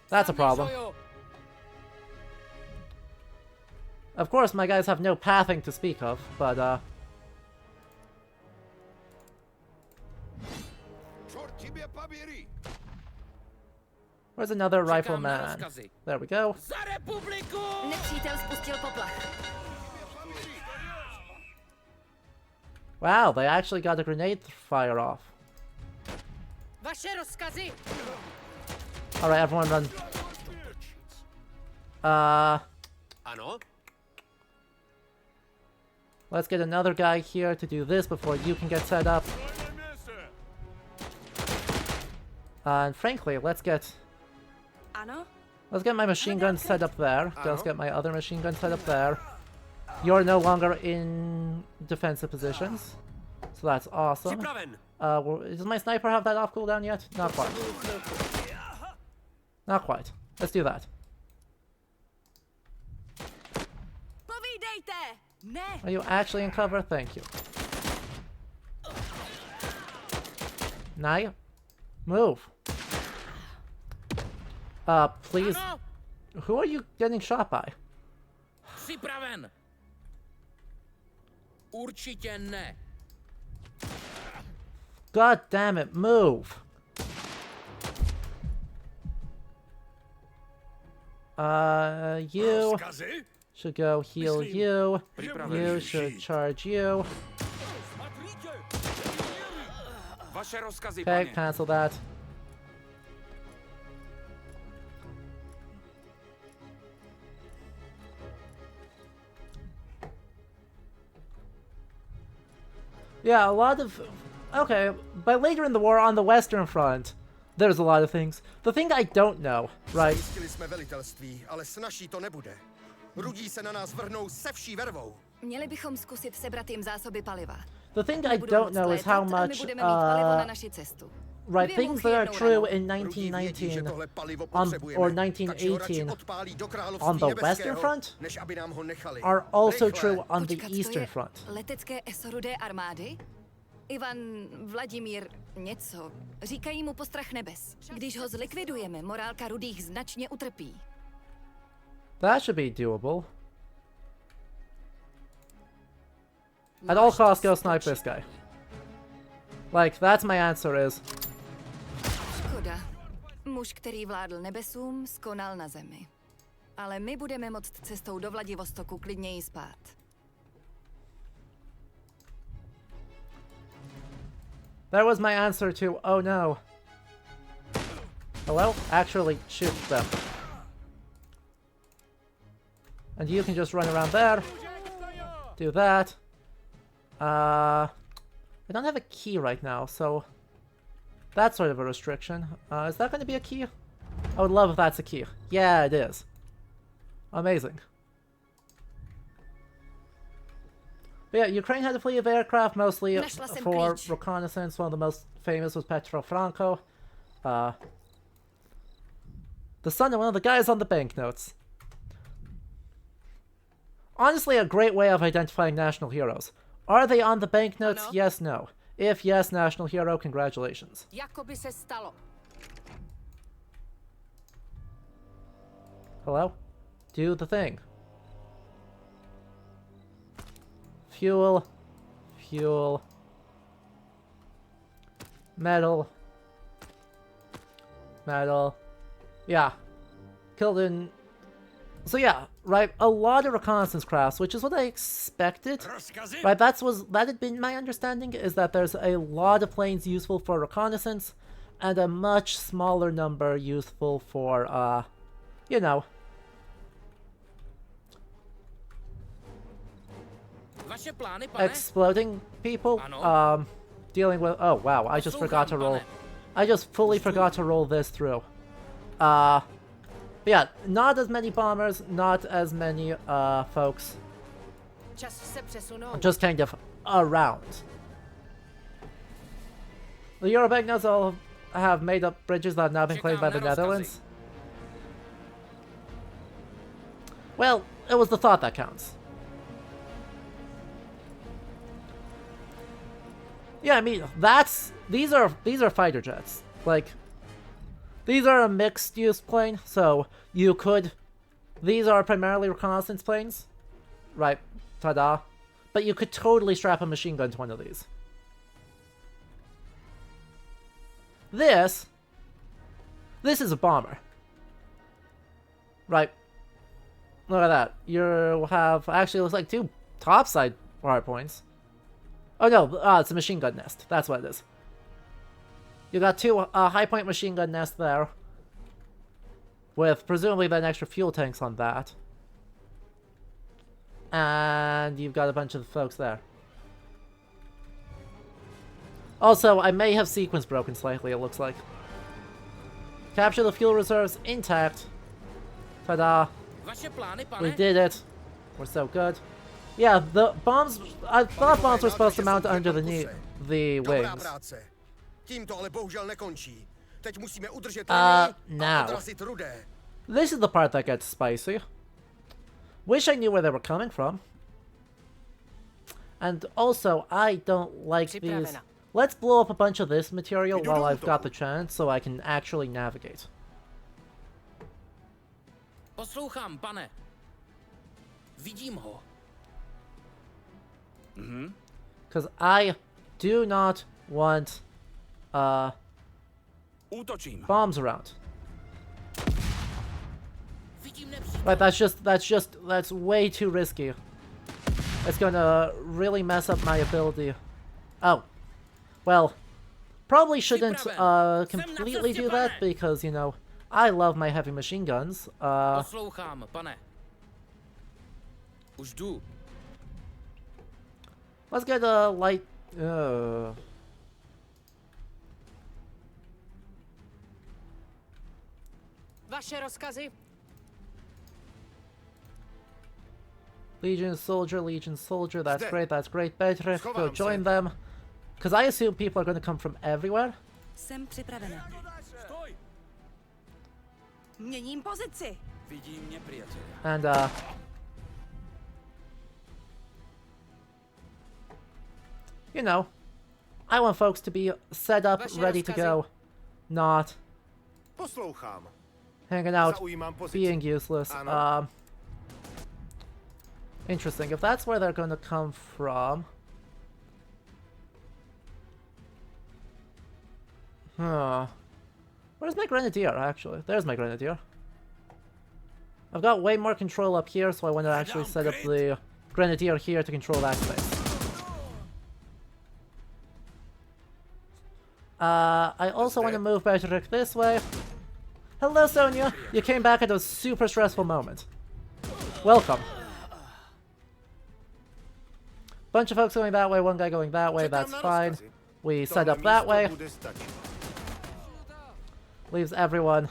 That's a problem. Of course, my guys have no pathing to speak of, but, where's another rifleman? There we go. Nepřítel spustil poplach. Wow, they actually got a grenade fire off. Vaše rozkazy. Alright, everyone run. Ano? Let's get another guy here to do this before you can get set up. And frankly, let's get Ano? my machine gun set up there. Let's get my other machine gun set up there. You're no longer in defensive positions, so that's awesome. Does my sniper have that off cooldown yet? Not quite. Not quite. Let's do that. Povídejte! Ne! Are you actually in cover? Thank you. Naya, move. Please. Who are you getting shot by? Připraven. Určitě ne. God damn it, move. You should go heal you. You should charge you. Vaše rozkazy, Okay, pane. cancel that. Yeah, a lot of... Okay, but later in the war on the Western Front, there's a lot of things. The thing I don't know, right? Zajistili jsme velitelství, ale snažší to nebude. Rudí se na nás vrhnou se vší vervou. Měli bychom zkusit sebrat jim zásoby paliva. The thing I don't know is how much, right, things that are true in 1919 or 1918 on the Western Front are also true on the Eastern Front. Letecké ESO Rudé armády? Ivan Vladimír něco. Říkají mu postrach nebes. Když ho zlikvidujeme, morálka Rudých značně utrpí. That should be doable. At all costs, go snipe this guy. Like, that's my answer is... Škoda. Muž, který vládl nebesům, skonal na zemi. Ale my budeme moct cestou do Vladivostoku klidněji spát. That was my answer to, oh no. Hello? Actually, shoot them. And you can just run around there. Do that. I don't have a key right now, so... That's sort of a restriction. Is that going to be a key? I would love if that's a key. Yeah, it is. Amazing. But yeah, Ukraine had a fleet of aircraft, mostly for reconnaissance. One of the most famous was Petro Franco. The son of one of the guys on the banknotes. Honestly, a great way of identifying national heroes. Are they on the banknotes? Yes, no. If yes, national hero, congratulations. Jakoby se stalo. Hello? Do the thing. Fuel. Fuel. Metal. Metal. Yeah. Killed in So yeah, right, a lot of reconnaissance crafts, which is what I expected. Right, that had been my understanding, is that there's a lot of planes useful for reconnaissance, and a much smaller number useful for, you know. Exploding people, dealing with, oh wow, I just forgot to roll. I just fully forgot to roll this through. But yeah, not as many bombers, not as many, folks. Just kind of around. The Eurobagnos all have made up bridges that have now been claimed by the Netherlands. Well, it was the thought that counts. Yeah, I mean, these are fighter jets. Like, these are a mixed use plane, so you could, these are primarily reconnaissance planes. Right, ta-da. But you could totally strap a machine gun to one of these. This is a bomber. Right. Look at that. You have, actually it looks like 2 topside hard points. Oh no, it's a machine gun nest. That's what it is. You got 2 high point machine gun nests there. With presumably then extra fuel tanks on that. And you've got a bunch of folks there. Also, I may have sequence broken slightly, it looks like. Capture the fuel reserves intact. Ta-da. We did it. We're so good. Yeah, the bombs, I thought bombs were supposed to mount under the wings. Now. This is the part that gets spicy. Wish I knew where they were coming from. And also, I don't like these. Let's blow up a bunch of this material while I've got the chance, so I can actually navigate. Poslouchám, pane. Vidím ho. Because I do not want bombs around. Right, that's way too risky. It's gonna really mess up my ability. Oh. Well, probably shouldn't completely do that because, you know, I love my heavy machine guns. Poslouchám, pane. Už jdu. Let's get a light... Vaše rozkazy. Legion soldier, that's great. Better go join them. Because I assume people are going to come from everywhere. Jsem připravena. Měním pozici. Vidím nepřítele. And, you know, I want folks to be set up, ready to go, not hanging out, being useless. Interesting. If that's where they're going to come from... Huh. Where's my Grenadier, actually? There's my Grenadier. I've got way more control up here, so I want to actually set up the Grenadier here to control that space. I also want to move Bertrix this way. Hello, Sonia! You came back at a super stressful moment. Welcome. Bunch of folks going that way, one guy going that way, that's fine. We set up that way. Leaves everyone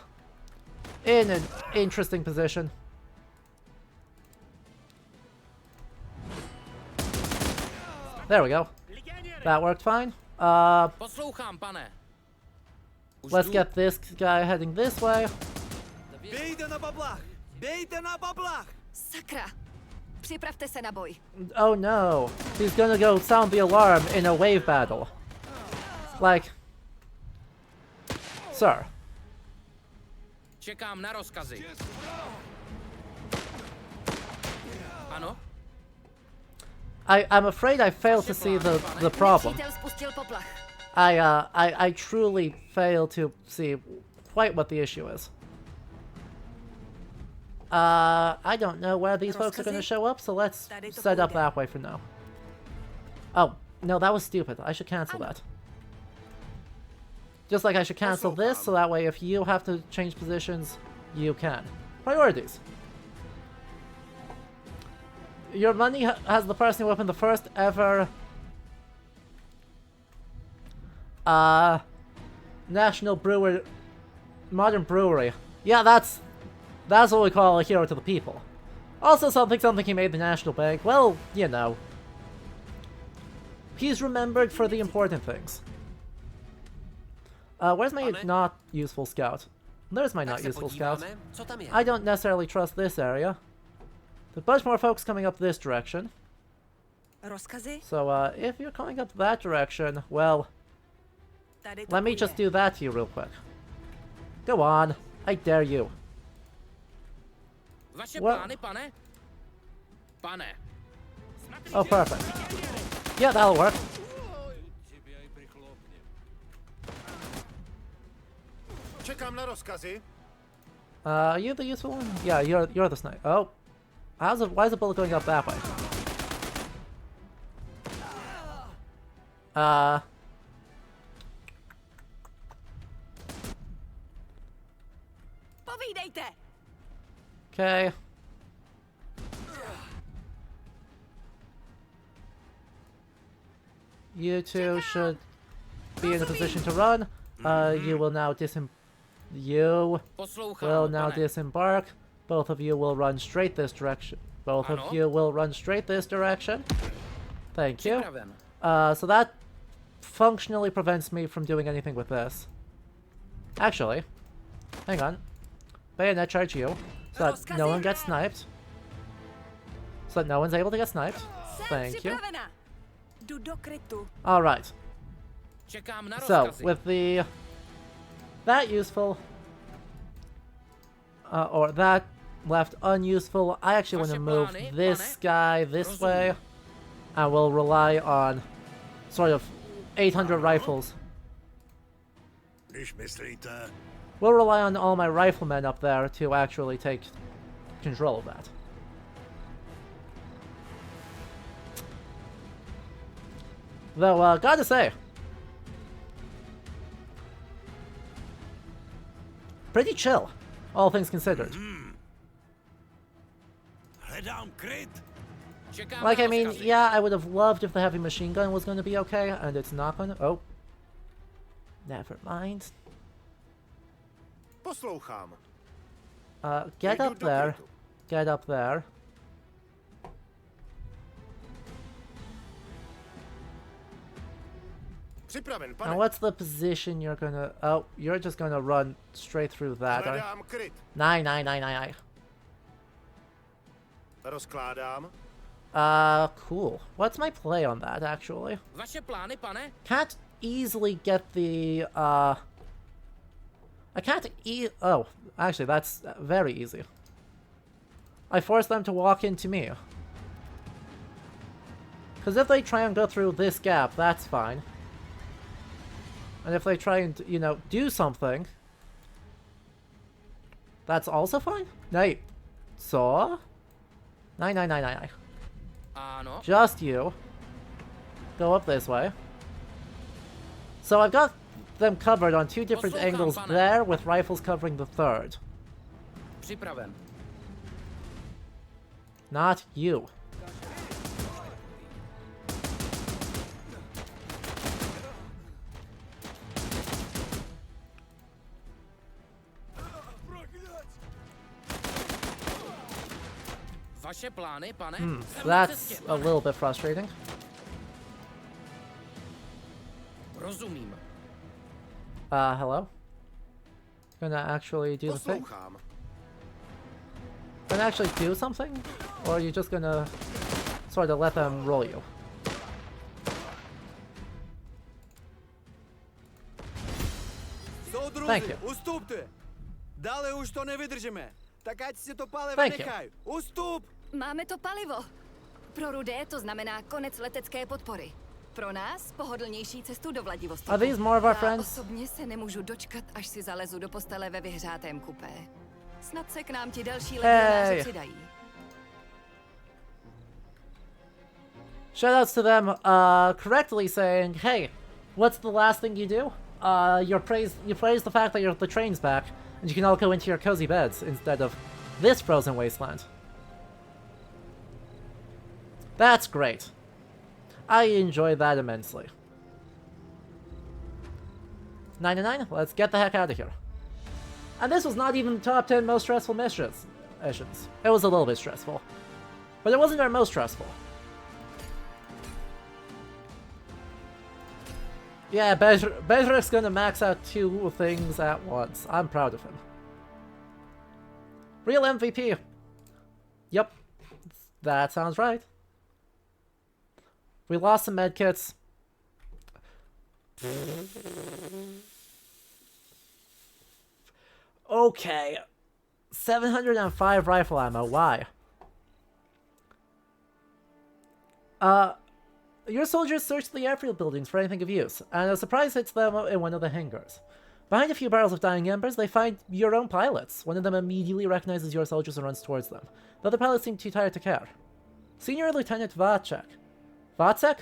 in an interesting position. There we go. That worked fine. Let's get this guy heading this way. Sakra! Připravte se na boj. Oh no, he's gonna go sound the alarm in a wave battle. Like, sir. Čekám na rozkazy. Ano? I'm afraid I failed to see the problem. I truly fail to see quite what the issue is. I don't know where these folks are gonna show up, so let's set up that way for now. Oh, no, that was stupid. I should cancel that. Just like I should cancel this, so that way if you have to change positions, you can. Priorities. Your money has the person who opened the first ever National Brewer Modern Brewery. Yeah, that's what we call a hero to the people. Also something he made the National Bank. Well, you know. He's remembered for the important things. Where's my not useful scout? There's my not useful scout. I don't necessarily trust this area. There's a bunch more folks coming up this direction. So, if you're coming up that direction, well, let me just do that to you real quick. Go on. I dare you. What? Oh, perfect. Yeah, that'll work. Čekám na rozkazy. Are you the useful one? Yeah, you're the sniper. Oh. Why is the bullet going up that way? Okay. You two should be in a position to run. You will now disembark. Both of you will run straight this direction. Both of you will run straight this direction. Thank you. So that functionally prevents me from doing anything with this. Actually, hang on. Bayonet charge you, so that no one gets sniped. So that no one's able to get sniped. Thank you. Alright. So, with that useful, or that left unuseful, I actually want to move this guy this way, and we'll rely on sort of 800 rifles. We'll rely on all my riflemen up there to actually take control of that. Though, gotta say, pretty chill, all things considered. Like, I mean, yeah, I would have loved if the heavy machine gun was going to be okay, and it's not going to. Oh. Never mind. Poslouchám. Get up there. Get up there. Připraven, pane. And what's the position you're gonna... Oh, you're just gonna run straight through that, right? Hledám kryt. Nine. Rozkládám. Cool. What's my play on that, actually? Vaše plány, pane? Can't easily get the, I can't oh, actually, that's very easy. I force them to walk into me. Because if they try and go through this gap, that's fine. And if they try and, you know, do something, that's also fine? Nay. So? Nine. Just you. Go up this way. So I've got them covered on two different angles there, with rifles covering the third. Připraven. Not you. Vaše plány, pane? That's a little bit frustrating. Rozumím. Hello? Gonna actually do the thing? Gonna actually do something? Or are you just gonna sort of let them roll you? Thank you. Ustupte! Dále už to nevydržíme. Tak ať si to palivo Thank you. nechaj. Ustup! Máme to palivo. Pro Rudé to znamená konec letecké podpory. Pro nás pohodlnější cestu do Vladivostoku. Are these more of our Já friends? osobně se nemůžu dočkat, až si zalezu do postele ve vyhřátém kupé. Snad se k nám ti další legionáři přidají. Shoutouts to them correctly saying, hey, what's the last thing you do? You praise the fact that the train's back, and you can all go into your cozy beds instead of this frozen wasteland. That's great. I enjoy that immensely. 99, let's get the heck out of here. And this was not even the top 10 most stressful missions. It was a little bit stressful. But it wasn't our most stressful. Yeah, Bedrick's gonna max out 2 things at once. I'm proud of him. Real MVP. Yep. That sounds right. We lost some medkits. Okay. 705 rifle ammo. Why? Your soldiers searched the airfield buildings for anything of use, and a surprise hits them in one of the hangars. Behind a few barrels of dying embers, they find your own pilots. One of them immediately recognizes your soldiers and runs towards them. The other pilots seem too tired to care. Senior Lieutenant Vacek. Vacek?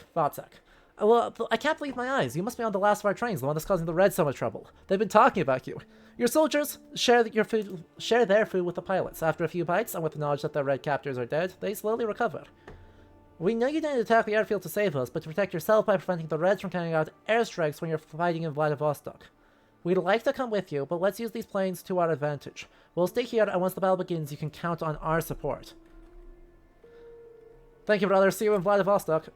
Well, I can't believe my eyes. You must be on the last of our trains, the one that's causing the Reds so much trouble. They've been talking about you. Your soldiers share their food with the pilots. After a few bites, and with the knowledge that their Red captors are dead, they slowly recover. We know you didn't attack the airfield to save us, but to protect yourself by preventing the Reds from carrying out airstrikes when you're fighting in Vladivostok. We'd like to come with you, but let's use these planes to our advantage. We'll stay here, and once the battle begins, you can count on our support. Thank you, brother. See you in Vladivostok.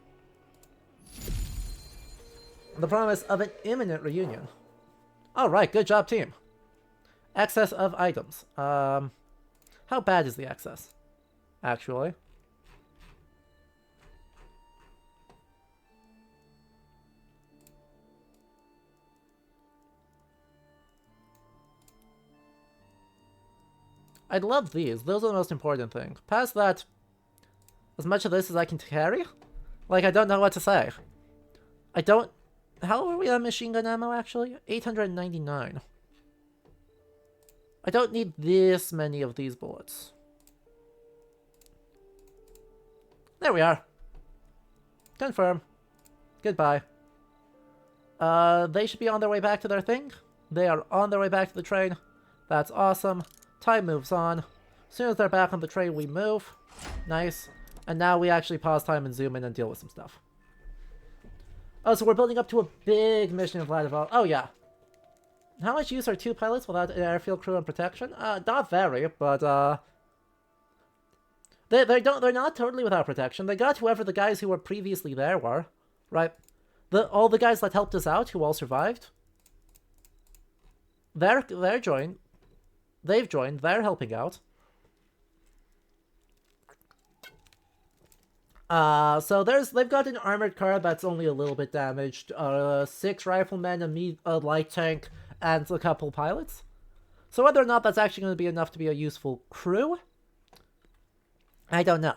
The promise of an imminent reunion. Alright, good job, team. Excess of items. How bad is the excess? Actually. I'd love these. Those are the most important thing. Past that, as much of this as I can carry? Like, I don't know what to say. I don't... How are we on machine gun ammo, actually? 899. I don't need this many of these bullets. There we are. Confirm. Goodbye. They should be on their way back to their thing. They are on their way back to the train. That's awesome. Time moves on. As soon as they're back on the train, we move. Nice. And now we actually pause time and zoom in and deal with some stuff. Oh, so we're building up to a big mission in Vladivostok. Oh, yeah. How much use are 2 pilots without an airfield crew and protection? Not very, but, they're not totally without protection. They got whoever the guys who were previously there were, right? All the guys that helped us out, who all survived. They've joined, they're helping out. So they've got an armored car that's only a little bit damaged, 6 riflemen, a light tank, and a couple pilots. So whether or not that's actually going to be enough to be a useful crew, I don't know.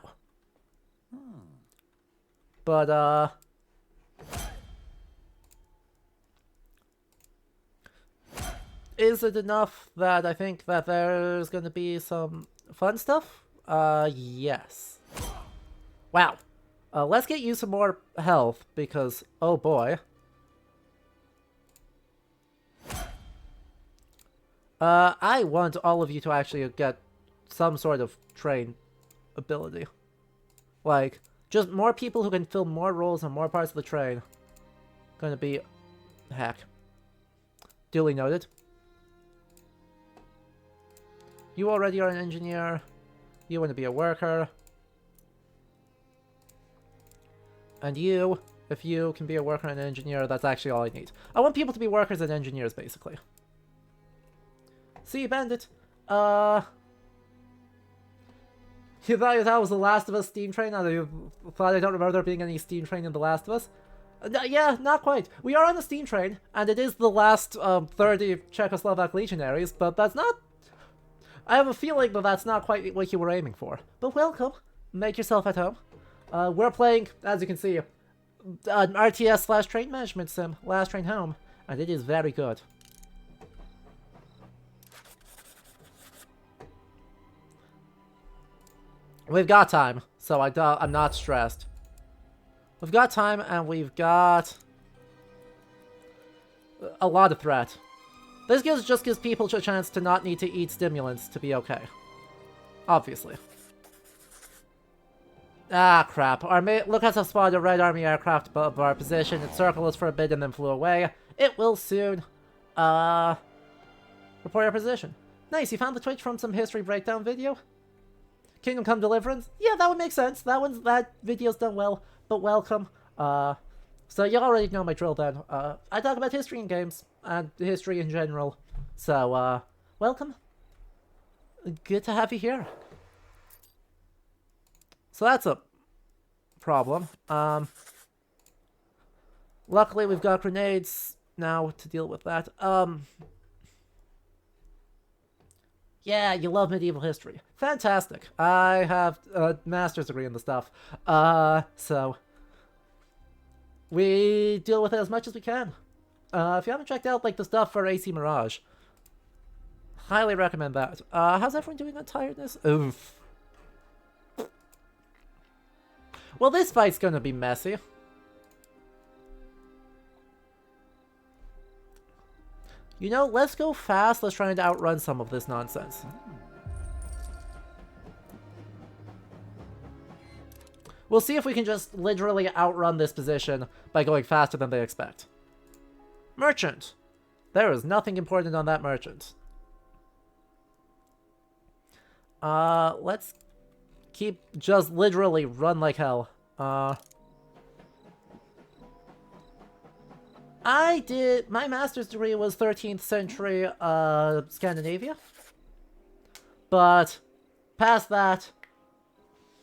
But, is it enough that I think that there's going to be some fun stuff? Yes. Wow. Let's get you some more health, because, oh boy. I want all of you to actually get some sort of train ability. Like, just more people who can fill more roles on more parts of the train. Gonna be... heck. Duly noted. You already are an engineer. You want to be a worker. And you, if you can be a worker and an engineer, that's actually all I need. I want people to be workers and engineers, basically. See, Bandit. You thought that was the Last of Us steam train? You thought I don't remember there being any steam train in the Last of Us? Yeah, not quite. We are on the steam train, and it is the last 30 Czechoslovak legionaries, but that's not... I have a feeling that that's not quite what you were aiming for. But welcome. Make yourself at home. We're playing, as you can see, an RTS/train management sim, Last Train Home, and it is very good. We've got time, so I'm not stressed. We've got time, and we've got a lot of threat. This just gives people a chance to not need to eat stimulants to be okay. Obviously. Ah, crap. Look us have spotted a Red Army aircraft above our position. It circled us for a bit and then flew away. It will soon, report our position. Nice, you found the Twitch from some history breakdown video? Kingdom Come Deliverance? Yeah, that would make sense. That video's done well, but welcome. So you already know my drill then. I talk about history in games, and history in general. So, welcome. Good to have you here. So that's a problem. Luckily we've got grenades now to deal with that. Yeah, you love medieval history. Fantastic. I have a master's degree in the stuff. So we deal with it as much as we can. If you haven't checked out, like, the stuff for AC Mirage, highly recommend that. How's everyone doing on tiredness? Oof. Well, this fight's gonna be messy. You know, let's go fast. Let's try and outrun some of this nonsense. We'll see if we can just literally outrun this position by going faster than they expect. Merchant! There is nothing important on that merchant. Let's keep just literally run like hell. My master's degree was 13th century Scandinavia. But past that,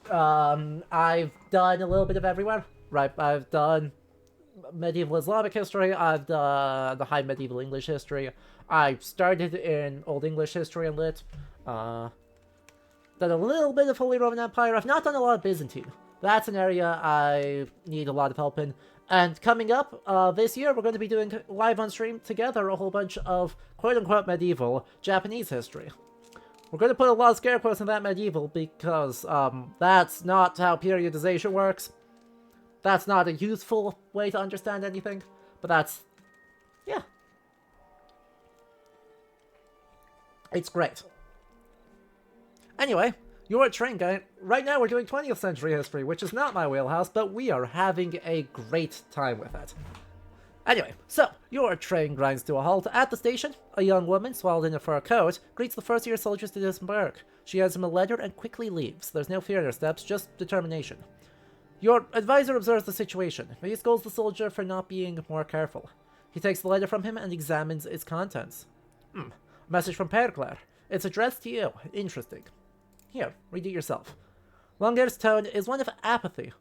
I've done a little bit of everywhere. Right, I've done medieval Islamic history, I've done the high medieval English history, I started in Old English history and lit, done a little bit of Holy Roman Empire. I've not done a lot of Byzantine. That's an area I need a lot of help in. And coming up this year, we're going to be doing live on stream together a whole bunch of quote-unquote medieval Japanese history. We're going to put a lot of scare quotes in that medieval because that's not how periodization works. That's not a useful way to understand anything. But that's... yeah. It's great. Anyway, you're a train guy. Right now we're doing 20th century history, which is not my wheelhouse, but we are having a great time with it. Anyway, so, your train grinds to a halt. At the station, a young woman, swallowed in a fur coat, greets the first-year soldiers to disembark. She hands him a letter and quickly leaves. There's no fear in her steps, just determination. Your advisor observes the situation. He scolds the soldier for not being more careful. He takes the letter from him and examines its contents. A message from Perclair. It's addressed to you. Interesting. Here, read it yourself. Longair's tone is one of apathy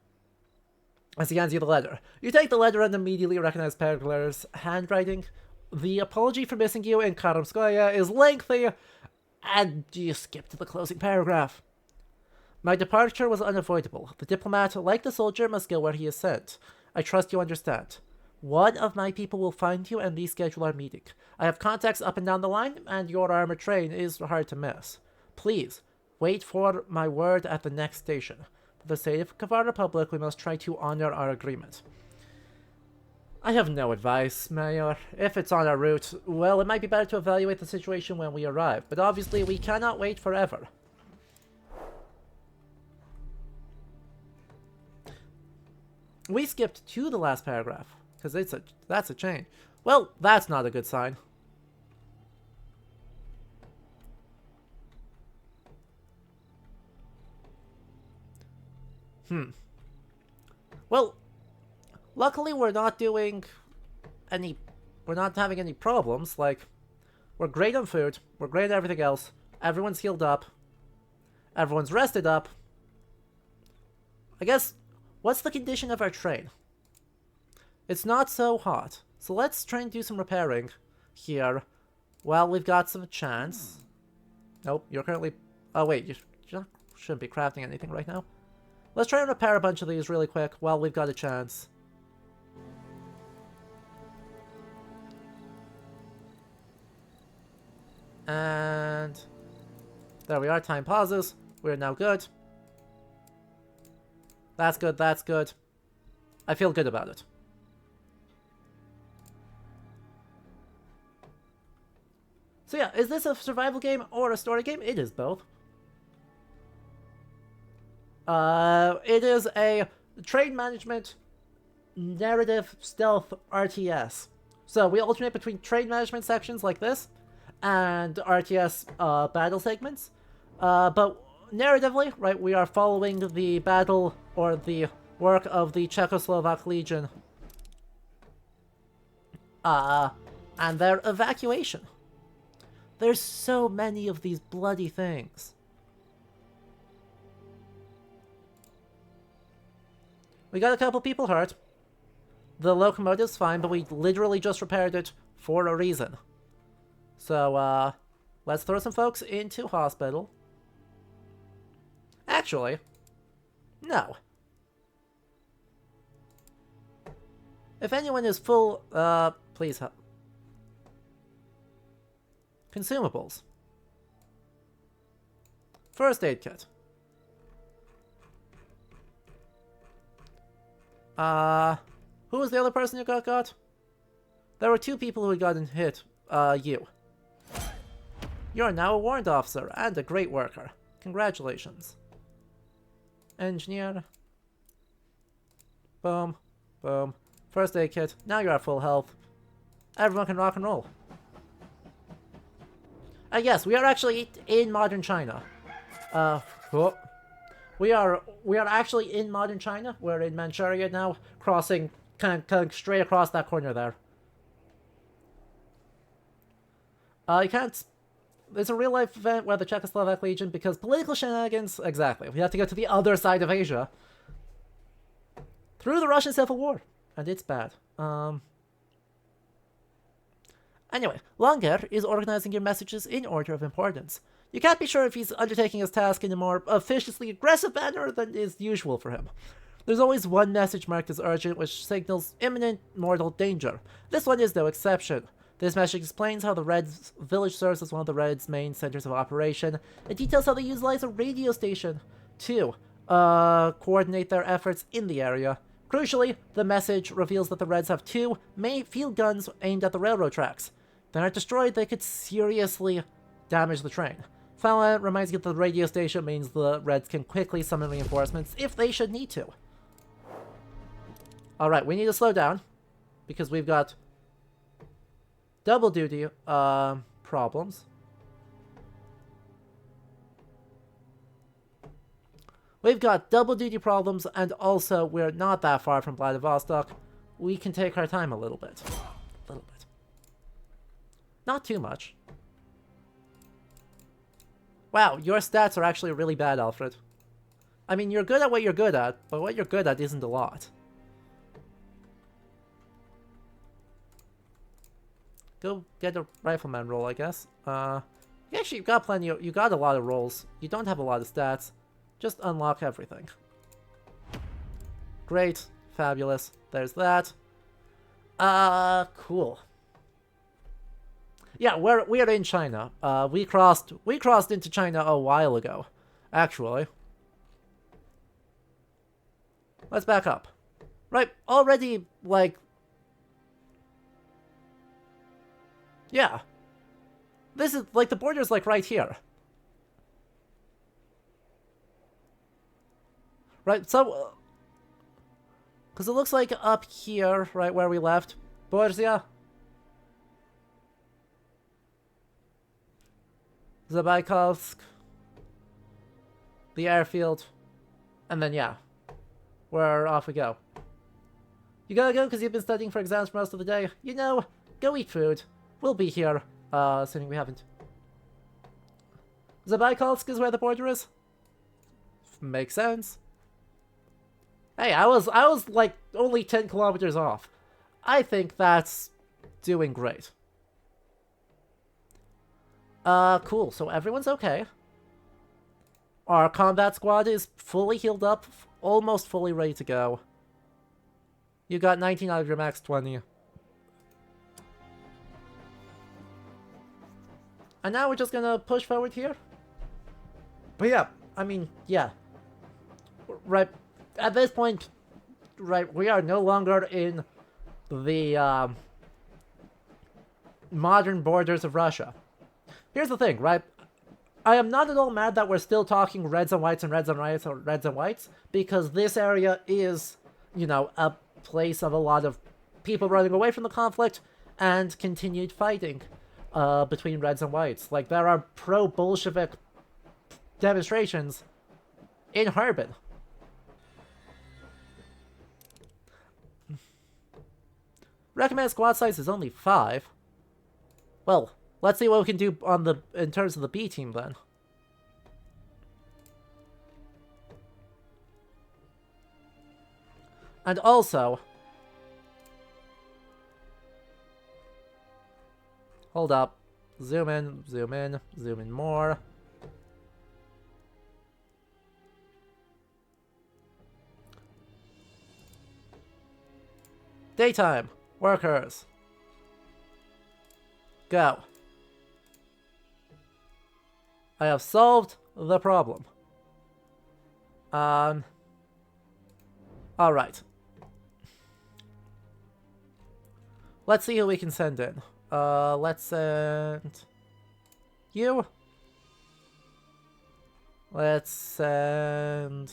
as he hands you the letter. You take the letter and immediately recognize Perclair's handwriting. The apology for missing you in Karamskoye is lengthy, and you skip to the closing paragraph. My departure was unavoidable. The diplomat, like the soldier, must go where he is sent. I trust you understand. One of my people will find you and reschedule our meeting. I have contacts up and down the line, and your armored train is hard to miss. Please, wait for my word at the next station. For the sake of our republic, we must try to honor our agreement. I have no advice, Mayor. If it's on our route, well, it might be better to evaluate the situation when we arrive, but obviously we cannot wait forever. We skipped to the last paragraph, because that's a change. Well, that's not a good sign. Well, luckily we're not having any problems. Like, we're great on food, we're great at everything else, everyone's healed up, everyone's rested up. I guess, what's the condition of our train? It's not so hot, so let's try and do some repairing here while we've got some chance. Nope, you're currently... oh wait, you shouldn't be crafting anything right now. Let's try and repair a bunch of these really quick while we've got a chance. And there we are, time pauses. We're now good. That's good, that's good. I feel good about it. So yeah, is this a survival game or a story game? It is both. It is a trade management narrative stealth RTS. So we alternate between trade management sections like this and RTS battle segments. But narratively, right, we are following the battle or the work of the Czechoslovak Legion and their evacuation. There's so many of these bloody things. We got a couple people hurt. The locomotive's fine, but we literally just repaired it for a reason. So, let's throw some folks into hospital. Actually, no. If anyone is full, please help. Consumables. First aid kit. Who was the other person who got? There were 2 people who had gotten hit. You. You're now a warrant officer and a great worker. Congratulations. Engineer. Boom. Boom. First aid kit. Now you're at full health. Everyone can rock and roll. Yes, we are actually in modern China. We are actually in modern China. We're in Manchuria now, crossing kind of straight across that corner there. You can't. It's a real life event where the Czechoslovak Legion, because political shenanigans. Exactly. We have to go to the other side of Asia through the Russian Civil War, and it's bad. Anyway, Longer is organizing your messages in order of importance. You can't be sure if he's undertaking his task in a more officiously aggressive manner than is usual for him. There's always one message marked as urgent which signals imminent mortal danger. This one is no exception. This message explains how the Reds' village serves as one of the Reds' main centers of operation. It details how they utilize a radio station to coordinate their efforts in the area. Crucially, the message reveals that the Reds have 2 main field guns aimed at the railroad tracks. If they're not destroyed, they could seriously damage the train. Finally, it reminds you that the radio station means the Reds can quickly summon reinforcements if they should need to. Alright, we need to slow down, because we've got double duty problems. We've got double duty problems, and also we're not that far from Vladivostok. We can take our time a little bit. A little bit. Not too much. Wow, your stats are actually really bad, Alfred. I mean, you're good at what you're good at, but what you're good at isn't a lot. Go get a rifleman roll, I guess. Actually, you got plenty of, you got a lot of rolls. You don't have a lot of stats. Just unlock everything. Great. Fabulous. There's that. Cool. Yeah, we're in China. We crossed into China a while ago, actually. Let's back up. Right, already, like... Yeah. This is, like, the border's, like, right here. Right, so... Because it looks like up here, right where we left, Borgia, Zabaikovsk, the airfield, and then, yeah, we're off we go. You gotta go because you've been studying for exams for most of the day. You know, go eat food. We'll be here, assuming we haven't. Zabaikovsk is where the border is? Makes sense. Hey, I was like only 10 kilometers off. I think that's doing great. Cool. So everyone's okay. Our combat squad is fully healed up, almost fully ready to go. You got 19 out of your max 20. And now we're just gonna push forward here. But yeah, I mean, yeah. Right. at this point, right, we are no longer in the modern borders of Russia. Here's the thing, right? I am not at all mad that we're still talking reds and whites and reds and whites or reds and whites, because this area is, you know, a place of a lot of people running away from the conflict and continued fighting between reds and whites. Like, there are pro-Bolshevik demonstrations in Harbin. Recommended squad size is only 5. Well, let's see what we can do on the in terms of the B team then. And also, hold up. Zoom in, zoom in, zoom in more. Daytime. Workers. Go. I have solved the problem. Alright. Let's see who we can send in. Let's send you. Let's send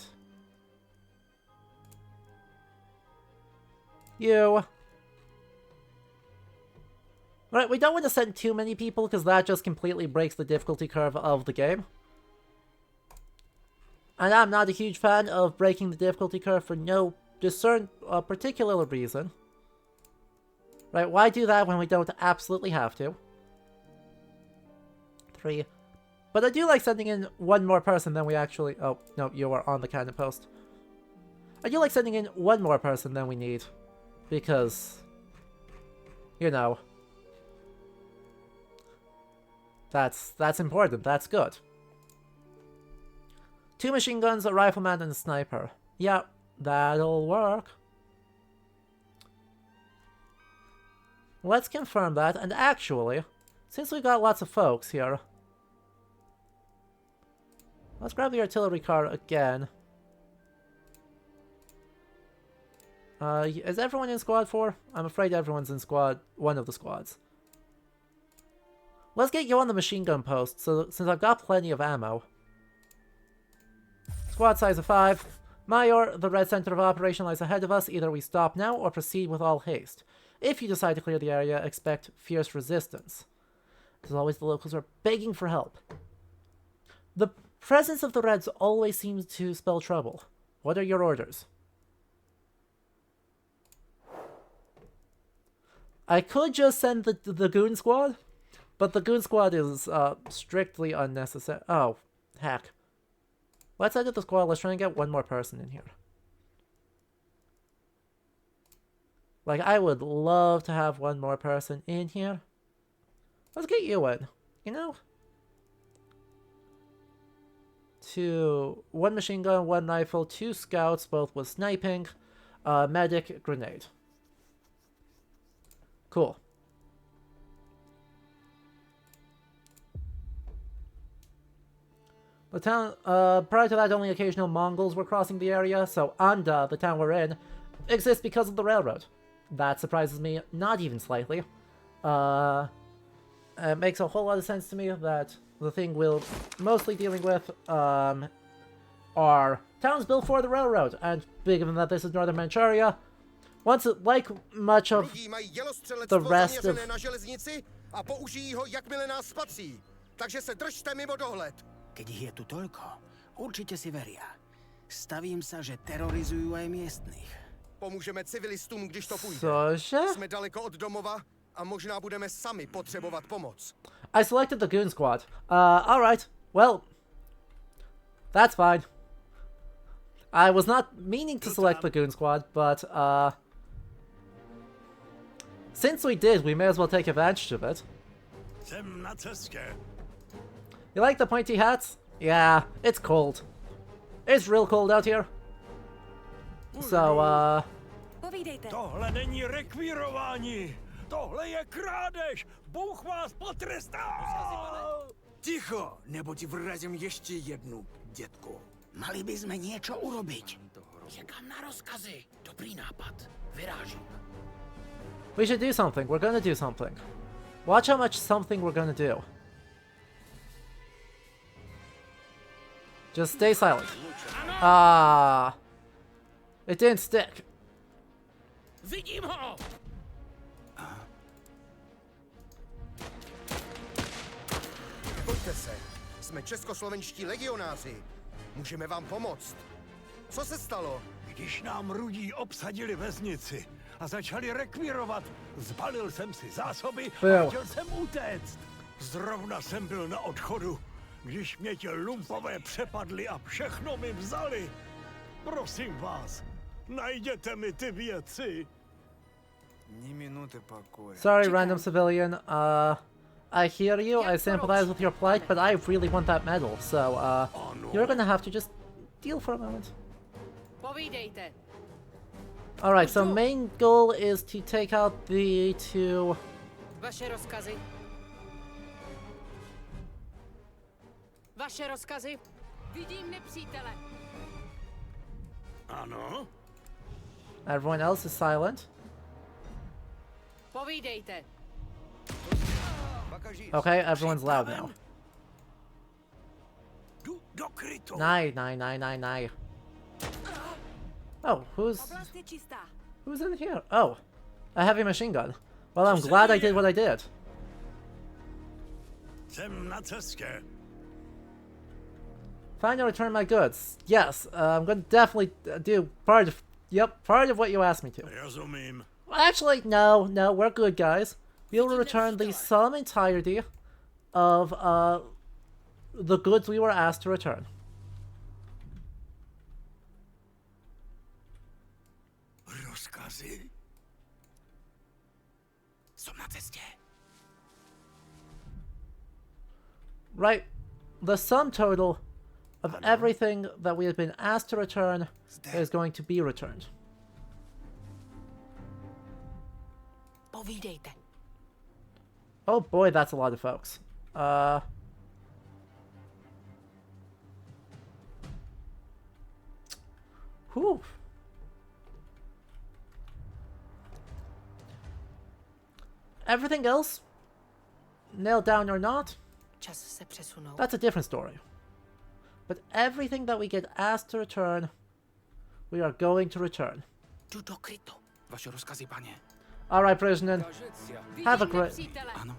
you. Right, we don't want to send too many people because that just completely breaks the difficulty curve of the game. And I'm not a huge fan of breaking the difficulty curve for no particular reason. Right, why do that when we don't absolutely have to? 3. But I do like sending in one more person than we actually... Oh, no, you are on the cannon post. I do like sending in one more person than we need. Because, you know, that's important. That's good. 2 machine guns, a rifleman, and a sniper. Yeah, that'll work. Let's confirm that. And actually, since we've got lots of folks here, let's grab the artillery car again. Is everyone in squad 4? I'm afraid everyone's in squad 1 of the squads. Let's get you on the machine gun post, so since I've got plenty of ammo. Squad size of 5. Major, the red center of operation lies ahead of us. Either we stop now or proceed with all haste. If you decide to clear the area, expect fierce resistance. As always, the locals are begging for help. The presence of the Reds always seems to spell trouble. What are your orders? I could just send the Goon Squad, but the Goon Squad is strictly unnecessary. Oh, heck. Let's edit the squad. Let's try and get one more person in here. Like, I would love to have one more person in here. Let's get you in, you know? 1 machine gun, 1 rifle, 2 scouts, both with sniping, medic, grenade. Cool. The town, prior to that, only occasional Mongols were crossing the area, so Anda, the town we're in, exists because of the railroad. That surprises me not even slightly. It makes a whole lot of sense to me that the thing we're mostly dealing with are towns built for the railroad, and given that this is northern Manchuria, once it, like much of the rest of... a použijí ho, jakmile nás spatří. Takže se držte mimo dohled. Keď ich je tu toľko, určite si veria. Stavím sa, že terorizujú aj miestnych. Pomůžeme civilistům, když to půjde. Cože? Jsme daleko od domova a možná budeme sami potřebovat pomoc. I selected the Goon Squad. Alright. Well, that's fine. I was not meaning to select the Goon Squad, but, since we did, we may as well take advantage of it. You like the pointy hats? Yeah, it's cold. It's real cold out here. So, Tohle není rekvírování! Tohle je krádež! Bůh vás potrestá! Ticho, nebo ti vrazím ještě jednu, dětku. Mali by sme niečo urobiť. Čekám na rozkazy. Dobrý nápad. Vyrážím. We should do something. We're gonna do something. Watch how much something we're gonna do. Just stay silent. Ah, it didn't stick. Vidím ho! Pojďte se. Jsme českoslovenští legionáři. Můžeme vám pomoct. Co se stalo? Když nám Rudí obsadili vesnici a začali rekvírovat, zbalil jsem si zásoby a chtěl jsem utéct. Zrovna jsem byl na odchodu, když mě ti lumpové přepadli a všechno mi vzali. Prosím vás, najděte mi ty věci. Sorry, random civilian. I hear you, I sympathize with your plight, but I really want that medal, so, you're gonna have to just deal for a moment. Povídejte. Alright, so main goal is to take out the two... Vaše rozkazy. Vaše rozkazy. Vidím nepřítele. Ano? Everyone else is silent. Povídejte. Okay, everyone's loud now. Nine. Oh, who's in here? Oh, a heavy machine gun. Well, I'm glad I did what I did. Jsem na cestě. Find and return my goods. Yes, I'm gonna definitely do part of what you asked me to. Rozumím. Well, actually, no, we're good, guys. We will return the sum entirety of the goods we were asked to return. Rozkazy? Jsem na cestě. Right, the sum total of everything that we have been asked to return is going to be returned. Povídejte. Oh boy, that's a lot of folks. Whew. Everything else, nailed down or not, Čas se přesunout. that's a different story. But everything that we get asked to return, we are going to return. Jdu do krytu. Vaše rozkazy, pane. Alright, prisoner. Have a great... Ano.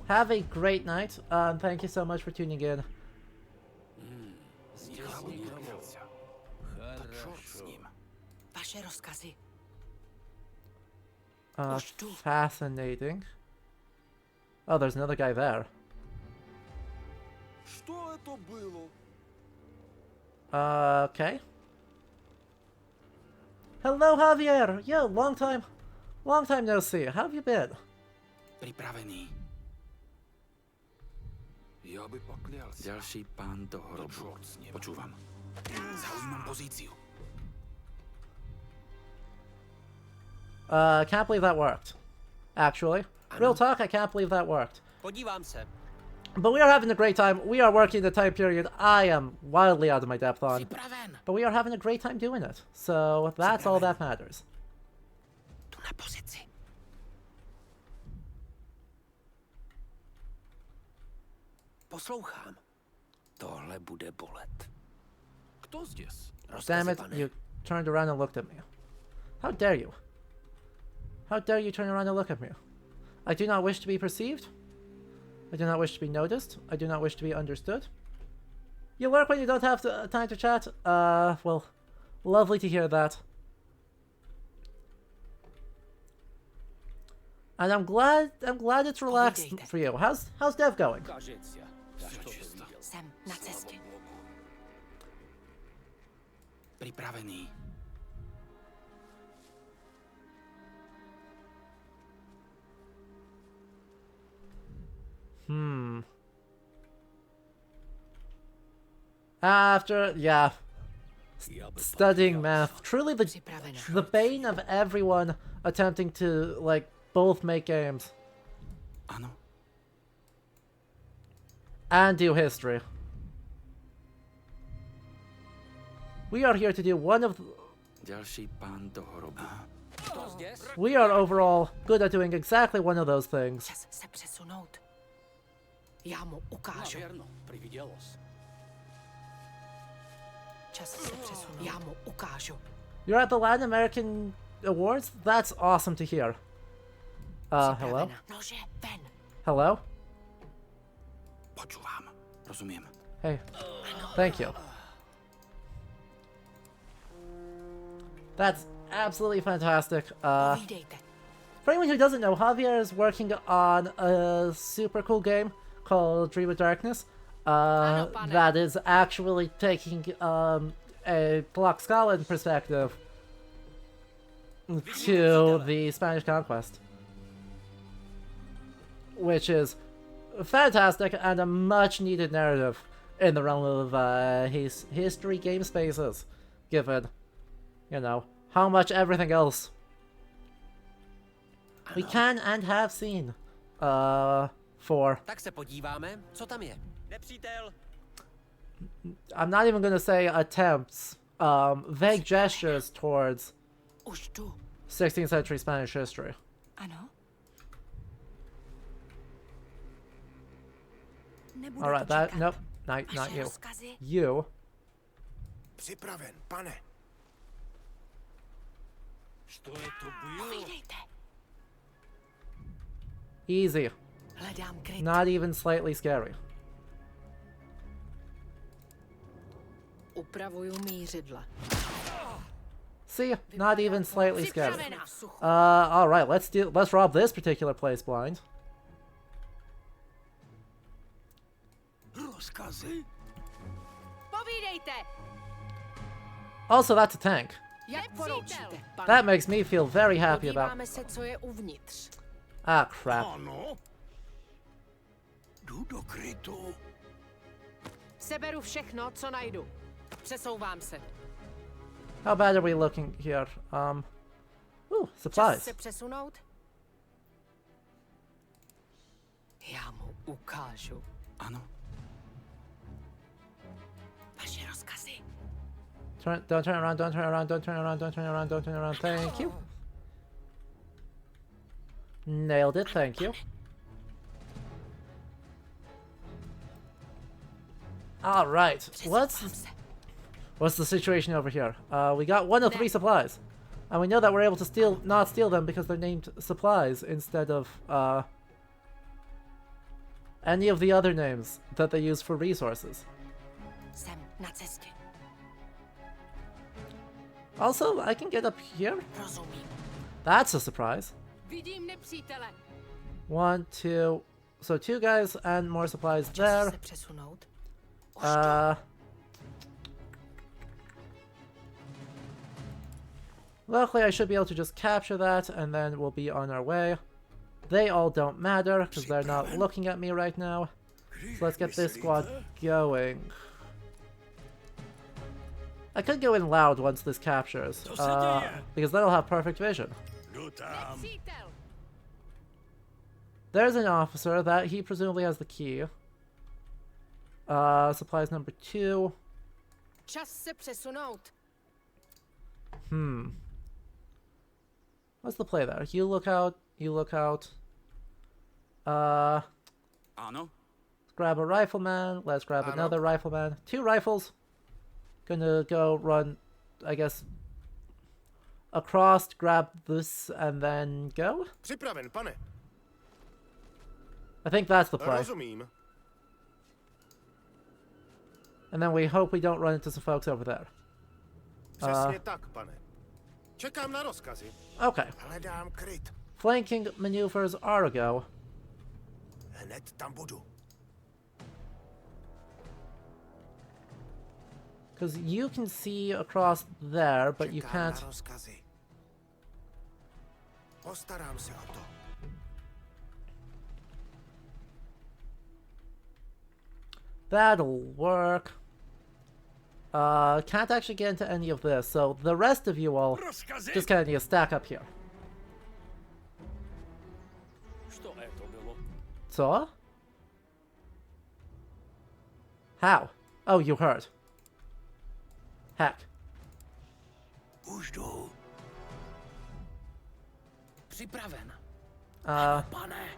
Have a great night. Thank you so much for tuning in. Vaše rozkazy. Fascinating. Oh, there's another guy there. Что это было? Okay. Hello, Javier. Yo, long time no see. How have you been? Připravený. Já by poklial. Další pán toho hrobu. Počúvam. Zaujímam pozíciu. Can't believe that worked. Actually. Real talk, I can't believe that worked. Podívám se. But we are having a great time. We are working the time period I am wildly out of my depth on. But we are having a great time doing it. So that's all that matters. Tu na pozici. Poslouchám. Tohle bude bolet. Kto zdes? Damn it, you turned around and looked at me. How dare you? How dare you turn around and look at me? I do not wish to be perceived. I do not wish to be noticed. I do not wish to be understood. You lurk when you don't have time to chat? Well, lovely to hear that. And I'm glad it's relaxed for you. How's Dev going? Jsem na cestě. Připravený. After, yeah, studying math, truly the bane of everyone attempting to, like, both make games. Ano. and do history. We are here to do one of... Další pán toho robu. We are overall good at doing exactly one of those things. Čas se přesunout. Já mu ukážu. Čas se přesunout. Já mu ukážu. You're at the Latin American Awards? That's awesome to hear. Hello? Nože ven. Hello? Počúvam. Rozumiem. Hey. Thank you. That's absolutely fantastic. For anyone who doesn't know, Javier is working on a super cool game called Dream of Darkness. That is actually taking a Tlaxcalan perspective to the Spanish conquest, which is fantastic and a much needed narrative in the realm of history game spaces, given, you know, how much everything else we can and have seen for... Tak se podíváme, co tam je. Nepřítel. I'm not even gonna say attempts, vague gestures towards 16th century Spanish history. Ano. Alright, that, nope, not you. You. Připraven, pane. Easy. Not even slightly scary. Upravuju mířidla. See, not even slightly scary. Alright, let's rob this particular place blind. Rozkazy? Povídejte! Also, that's a tank. Jak poroučíte, pane? That makes me feel very happy about... Podíváme se, co je uvnitř. Ah, crap. Ano. Jdu do krytu. Seberu všechno, co najdu. Přesouvám se. How bad are we looking here? Ooh, Čas supplies. se přesunout? Já mu ukážu. Ano. Vaše rozkazy. Don't turn around, don't turn around, don't turn around, don't turn around, don't turn around. Thank you. Nailed it, thank you. Alright, what's the situation over here? We got 1 of 3 supplies. And we know that we're able to not steal them because they're named supplies instead of, any of the other names that they use for resources. Jsem na cestě. Also, I can get up here? Rozumím. That's a surprise. Vidím nepřítele. 1, 2, so 2 guys and more supplies there. Se přesunout. Luckily, I should be able to just capture that, and then we'll be on our way. They all don't matter, because they're not looking at me right now. So let's get this squad going. I could go in loud once this captures, because then I'll have perfect vision. There's an officer that he presumably has the key. Supplies number 2. Čas se přesunout. What's the play there? You look out, you look out. Ano. Let's grab a rifleman, let's grab another rifleman. 2 rifles. Gonna go run, I guess, across, grab this, and then go? Připraven, pane. I think that's the play. Rozumím. And then we hope we don't run into some folks over there. Přesně tak, pane. Čekám na rozkazy. Okay. Hledám kryt. Flanking maneuvers are a go. Hned tam budu. Because you can see across there, but you Čekám can't... na rozkazy. Postarám se o to. That'll work. Can't actually get into any of this, so the rest of you all just kind of need to stack up here. Co? How? Oh, you heard. Heck. Už jdu. Připraven. Pane.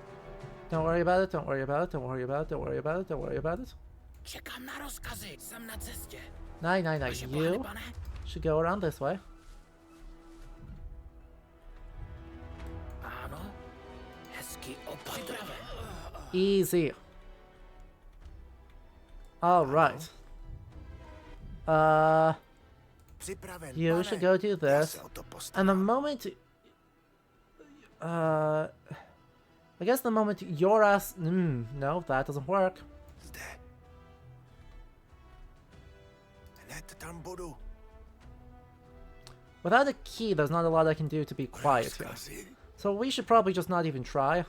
Don't worry about it, don't worry about it, don't worry about it, don't worry about it, don't worry about it. Čekám na rozkazy. Jsem na cestě. Nine. Vaše plány, You pane? should go around this way. Ano. Hezky připraven. Easy. Alright. Připraven, You pane. should go do Já this. se o to postarám. And the moment... I guess the moment your ass... no, that doesn't work. Zde. Hned tam budu. Without a key, there's not a lot I can do to be quiet here. So we should probably just not even try.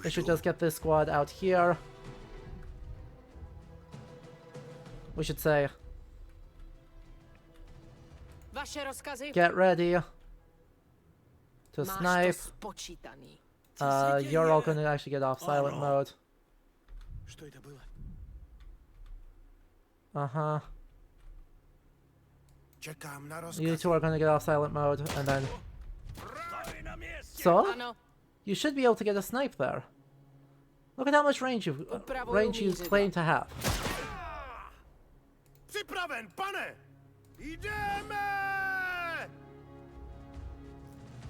We should just get this squad out here. We should say... Vaše rozkazy. Get ready to Máš snipe. to spočítaný. You're all gonna actually get off silent mode. Что это было? Uh-huh. Čekám na You rozkaz. two are gonna get off silent mode, and then... So? Ano. You should be able to get a snipe there. Look at how much range you claim to have. Připraven, pane! Jdeme!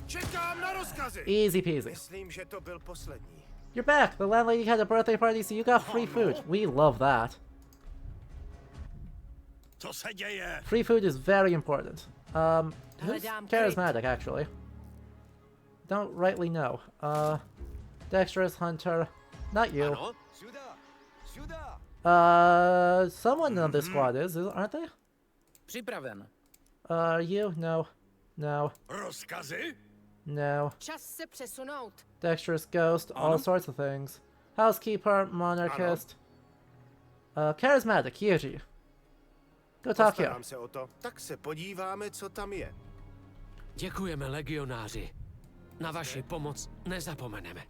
Čekám na rozkazy. Easy peasy. Myslím, že to byl poslední. You're back! The landlady had a birthday party, so you got free food. We love that. Co se děje? Free food is very important. Who's charismatic, actually? Don't rightly know. Dexterous, Hunter. Not you. Someone on this squad aren't they? Připraven. You? No. No. Rozkazy? No. Čas se přesunout. Dexterous Ghost, all sorts of things. Housekeeper, Monarchist. Charismatic, Yuji. Go talk here. Postarám se o to. Tak se podíváme, co tam je. Děkujeme, legionáři. Na vaši pomoc nezapomeneme.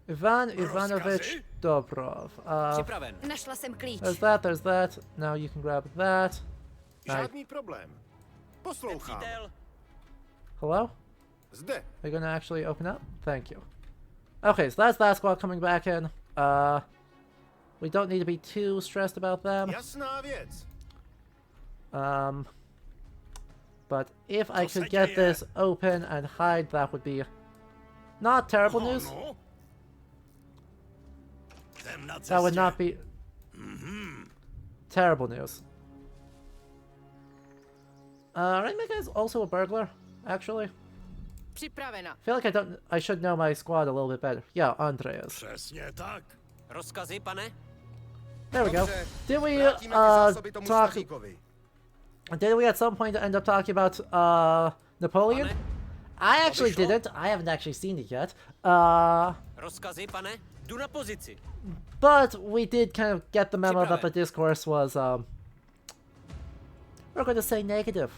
Ivan Ivanovich Dobrov. Připraven. Našla jsem klíč. There's that. Now you can grab that. Žádný problém. Poslouchám. Hello? Zde. Are you gonna actually open up? Thank you. Okay, so that's that squad coming back in. We don't need to be too stressed about them. Jasná věc. But if I could get this open and hide, that would be not terrible news. That would not be terrible news. Rainmaker is also a burglar, actually. Připravena. I feel like I should know my squad a little bit better. Yeah, Andreas. Přesně tak. Rozkazy, pane? There we go. Did we talk? Did we at some point end up talking about Napoleon? I actually didn't. I haven't actually seen it yet. Rozkazy, pane? Jdu na pozici. But we did kind of get the memo that the discourse was we're going to say negative.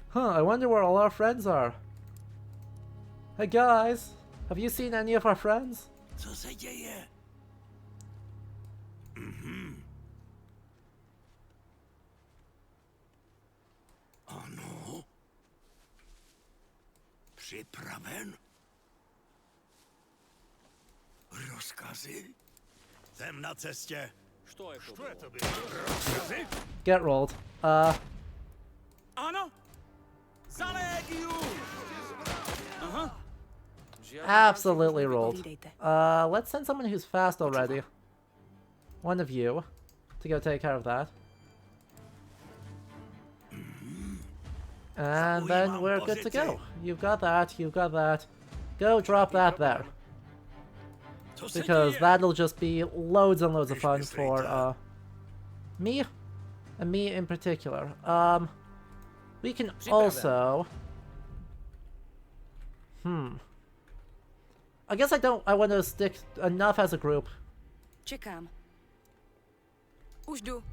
Huh, I wonder where all our friends are. Hey guys, have you seen any of our friends? Co se děje? Ano. Připraven? Rozkazy? Jsem na cestě. Что это было? Rozkazy? Get rolled. Ano. Za légiu. Aha. Absolutely rolled. Let's send someone who's fast already. One of you to go take care of that. And then we're good to go. You've got that, you've got that. Go drop that there. Because that'll just be loads and loads of fun for me, and me in particular. We can also... I guess I want to stick enough as a group. Čekám. Už jdu.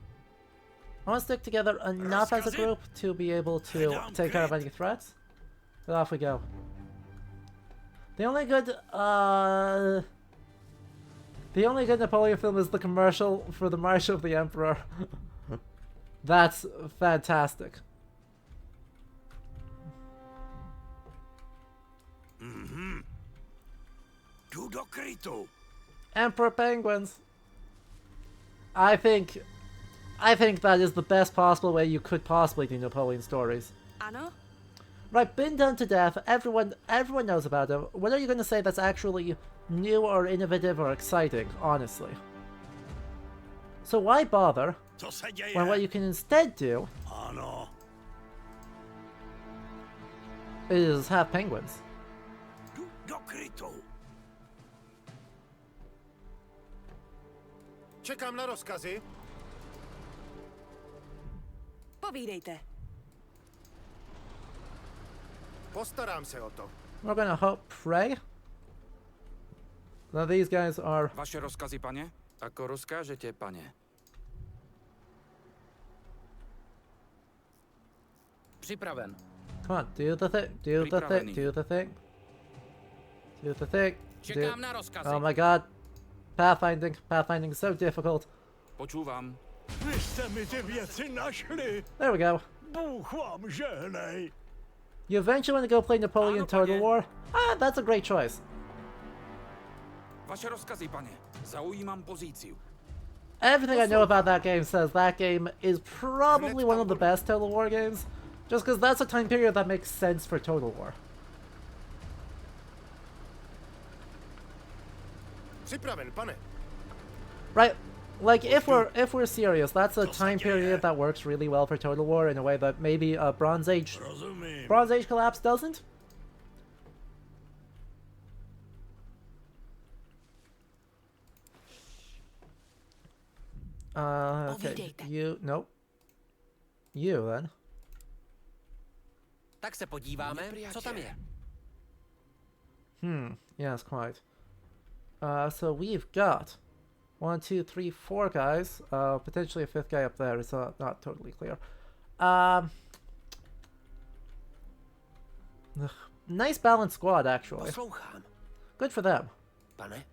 I want to stick together enough as a group to be able to take care of any threats. But off we go. The only good Napoleon film is the commercial for the March of the Emperor. That's fantastic. Jdu do krytu. Emperor penguins. I think that is the best possible way you could possibly do Napoleon stories. Ano? Right, been done to death. Everyone knows about it. What are you going to say that's actually new or innovative or exciting, honestly? So why bother when what you can instead do is have penguins? Jdu do krytu. Čekám na rozkazy. Povídejte. Postarám se o to. We're gonna hope, pray. Now these guys are... Vaše rozkazy, pane? Ako rozkážete, pane? Připraven. Come on, do the thing, do the thing, do the thing. Do the thing. Čekám na rozkazy. Oh my god. Pathfinding is so difficult. Počúvam. Vy jste mi ty věci našli. There we go. Bůh vám žehnej. You eventually want to go play Napoleon Total War? Ah, that's a great choice. Vaše rozkazy, pane. Zaujímam pozíciu. Everything I know about that game says that game is probably one of the best Total War games. Just because that's a time period that makes sense for Total War. Připraven, pane. Right, like if we're serious, that's a time period that works really well for Total War in a way that maybe Bronze Age Collapse doesn't. Okay, nope. You then. Tak se podíváme, co tam je. Yes, quite. So we've got 1, 2, 3, 4 guys. Potentially a 5th guy up there. It's not totally clear. Nice balanced squad, actually. Poslouchám. Good for them. Pane?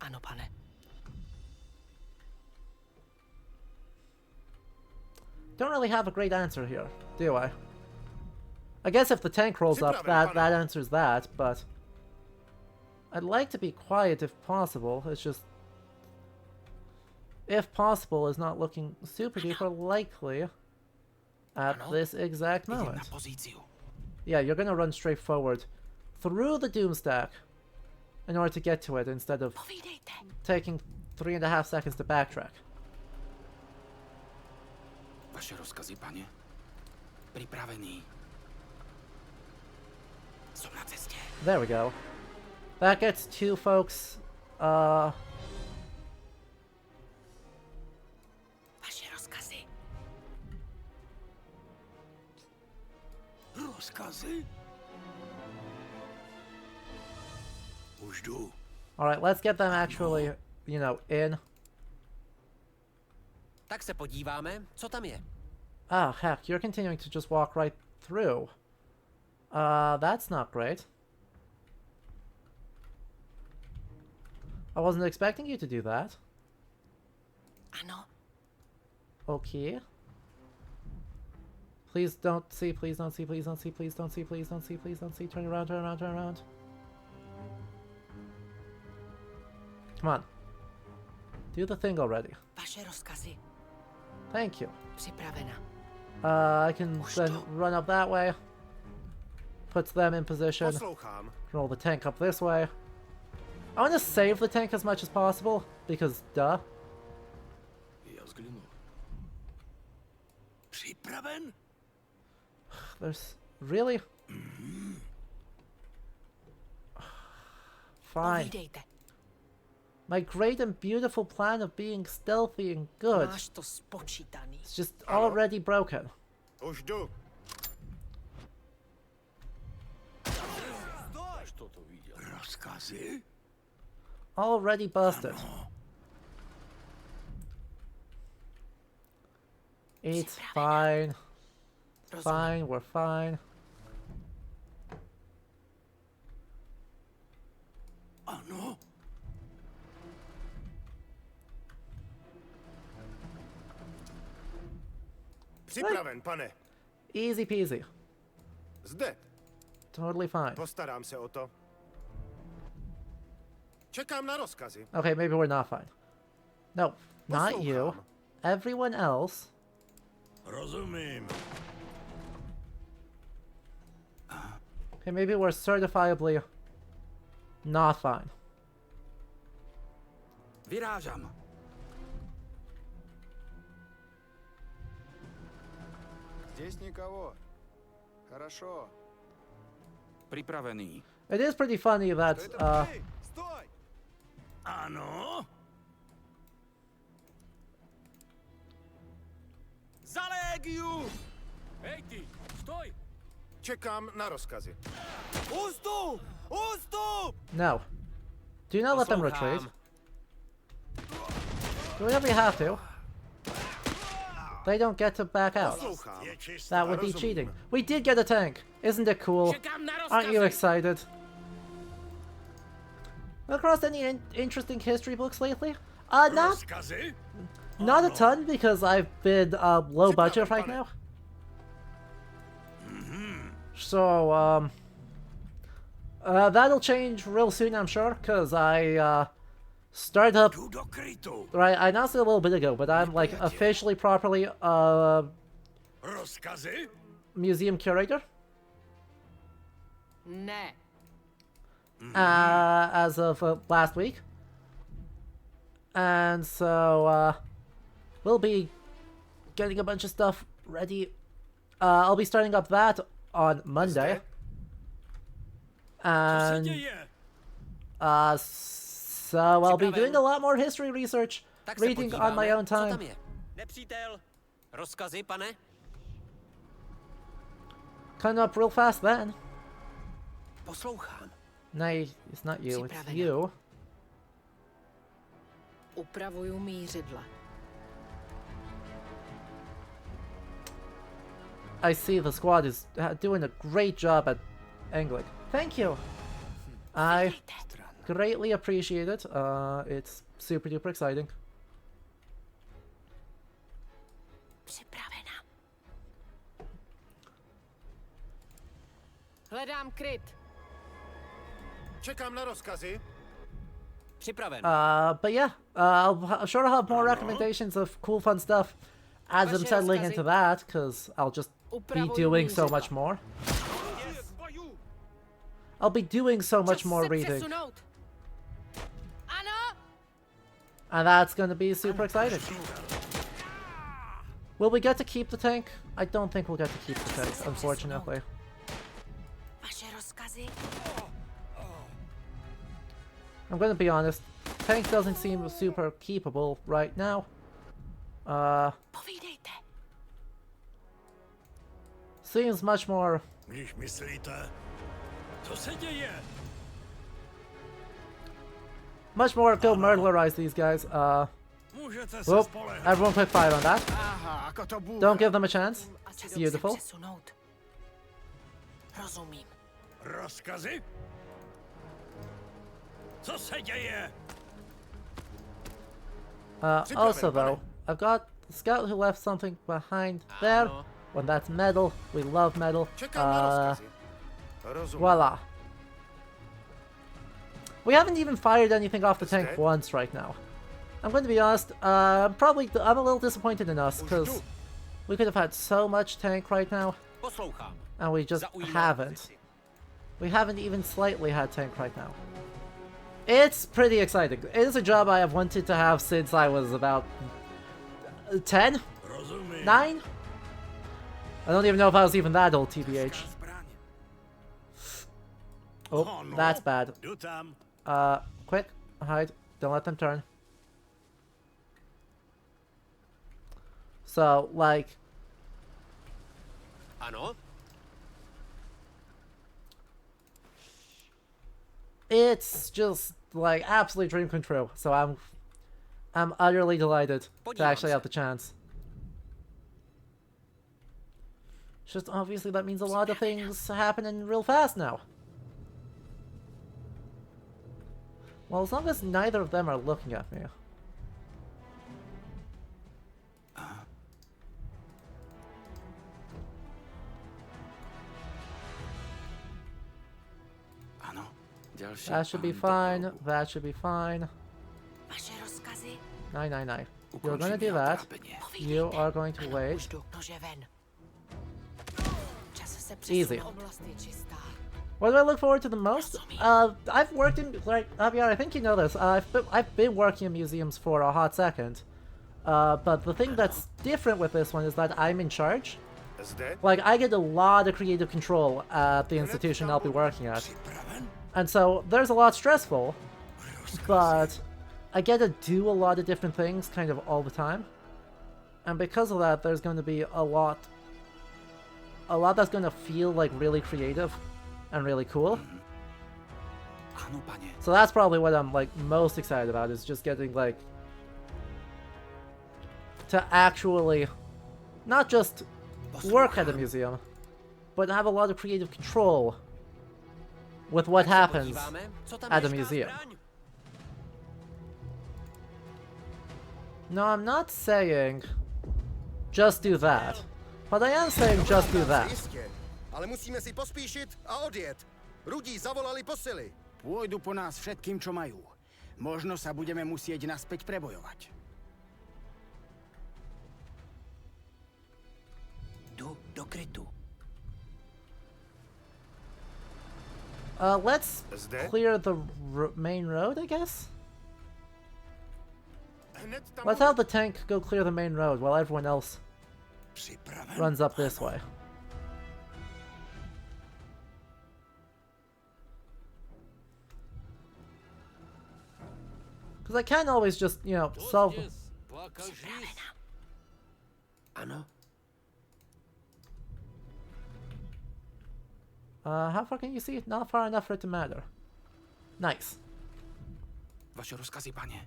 Ano, pane. Don't really have a great answer here, do I? I guess if the tank rolls up, that answers that, but... I'd like to be quiet if possible. It's just... If possible is not looking super duper likely at this exact moment. Yeah, you're gonna run straight forward through the Doomstack in order to get to it instead of taking 3.5 seconds to backtrack. Vaše rozkazy, pane. Připravený. Jsem na cestě. There we go. That gets 2 folks. Vaše rozkazy. Rozkazy? Už jdu. Alright, let's get them actually, you know, in. Tak se podíváme, co tam je. Ah, heck, you're continuing to just walk right through. That's not great. I wasn't expecting you to do that. Ano. Okay. Please don't see, please don't see, please don't see, please don't see, please don't see, please don't see. Turn around, turn around, turn around. Come on. Do the thing already. Vaše rozkazy. Thank you. Připravena. I can then run up that way. Puts them in position. Roll the tank up this way. I want to save the tank as much as possible, because duh. Připraven? There's... Really? Fine. Povídejte. My great and beautiful plan of being stealthy and good. Máš to spočítaný. It's just already broken. Už jdu. Rozkazy? Already busted. It's fine. Fine, we're fine. Připraven, pane. Easy peasy. Zde. Totally fine. Postarám se o to. Čekám na rozkazy. Okay, maybe we're not fine. No, not you. Poslouchám. Everyone else. Rozumím. Okay, maybe we're certifiably not fine. Vyrážám. Здесь никого. Хорошо. Připravený. It is pretty funny that Стой! Ano? Za légiu! Hej ty, stoj! Čekám na rozkazy. Ústup! Ústup! no. Do not let them retreat. Do we really have to? They don't get to back out. That would be cheating. We did get a tank. Isn't it cool? Aren't you excited? Across any interesting history books lately? Not a ton because I've been low budget right now. So that'll change real soon, I'm sure, because I started up. Right, I announced it a little bit ago, but I'm like officially properly museum curator. Ne. As of last week. And so we'll be getting a bunch of stuff ready. I'll be starting up that on Monday. And so I'll be doing a lot more history research, reading on my own time. Nepřítel. Rozkazy, pane? Coming up real fast then. Poslouchám. No, it's not you, it's you. Upravuju mířidla. I see the squad is doing a great job at angling. Thank you. I greatly appreciate it. It's super duper exciting. Připravena. Hledám kryt. Čekám na rozkazy. Připraven. But yeah, I'm sure I'll have more recommendations of cool fun stuff as I'm settling into that, because I'll just be doing so much more. I'll be doing so much more reading. And that's gonna be super exciting. Will we get to keep the tank? I don't think we'll get to keep the tank, unfortunately. Vaše rozkazy. I'm gonna be honest, tank doesn't seem super keepable right now. Povídejte. Seems much more... Když myslíte, co se děje? Much more go murdererize these guys. Můžete se Whoop, spolehat. everyone quick fire on that. Don't give them a chance. Beautiful. Rozumím. Rozkazy? Co se děje? Also though, I've got the scout who left something behind there. When that's metal, we love metal. Voila. We haven't even fired anything off the tank once right now. I'm going to be honest, I'm a little disappointed in us, because we could have had so much tank right now, and we just haven't. We haven't even slightly had tank right now. It's pretty exciting. It is a job I have wanted to have since I was about 10? 9? I don't even know if I was even that old, TBH. Oh, that's bad. Quick, hide. Don't let them turn. So, like... Ano? It's just, like, absolute dream come true. So I'm utterly delighted to actually have the chance. Just obviously that means a lot of things happening real fast now. Well, as long as neither of them are looking at me. That should be fine. That should be fine. Vaše rozkazy? Nine. You're gonna do that. You are going to wait. Nože ven. Čas se Easy. přesune, oblast je čistá. What do I look forward to the most? I've worked in, like, Javier, I think you know this. I've been working in museums for a hot second. But the thing that's different with this one is that I'm in charge. Like, I get a lot of creative control at the institution I'll be working at. And so, there's a lot stressful, but I get to do a lot of different things kind of all the time. And because of that, there's going to be a lot that's going to feel like really creative and really cool. So that's probably what I'm like most excited about, is just getting like to actually not just work at a museum, but have a lot of creative control with what happens at a museum. No, I'm not saying just do that, but I am saying just do that. Ale musíme si pospíšit a odjet. Rudí zavolali posily. Pôjdu po nás všetkým, čo majú. Možno sa budeme musieť naspäť prebojovať. Do krytu. Let's clear the main road, I guess? Let's have the tank go clear the main road while everyone else runs up this way. Because I can't always just, you know, solve... Ano. How far can you see? Not far enough for it to matter. Nice. Vaše rozkazy, pane.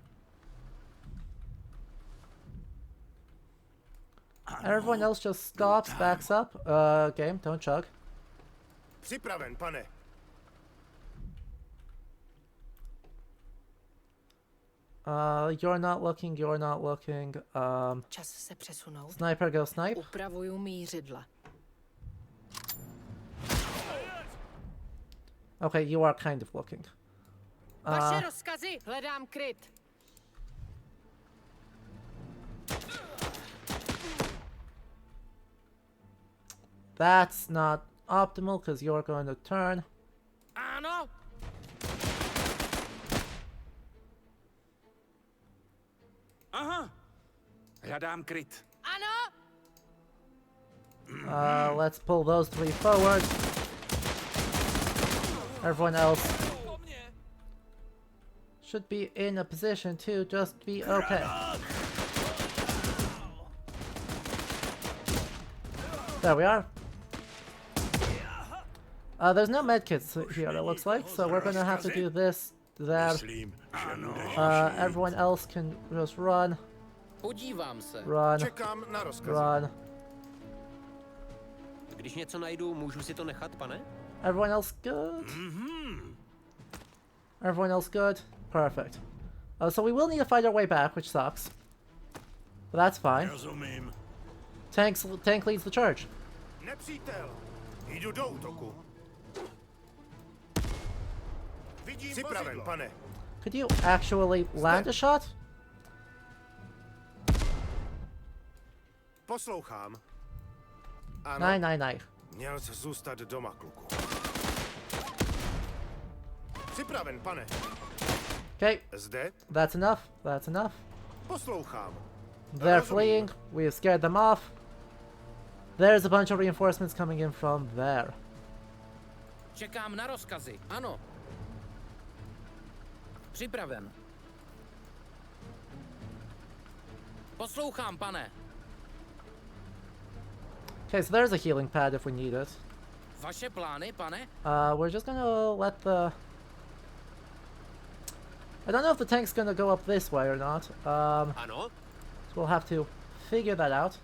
Everyone else just stops, backs up. Okay, don't chug. Připraven, pane. You're not looking, you're not looking. Čas se přesunout. Sniper, go snipe. Upravuju mířidla. Okay, you are kind of looking. Vaše rozkazy, hledám kryt. That's not optimal because you're going to turn. Ano. Aha. Hľadám kryt. Ano. Let's pull those three forward. Everyone else should be in a position to just be okay. There we are. There's no medkits here, it looks like, so we're gonna have to do this, that. Everyone else can just run. Podívám se. Run. Čekám na rozkazy. Run. Když něco najdu, můžu si to nechat, pane? Everyone else good? Everyone else good? Perfect. So we will need to fight our way back, which sucks. But that's fine. Tank leads the charge. Nepřítel. Jdu do útoku. Vidím připraven, pane. Could you actually land a shot? Poslouchám. Ano. Nine. Měl jsi zůstat doma, kluku. Připraven, pane. Okay. Zde. That's enough. That's enough. Poslouchám. They're fleeing. We have scared them off. There's a bunch of reinforcements coming in from there. Čekám na rozkazy, ano. Připraven. Poslouchám, pane. Okay, so there's a healing pad if we need it. Vaše plány, pane? We're just gonna let the... I don't know if the tank's gonna go up this way or not. Ano. So we'll have to figure that out.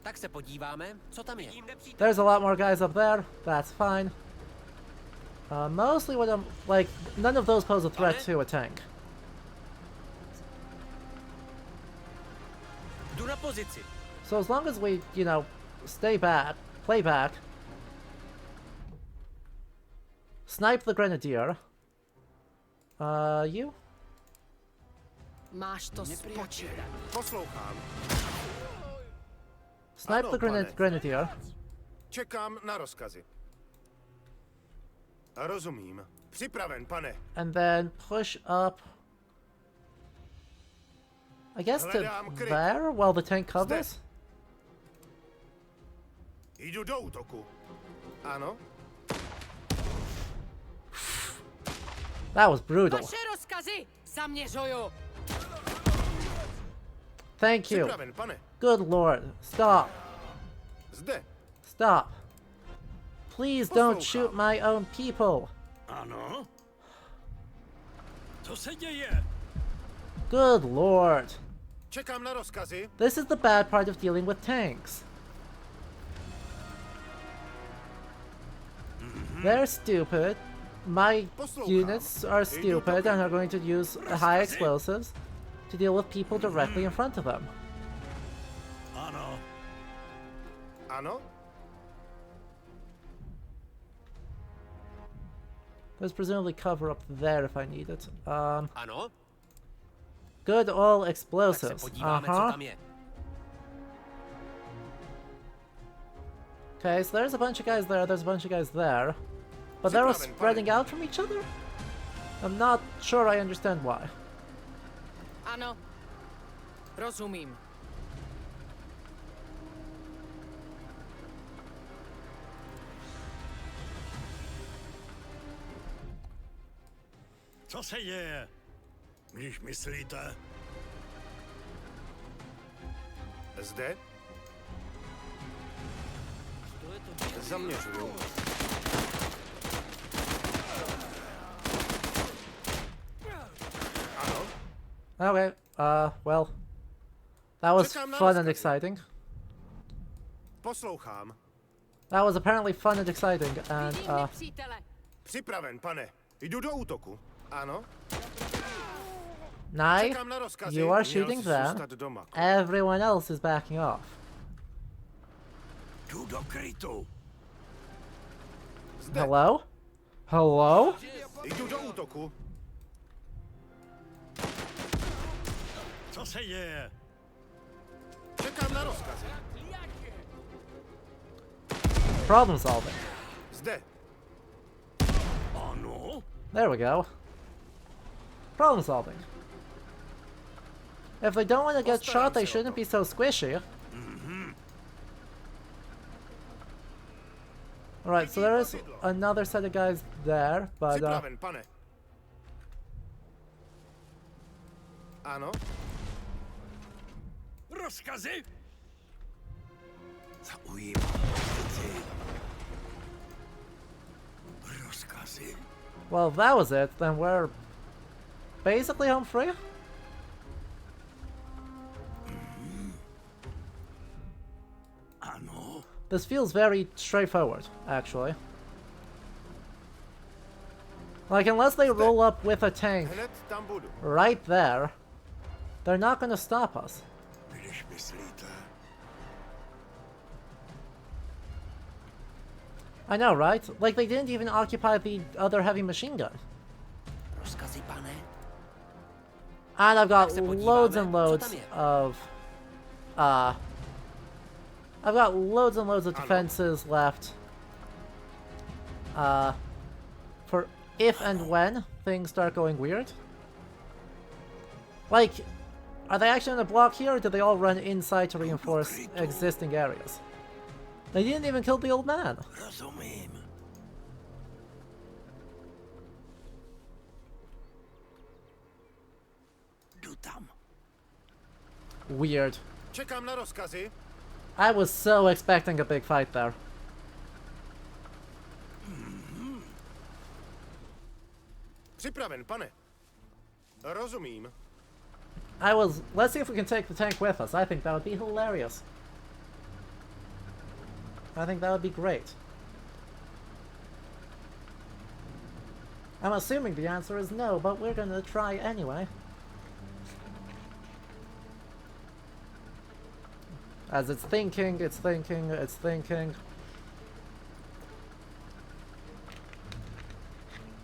Tak se podíváme, co tam je. There's a lot more guys up there. That's fine. Mostly what I'm... Like, none of those pose a threat to a tank. Jdu na pozici. So as long as we, you know, stay back, play back, snipe the grenadier. You? Máš to spočítat. Poslouchám. Snipe Ano, the pane. grenadier. Čekám na rozkazy. Rozumím. Připraven, pane. And then push up. I guess to Hledám kryt. there while the tank covers? Jdu do útoku. Ano? That was brutal. Vaše rozkazy! Zaměřuju! Thank you. Připraven, pane. Good lord. Stop. Zde. Stop. Please don't shoot my own people. Ano? Co se děje? Good lord. Čekám na rozkazy. This is the bad part of dealing with tanks. They're stupid. My units are stupid and are going to use high explosives to deal with people directly in front of them. Ano. Ano? There's presumably cover up there if I need it. Ano? Good all Tak se explosives. podíváme, co tam je. Okay, so there's a bunch of guys there, there's a bunch of guys there. But they're all spreading out from each other? I'm not sure I understand why. Ano. Rozumím. Co se děje? Když myslíte? Zde. Zaměřuju. Ano? Okay, well. That was fun and exciting. Poslouchám. That was apparently fun and exciting, and, Připraven, pane. Jdu do útoku. Ano? Nye, Čekám na rozkazy. you are Měl shooting jsi them. zůstat doma. Everyone else is backing off. Jdu do krytu. Hello? Hello? Jdu do útoku. Co se děje? Čekám na rozkazy. Problem solving. Zde. Ano? There we go. Problem solving. If they don't want to get shot, they shouldn't be so squishy. Alright, so there is another set of guys there, but Připraven, pane. Ano? Rozkazy? Zaujím. Rozkazy. well, if that was it, then we're basically home free. Ano. This feels very straightforward, actually. Like, unless they roll up with a tank Hned tam budu. right there, they're not gonna stop us. Když myslíte? I know, right? Like, they didn't even occupy the other heavy machine gun. Rozkazy, pane. And I've got Tak se podíváme, loads and co loads tam je. of, I've got loads and loads of defenses left, for if and when things start going weird. Like, are they actually gonna block here, or do they all run inside to reinforce existing areas? They didn't even kill the old man. Rozumím. Jdu tam. Weird. Čekám na rozkazy. I was so expecting a big fight there. Připraven, pane. Rozumím. I was... Let's see if we can take the tank with us. I think that would be hilarious. I think that would be great. I'm assuming the answer is no, but we're gonna try anyway. As it's thinking, it's thinking, it's thinking.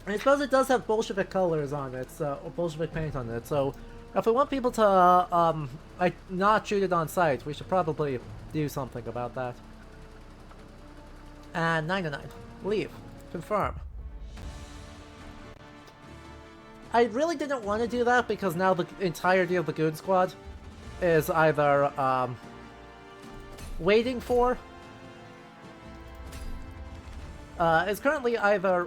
I suppose it does have Bolshevik colors on it, so, or Bolshevik paint on it, so if we want people to, like, not shoot it on sight, we should probably do something about that. And 9-9. Leave. Confirm. I really didn't want to do that because now the entirety of the Goon Squad is either, waiting for, is currently either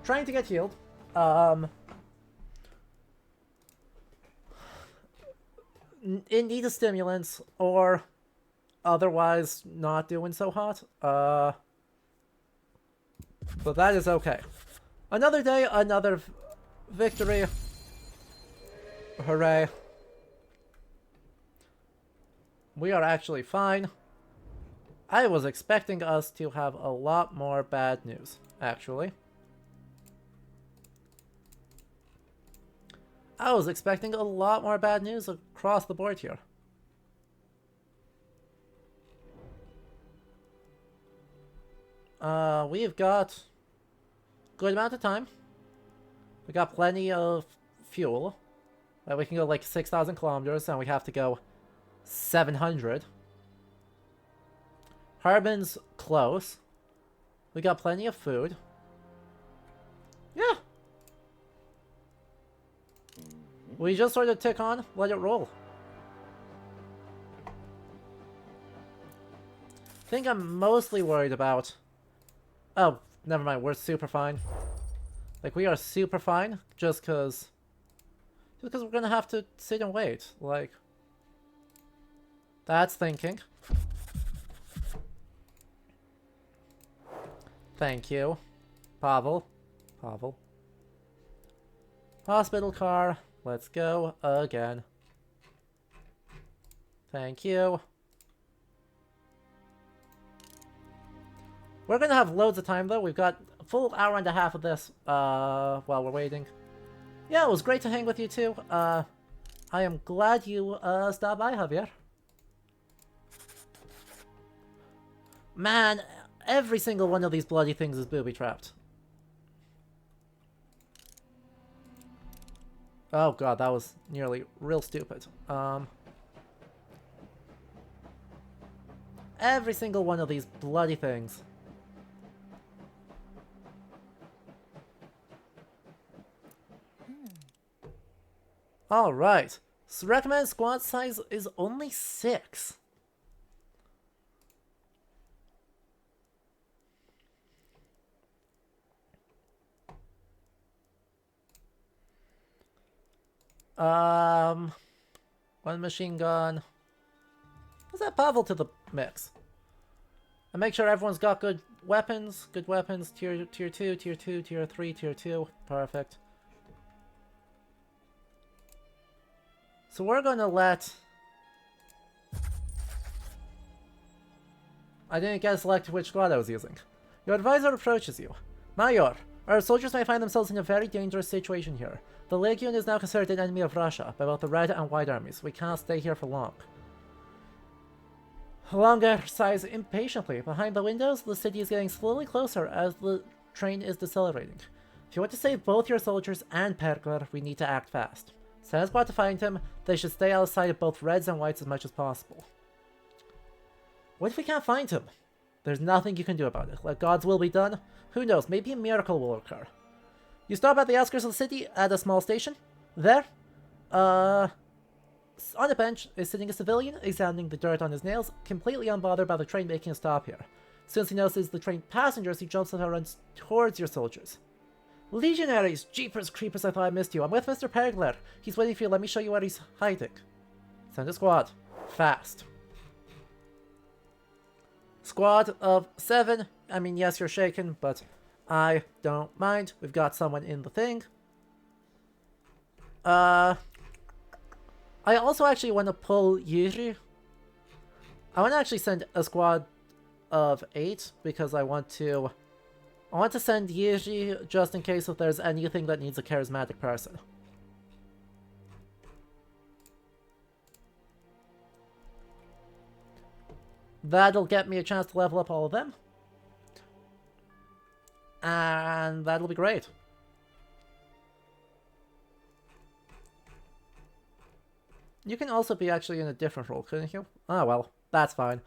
trying to get healed, in need of stimulants, or otherwise not doing so hot. But that is okay. Another day, another victory. Hooray. We are actually fine. I was expecting us to have a lot more bad news, actually. I was expecting a lot more bad news across the board here. We've got good amount of time. We got plenty of fuel. We can go like 6,000 kilometers, and we have to go 700. Harbin's close. We got plenty of food. Yeah. We just sort of tick on, let it roll. I think I'm mostly worried about... Oh, never mind, we're super fine. Like, we are super fine, just because we're gonna have to sit and wait, like... That's thinking. Thank you. Pavel. Hospital car. Let's go again. Thank you. We're gonna have loads of time though. We've got a full hour and a half of this while we're waiting. Yeah, it was great to hang with you too. I am glad you stopped by, Javier. Man, every single one of these bloody things is booby-trapped. Oh god, that was nearly real stupid. Every single one of these bloody things. Alright. So recommended squad size is only 6. One machine gun. Let's add Pavel to the mix. And make sure everyone's got good weapons. Good weapons. Tier 2, tier 2, tier 3, tier 2. Perfect. So we're gonna let... I didn't get selected which squad I was using. Your advisor approaches you. Major, our soldiers may find themselves in a very dangerous situation here. The Legion is now considered an enemy of Russia by both the Red and White armies. We cannot stay here for long. Longer sighs impatiently. Behind the windows, the city is getting slowly closer as the train is decelerating. If you want to save both your soldiers and Pergler, we need to act fast. Send a squad to find him. They should stay outside of both Reds and Whites as much as possible. What if we can't find him? There's nothing you can do about it. Let God's will be done. Who knows, maybe a miracle will occur. You stop at the outskirts of the city at a small station. There, on a bench is sitting a civilian examining the dirt on his nails, completely unbothered by the train making a stop here. Since he notices the train passengers, he jumps up and runs towards your soldiers. Legionaries! Jeepers creepers, I thought I missed you. I'm with Mr. Pergler. He's waiting for you. Let me show you where he's hiding. Send a squad. Fast. Squad of 7. I mean, yes, you're shaken, but I don't mind. We've got someone in the thing. I also actually want to pull Yuri. I want to actually send a squad of 8 because I want to send Yuri just in case if there's anything that needs a charismatic person. That'll get me a chance to level up all of them. And that'll be great. You can also be actually in a different role, couldn't you? Oh well, that's fine.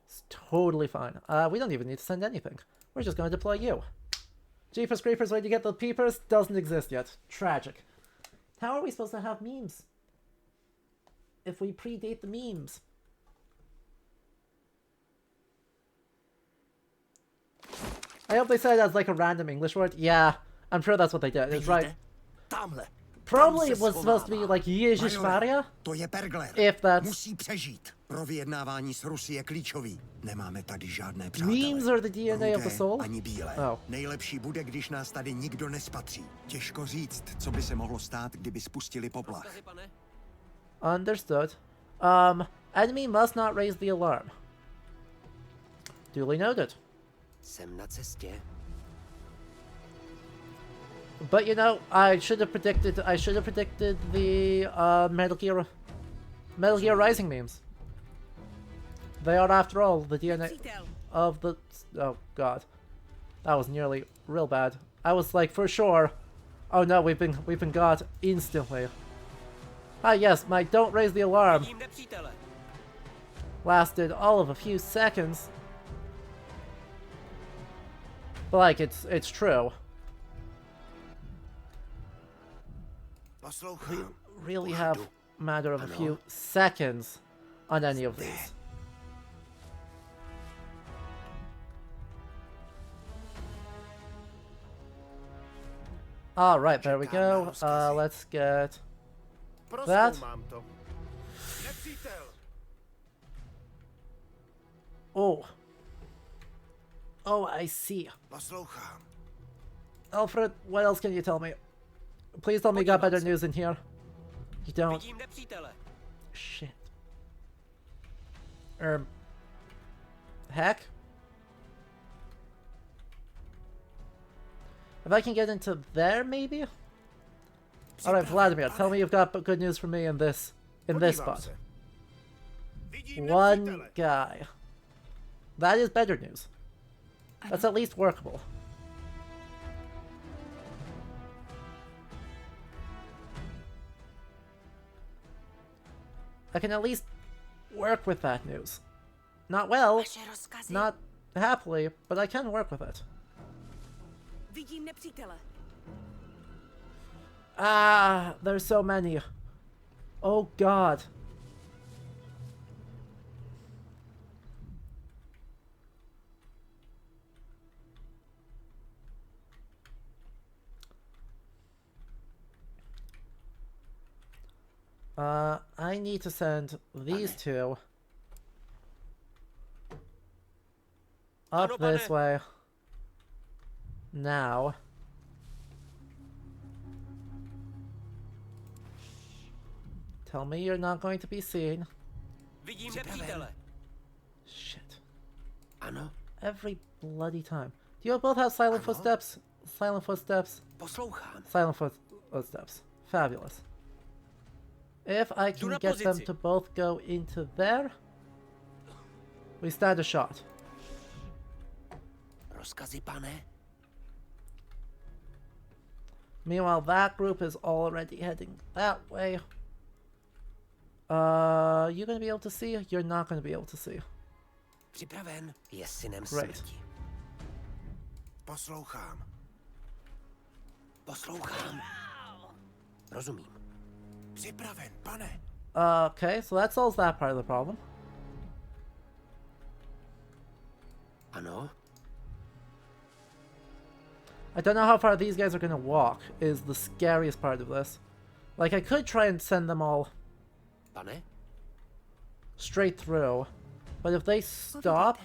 It's totally fine. We don't even need to send anything. We're just going to deploy you. Jeepers Creepers, where'd you get the peepers? Doesn't exist yet. Tragic. How are we supposed to have memes? If we predate the memes? I hope they said it as like a random English word. Yeah, I'm sure that's what they did. It's right. Probably it was supposed to be like Ježišmarja. To je Bergler. If that's... Musí přežít. Pro vyjednávání s Rusy je klíčový. Nemáme tady žádné přátele. Memes are the DNA of the soul? Ani bílé. Oh. Nejlepší bude, když nás tady nikdo nespatří. Těžko říct, co by se mohlo stát, kdyby spustili poplach. Understood. Enemy must not raise the alarm. Duly noted. Jsem na cestě. But you know, I should have predicted the Metal Gear Rising memes. They are, after all, the DNA of the... Oh god, that was nearly real bad. I was like, for sure. Oh no, we've been got instantly. Ah yes, my don't raise the alarm lasted all of a few seconds. But like, it's true. We really have a matter of a few seconds on any of these. Alright, there we go. Let's get that. Oh. Oh, I see. Alfred, what else can you tell me? Please tell me you got better news in here. You don't. Shit. Heck? If I can get into there, maybe? Alright, Vladimir, tell me you've got good news for me in this spot. One guy. That is better news. That's at least workable. I can at least work with that news. Not well, not happily, but I can work with it. Ah, there's so many. Oh god. I need to send these two up this way now. Tell me you're not going to be seen. Shit. Every bloody time. Do you both have silent footsteps? Silent footsteps? Silent footsteps. Fabulous. If I can get them to both go into there, we stand a shot. Meanwhile, that group is already heading that way. You gonna be able to see? You're not gonna be able to see. Připraven je synem Great. smrti. Poslouchám. Poslouchám. Rozumím. Připraven, pane. Okay, so that solves that part of the problem. Ano. I don't know how far these guys are gonna walk, is the scariest part of this. Like, I could try and send them all Pane? straight through, but if they stop,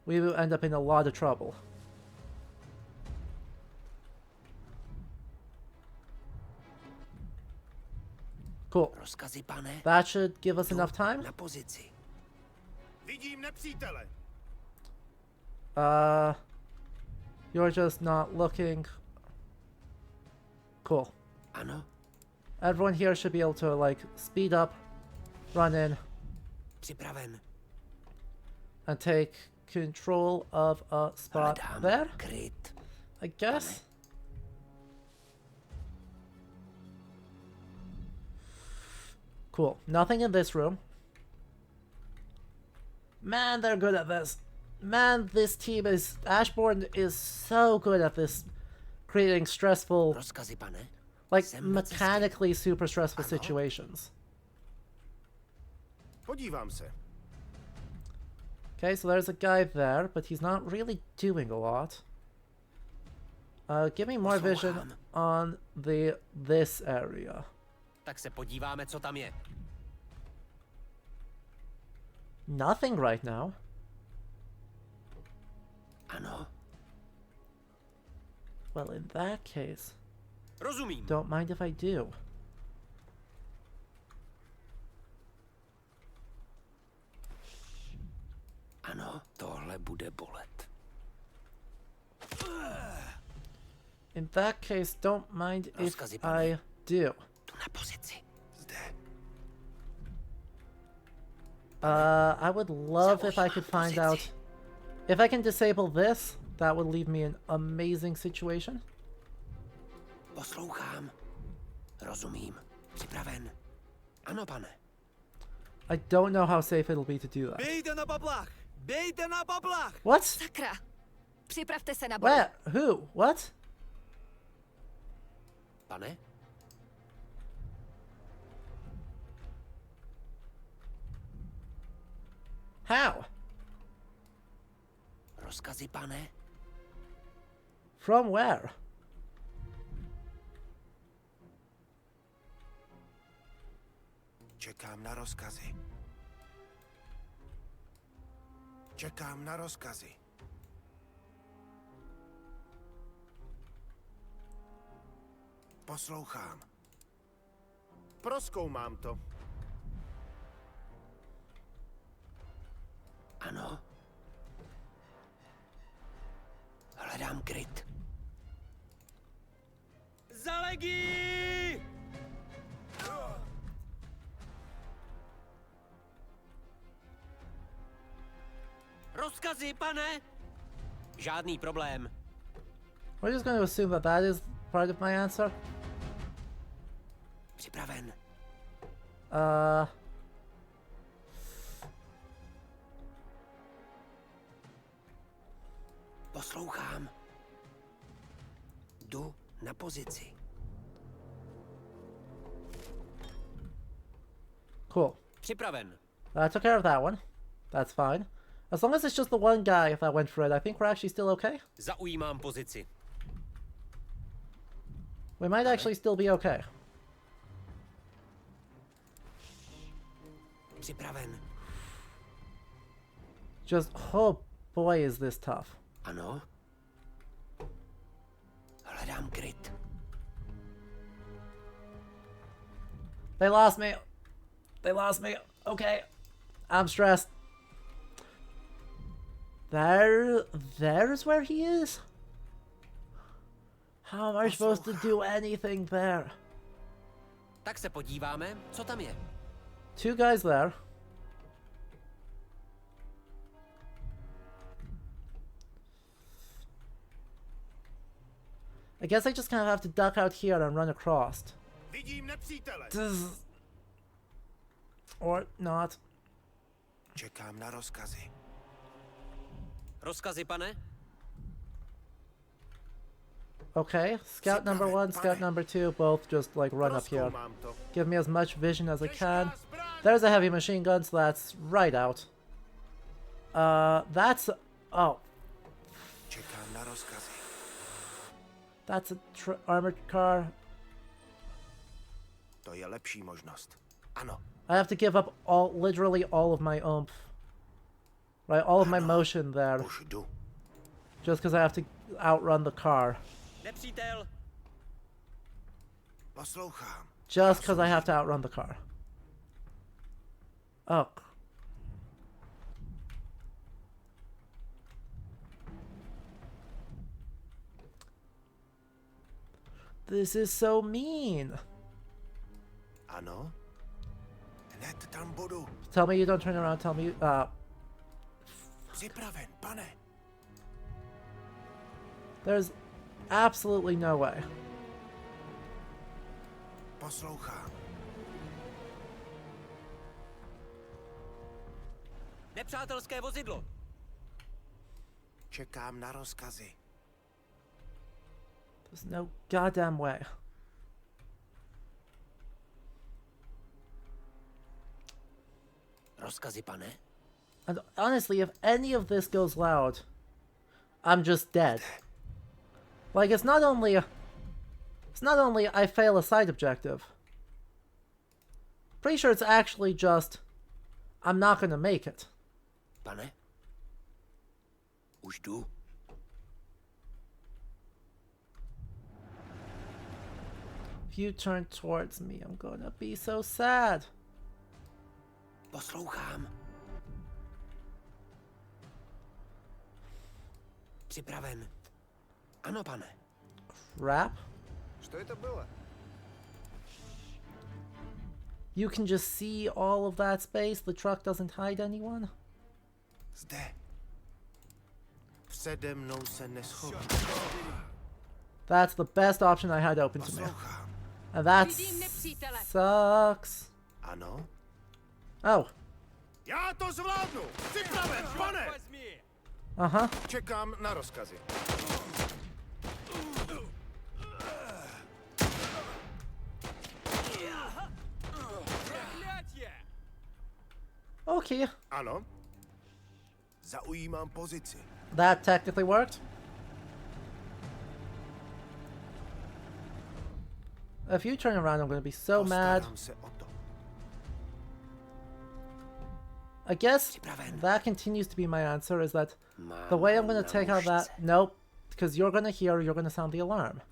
we will end up in a lot of trouble. Cool. Rozkazy, pane. That should give us enough time. Na pozici. Vidím nepřítele. You're just not looking. Cool. Ano. Everyone here should be able to, like, speed up, run in, Připraven. And take control of a spot there, Kryt. I guess. Cool. Nothing in this room. Man, they're good at this. Man, this team is... Ashbourne is so good at this. Creating stressful... Rozkazy, pane. Like, mechanically super stressful situations. Podívám se. Okay, so there's a guy there, but he's not really doing a lot. Give me more vision on this area. Tak se podíváme, co tam je. Nothing right now. Ano. Well, in that case... Rozumím. Don't mind if I do. Ano, tohle bude bolet. In that case, don't mind if I do. Tu na pozici. Zde. I would love if I could find out... If I can disable this, that would leave me in an amazing situation. Poslouchám. Rozumím. Připraven. Ano, pane. I don't know how safe it'll be to do that. Bějte na bablách! Bějte na bablách! What? Sakra. Připravte se na boj. Where? Who? What? Pane? How? Rozkazy, pane? From where? Čekám na rozkazy. Čekám na rozkazy. Poslouchám. Prozkoumám to. Ano. Hledám kryt. Za legii! Rozkazy, pane? Žádný problém. We're just going to assume that that is part of my answer. Připraven. Poslouchám. Jdu na pozici. Cool. Připraven. I took care of that one. That's fine. As long as it's just the one guy that went for it, I think we're actually still okay. Zaujímám pozici. We might actually still be okay. Připraven. Just, oh boy, is this tough. Ano. Hledám kryt. They lost me. They lost me. Okay. I'm stressed. There's where he is? How am I supposed to do anything there? Tak se podíváme, co tam je. Two guys there. I guess I just kind of have to duck out here and run across. Vidím nepřítele. Or not. Čekám na rozkazy. Rozkazy, pane? Okay, scout number 1, scout number 2, both just like run up here. Give me as much vision as I can. There's a heavy machine gun, so that's right out. That's... Oh. Čekám na rozkazy. That's a armored car. To je lepší možnost. Ano. I have to give up literally all of my oomph. Right, all of my motion there. Just because I have to outrun the car. Nepřítel. Poslouchám. Just because I have to outrun the car. Oh. This is so mean. Ano. Hned tam budu. Tell me you don't turn around, tell me, Připraven, pane. There's absolutely no way. Poslouchám. Nepřátelské vozidlo. Čekám na rozkazy. There's no goddamn way. Rozkazy, pane? And honestly, if any of this goes loud, I'm just dead. Like, it's not only I fail a side objective. Pretty sure it's actually just I'm not gonna make it. Pane? Už jdu. If you turn towards me, I'm gonna be so sad. Poslouchám. Připraven. Ano, pane. Crap. Что это было? You can just see all of that space. The truck doesn't hide anyone. Zde. Přede mnou se neschová. That's the best option I had open to me. And that sucks. Ano. Oh. Já to zvládnu! Připraven, pane! Uh-huh. Čekám na rozkazy. Okay. Ano. Zaujímám pozici. That technically worked. If you turn around, I'm going to be so mad. I guess that continues to be my answer, is that the way I'm going to take out that... Nope, because you're going to sound the alarm.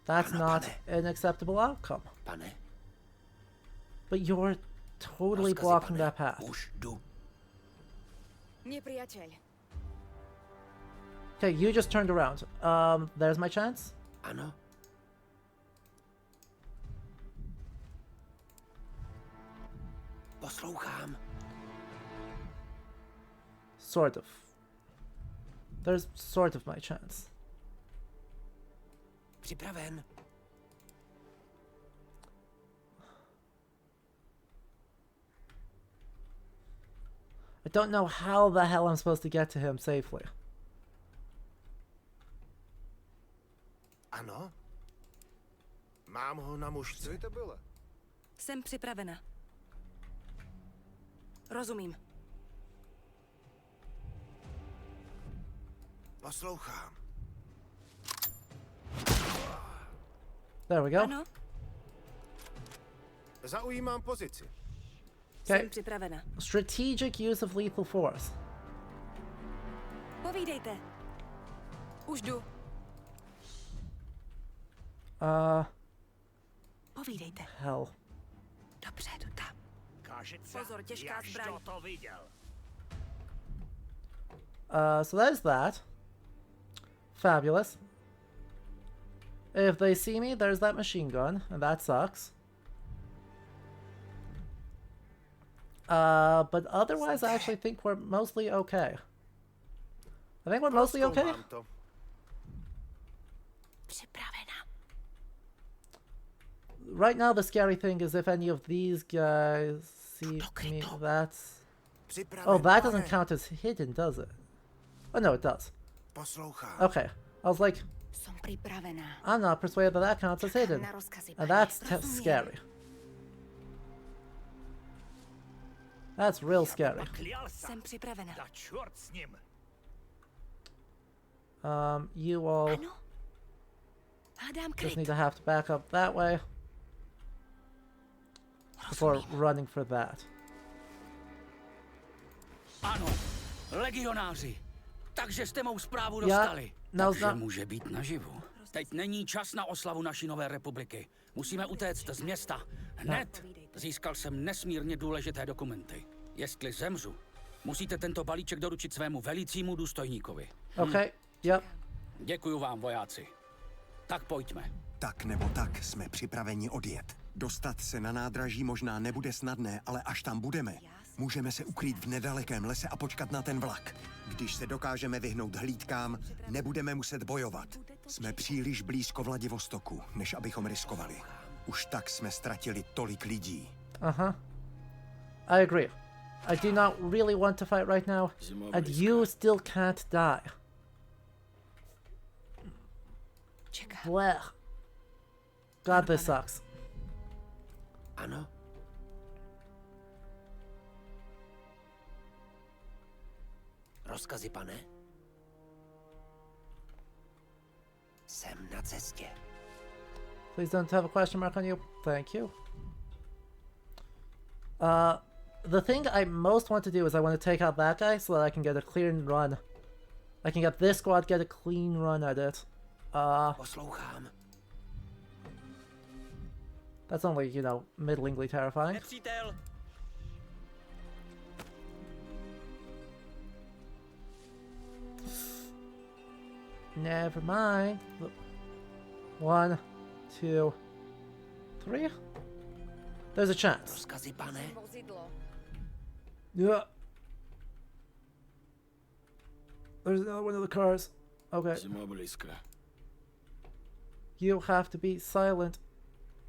That's not an acceptable outcome. But you're totally blocking that path. Okay, you just turned around. There's my chance. Ano. Poslouchám. Sort of. There's sort of my chance. Připraven. I don't know how the hell I'm supposed to get to him safely. Ano. Mám ho na mušce. Co to bylo? Jsem připravena. Rozumím. Poslouchám. There we go. Ano, Zaujímám pozici. Okay. jsem připravena. Strategic use of lethal force. Povídejte. Už jdu. Povídejte. Hell. Dobře, jdu tam. Pozor, těžká zbraň. to viděl. So there's that. Fabulous. If they see me, there's that machine gun, and that sucks. But otherwise, I actually think we're mostly okay. I think we're mostly okay. Right now, the scary thing is if any of these guys see me, that's... Oh, that doesn't count as hidden, does it? Oh, no, it does. Okay, I was like, I'm not persuaded that that counts as hidden. And that's scary. That's real scary. Jsem připravena. You all just need to have to back up that way before running for that. Ano, legionáři. Takže jste mou zprávu dostali. Takže může být naživu. Teď není čas na oslavu naší nové republiky. Musíme utéct z města. Hned. Získal jsem nesmírně důležité dokumenty. Jestli zemřu, musíte tento balíček doručit svému velícímu důstojníkovi. Okay, yep. Děkuju vám, vojáci. Tak pojďme. Tak nebo tak jsme připraveni odjet. Dostat se na nádraží možná nebude snadné, ale až tam budeme, můžeme se ukrýt v nedalekém lese a počkat na ten vlak. Když se dokážeme vyhnout hlídkám, nebudeme muset bojovat. Jsme příliš blízko Vladivostoku, než abychom riskovali. Už tak jsme ztratili tolik lidí. Uh-huh. I agree. I do not really want to fight right now, and you still can't die. Blech. God, this sucks. Ano. Rozkazy, pane? Jsem na cestě. Please don't have a question mark on you. Thank you. The thing I most want to do is I want to take out that guy so that I can get a clean run. I can get this squad, get a clean run at it. Poslouchám. That's only, you know, middlingly terrifying. Nepřítel. Never mind. 1, 2, 3. There's a chance. Rozkazy, pane? Yeah. There's another one of the cars. Okay. You have to be silent.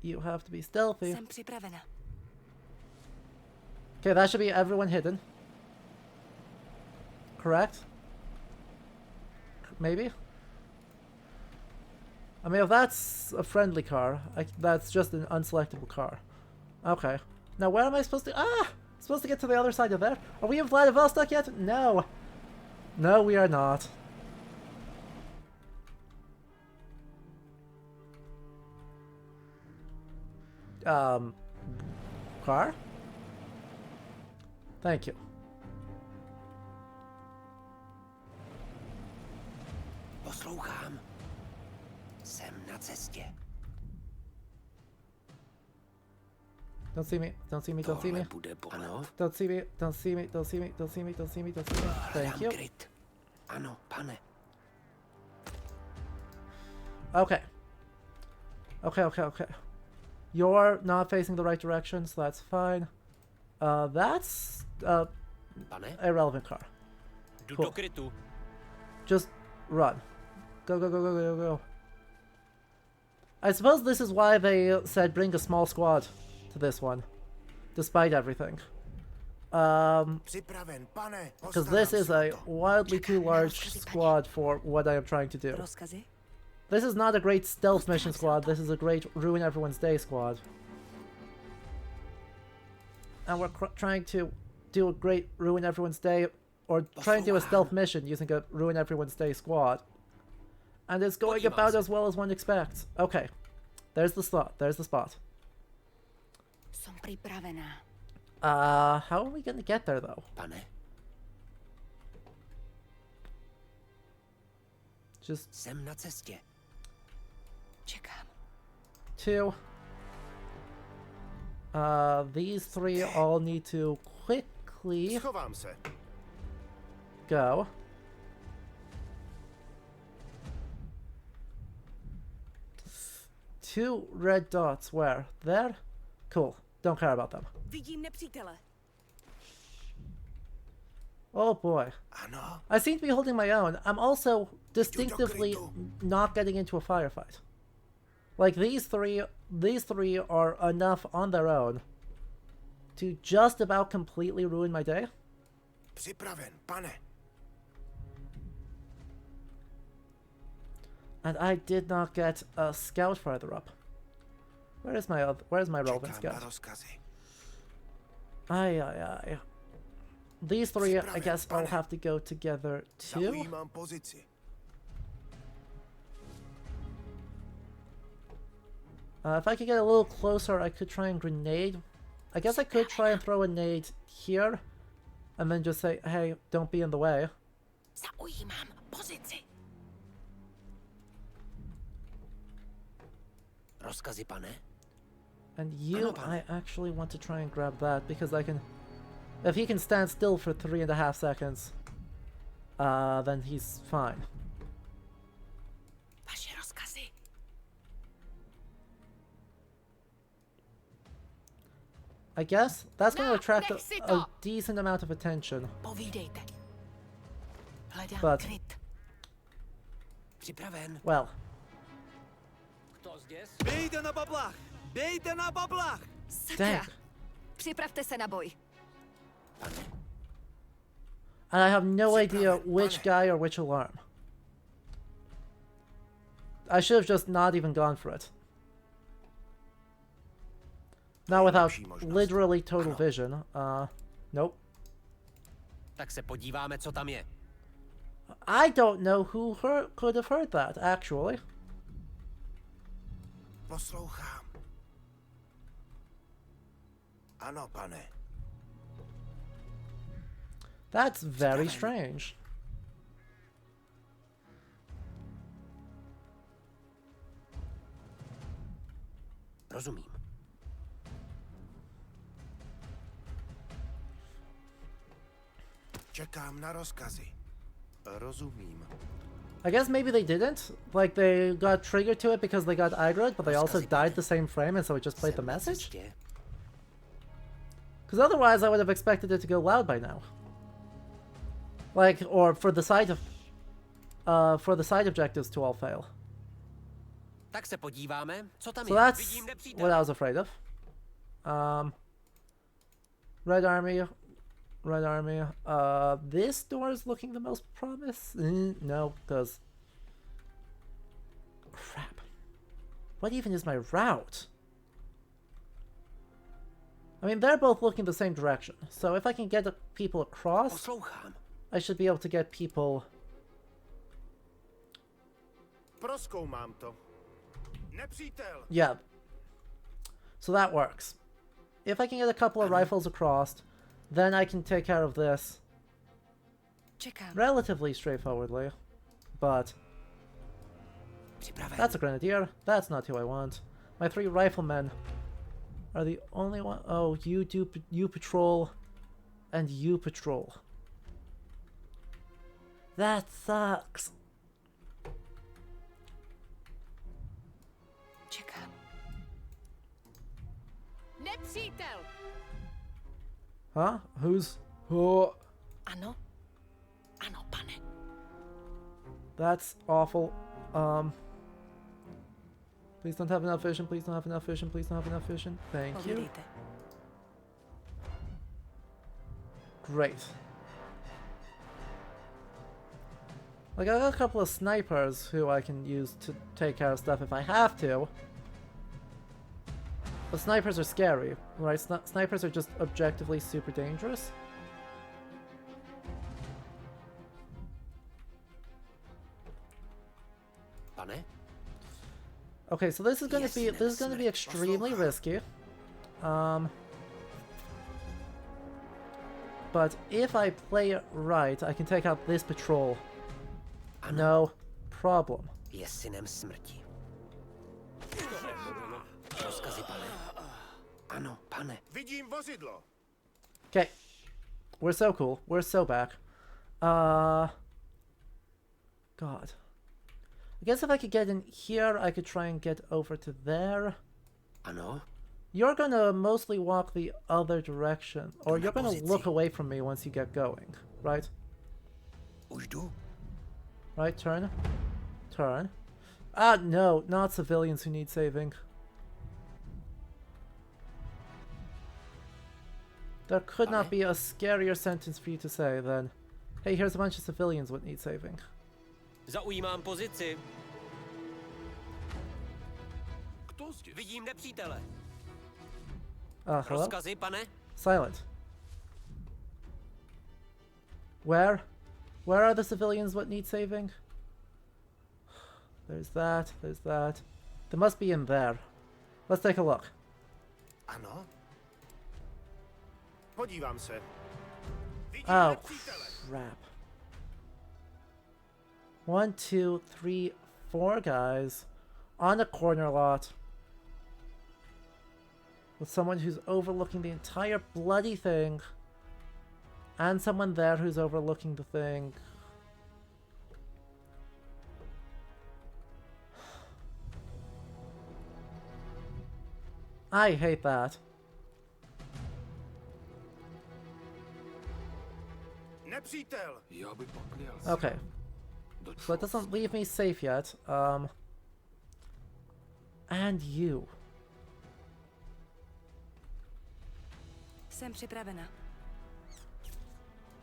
You have to be stealthy. Jsem připravena. Okay, that should be everyone hidden. Correct? Maybe? I mean, if that's a friendly car, that's just an unselectable car. Okay. Now where am I supposed to... Ah! Supposed to get to the other side of there? Are we in Vladivostok yet? No. No, we are not. Car? Thank you. Poslouchám. Jsem na cestě. Don't see me, don't see me, don't see me. Ano. Don't see me, don't see me, don't see me, don't see me, don't see me, don't see me. Thank you. Ano, pane. Okay. Okay. You're not facing the right direction, so that's fine. That's irrelevant car. Cool. Just run. Go. I suppose this is why they said bring a small squad to this one, despite everything. Because this is a wildly too large squad for what I am trying to do. This is not a great stealth mission squad, this is a great ruin everyone's day squad. And we're trying to do a great ruin everyone's day, or trying to do a stealth mission using a ruin everyone's day squad. And it's going about as well as one expects. Okay, there's the slot, there's the spot. Som pripravená. How are we gonna get there though? Pane. Just... Jsem na cestě. Čekám. 2. These 3 all need to quickly go. Two red dots, where? There? Cool. Don't care about them. Vidím nepřítele. Oh boy. I seem to be holding my own. I'm also distinctively not getting into a firefight. Like these three are enough on their own to just about completely ruin my day. Připraven, pane. And I did not get a scout farther up. Where's my relevant scout? Aye. These 3, I guess, all have to go together too. If I could get a little closer, I could try and grenade. I guess I could try and throw a nade here, and then just say, hey, don't be in the way. Zaujímám pozici. Rozkazy, pane? And you, I actually want to try and grab that, because I can... If he can stand still for 3.5 seconds, then he's fine. Vaše rozkazy. I guess that's going to attract a decent amount of attention. Povídejte. Hledám But, kryt. Připraven. well. Bejte na bablách! Bejte na bablách! Sakra. Připravte se na boj. And I have no idea which guy or which alarm. I should have just not even gone for it. Now without literally total vision. Nope. Tak se podíváme, co tam je. I don't know who could have heard that, actually. Poslouchám. Ano, pane. That's very strange. Rozumím. Čekám na rozkazy. Rozumím. I guess maybe they didn't. Like, they got triggered to it because they got aggroed, but they also died the same frame, and so it just played the message? Because otherwise I would have expected it to go loud by now. Like, or for the side objectives to all fail. Tak se podíváme, co tam So je. that's Vidím nepřítele. what I was afraid of. Red Army. Red Army. This door is looking the most promising. No, because... Crap. What even is my route? I mean, they're both looking the same direction. So if I can get people across, I should be able to get people... Prozkoumám to. Nepřítel. Yeah. So that works. If I can get a couple of rifles across, then I can take care of this relatively straightforwardly. But that's a grenadier. That's not who I want. My 3 riflemen are the only one. Oh, you patrol, and you patrol. That sucks. Čekám. Nepřítel! Huh? Who's... Oh, Ano. Ano, pane. that's awful. Please don't have enough vision, please don't have enough vision, please don't have enough vision. Thank you. Povídejte. Great. Like, I got a couple of snipers who I can use to take care of stuff if I have to. But snipers are scary, right? Snipers are just objectively super dangerous. Pane? Okay, so this is gonna be extremely risky. But if I play it right, I can take out this patrol. No problem. Je synem smrti. Rozkazy, pane. Ano, pane. Vidím vozidlo. Okay. We're so cool. We're so back. God. I guess if I could get in here, I could try and get over to there. Ano. You're gonna mostly walk the other direction, or you're gonna look away from me once you get going, right? Už jdu. Right, turn. Turn. Ah, no, not civilians who need saving. There could not be a scarier sentence for you to say than, hey, here's a bunch of civilians what need saving. Zaujímám pozici. Kdo zde? Vidím nepřítele. Hello? Rozkazy, pane? Silent. Where? Where are the civilians what need saving? There's that, there's that. They must be in there. Let's take a look. Ano. Podívám se. Oh, crap. 1, 2, 3, 4 guys on a corner lot with someone who's overlooking the entire bloody thing and someone there who's overlooking the thing. I hate that. nepřítel. Okay. So it doesn't leave me safe yet. And you. Jsem připravena.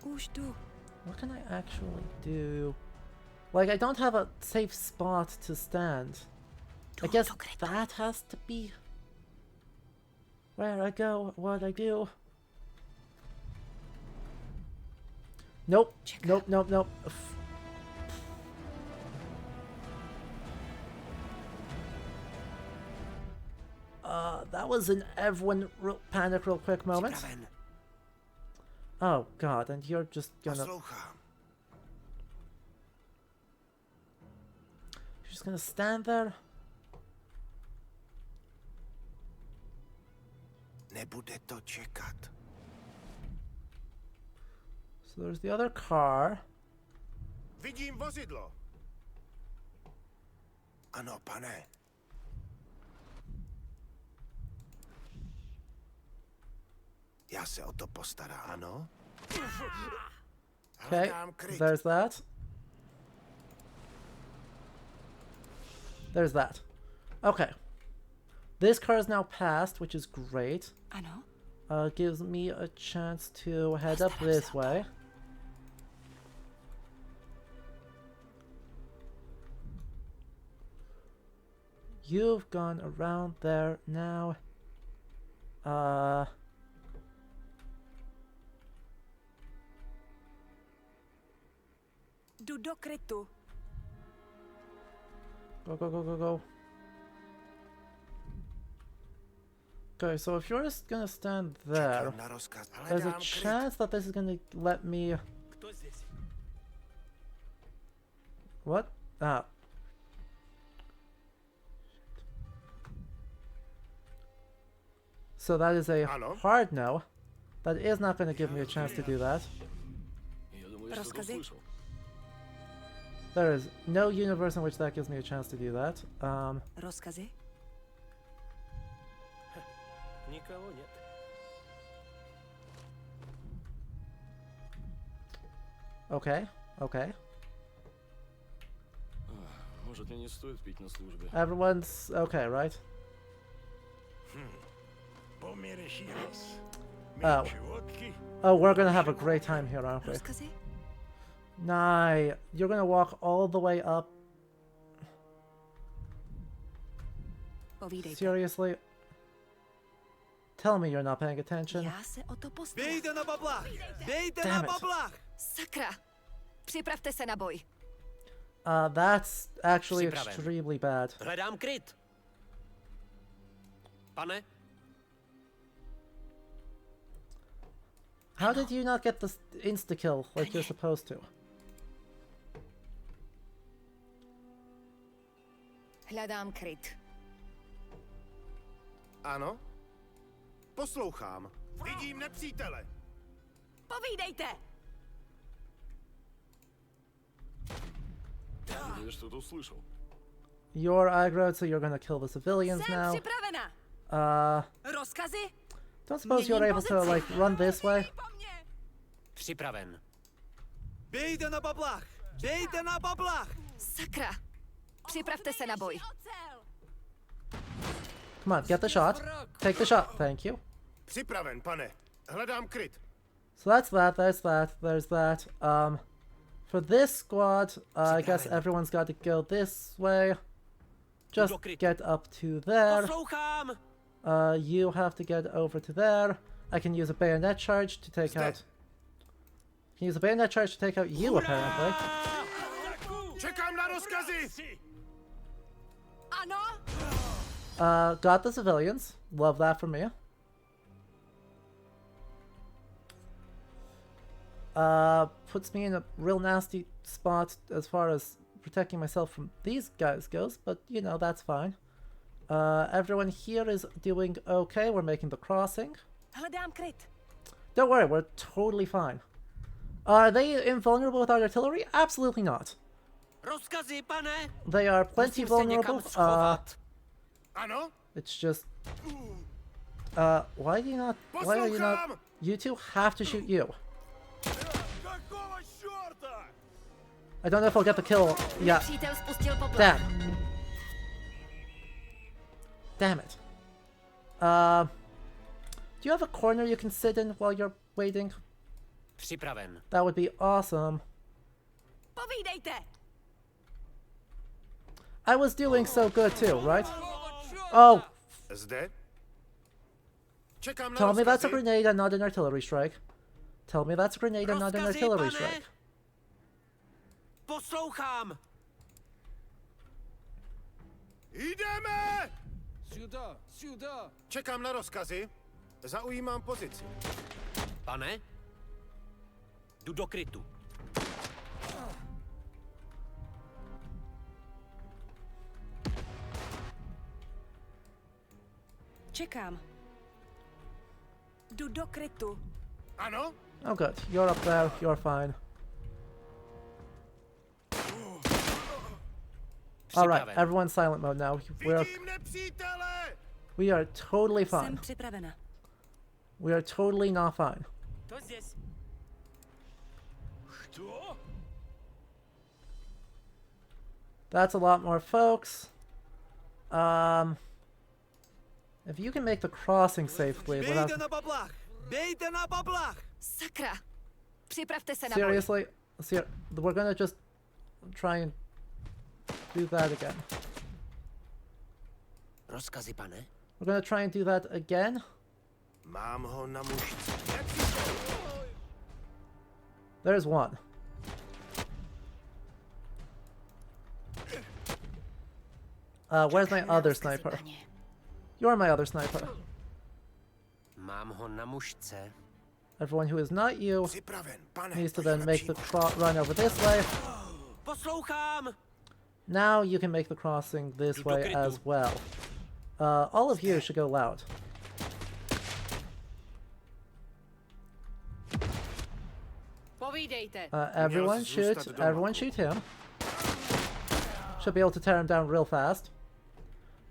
Už jdu. What can I actually do? Like, I don't have a safe spot to stand. I guess that has to be where I go, what I do. Nope. Nope, nope, nope. That was an everyone panic real quick moment. Oh god, and you're just gonna... You're just gonna stand there? Nebude to čekat. So there's the other car. Vidím vozidlo. Ano, pane. Já se o to postarám. Ano? Okay, there's that. There's that. Okay. This car is now passed, which is great. Ano. Gives me a chance to head up this way. You've gone around there now. Jdu do krytu. Go, go, go, go, go. Okay, so if you're just gonna stand there, there's a chance that this is gonna let me... What? Ah. So that is a hard no. That is not gonna give me a chance to do that. There is no universe in which that gives me a chance to do that. Rozkazy? Nikoho нет. Okay, okay. Может, мне не стоит пить на службе. Everyone's okay, right? Oh. Oh, we're gonna have a great time here, aren't we? Nah, you're gonna walk all the way up. Seriously? Tell me you're not paying attention. Bějte na bablách! Bějte Damn na it. bablách! Sakra! Připravte se na boj. That's actually extremely bad. Hledám kryt. Pane? How did you not get this insta-kill like you're supposed to? Hledám kryt. Ano? Poslouchám. Vidím nepřítele. Povídejte! Я что-то услышал. You're aggroed, so you're gonna kill the civilians Jsem now. připravena! Rozkazy? Don't suppose you're able to, like, run this way? Připraven. Bějte na bablách! Bějte na bablách! Sakra! Připravte se na boj. Come on, get the shot. Take the shot, thank you. Připraven, pane. Hledám kryt. So that's that, there's that, there's that. For this squad, I guess everyone's got to go this way. Just get up to there. You have to get over to there. I can use a bayonet charge to take out... Can use a bayonet charge to take out you, apparently. Čekám na rozkazy! Ano? Got the civilians. Love that for me. Puts me in a real nasty spot as far as protecting myself from these guys goes, but you know, that's fine. Everyone here is doing okay. We're making the crossing. Hledám kryt. Don't worry, we're totally fine. Are they invulnerable with artillery? Absolutely not. Rozkazy, pane! They are plenty vulnerable. Ano? It's just... why do you not... Why are you not... You two have to shoot you. I don't know if I'll get the kill. Yeah. Nepřítel spustil poplach. Damn. Damn it. Do you have a corner you can sit in while you're waiting? Připraven. That would be awesome. Povídejte! I was doing so good too, right? Oh! Zde? Čekám na Tell me that's a rozkazy. grenade and not an artillery strike. Tell me that's a grenade and not an artillery strike. Poslouchám! Jdeme! Sюда, sюда. Čekám na rozkazy. Zaujímám pozici. Pane? Jdu do krytu. Čekám. Jdu do krytu. Ano? Oh good, you're up there, you're fine. Alright, everyone's silent mode now. We are totally fine. Jsem připravena. We are totally not fine. To здесь. Что? That's a lot more folks. If you can make the crossing safely without... Bejte na bablách! Bejte na bablách! Sakra! Připravte se na boj. Seriously? We're gonna just try and do that again. Rozkazy, pane? We're gonna try and do that again. Mám ho na mušce. There's one. Where's my other sniper? You're my other sniper. Mám ho na mušce. Everyone who is not you needs to then make the run over this way. Poslouchám! Now you can make the crossing this way as well. All of you should go loud. Povídejte. Everyone shoot him. Should be able to tear him down real fast.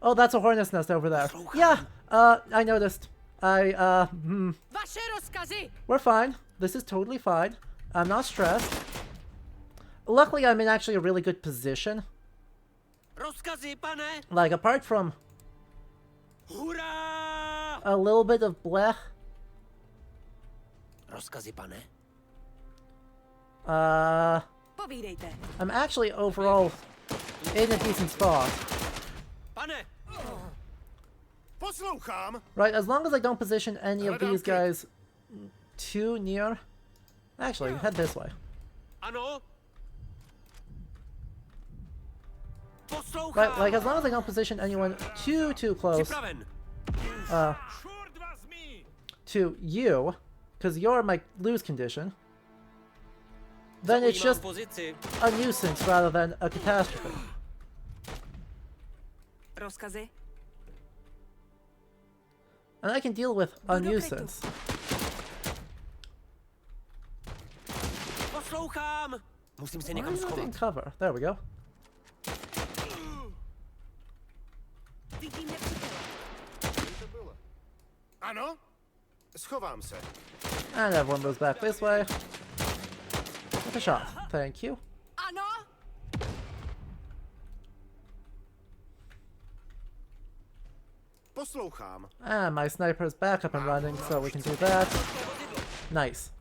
Oh, that's a hornet's nest over there. Yeah, I noticed. Vaše rozkazy! We're fine. This is totally fine. I'm not stressed. Luckily, I'm in actually a really good position. Rozkazy, pane! Like, apart from Hurá! a little bit of blech. Rozkazy, pane? Povídejte. I'm actually overall in a decent spot. Pane! Poslouchám. Right, as long as I don't position any of these guys too near. Actually, head this way. Ano? Poslouchám! Right, like as long as I don't position anyone too close Připraven. to you, because you're my lose condition, then it's just a nuisance rather than a catastrophe. Rozkazy? And I can deal with a nuisance. Poslouchám! Musím se Why někam am I not in schovat. cover? There we go. Vidím nepřítele. Ano? Schovám se. And everyone moves back this way. With a shot. Thank you. Ano? Poslouchám. And my sniper's back up and running, so we can do that. Nice.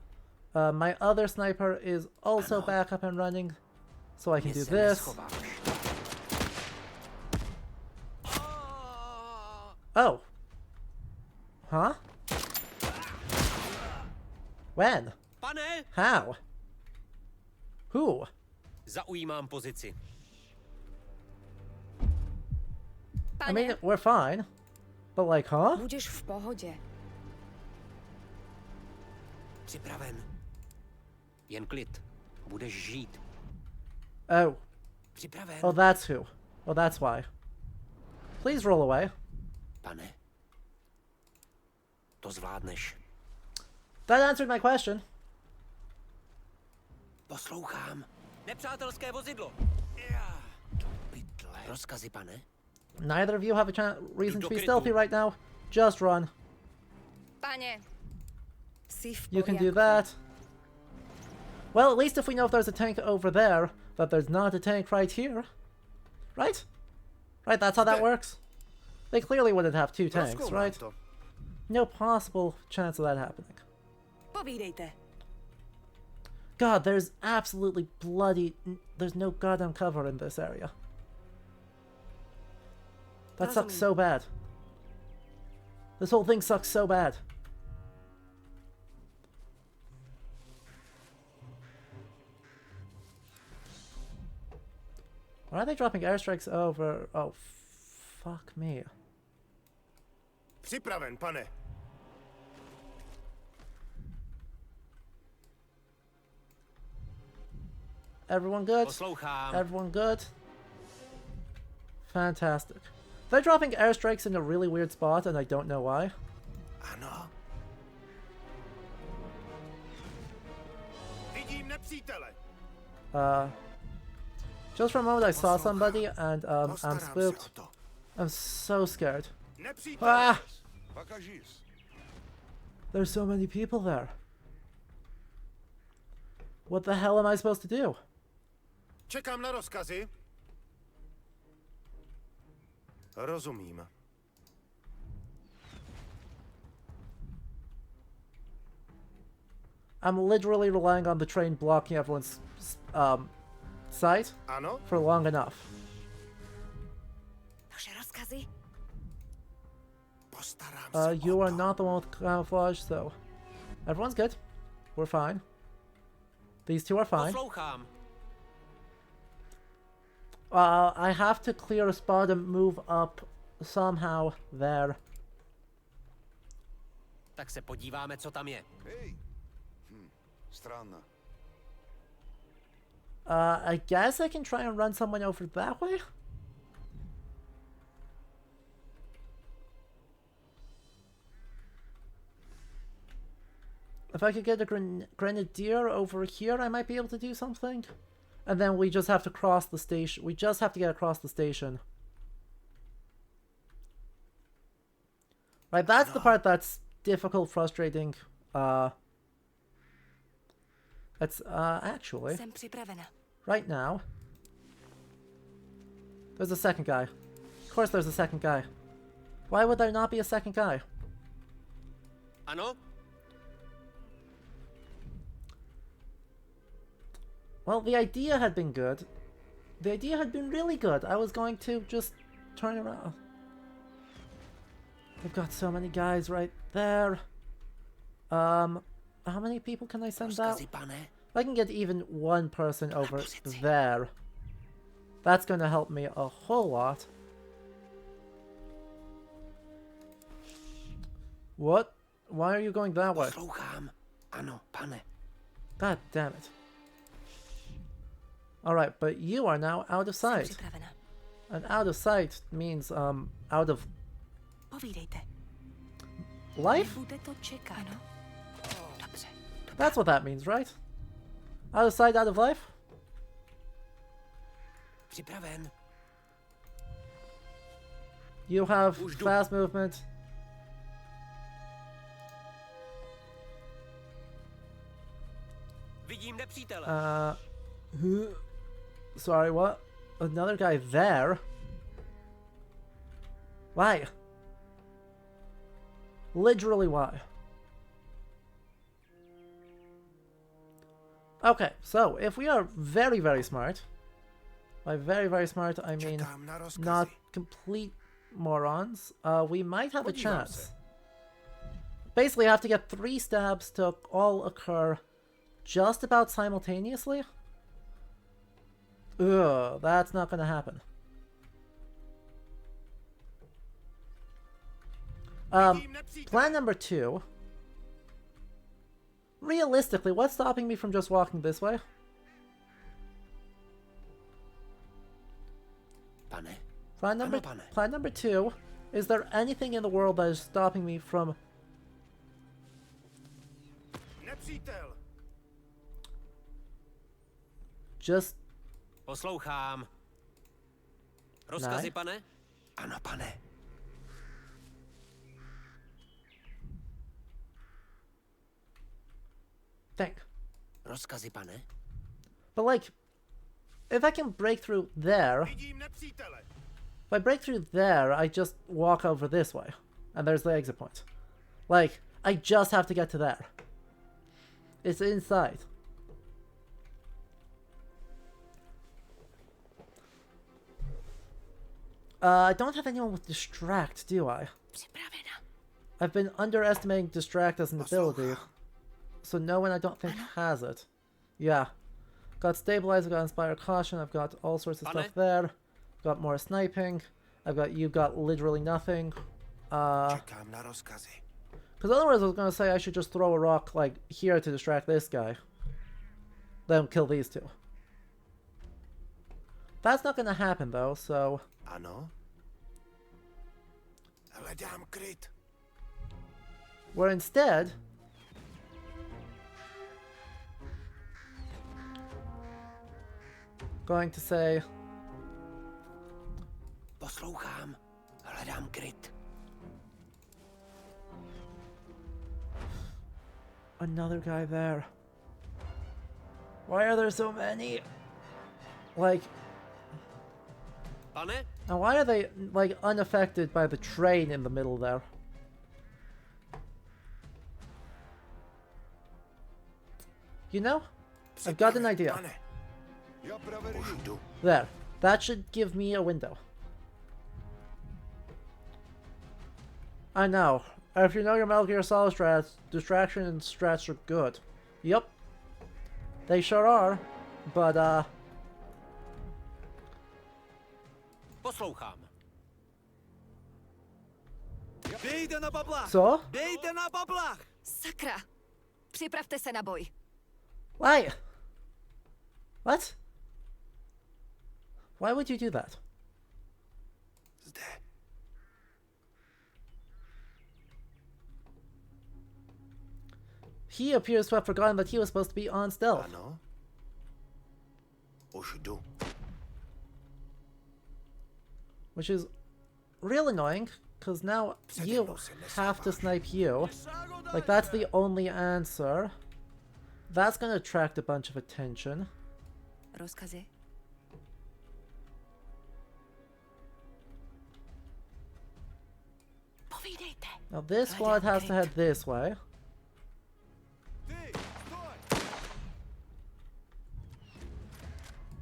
My other sniper is also back up and running, so I can do this. Oh. Huh? When? Pane! How? Who? Zaujímám pozici. I mean, we're fine. But like, huh? Budeš v pohodě. Připraven. Jen klid. Budeš žít. Oh. Připraven. Oh, that's who. Oh, that's why. Please roll away. Pane. To zvládneš. That answered my question. Poslouchám. Nepřátelské vozidlo. Rozkazy, pane? Neither of you have a reason to be stealthy right now. Just run. Pane. Jsi v You can do pořádku. that. Well, at least if we know if there's a tank over there, that there's not a tank right here. Right? Right, that's how that works. They clearly wouldn't have two tanks, right? No possible chance of that happening. Povídejte. God, there's absolutely bloody... There's no goddamn cover in this area. That sucks so bad. This whole thing sucks so bad. Why are they dropping airstrikes over... Oh, fuck me. Připraven, pane. Everyone good? Poslouchám. Everyone good? Fantastic. They're dropping airstrikes in a really weird spot, and I don't know why. Ano. Vidím nepřítele. Just for a moment I saw somebody, and I'm spooked. I'm so scared. Ah! There's so many people there. What the hell am I supposed to do? Čekám na rozkazy. Rozumím. I'm literally relying on the train blocking everyone's sight Ano? for long enough. Vaše rozkazy? You are not the one with camouflage, so everyone's good. We're fine. These two are fine. Poslouchám. I have to clear a spot and move up somehow there. Tak se podíváme, co tam je. Hej. Странно. I guess I can try and run someone over that way? If I could get a grenadier over here, I might be able to do something. And then we just have to cross the station. We just have to get across the station. Right, that's the part that's difficult, frustrating. It's, actually... Jsem připravena. Right now... There's a second guy. Of course there's a second guy. Why would there not be a second guy? Ano? Well, the idea had been good. The idea had been really good. I was going to just turn around. We've got so many guys right there. How many people can I send out? I can get even one person over there. That's going to help me a whole lot. What? Why are you going that way? Ano, pane. God damn it. Alright, but you are now out of sight. And out of sight means, out of... Povídejte. Life? Bude to čekat. Ano. Dobře. That's what that means, right? Out of sight, out of life? Připraven. You have fast movement. Vidím nepřítele. Sorry, what? Another guy there? Why? Literally why? Okay, so if we are very, very smart, by very, very smart, I mean not complete morons, we might have a chance. Basically, I have to get 3 stabs to all occur just about simultaneously. Ugh, that's not gonna happen. Plan number 2. Realistically, what's stopping me from just walking this way? Plan number 2. Is there anything in the world that is stopping me from... Just... Poslouchám. Rozkazy, pane? Ano, pane. Think. Rozkazy, pane? But like... if I can break through there... If I break through there, I just walk over this way. And there's the exit point. Like, I just have to get to there. It's inside. I don't have anyone with Distract, do I? I've been underestimating Distract as an ability. So no one I don't think has it. Yeah. Got Stabilize, I've got Inspire Caution, I've got all sorts of stuff there. Got more sniping. You've got literally nothing. Because otherwise I was going to say I should just throw a rock, like, here to distract this guy. Then kill these two. That's not going to happen, though, so... Ano? Hledám kryt. We're instead... going to say... Poslouchám. Hledám kryt. Another guy there. Why are there so many? Like... Pane? And why are they, like, unaffected by the train in the middle there? You know? I've got an idea. There. That should give me a window. I know. If you know your Metal Gear Solid strats, distraction and strats are good. Yup. They sure are. But, Poslouchám. Bějte na bablách! Co? Bějte na bablách! Sakra! Připravte se na boj. Why? What? Why would you do that? He appears to have forgotten that he was supposed to be on stealth. Ano? Už jdu. Which is real annoying, because now you have to snipe you. Like, that's the only answer. That's gonna attract a bunch of attention. Rozkazy? Povídejte. Now this squad has to head this way.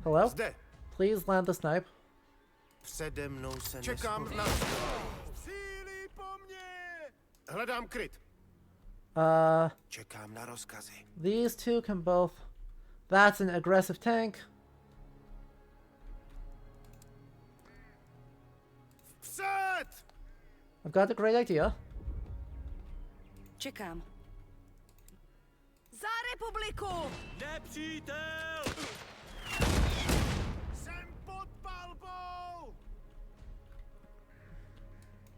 Hello? Please land the snipe. Přede mnou se čekám na... Sílí po mně! Hledám kryt. Čekám na rozkazy. These two can both... That's an aggressive tank. Vpřed! I've got a great idea. Čekám. Za republiku! Nepřítel! Jsem pod palbou!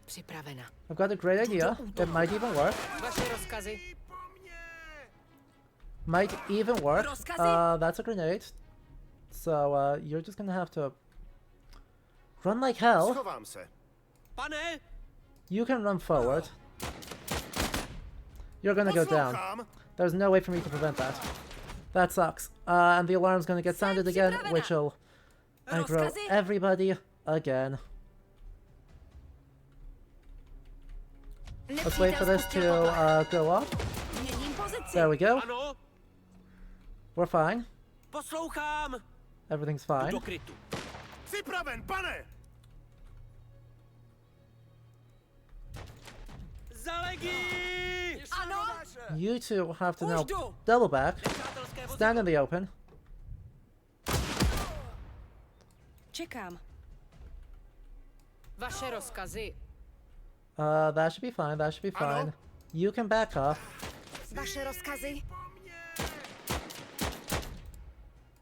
Připravena. I've got a great idea. It might even work. Vaše rozkazy. Might even work. That's a grenade. So, you're just gonna have to run like hell. Schovám se. Pane! You can run forward. You're gonna go down. There's no way for me to prevent that. That sucks. And the alarm's gonna get sounded again, which will aggro everybody again. Let's wait for this to go off. There we go. We're fine. Poslouchám! Everything's fine. Do krytu. Připraven, pane! Za legii! Ano! You two have to now double back, stand in the open. Čekám. Vaše rozkazy. That should be fine, that should be fine. You can back off. Vaše rozkazy.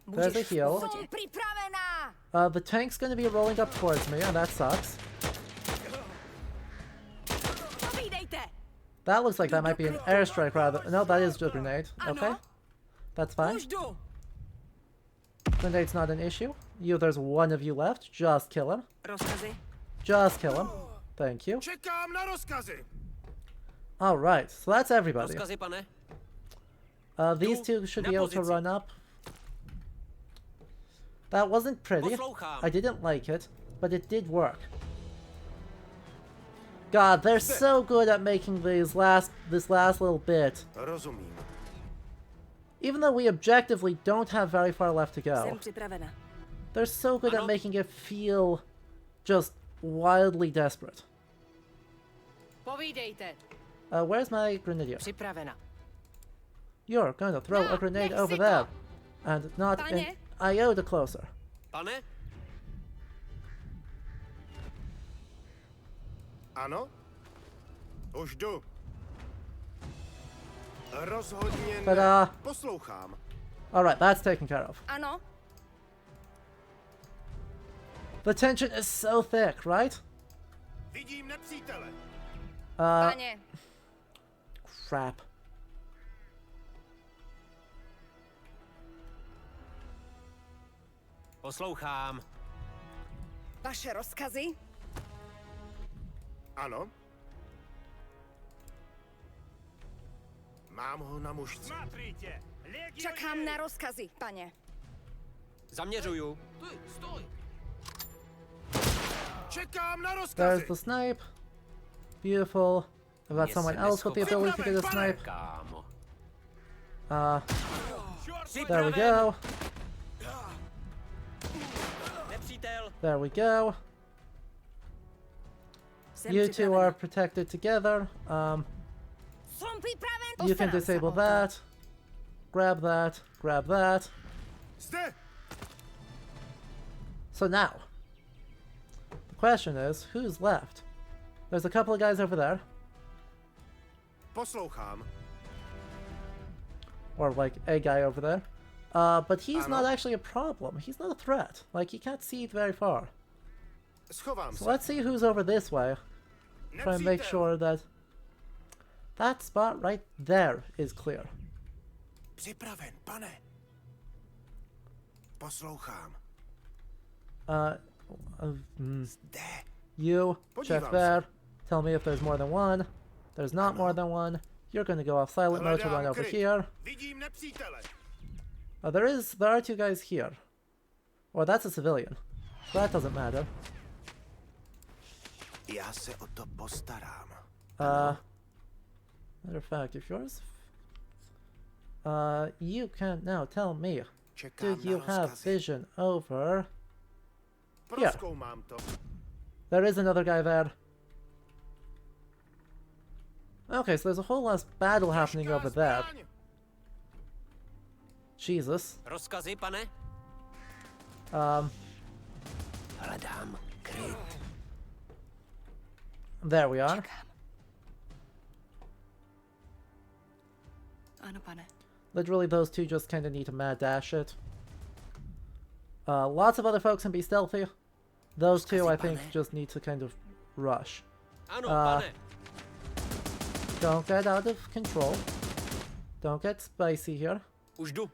There's a heal. Připravená! The tank's gonna be rolling up towards me, and that sucks. Povídejte! That looks like that might be an airstrike rather. No, that is a grenade. Okay. That's fine. Grenade's not an issue. There's one of you left. Just kill him. Rozkazy? Just kill him. Thank you. Čekám na rozkazy. Alright, so that's everybody. Rozkazy, pane. These two should be able to run up. That wasn't pretty. I didn't like it, but it did work. God, they're so good at making this last little bit. Rozumím. Even though we objectively don't have very far left to go, Jsem připravena. they're so good at making it feel just wildly desperate. Povídejte. Where's my grenadier? Připravena. You're going to throw a grenade over there, and not an iota closer. Pane? Ano? Už jdu. Rozhodně But, ne. Poslouchám. Alright, that's taken care of. Ano. The tension is so thick, right? Vidím nepřítele. Pane. Crap. Poslouchám. Vaše rozkazy? Ano. Mám ho na mužce. Čekám na rozkazy, pane. Zaměřuju. Stoj! Čekám na rozkazy. There's the snipe. Beautiful. I've got someone else with the ability to do the snipe. There we go. There we go. You two are protected together. You can disable that. Grab that. Grab that. So now, the question is, who's left? There's a couple of guys over there. Poslouchám. Or like a guy over there. But he's not actually a problem. He's not a threat. Like, he can't see very far. Schovám So se. let's see who's over this way. Try and make sure that that spot right there is clear. Připraven, pane. Poslouchám. You check Podívám there. se. Tell me if there's more than one. There's not more than one. You're going to go off silent mode to run over here. Vidím nepřítele. There are two guys here. Or that's a civilian. So that doesn't matter. Já se o to postarám. Matter of fact, if yours... you can now tell me. Do you have vision over... Here. Prozkoumám to. There is another guy there. Okay, so there's a whole less battle happening over there. Jesus. Rozkazy, pane? Hledám kryt. There we are. Ano, pane. Literally, those two just kind of need to mad dash it. Lots of other folks can be stealthy. Those two, I think, just need to kind of rush. Ano, pane. Don't get out of control. Don't get spicy here. Už jdu.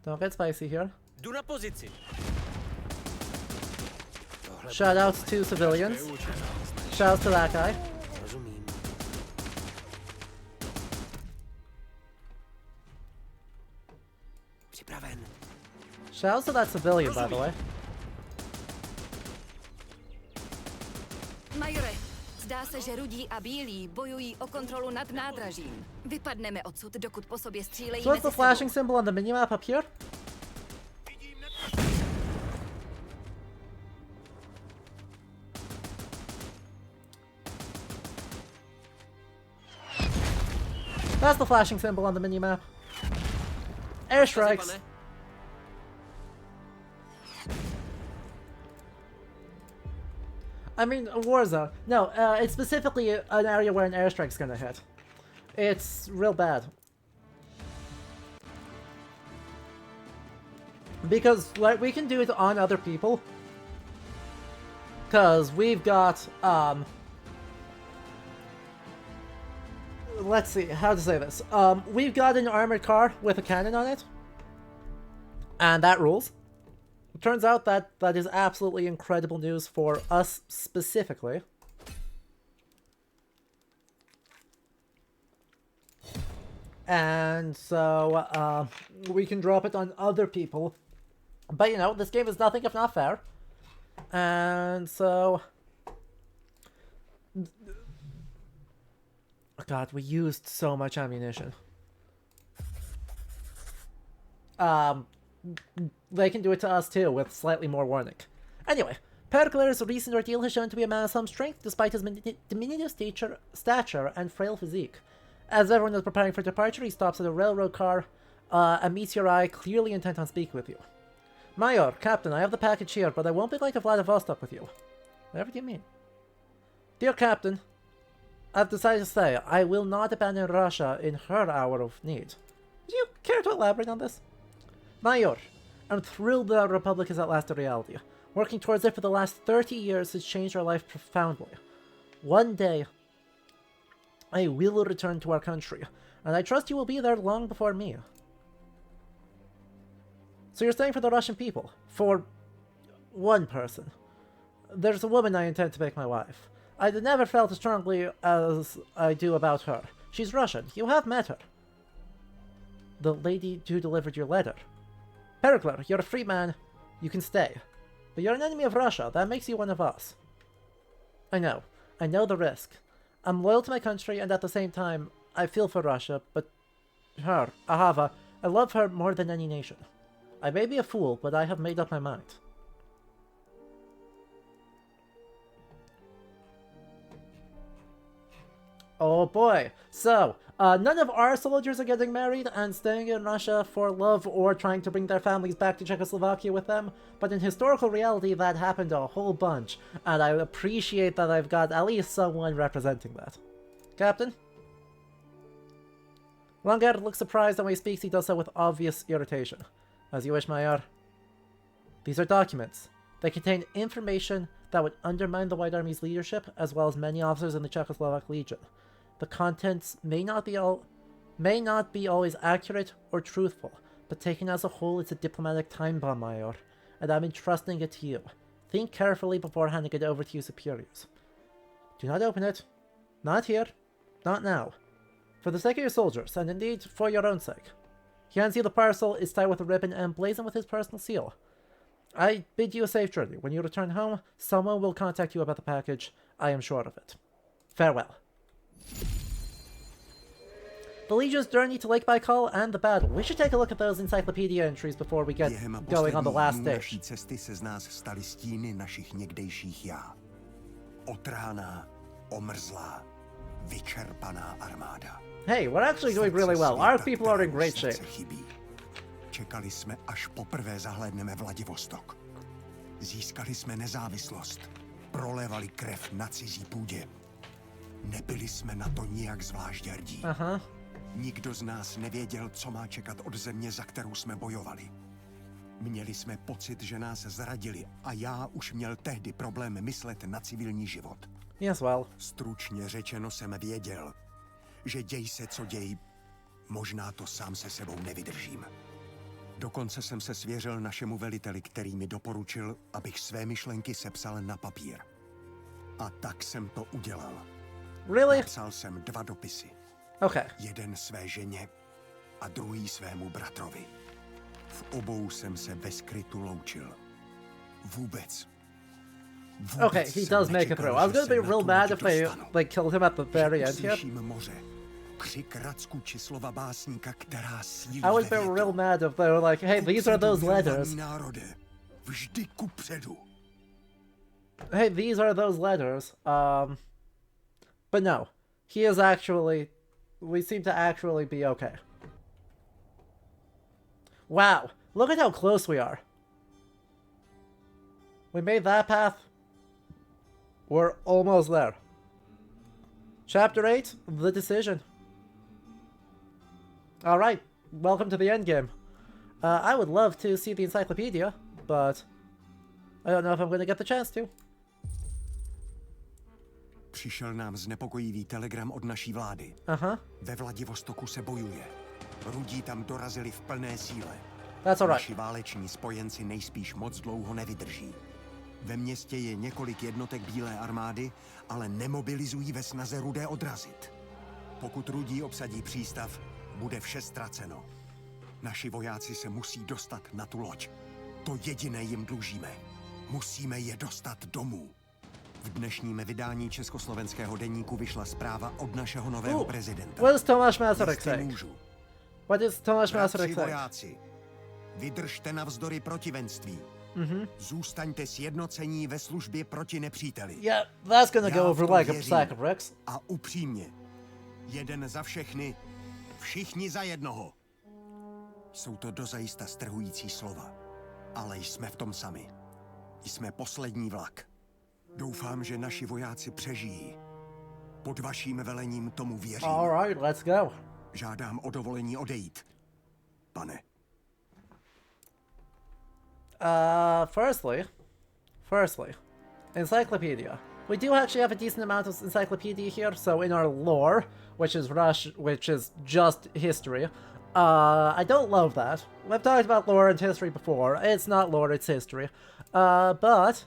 Don't get spicy here. Jdu na pozici. Shoutouts to civilians. Shoutouts to that guy. Rozumím. Připraven. Shoutouts to that civilian, by the way. Majore, zdá se, že rudí a bílí bojují o kontrolu nad nádražím. Vypadneme odsud, dokud po sobě střílejí So what's mezi the flashing sebou. symbol on the minimap up here? That's the flashing symbol on the minimap. Airstrikes. I mean, a war zone. No, it's specifically an area where an airstrike's gonna hit. It's real bad. Because, like, we can do it on other people. Because we've got, let's see, how to say this. We've got an armored car with a cannon on it. And that rules. It turns out that that is absolutely incredible news for us specifically. And so we can drop it on other people. But you know, this game is nothing if not fair. And so... God, we used so much ammunition. They can do it to us too, with slightly more warning. Anyway, Perkler's recent ordeal has shown to be a man of some strength, despite his diminutive stature and frail physique. As everyone is preparing for departure, he stops at a railroad car and meets your eye, clearly intent on speaking with you. Major, Captain, I have the package here, but I won't be going to Vladivostok with you. Whatever do you mean? Dear Captain, I've decided to say I will not abandon Russia in her hour of need. Would you care to elaborate on this? Major, I'm thrilled that our republic is at last a reality. Working towards it for the last 30 years has changed our life profoundly. One day, I will return to our country, and I trust you will be there long before me. So you're staying for the Russian people? For one person. There's a woman I intend to make my wife. I never felt as strongly as I do about her. She's Russian. You have met her. The lady who delivered your letter. Perkler, you're a free man. You can stay. But you're an enemy of Russia. That makes you one of us. I know. I know the risk. I'm loyal to my country, and at the same time, I feel for Russia, but her, Ahava, I love her more than any nation. I may be a fool, but I have made up my mind. Oh boy. So, none of our soldiers are getting married and staying in Russia for love or trying to bring their families back to Czechoslovakia with them, but in historical reality that happened a whole bunch, and I appreciate that I've got at least someone representing that. Captain? Langard looks surprised, and when he speaks he does so with obvious irritation. As you wish, Major. These are documents. They contain information that would undermine the White Army's leadership, as well as many officers in the Czechoslovak Legion. The contents may not be always accurate or truthful, but taken as a whole, it's a diplomatic time bomb, Major, and I'm entrusting it to you. Think carefully before handing it over to your superiors. Do not open it. Not here. Not now. For the sake of your soldiers, and indeed for your own sake. He hands you the parcel, is tied with a ribbon, and emblazoned with his personal seal. I bid you a safe journey. When you return home, someone will contact you about the package. I am sure of it. Farewell. The Legion's journey to Lake Baikal and the battle. We should take a look at those encyclopedia entries before we get going on the last stage. Cesty se z nás staly stíny našich někdejších já. Otrhaná, omrzlá, vyčerpaná armáda. Hey, we're actually doing really well. Our people are in great shape. Čekali jsme, až poprvé zahlédneme Vladivostok. Získali jsme nezávislost. Prolévali krev na cizí půdě. Nebyli jsme na to nijak zvlášť hrdí. Nikdo z nás nevěděl, co má čekat od země, za kterou jsme bojovali. Měli jsme pocit, že nás zradili a já už měl tehdy problém myslet na civilní život. Yes, well. Stručně řečeno jsem věděl, že děj se, co děj, možná to sám se sebou nevydržím. Dokonce jsem se svěřil našemu veliteli, který mi doporučil, abych své myšlenky sepsal na papír. A tak jsem to udělal. Really? Napsal jsem 2 dopisy. Okay. Jeden své ženě a druhý svému bratrovi. V obou jsem se ve skrytu loučil. Vůbec Okay, he does make it through. I was gonna be real mad if they killed him at the very end here. I would be real mad if they were like, hey, these are those letters. Hey, these are those letters. But no. He is actually... We seem to actually be okay. Wow. Look at how close we are. We made that path. We're almost there. Chapter 8, The Decision. Alright, welcome to the endgame. I would love to see the encyclopedia, but I don't know if I'm going to get the chance to. Přišel nám znepokojivý telegram od naší vlády. Ve Vladivostoku se bojuje. Rudí tam dorazili v plné síle. That's all right. Naši váleční spojenci nejspíš moc dlouho nevydrží. Ve městě je několik jednotek Bílé armády, ale nemobilizují ve snaze Rudé odrazit. Pokud Rudí obsadí přístav, bude vše ztraceno. Naši vojáci se musí dostat na tu loď. To jediné jim dlužíme. Musíme je dostat domů. V dnešním vydání československého deníku vyšla zpráva od našeho nového prezidenta. What does Tomáš Masaryk say? What does Tomáš Bratři Masaryk say? vojáci, vydržte navzdory protivenství. Zůstaňte sjednocení ve službě proti nepříteli. Yeah, that's gonna go over like a sack of bricks. A upřímně, jeden za všechny, všichni za jednoho. Jsou to dozajista strhující slova, ale jsme v tom sami. Jsme poslední vlak. Doufám, že naši vojáci přežijí. Pod vaším velením tomu věřím. All right, let's go. Žádám o dovolení odejít, pane. Firstly, encyclopedia. We do actually have a decent amount of encyclopedia here, so in our lore, which is just history, I don't love that. We've talked about lore and history before. It's not lore, it's history. But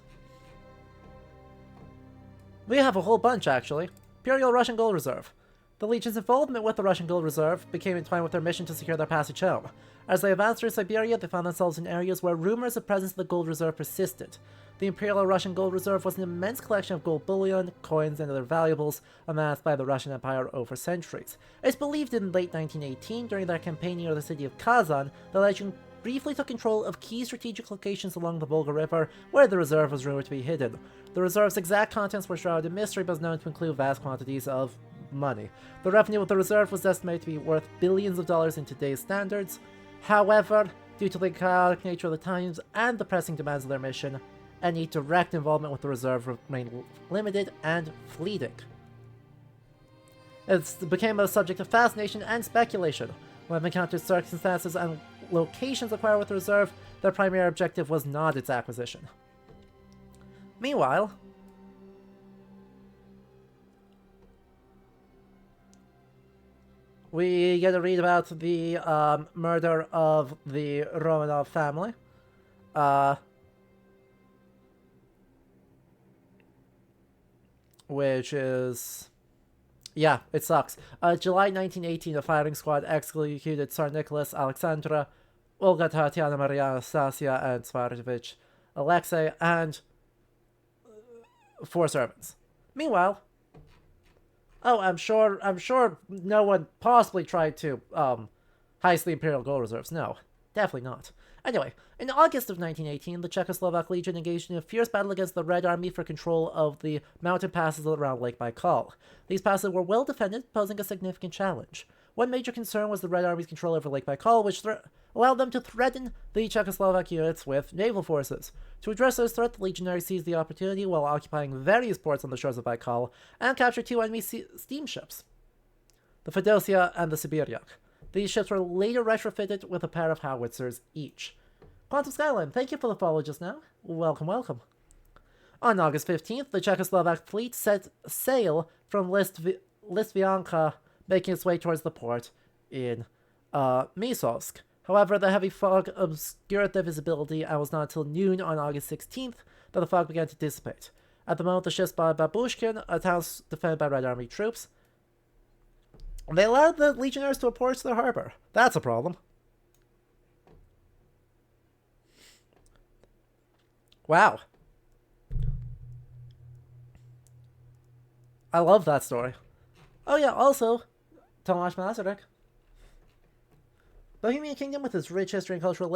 we have a whole bunch, actually. Imperial Russian Gold Reserve. The Legion's involvement with the Russian Gold Reserve became entwined with their mission to secure their passage home. As they advanced through Siberia, they found themselves in areas where rumors of presence of the Gold Reserve persisted. The Imperial Russian Gold Reserve was an immense collection of gold bullion, coins, and other valuables amassed by the Russian Empire over centuries. It's believed in late 1918, during their campaign near the city of Kazan, the Legion briefly took control of key strategic locations along the Volga River, where the reserve was rumored to be hidden. The reserve's exact contents were shrouded in mystery, but was known to include vast quantities of money. The revenue of the reserve was estimated to be worth billions of dollars in today's standards. However, due to the chaotic nature of the times and the pressing demands of their mission, any direct involvement with the reserve remained limited and fleeting. It became a subject of fascination and speculation. When encountered circumstances and locations acquired with the reserve, their primary objective was not its acquisition. Meanwhile, we get to read about the murder of the Romanov family. Which is... yeah, it sucks. July 1918, a firing squad executed Tsar Nicholas, Alexandra, Olga, Tatiana, Maria, Anastasia, and Svartovich, Alexei, and 4 servants. Meanwhile... oh, I'm sure no one possibly tried to, heist the Imperial Gold Reserves. No, definitely not. Anyway, in August of 1918, the Czechoslovak Legion engaged in a fierce battle against the Red Army for control of the mountain passes around Lake Baikal. These passes were well defended, posing a significant challenge. One major concern was the Red Army's control over Lake Baikal, which allowed them to threaten the Czechoslovak units with naval forces. To address this threat, the legionaries seized the opportunity while occupying various ports on the shores of Baikal and captured 2 enemy steamships, the Fedosia and the Sibiryak. These ships were later retrofitted with a pair of howitzers each. Quantum Skyline, thank you for the follow just now. Welcome, welcome. On August 15th, the Czechoslovak fleet set sail from Listvianka, making its way towards the port in Misolsk. However, the heavy fog obscured their visibility, and it was not until noon on August 16th that the fog began to dissipate. At the moment, the ships by Babushkin, a town defended by Red Army troops. They allowed the legionnaires to approach the harbor. That's a problem. Wow. I love that story. Oh yeah, also, Tomáš Masaryk. Bohemian Kingdom, with its rich history and cultural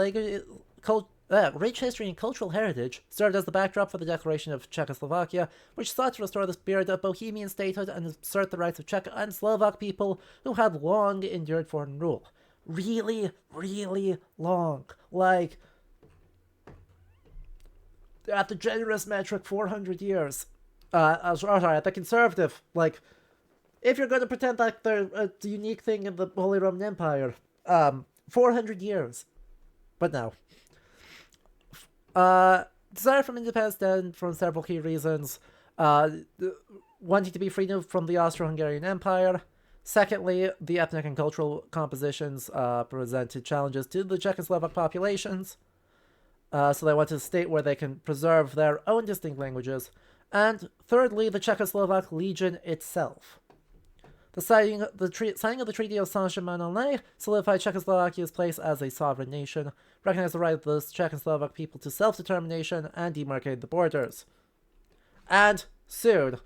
heritage, served as the backdrop for the declaration of Czechoslovakia, which sought to restore the spirit of Bohemian statehood and assert the rights of Czech and Slovak people who had long endured foreign rule. Really, really long. Like, at the generous metric, 400 years. Sorry, at the conservative, like, if you're going to pretend like they're a unique thing in the Holy Roman Empire, 400 years. But no. Desire from independence stemmed from several key reasons. Wanting to be freed from the Austro-Hungarian Empire. Secondly, the ethnic and cultural compositions presented challenges to the Czechoslovak populations. So they wanted a state where they can preserve their own distinct languages. And thirdly, the Czechoslovak Legion itself. The signing of the Treaty of Saint-Germain-en-Laye solidified Czechoslovakia's place as a sovereign nation, recognized the right of the Czechoslovak people to self-determination, and demarcated the borders. And sued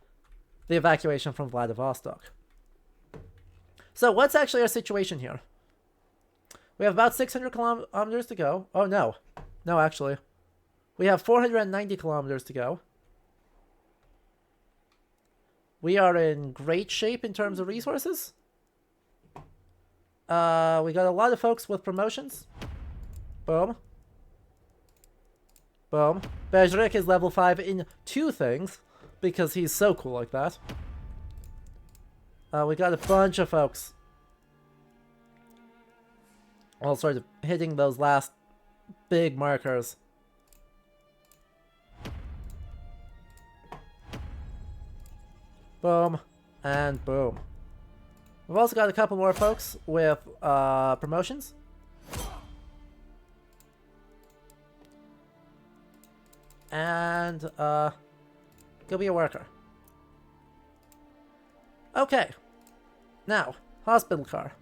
the evacuation from Vladivostok. So what's actually our situation here? We have about 600 kilometers to go. Oh, no. No, actually. We have 490 kilometers to go. We are in great shape in terms of resources. We got a lot of folks with promotions. Boom. Boom. Bezrik is level 5 in 2 things, because he's so cool like that. We got a bunch of folks all sort of hitting those last big markers. Boom. And boom. We've also got a couple more folks with promotions. And go be a worker. Okay. Now, hospital car.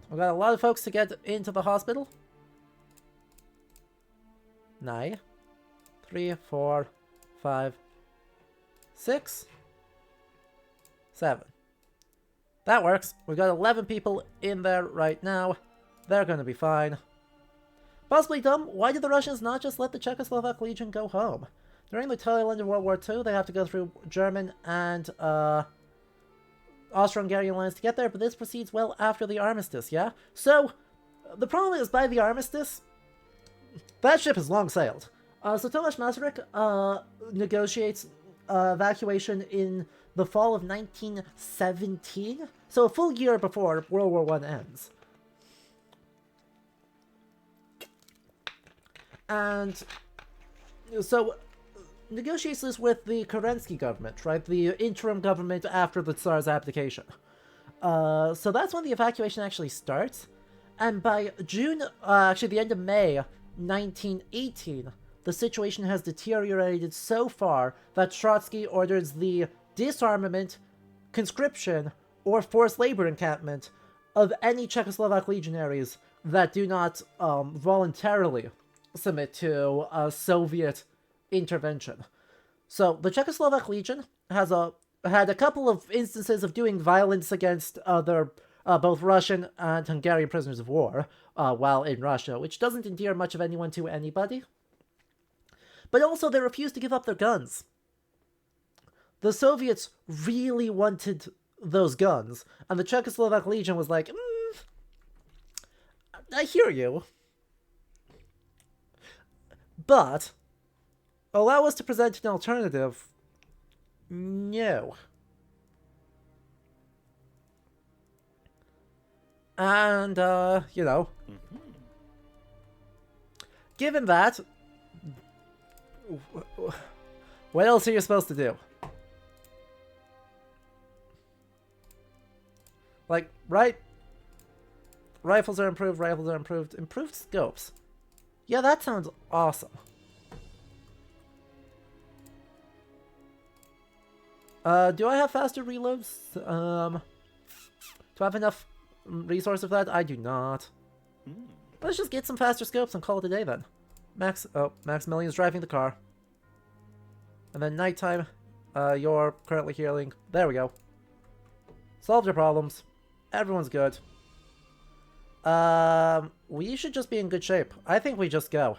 We've got a lot of folks to get into the hospital. 9, 3, 4, 5, 6, 7. That works. We've got 11 people in there right now. They're going to be fine. Possibly dumb, why did the Russians not just let the Czechoslovak Legion go home? During the tail end of World War II, they have to go through German and Austro-Hungarian lines to get there, but this proceeds well after the armistice, yeah? So, the problem is, by the armistice, that ship has long sailed. So Tomasz Masaryk negotiates evacuation in the fall of 1917, so a full year before World War I ends. And so negotiates this with the Kerensky government, right? The interim government after the Tsar's abdication. So that's when the evacuation actually starts. And by June, actually the end of May 1918, the situation has deteriorated so far that Trotsky orders the disarmament, conscription, or forced labor encampment of any Czechoslovak legionaries that do not voluntarily submit to Soviet intervention. So the Czechoslovak Legion has had a couple of instances of doing violence against other both Russian and Hungarian prisoners of war while in Russia, which doesn't endear much of anyone to anybody. But also they refuse to give up their guns. The Soviets really wanted those guns, and the Czechoslovak Legion was like, I hear you, but allow us to present an alternative. No. And, you know, given that, what else are you supposed to do? Like, right? Rifles are improved, improved scopes. Yeah, that sounds awesome. Do I have faster reloads? Do I have enough resources for that? I do not. Let's just get some faster scopes and call it a day then. Maximilian's driving the car. And then nighttime, you're currently healing. There we go. Solved your problems. Everyone's good. We should just be in good shape. I think we just go.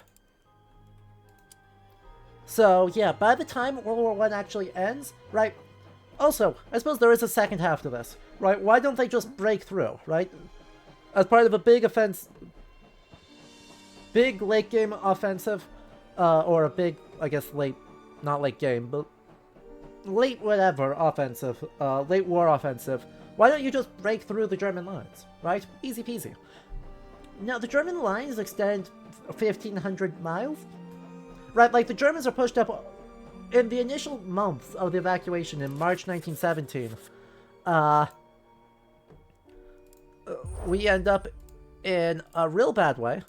So, yeah, by the time World War I actually ends, right? Also, I suppose there is a second half to this, right? Why don't they just break through, right? As part of a big offense... Big late game offensive, or a big, I guess, not late game, but late whatever offensive, late war offensive. Why don't you just break through the German lines, right? Easy peasy. Now, the German lines extend 1,500 miles, right? Like, the Germans are pushed up in the initial months of the evacuation in March 1917. We end up in a real bad way.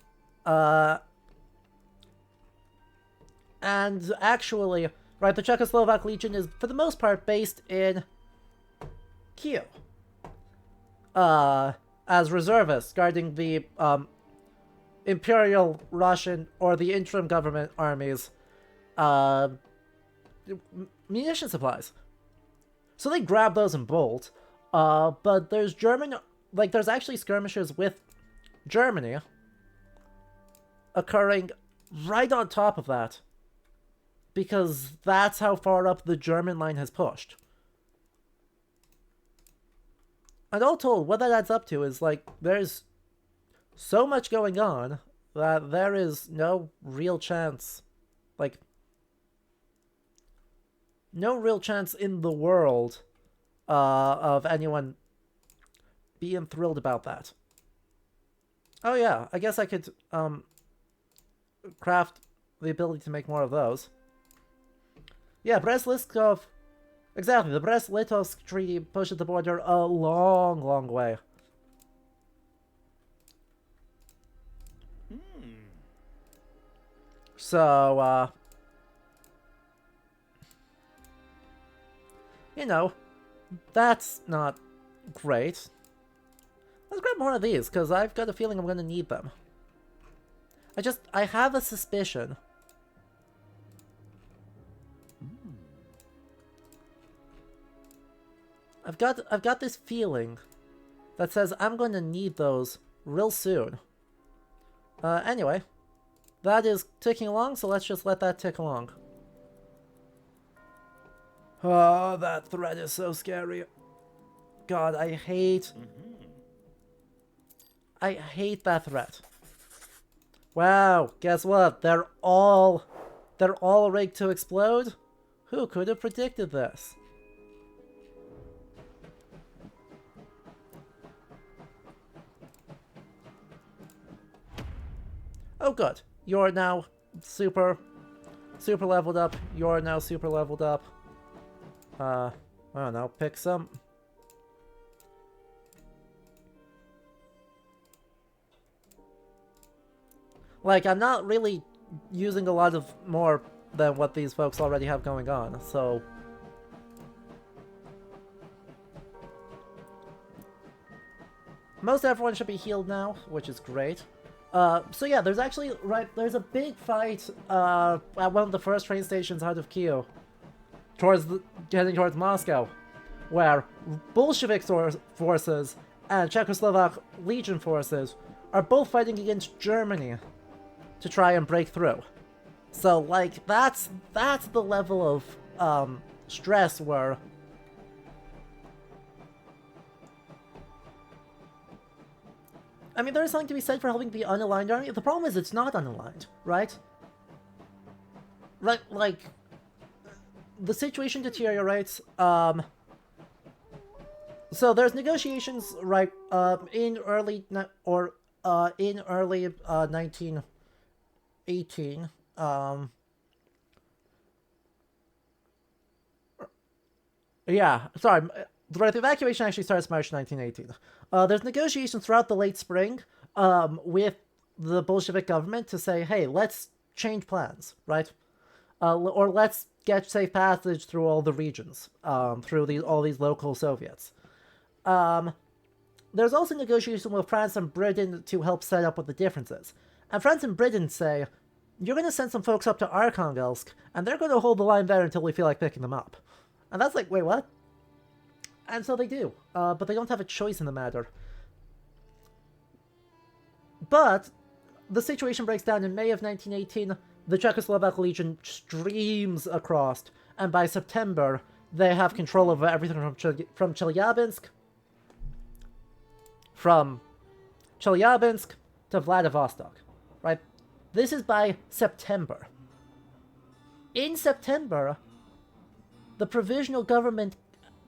And actually, right, the Czechoslovak Legion is, for the most part, based in Kiev. As reservists guarding the Imperial Russian or the interim government armies munition supplies. So they grab those and bolt. But there's there's actually skirmishes with Germany occurring right on top of that. Because that's how far up the German line has pushed. And all told, what that adds up to is, like, there's so much going on that there is no real chance, like, no real chance in the world of anyone being thrilled about that. Oh yeah, I guess I could craft the ability to make more of those. Yeah, Brest-Litovsk, exactly, the Brest-Litovsk Treaty pushes the border a long, long way. So, you know, that's not great. Let's grab more of these, because I've got a feeling I'm going to need them. I have a suspicion. I've got this feeling that says I'm going to need those real soon. Anyway, that is ticking along, so let's just let that tick along. Oh, that threat is so scary. God, I hate that threat. Wow, guess what? They're all rigged to explode? Who could have predicted this? Oh good, you're now super leveled up. You're now super leveled up. I don't know, pick some. Like, I'm not really using a lot of more than what these folks already have going on, so... Most everyone should be healed now, which is great. So yeah, there's actually, there's a big fight at one of the first train stations out of Kiev, heading towards Moscow, where Bolshevik forces and Czechoslovak Legion forces are both fighting against Germany to try and break through. So, like, that's the level of stress where... I mean, there's something to be said for helping the unaligned army. The problem is it's not unaligned, right? Like, the situation deteriorates. So there's negotiations, right? In early 1918. Yeah, sorry. The evacuation actually starts March 1918. There's negotiations throughout the late spring with the Bolshevik government to say, hey, let's change plans, right? Or let's get safe passage through all the regions, through all these local Soviets. There's also negotiation with France and Britain to help set up what the differences. And France and Britain say, you're going to send some folks up to Arkhangelsk, and they're going to hold the line there until we feel like picking them up. And that's like, wait, what? And so they do, but they don't have a choice in the matter. But the situation breaks down in May of 1918. The Czechoslovak Legion streams across, and by September, they have control over everything from Chelyabinsk to Vladivostok, right? This is by September. In September, the provisional government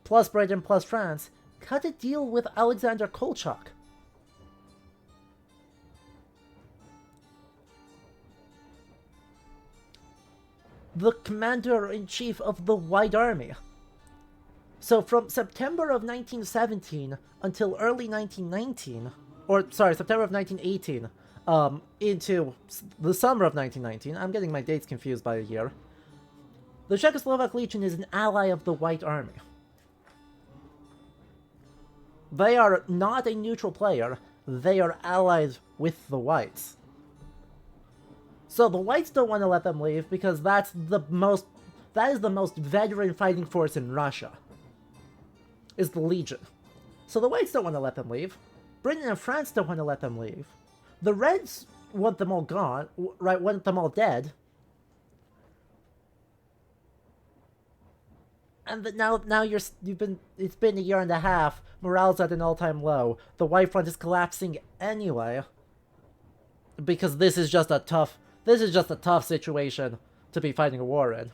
plus Britain plus France cut a deal with Alexander Kolchak. The commander-in-chief of the White Army. So from September of 1917 until early 1919, or sorry, September of 1918, into the summer of 1919, I'm getting my dates confused by a year, the Czechoslovak Legion is an ally of the White Army. They are not a neutral player. They are allied with the whites. So the whites don't want to let them leave because that is the most veteran fighting force in Russia. Is the Legion. So the whites don't want to let them leave. Britain and France don't want to let them leave. The Reds want them all gone, right? Want them all dead. And now it's been a year and a half. Morale's at an all-time low. The White Front is collapsing anyway. Because this is just a tough situation to be fighting a war in.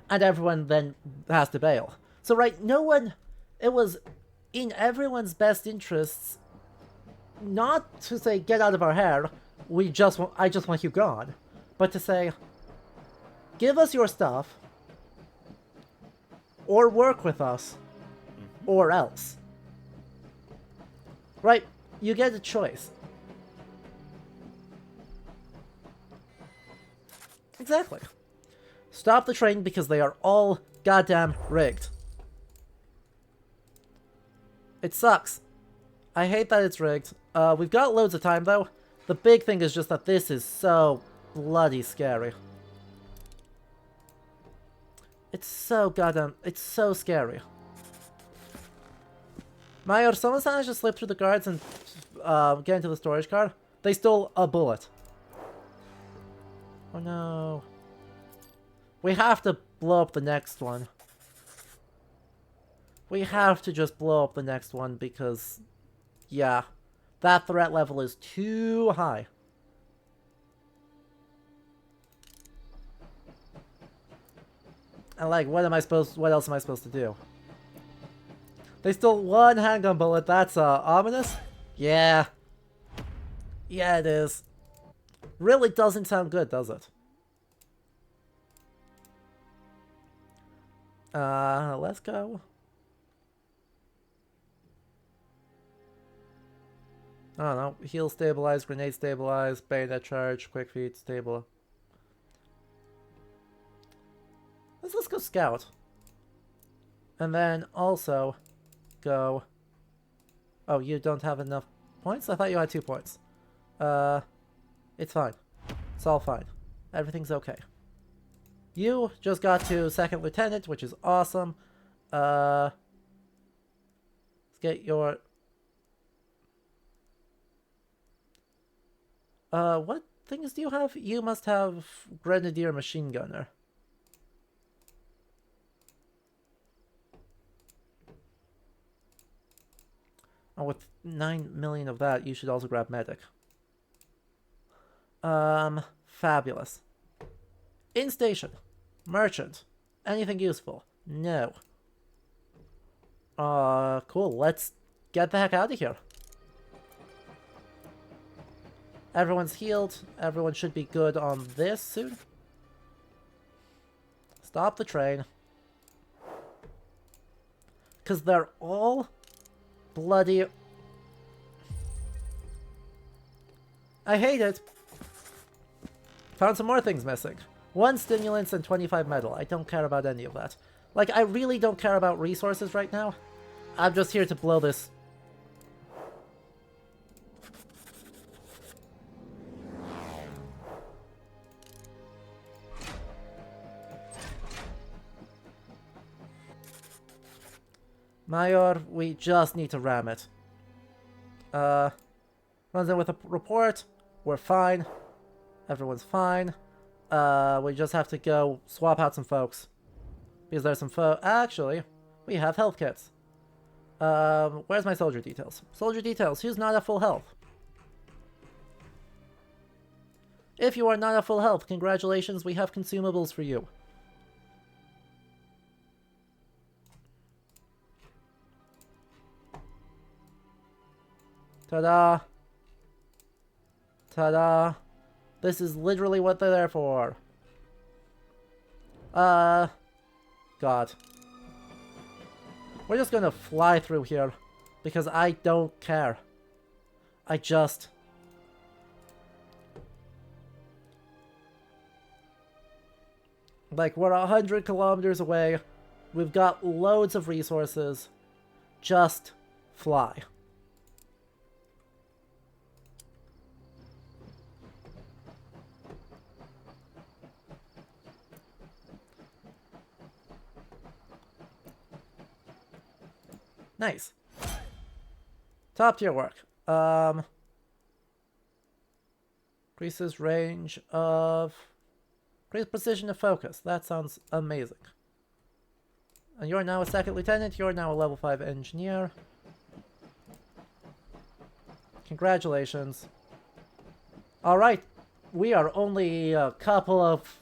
And everyone then has to bail. So right, it was in everyone's best interests not to say, get out of our hair, I just want you gone. But to say, give us your stuff, or work with us, or else. Right, you get a choice. Exactly. Stop the train because they are all goddamn rigged. It sucks. I hate that it's rigged. We've got loads of time, though. The big thing is just that this is so bloody scary. It's so scary. Mayor, someone managed to slip through the guards and get into the storage car. They stole a bullet. Oh no. We have to blow up the next one. We have to just blow up the next one because, yeah, that threat level is too high. And like, what else am I supposed to do? They stole one handgun bullet, that's ominous? Yeah. Yeah, it is. Really doesn't sound good, does it? Let's go. I don't know. Heal stabilize, grenade stabilize, bayonet charge, quick feet stable. Let's go scout. And then also go... Oh, you don't have enough points? I thought you had 2 points. It's fine. It's all fine. Everything's okay. You just got to second lieutenant, which is awesome. Let's get your... what things do you have? You must have Grenadier Machine Gunner. Oh, with 9 million of that, you should also grab Medic. Fabulous. In station. Merchant. Anything useful? No. Cool. Let's get the heck out of here. Everyone's healed. Everyone should be good on this soon. Stop the train. Because they're all bloody... I hate it. Found some more things missing. 1 stimulants and 25 metal. I don't care about any of that. Like, I really don't care about resources right now. I'm just here to blow this. Mayor, we just need to ram it. Runs in with a report. We're fine. Everyone's fine. We just have to go swap out some folks. Because there's some actually, we have health kits. Where's my soldier details? Soldier details, who's not at full health? If you are not at full health, congratulations, we have consumables for you. Ta-da! Ta-da! This is literally what they're there for. God. We're just gonna fly through here. Because I don't care. I just... Like, we're 100 kilometers away. We've got loads of resources. Just fly. Nice. Top tier work. Increases range of... Increased precision of focus. That sounds amazing. And you're now a second lieutenant. You're now a level 5 engineer. Congratulations. Alright. We are only a couple of...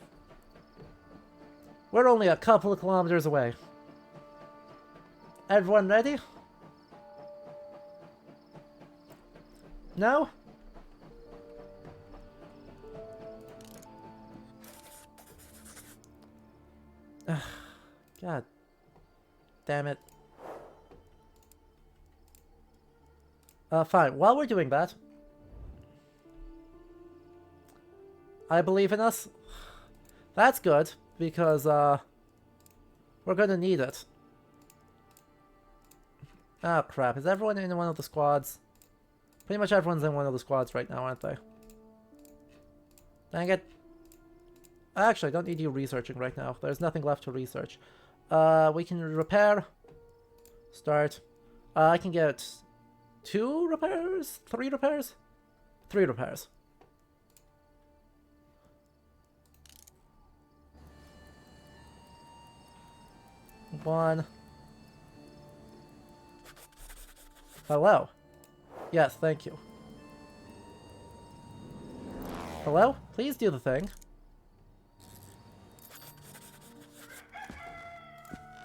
We're only a couple of kilometers away. Everyone ready? No? God damn it. Fine. While we're doing that, I believe in us. That's good, because, we're gonna need it. Oh, crap. Is everyone in one of the squads? Pretty much everyone's in one of the squads right now, aren't they? Dang it. Actually, I don't need you researching right now. There's nothing left to research. We can repair. Start. I can get 2 repairs? 3 repairs? 3 repairs. One. Hello. Yes, thank you. Hello? Please do the thing.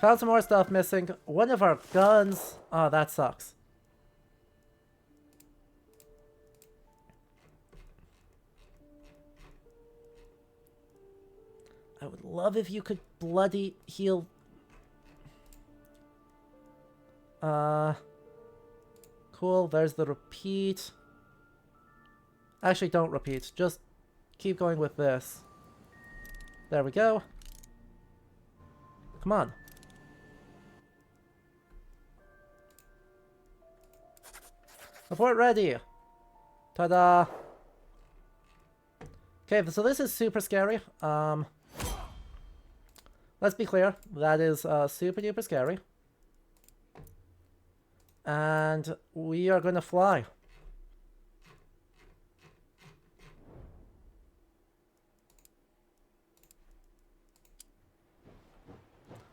Found some more stuff missing. One of our guns. Oh, that sucks. I would love if you could bloody heal. Cool, there's the repeat. Actually, don't repeat. Just keep going with this. There we go. Come on. Report ready. Ta-da. Okay, so this is super scary. Let's be clear. That is super duper scary. And we are gonna fly.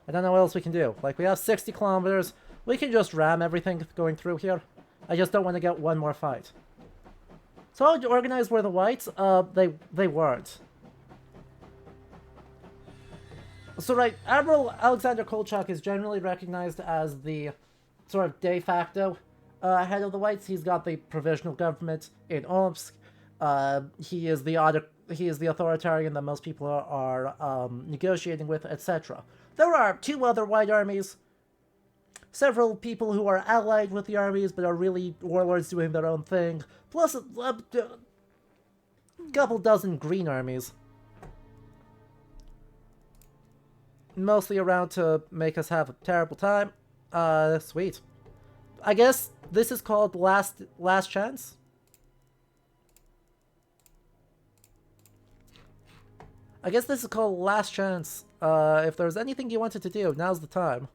I don't know what else we can do. Like, we have 60 kilometers. We can just ram everything going through here. I just don't want to get one more fight. So how organized were the whites? They weren't. So right, Admiral Alexander Kolchak is generally recognized as the sort of de facto head of the whites. He's got the provisional government in Omsk. He is the authoritarian that most people are negotiating with, etc. There are 2 other white armies. Several people who are allied with the armies but are really warlords doing their own thing. Plus a couple dozen green armies. Mostly around to make us have a terrible time. Sweet. I guess this is called last chance. I guess this is called last chance. If there's anything you wanted to do, now's the time.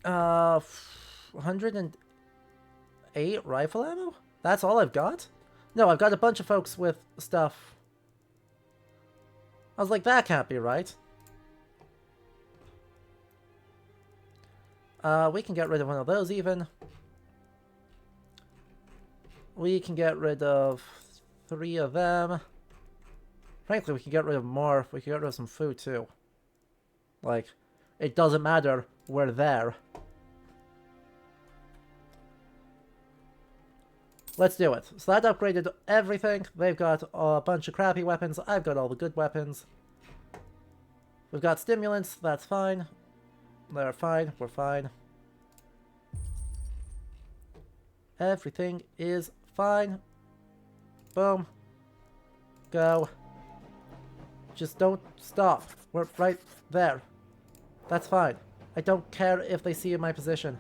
Uh, 108 rifle ammo? That's all I've got? No, I've got a bunch of folks with stuff. I was like, that can't be right. We can get rid of one of those even. We can get rid of 3 of them. Frankly, we can get rid of more. We can get rid of some food too. Like, it doesn't matter. We're there. Let's do it. So that upgraded everything. They've got a bunch of crappy weapons. I've got all the good weapons. We've got stimulants. That's fine. They're fine. We're fine. Everything is fine. Boom. Go. Just don't stop. We're right there. That's fine. I don't care if they see my position.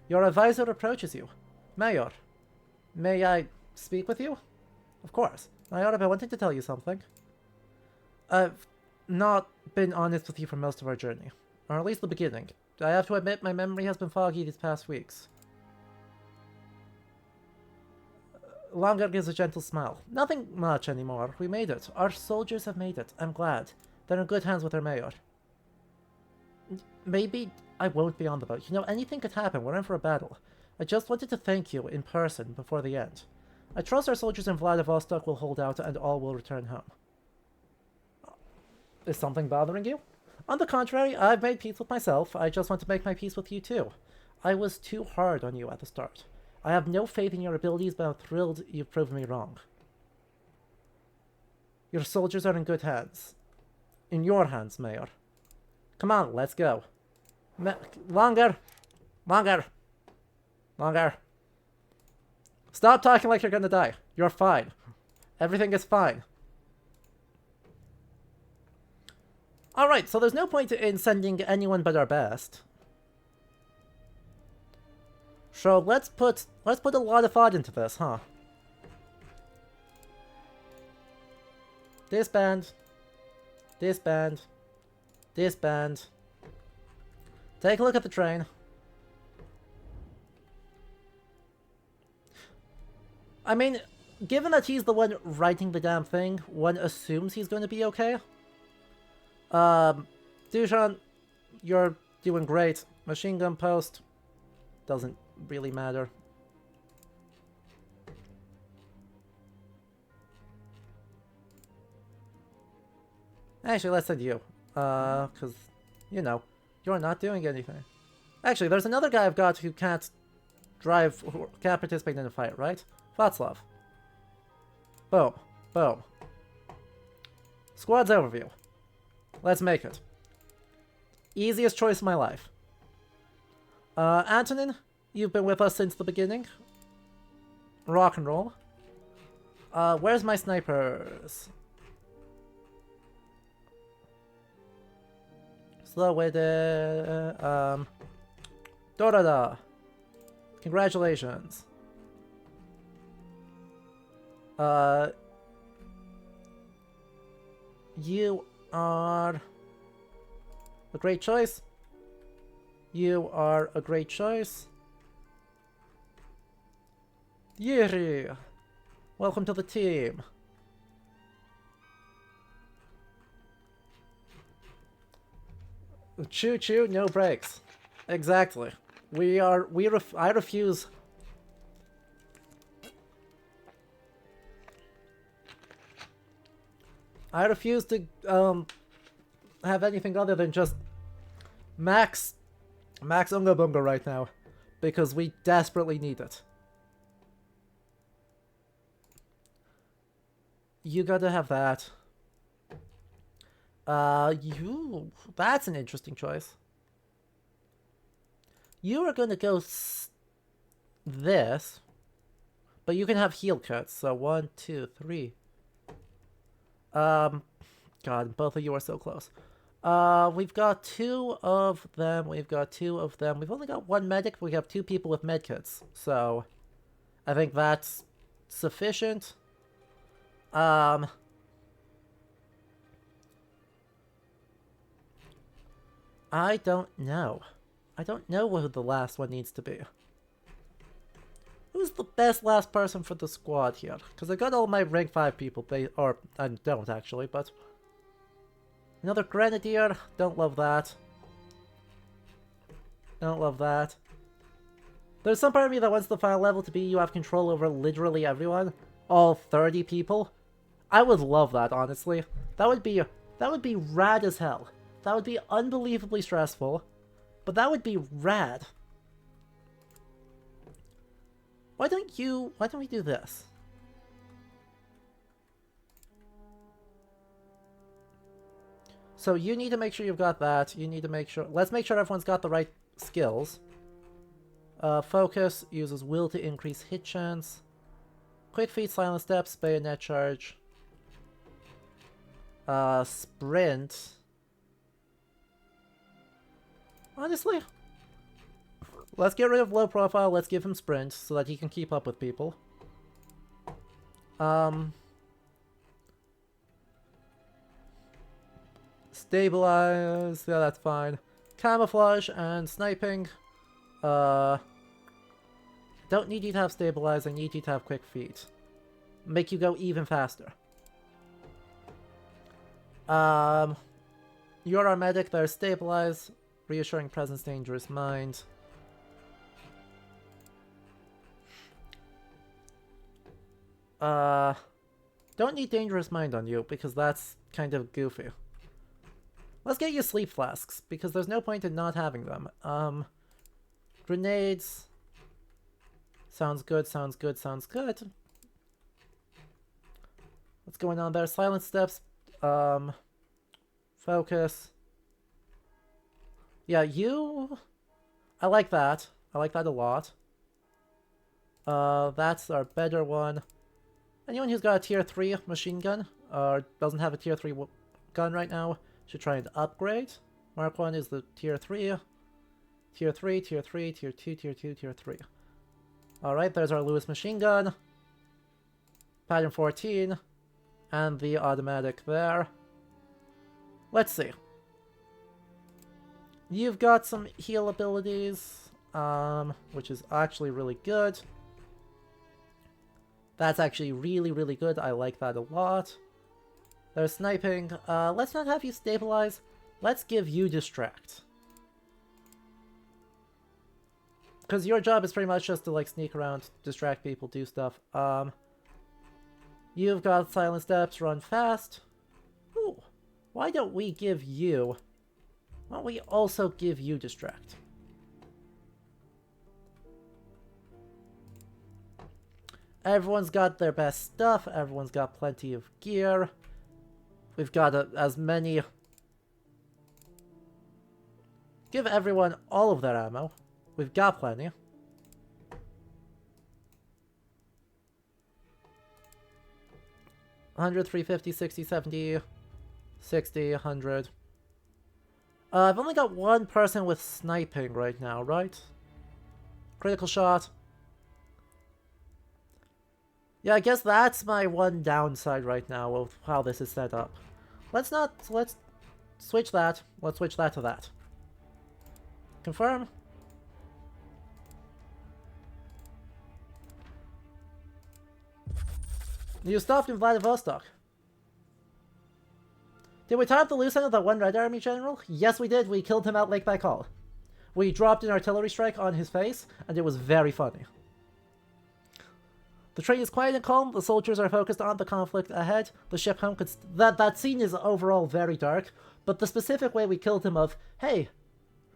Your advisor approaches you. Mayor, may I speak with you? Of course. Mayor, I've been wanting to tell you something. I've not been honest with you for most of our journey. Or at least the beginning. I have to admit my memory has been foggy these past weeks. Longer gives a gentle smile. Nothing much anymore. We made it. Our soldiers have made it. I'm glad. They're in good hands with their mayor. Maybe I won't be on the boat. You know, anything could happen. We're in for a battle. I just wanted to thank you in person before the end. I trust our soldiers in Vladivostok will hold out and all will return home. Is something bothering you? On the contrary, I've made peace with myself. I just want to make my peace with you too. I was too hard on you at the start. I have no faith in your abilities, but I'm thrilled you've proven me wrong. Your soldiers are in good hands. In your hands, Mayor. Come on, let's go. Longer! Longer! Longer! Stop talking like you're gonna die. You're fine. Everything is fine. Alright, so there's no point in sending anyone but our best. So let's put a lot of thought into this, huh? Disband. Disband. Disband. Take a look at the train. I mean, given that he's the one writing the damn thing, one assumes he's going to be okay. Dusan, you're doing great. Machine gun post. Doesn't really matter. Actually, let's send you. Because, you know, you're not doing anything. Actually, there's another guy I've got who can't drive, who can't participate in a fight, right? Václav. Boom. Boom. Squad's overview. Let's make it. Easiest choice of my life. Antonin, you've been with us since the beginning. Rock and roll. Where's my snipers? Slow with it. Dorada. Congratulations. You are a great choice. You are a great choice. Yuri, welcome to the team. Choo choo, no brakes. Exactly. I refuse. I refuse to have anything other than just max Unga Bunga right now, because we desperately need it. You gotta have that. That's an interesting choice. You are gonna go this, but you can have heal cuts, so 1, 2, 3. God, both of you are so close. We've got 2 of them. We've got 2 of them. We've only got 1 medic. We have 2 people with medkits. So, I think that's sufficient. I don't know. I don't know who the last one needs to be. Who's the best last person for the squad here? Because I got all my rank 5 people, or I don't actually, but... Another Grenadier, don't love that. Don't love that. There's some part of me that wants the final level to be you have control over literally everyone. All 30 people. I would love that, honestly. That would be rad as hell. That would be unbelievably stressful, but that would be rad. Why don't we do this? So you need to make sure you've got that. You need to make sure, let's make sure everyone's got the right skills. Focus uses will to increase hit chance. Quick feet, silent steps, bayonet charge. Sprint. Honestly, let's get rid of low profile, let's give him sprint so that he can keep up with people. Stabilize, yeah, that's fine. Camouflage and sniping. Don't need you to have stabilize, I need you to have quick feet. Make you go even faster. You're our medic, there's stabilize. Reassuring presence, dangerous mind. Don't need dangerous mind on you, because that's kind of goofy. Let's get you sleep flasks, because there's no point in not having them. Grenades. Sounds good, sounds good, sounds good. What's going on there? Silent steps. Focus. Yeah, you... I like that. I like that a lot. That's our better one. Anyone who's got a tier 3 machine gun, or doesn't have a tier 3 gun right now, should try and upgrade. Mark 1 is the tier 3. Tier 3, tier 3, tier 2, tier 2, tier 3. Alright, there's our Lewis machine gun. Pattern 14. And the automatic there. Let's see. You've got some heal abilities, which is actually really good. That's actually really, really good. I like that a lot. There's sniping. Let's not have you stabilize. Let's give you distract. Because your job is pretty much just to, like, sneak around, distract people, do stuff. You've got silent steps, run fast. Ooh, why don't we give you... Why don't we also give you distract? Everyone's got their best stuff. Everyone's got plenty of gear. We've got as many... Give everyone all of their ammo. We've got plenty. $100, $350, $60, $70, $60, $100. I've only got one person with sniping right now, right? Critical shot. Yeah, I guess that's my one downside right now of how this is set up. Let's switch that. Let's switch that to that. Confirm. You stopped in Vladivostok. Did we tie up the loose end of that one Red Army general? Yes, we did. We killed him at Lake Baikal. We dropped an artillery strike on his face, and it was very funny. The train is quiet and calm. The soldiers are focused on the conflict ahead. The ship home could... That scene is overall very dark, but the specific way we killed him of, hey,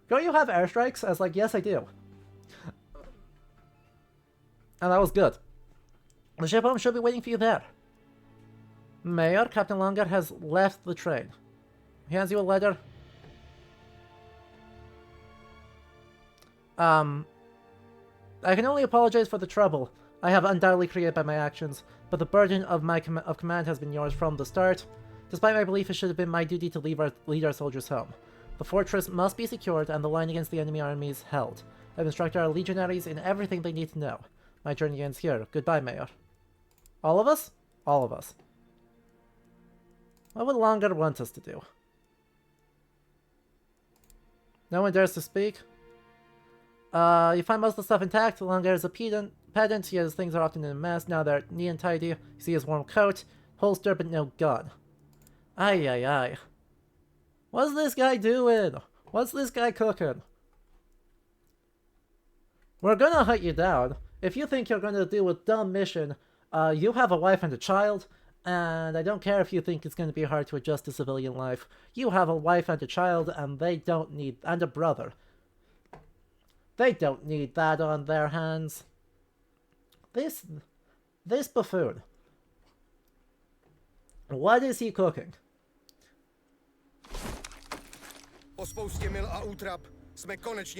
don't you have airstrikes? I was like, yes, I do. And that was good. The ship home should be waiting for you there. Mayor, Captain Longer has left the train. He hands you a letter. I can only apologize for the trouble I have undoubtedly created by my actions, but the burden of my command has been yours from the start. Despite my belief it should have been my duty to lead our soldiers home. The fortress must be secured and the line against the enemy armies held. I've instructed our legionaries in everything they need to know. My journey ends here. Goodbye, Mayor. All of us? All of us. What would Longer want us to do? No one dares to speak. You find most of the stuff intact. Longer is a pedant. His things are often in a mess. Now they're neat and tidy. You see his warm coat, holster, but no gun. Ay, ay, ay. What's this guy doing? What's this guy cooking? We're gonna hunt you down. If you think you're gonna do a dumb mission, you have a wife and a child, and I don't care if you think it's gonna be hard to adjust to civilian life. You have a wife and a child, and they don't need... and a brother. They don't need that on their hands. This buffoon. What is he cooking?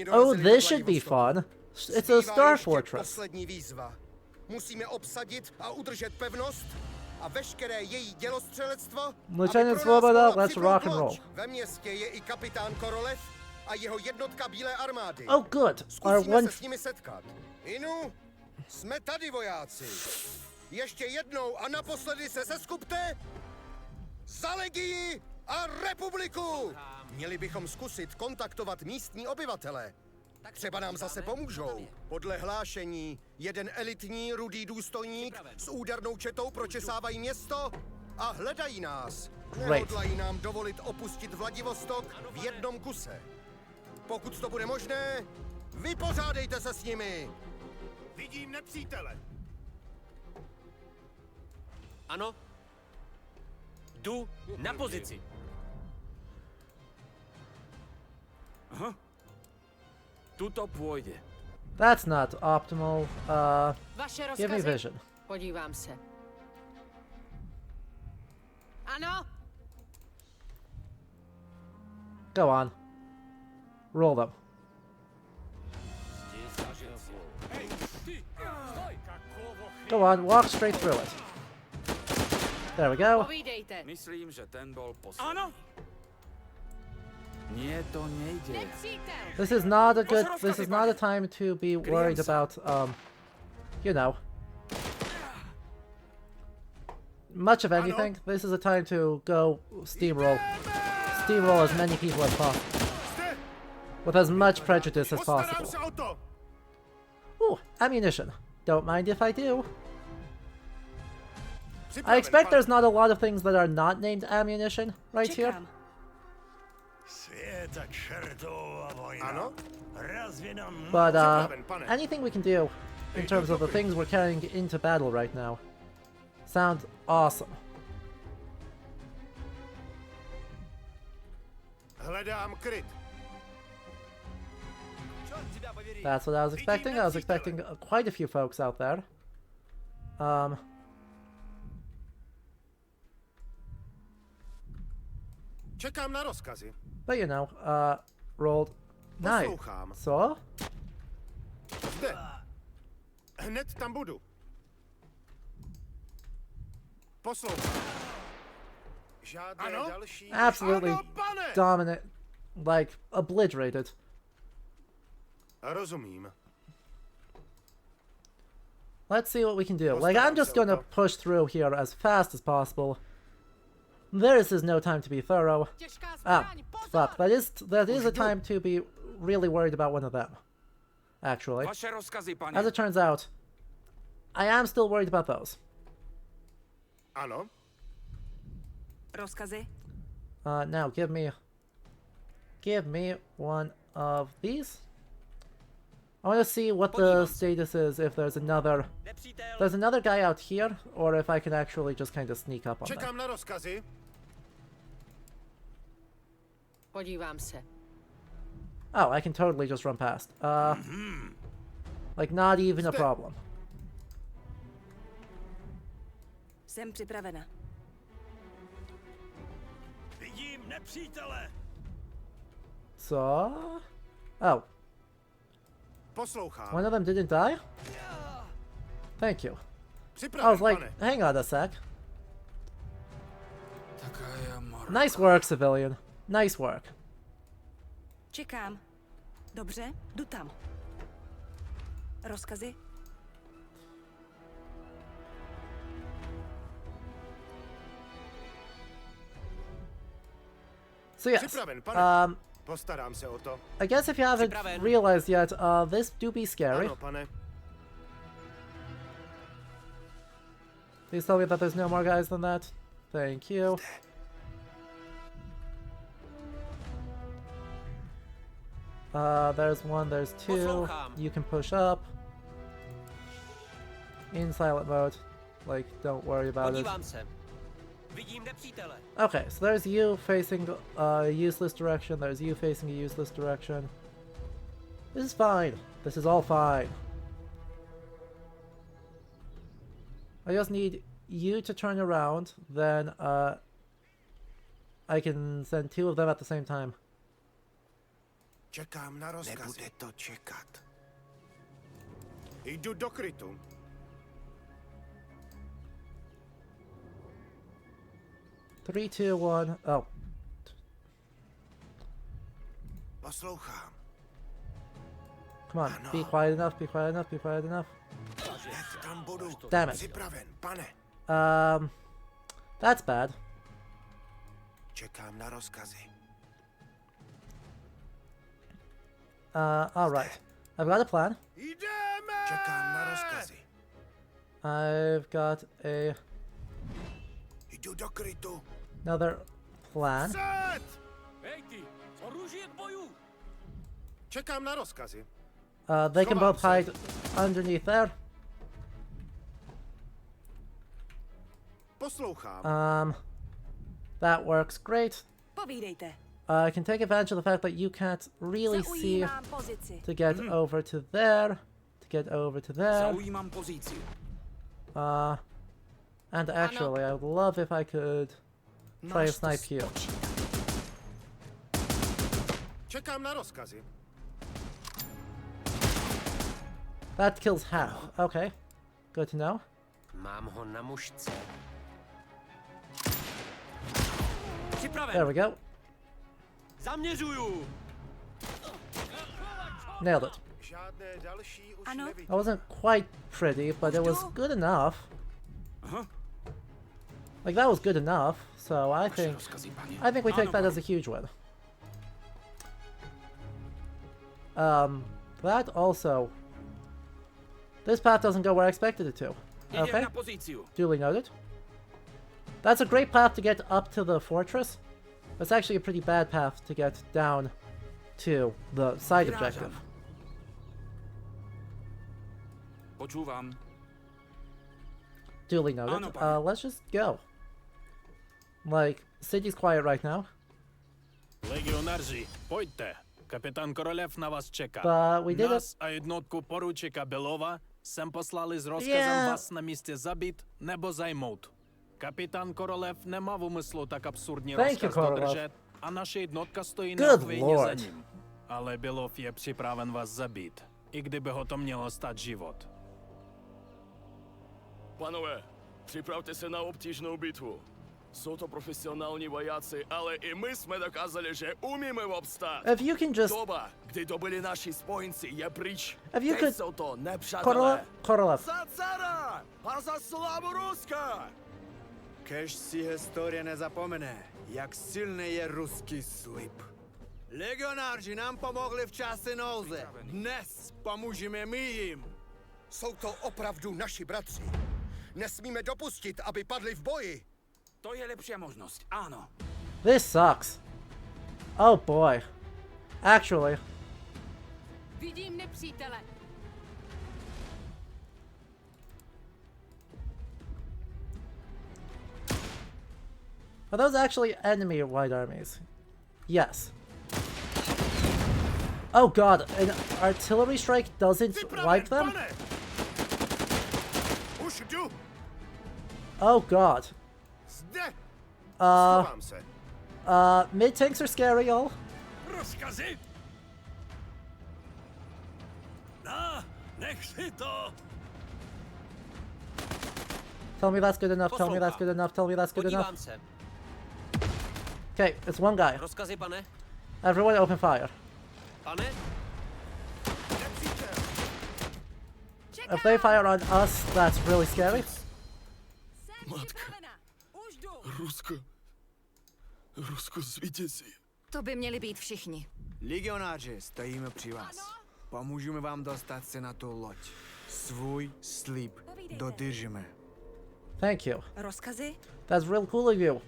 Oh, this should be fun. It's a star ještě fortress. poslední výzva. Musíme obsadit a udržet pevnost a veškeré její dělostřelectvo. Mlčení svoboda, let's rock and roll. Ve městě je i kapitán Korolev a jeho jednotka Bílé armády. Oh good. Zkusíme se s nimi setkat. Inu, jsme tady, vojáci. Ještě jednou a naposledy se seskupte za legii a republiku! Měli bychom zkusit kontaktovat místní obyvatele. Třeba nám zase pomůžou. Podle hlášení, jeden elitní rudý důstojník s údernou četou pročesávají město a hledají nás. Nehodlají nám dovolit opustit Vladivostok v jednom kuse. Pokud to bude možné, vypořádejte se s nimi. Vidím nepřítele. Ano. Jdu na pozici. Aha. Tuto půjde. That's not optimal. Vaše Give me rozkazy? vision. Podívám se. Ano. Go on. Roll them. Go on, walk straight through it. There we go. Povídejte. Myslím, že ten byl poslední. Ano. Mně to nejde. Nepřítel. This is not a time to be worried about, you know, much of anything. This is a time to go steamroll as many people as possible. With as much prejudice as possible. Ooh, ammunition. Don't mind if I do. I expect there's not a lot of things that are not named ammunition right here. But anything we can do in terms of the things we're carrying into battle right now sounds awesome. Hledám kryt. That's what I was expecting. I was expecting quite a few folks out there. Čekám na rozkazy. But you know, rolled 9. So? Zde. Hned tam budu. Poslouchám. Žádné další. Absolutely dominant, like obliterated. Rozumím. Let's see what we can do. Like, I'm just gonna push through here as fast as possible. This is no time to be thorough. Ah, fuck. That is a time to be really worried about one of them. Actually. As it turns out, I am still worried about those. Ano. Rozkazy? Now give me one of these. I want to see what the status is, if there's another guy out here, or if I can actually just kind of sneak up on them. Čekám na rozkazy. Podívám se. Oh, I can totally just run past. Like not even a problem. Jsem připravena. Vidím nepřítele. So? Oh. Poslouchám. One of them didn't die? Thank you. I was like, hang on a sec. Nice work, civilian. Nice work. Čekám. Dobře, jdu tam. Rozkazy? So yes, Postarám se o to. I guess if you haven't realized yet, this do be scary. Ano, pane. Please tell me that there's no more guys than that. Thank you. There's one, there's two. You can push up. In silent mode. Like, don't worry about it. Okay, so there's you facing a useless direction, there's you facing a useless direction. This is fine. This is all fine. I just need you to turn around, then I can send two of them at the same time. Čekám na rozkazy. Nebude to čekat. Jdu do krytu. Three, two, one. Oh. Poslouchám. Come on, be quiet enough, be quiet enough, be quiet enough. Tam budu. Damn it. Připraven, pane. That's bad. Čekám na rozkazy. Alright. I've got a plan. Čekám na rozkazy. I've got Jdu do krytu. another plan. Hej ty, oruží k boju! Čekám na rozkazy. They can both hide underneath there. Poslouchám. That works great. Povídejte. I can take advantage of the fact that you can't really see to get over to there, to get over to there. Zaujímám pozici. And actually, I would love if I could try a snipe here. Čekám na rozkazy. That kills half. Okay, good to know. Mám ho na mušce. There we go. Zaměřuju. Nailed it. Žádné další už Ano. That wasn't quite pretty, but it was good enough. Like that was good enough, so I think we take that as a huge win. That also, this path doesn't go where I expected it to. Okay, duly noted. That's a great path to get up to the fortress. It's actually a pretty bad path to get down to the side objective. Počúvam. Duly noted. Let's just go. Like, city's quiet right now. Legionáři, pojďte. Kapitán Korolev na vás čeká. But we did Nás a jednotku poručíka Belova sem poslali s rozkazem vás na místě zabít nebo zajmout. Kapitán Korolev nemá v úmyslu tak absurdní rozkaz dodržet a naše jednotka stojí neodvějně za ním. Ale Belov je připraven vás zabít, i kdyby ho to mělo stát život. Pánové, připravte se na obtížnou bitvu. Jsou to profesionální vojáci, ale i my jsme dokázali, že umíme obstát. If you can just... Doba, kdy to byli naši spojenci, je pryč. If you could... jsou to nepřátelé. Korolev. Za cara a za slávu Ruska! Kež si historie nezapomene, jak silný je ruský slib. Legionáři nám pomohli v čase nouze. Dnes pomůžeme my jim. Jsou to opravdu naši bratři. Nesmíme dopustit, aby padli v boji. To je lepší možnost, ano. This sucks. Oh boy. Actually. Vidím nepřítele. Are those actually enemy white armies? Yes. Oh god, an artillery strike doesn't wipe them? Oh god. Mid-tanks are scary, y'all. Rozkazy! Nech si to! Tell me that's good enough, tell me that's good enough, tell me that's good enough. Okay, it's one guy. Rozkazy, pane. Everyone open fire. Pane? If they fire on us, that's really scary. Matka. Rusko zvítězí. To by měli být všichni. Legionáři, stojíme při vás. Pomůžeme vám dostat se na tu loď. Svůj slib dodržíme. Thank you. Rozkazy? That's real cool of you.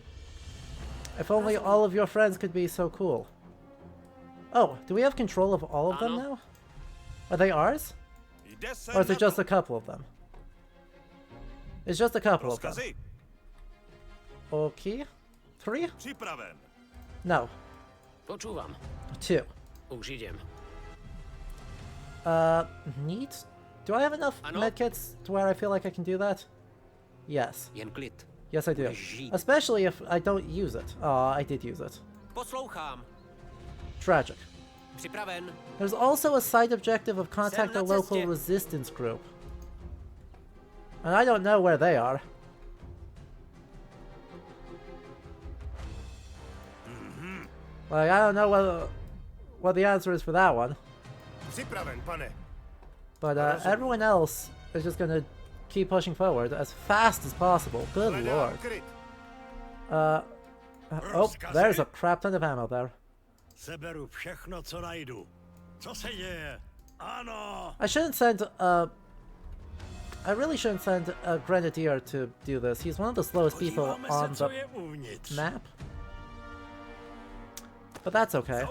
If only all of your friends could be so cool. Oh, do we have control of all of them now? Are they ours? Or is it just a couple of them? It's just a couple of them. Okay. 3? No. Počúvam. 2. Už idem. Neat? Do I have enough medkits to where I feel like I can do that? Yes. Jen klid. Yes, I do. Especially if I don't use it. Oh, I did use it. Poslouchám. Tragic. Připraven. There's also a side objective of contact a local resistance group. And I don't know where they are. Like, I don't know what the answer is for that one. Připraven, pane. But everyone else is just gonna keep pushing forward as fast as possible. Good lord. Oh, there's a crap ton of ammo there. Seberu všechno, co najdu. Co se děje? Ano. I shouldn't send I really shouldn't send a grenadier to do this. He's one of the slowest people on the map. But that's okay.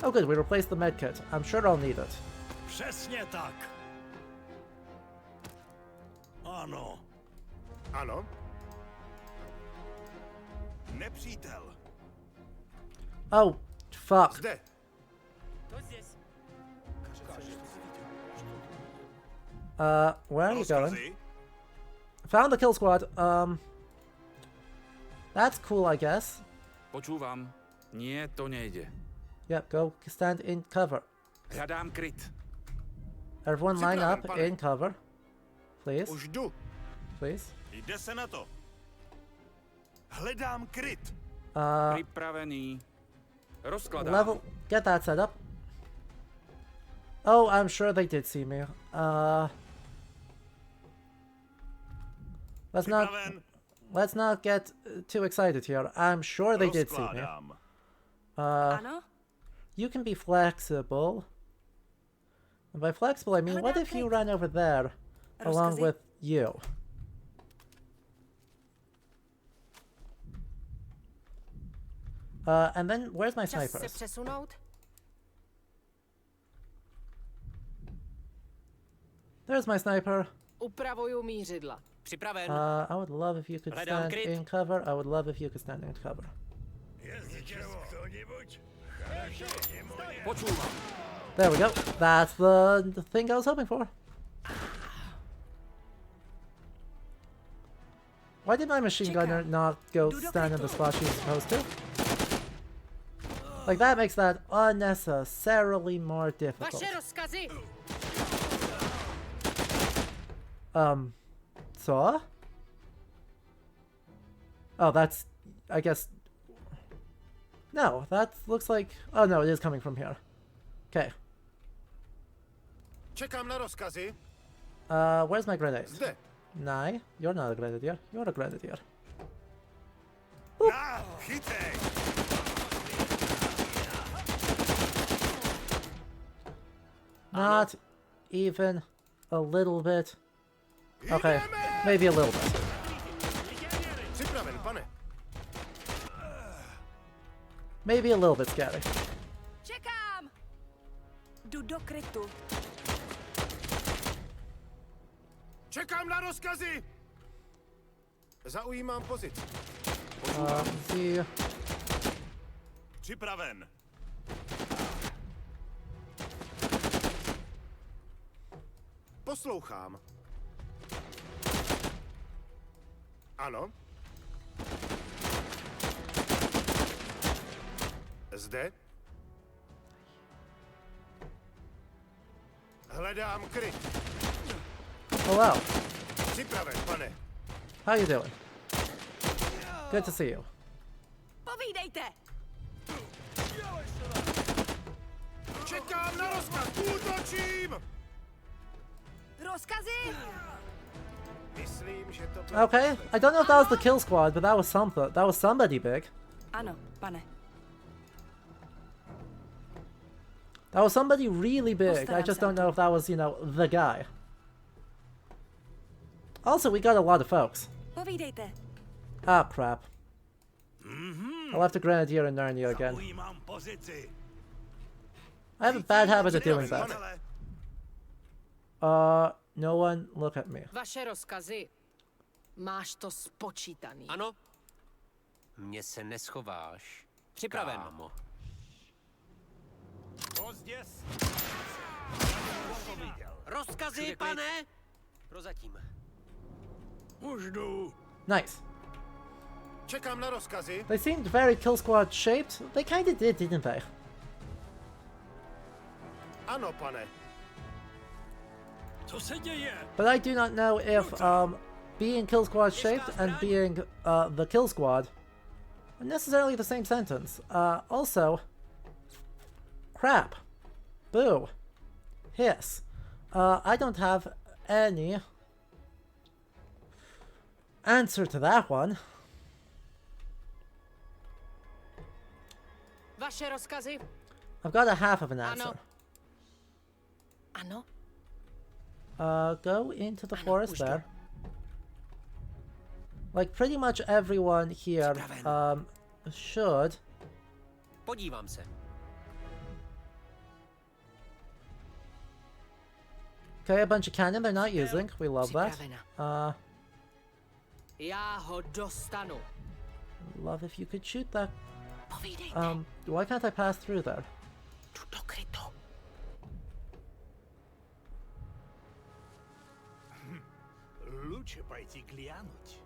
Oh good, we replaced the medkit. I'm sure I'll need it. Přesně tak. Ano. Ano. Nepřítel. Oh, fuck. Zde. Where are you going? Found the kill squad. That's cool, I guess. Počúvam. Nie, to nejde. Yep, go stand in cover. Hľadám kryt. Everyone line up in cover. Please. Už jdu. Please. Jde se na to. Hledám kryt. Připravený. Rozkladám. Level. Get that set up. Oh, I'm sure they did see me. Let's not get too excited here. I'm sure they did see me. You can be flexible. And by flexible, I mean, what if you run over there along with you? And then, where's my snipers? There's my sniper. Upravuju mířidla. Připraven. I would love if you could stand in cover. I would love if you could stand in cover. There we go. That's the thing I was hoping for. Why did my machine gunner not go stand in the spot she was supposed to? Like, that makes that unnecessarily more difficult. So? Oh, that's, I guess... No, that looks like... Oh no, it is coming from here. Okay. Čekám na rozkazy. Where's my grenade? Zde. Nai, you're not a grenadier. You're a grenadier. Na, chytej! Not even a little bit. Okay, maybe a little bit. Připraven, pane. Maybe a little bit scary. Čekám! Jdu do krytu. Čekám na rozkazy! Zaujímám pozici. See. Připraven. Poslouchám. Ano. Zde. Hledám kryt. Hello. Připraven, pane. How you doing? Good to see you. Povídejte! Čekám na rozkaz. Útočím! Rozkazy! Myslím, že to Okay, I don't know if that was the kill squad, but that was something. That was somebody big. Ano, pane. That was somebody really big. I just don't know if that was, you know, the guy. Also, we got a lot of folks. Povídejte. Ah, crap. I'll have to grenadier and Narnia again. I have a bad habit of doing that. No one look at me. Vaše rozkazy. Máš to spočítaný. Ano. Mně se neschováš. Připraven. Kámo. Rozkazy, pane? Prozatím. Už jdu. Nice. Čekám na rozkazy. They seemed very kill squad shaped. They kinda did, didn't they? Ano, pane. Co se děje? But I do not know if being Kill Squad shaped and being the Kill Squad are necessarily the same sentence. Also, crap, boo, hiss. I don't have any answer to that one. Vaše rozkazy? I've got a half of an answer. Ano. Go into the forest there. Like, pretty much everyone here, should. Podívám se. Okay, a bunch of cannon they're not using. We love that. Já ho dostanu. Love if you could shoot that. Why can't I pass through there? Jdu do krytu. Luče pajti klianuť.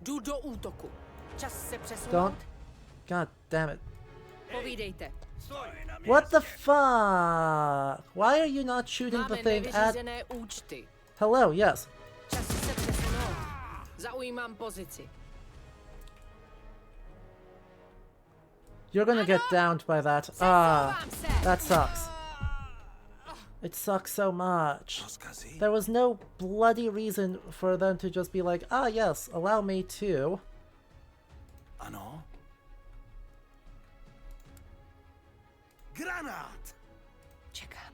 Jdu do útoku. Čas se přesunout. Don't. God damn it. Povídejte. What the fuck? Why are you not shooting the thing at... účty. Hello, yes. Čas se přesunout. Zaujímám pozici. You're gonna get downed by that. That sucks. It sucks so much. There was no bloody reason for them to just be like, ah yes, allow me to. Ano. Granát! Čekám.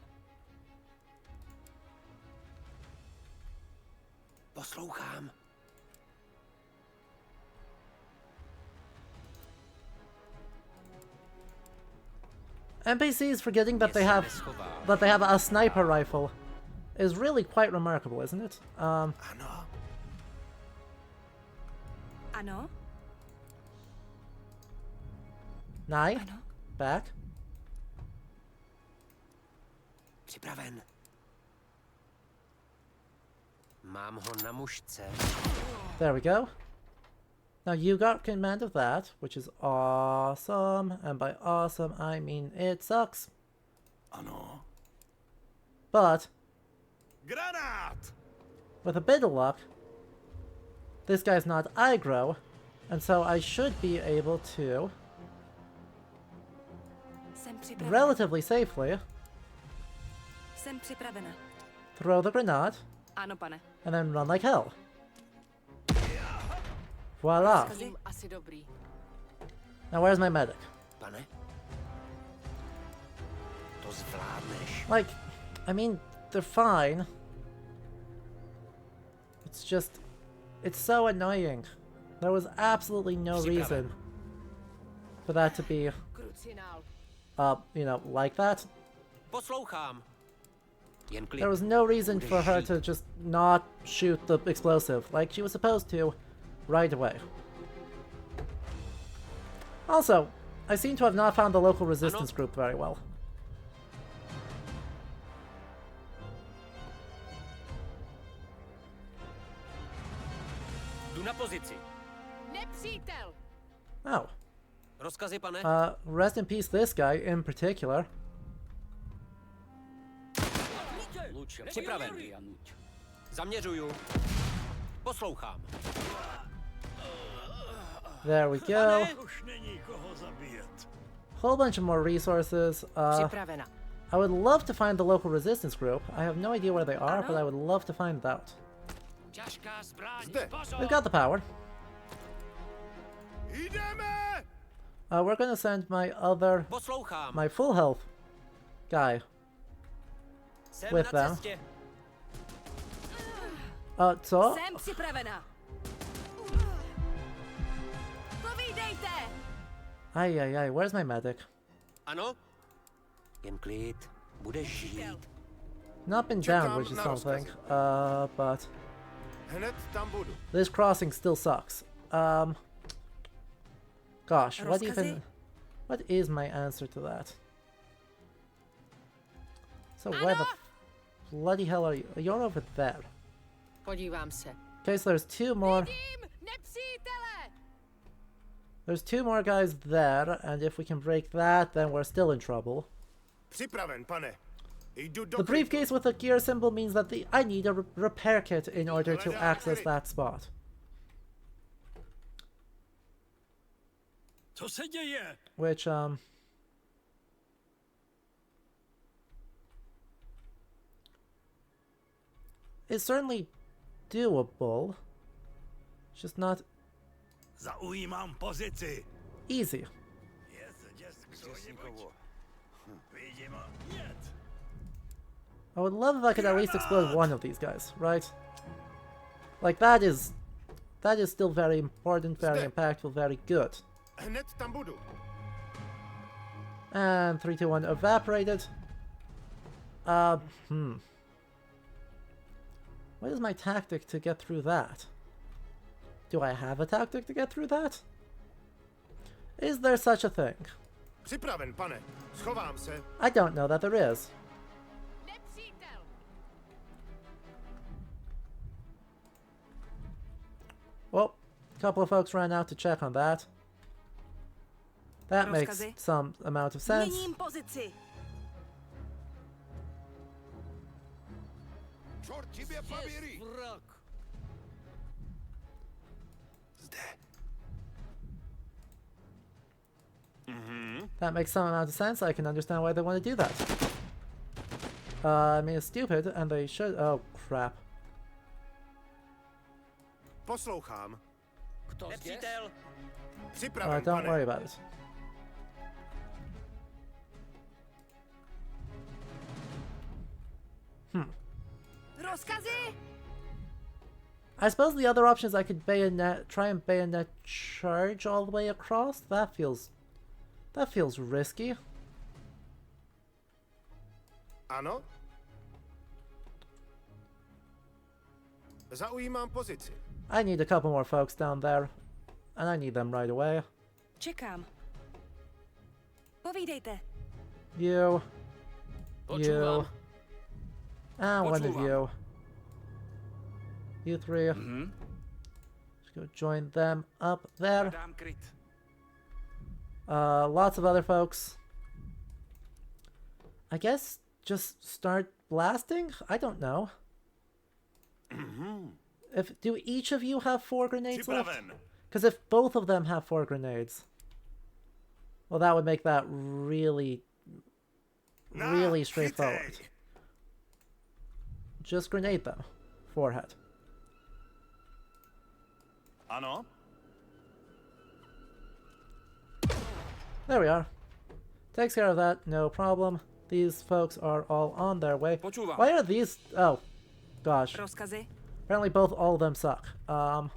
Poslouchám. NPCs forgetting that they have a sniper rifle is really quite remarkable, isn't it? Ano. Ano. Nai, back. Připraven. Mám ho na mušce. There we go. Now you got command of that, which is awesome, and by awesome I mean it sucks. Ano. But Granát! with a bit of luck, this guy's not aggro, and so I should be able to relatively safely Jsem připravena. throw the grenade Ano, pane. and then run like hell. Voila. Asi dobrý. Now where's my medic? Pane? To zvládneš. Like, I mean, they're fine. It's just, it's so annoying. There was absolutely no reason for that to be, you know, like that. Poslouchám. Jen klid. There was no reason for her to just not shoot the explosive like she was supposed to right away. Also, I seem to have not found the local resistance group very well. Jdu na pozici. Nepřítel. Oh. Rozkazy, pane? Rest in peace this guy in particular. Připraven. Zaměřuju. Poslouchám. There we go. Whole bunch of more resources. I would love to find the local resistance group. I have no idea where they are, but I would love to find out. We've got the power. We're gonna send my my full health guy with them. Co? Jsem připravena. Povídejte. Ay, where's my medic? Ano? Jen klid. Budeš žít. Not been down, which is something. But Hned tam budu. this crossing still sucks. Gosh, what is my answer to that? So where the bloody hell are you? You're over there. Podívám se. Okay, so there's two more. There's two more guys there, and if we can break that, then we're still in trouble. Připraven, pane. Jdu do The briefcase with the gear symbol means that I need a repair kit in order to access that spot. Co se děje? Which, is certainly doable. Just not Zaujímám pozici. easy. I would love if I could at least explode one of these guys, right? Like that is still very important, very impactful, very good. Hned tam budu. And 3, 2, 1 evaporated. What is my tactic to get through that? Do I have a tactic to get through that? Is there such a thing? Připraven, pane. Schovám se. I don't know that there is. Well, a couple of folks ran out to check on that. That makes some amount of sense. That makes some amount of sense. I can understand why they want to do that. I mean, it's stupid, and they should. Oh, crap. Poslouchám. Nepřítel. Připraven, Don't pane. worry about it. Rozkazy? I suppose the other option is I could try and bayonet charge all the way across. That feels risky. Ano? Zaujímám pozici. I need a couple more folks down there, and I need them right away. Čekám. Povídejte. You. Počúvam. You. And one of you. You three. Just go join them up there. Lots of other folks. I guess just start blasting? I don't know. Do each of you have 4 grenades left? Because if both of them have 4 grenades, well, that would make that really straightforward. Just grenade them. Forehead. Ano? There we are. Takes care of that, no problem. These folks are all on their way. Why are these... Oh, gosh. Rozkazy? Apparently all of them suck. Apparently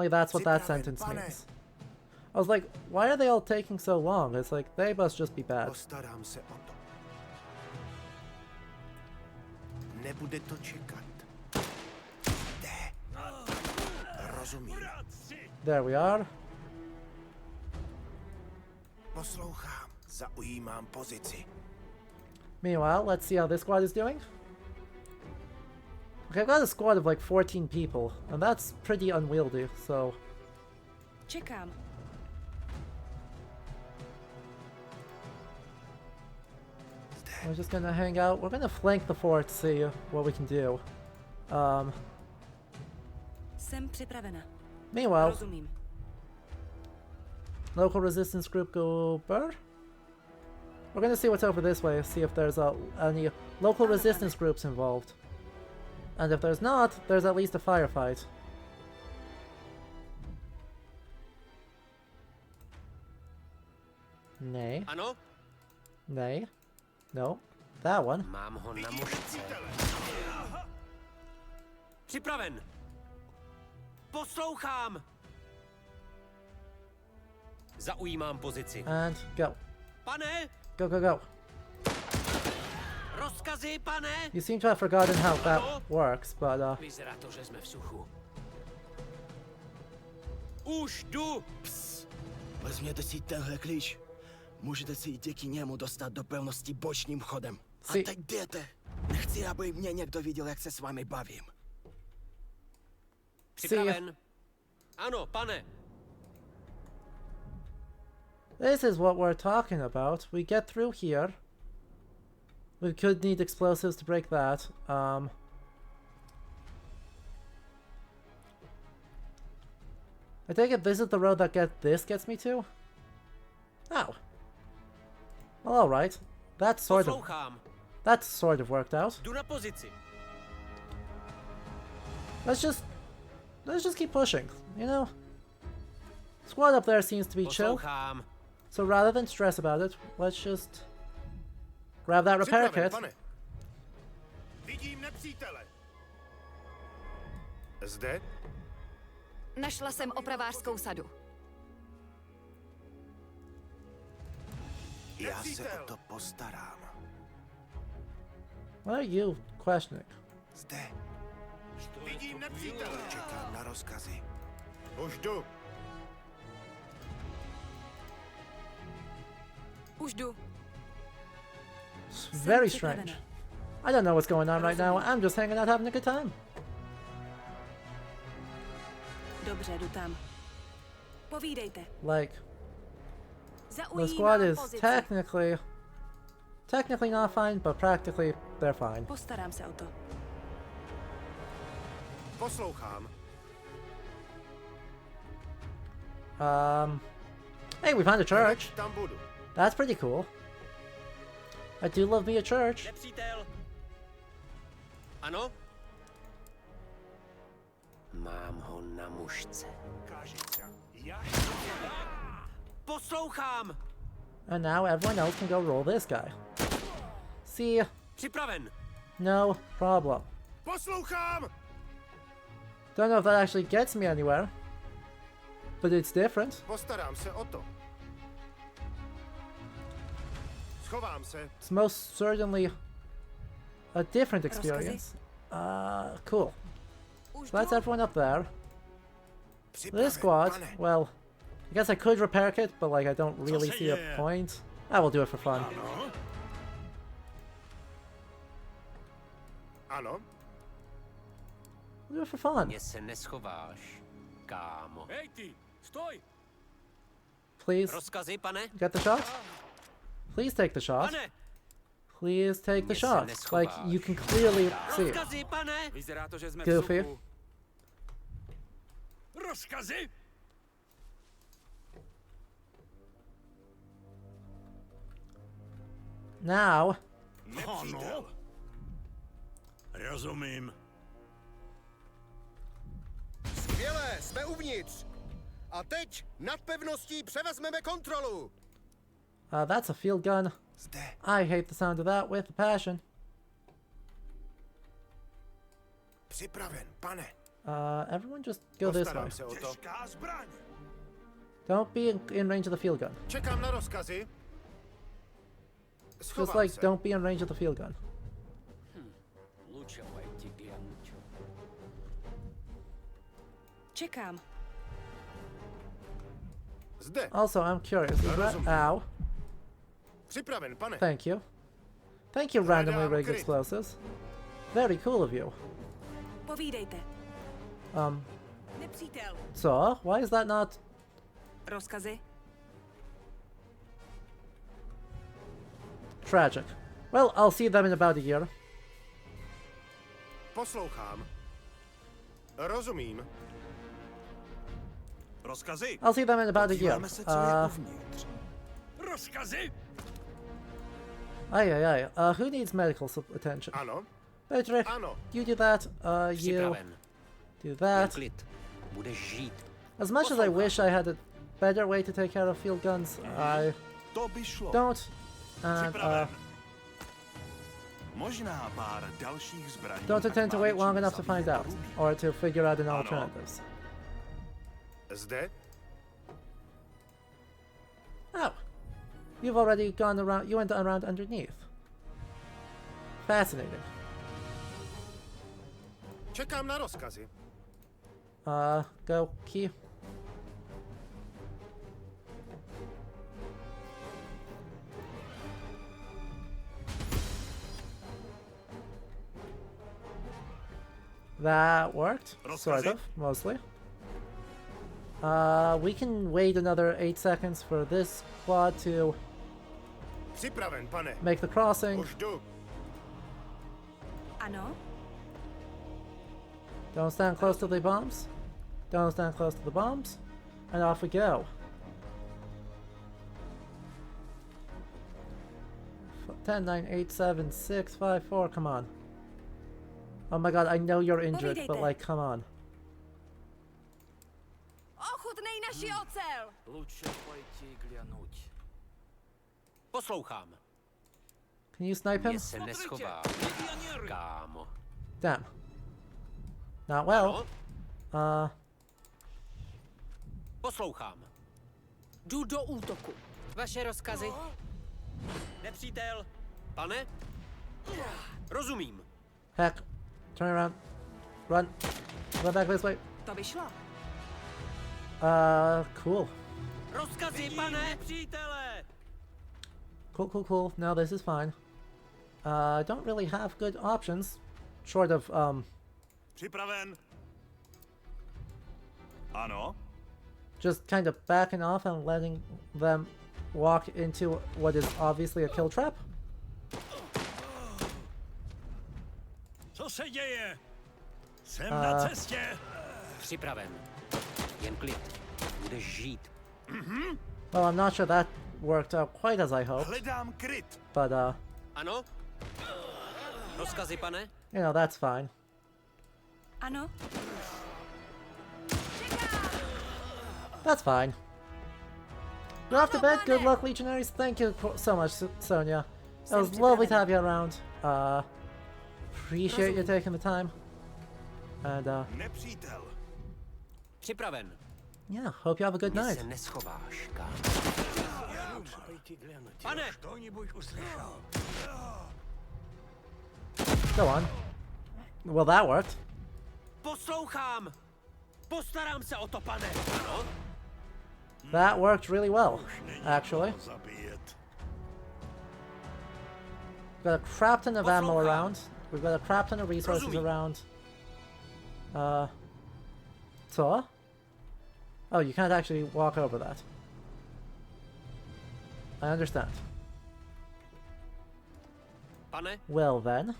that's what that sentence means. I was like, why are they all taking so long? It's like, they must just be bad. Postarám se o to. Nebude to čekat. Jde. Rozumím. There we are. Poslouchám. Zaujímám pozici. Meanwhile, let's see how this squad is doing. Okay, I've got a squad of like 14 people, and that's pretty unwieldy, so... Čekám. We're just gonna hang out. We're gonna flank the fort to see what we can do. Jsem připravena. Meanwhile, Rozumím. local resistance group go bird. We're gonna see what's over this way, see if there's any local resistance groups involved. And if there's not, there's at least a firefight. Nay. Ano? Nay. No. That one. Mám ho na mušce. Připraven. Poslouchám. Zaujímám pozici. And go. Pane! Go, go, go. Rozkazy, pane! You seem to have forgotten how that works, but Vyzerá to, že jsme v suchu. Už jdu! Vezměte si tenhle klíč. Můžete si díky němu dostat do pevnosti bočním chodem. A teď jděte. Nechci, aby mě někdo viděl, jak se s vámi bavím. Připraven. Ano, pane. This is what we're talking about. We get through here. We could need explosives to break that. I take it this is the road that gets me to? Oh. Well, alright. That sort of worked out. Jdu na pozici. Let's just keep pushing, you know? Squad up there seems to be chill. So rather than stress about it, let's just grab that repair kit. Vidím nepřítele. Zde? Našla jsem opravářskou sadu. Já se o to postarám. What are you questioning? Zde. Vidím nepřítele. Čekám na rozkazy. Už jdu. Už jdu. It's very strange. I don't know what's going on right now. I'm just hanging out having a good time. Dobře, jdu tam. Povídejte. Like, the squad is technically not fine, but practically they're fine. Postarám se o to. Poslouchám. Hey, we found a church. Tam budu. That's pretty cool. I do love me a church. Nepřítel. Ano? Mám ho na mušce. Poslouchám. And now everyone else can go roll this guy. See? Připraven. No problem. Poslouchám. Don't know if that actually gets me anywhere, but it's different. Postarám se o to. Schovám se. It's most certainly a different experience. Cool. So that's everyone up there. This squad, well, I guess I could repair kit, but like I don't really see a point. I will do it for fun. Ano. Do it for fun. Mně se neschováš, kámo. Hej ty, stoj! Please Rozkazy, pane? get the shot. Please take the shot. Pane! Please take the shot. Like you can clearly see. Rozkazy, pane! Vyzerá to, že jsme v Goofy. suchu. Rozkazy? Now. Ano. Rozumím. Skvěle, jsme uvnitř. A teď nad pevností převezmeme kontrolu. That's a field gun. I hate the sound of that with a passion. Připraven, pane. Everyone just go this way. Postarám se o to. Těžká zbraň. Don't be in range of the field gun. Čekám na rozkazy. Just Schovám like se. don't be in range of the field gun. Čekám. Zde. Also, I'm curious. Is that ow? Připraven, pane. Thank you. Thank you, randomly rigged explosives. Very cool of you. Povídejte. Nepřítel. So, why is that not... Rozkazy? Tragic. Well, I'll see them in about a year. Poslouchám. Rozumím. Rozkazy? I'll see them in about a year. Rozkazy? Aye. Who needs medical attention? Ano. Patrick, Ano. you do that. You Připraven. do that. Klid. Budeš žít. As much as I wish I had a better way to take care of field guns, I To by šlo. don't. And Možná pár dalších zbraní. don't intend to wait long enough to find out, or to figure out an alternatives. Zde. Oh, you've already gone around. You went around underneath. Fascinating. Čekám na rozkazy. Go key. That worked, sort of, mostly. We can wait another 8 seconds for this quad to Připraven, pane. make the crossing. Už jdu. Ano? Don't stand close to the bombs. Don't stand close to the bombs. And off we go. 10, 9, 8, 7, 6, 5, 4, come on. Oh my god, I know you're injured, but like, come on. Ochutnej naši ocel! Лучше пойти глянуть. Poslouchám. Can you snipe him? Mě se neschová, kámo. Damn. Not well. Poslouchám. Jdu do útoku. Vaše rozkazy. Nepřítel. Pane? Rozumím. Heck. Turn around. Run. Run back this way. To vyšlo. Cool. Rozkazy, pane! Přítele! Cool, cool, cool. No, this is fine. I don't really have good options. Short of, Připraven. Ano. just kind of backing off and letting them walk into what is obviously a kill trap. Co se děje? Jsem na cestě. Připraven. Jen klid. Budeš žít. Well, I'm not sure that worked out quite as I hoped. Hledám kryt. But, Ano? Rozkazy, pane? you know, that's fine. Ano? That's fine. You're off to bed. Good luck, Legionaries. Thank you so much, Sonia. It was lovely to have you around. Appreciate you taking the time. And, Nepřítel. Připraven. yeah, hope you have a good Mě night. se neschováš, kámo. Pane! Go on. Well, that worked. Poslouchám! Postarám se o to, pane! Ano? That worked really well, actually. We've got a crap ton of ammo around. We've got a crap ton of resources around. So? Oh, you can't actually walk over that. I understand. Pane? Well then.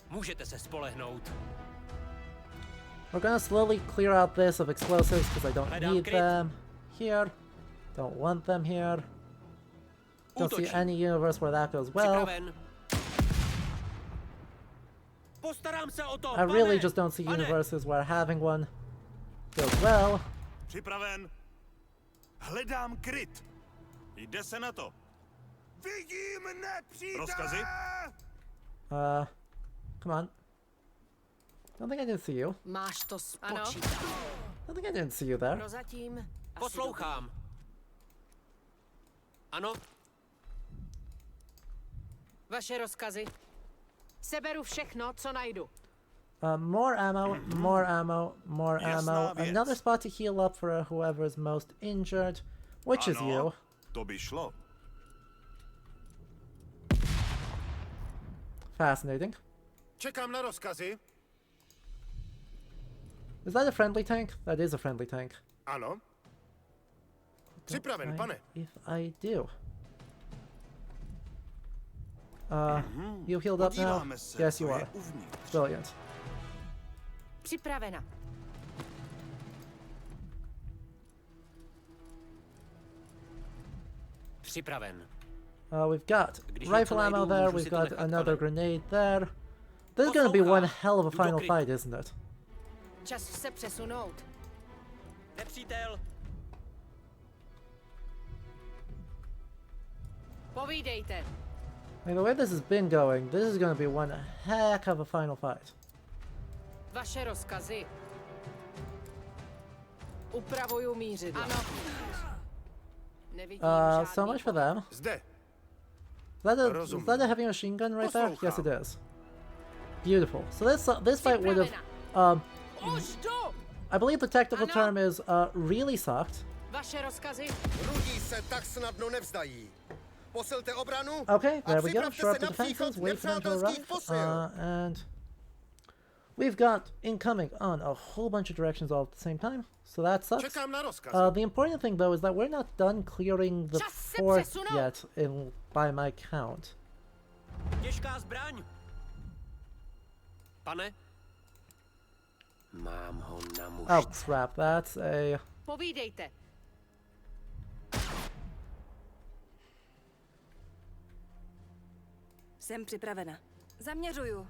Můžete se spolehnout. We're gonna slowly clear out this of explosives because I don't Hledám need kryt. them here. Don't want them here. Don't see any universe where that goes well. Připraven. Postarám se o to, I really pane! just don't see Pane! universes where having one goes well. Připraven. Hledám kryt. Jde se na to. Vidím nepřítele! Rozkazy? Come on. Don't think I didn't see you. Máš to spočítat. Don't think I didn't see you there. Prozatím. Poslouchám. Ano? Vaše rozkazy. Seberu všechno, co najdu. More ammo, more ammo, more ammo. Another spot to heal up for whoever is most injured, which is you. To by šlo. Fascinating. Čekám na rozkazy. Is that a friendly tank? That is a friendly tank. Ano. Připraven, pane. If I do. You healed up now? Yes, you are. Brilliant. Připravena. Připraven. We've got rifle ammo there, we've got another grenade there. This is gonna be one hell of a final fight, isn't it? Čas se přesunout. Nepřítel. Povídejte. I mean, the way this has been going, this is gonna be one heck of a final fight. Vaše rozkazy. Upravuju mířidla. Ano. Nevidím So much for them. Zde. Is that a heavy machine gun right there? Yes, it is. Beautiful. So this fight would have, I believe the technical term is really sucked. Vaše rozkazy. Rudí se tak snadno nevzdají. Posilte obranu. Okay, there we go. Připravte Shore se up the na příchod defenses, wait for them to nepřátelských arrive, posil. and We've got incoming on a whole bunch of directions all at the same time, so that sucks. Čekám na rozkaz. The important thing, though, is that we're not done clearing the fort yet, by my count. Těžká zbraň. Pane? Mám ho na mušce. Oh, crap, that's a... Povídejte. Jsem připravena. Zaměřuju.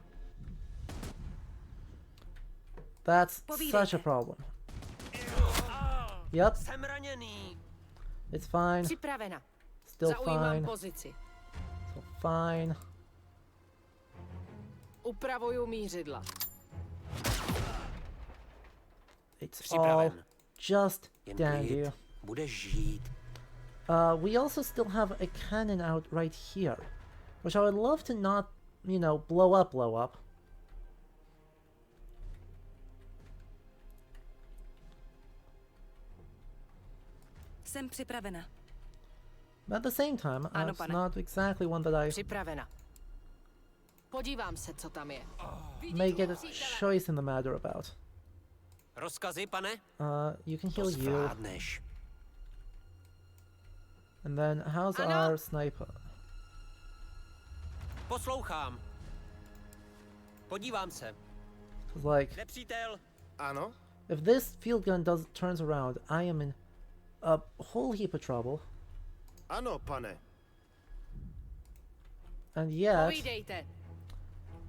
That's such a problem. Yep. Jsem raněný. It's fine. Připravena. Still Zaujímám fine. pozici. Still fine. Upravuju mířidla. It's all just Jen dandy. klid. Budeš žít. We also still have a cannon out right here, which I would love to not, you know, blow up. Jsem připravena. But at the same time, Ano, it's pane. not exactly one that I Připravena. Podívám se, co tam je. may get a choice in the matter about. Rozkazy, pane? You can heal To you. zvládneš. And then, how's Ano. our sniper? Poslouchám. Podívám se. 'Cause, like, Nepřítel. Ano? if this field gun turns around, I am in a whole heap of trouble. Ano, pane. And yet, Povídejte.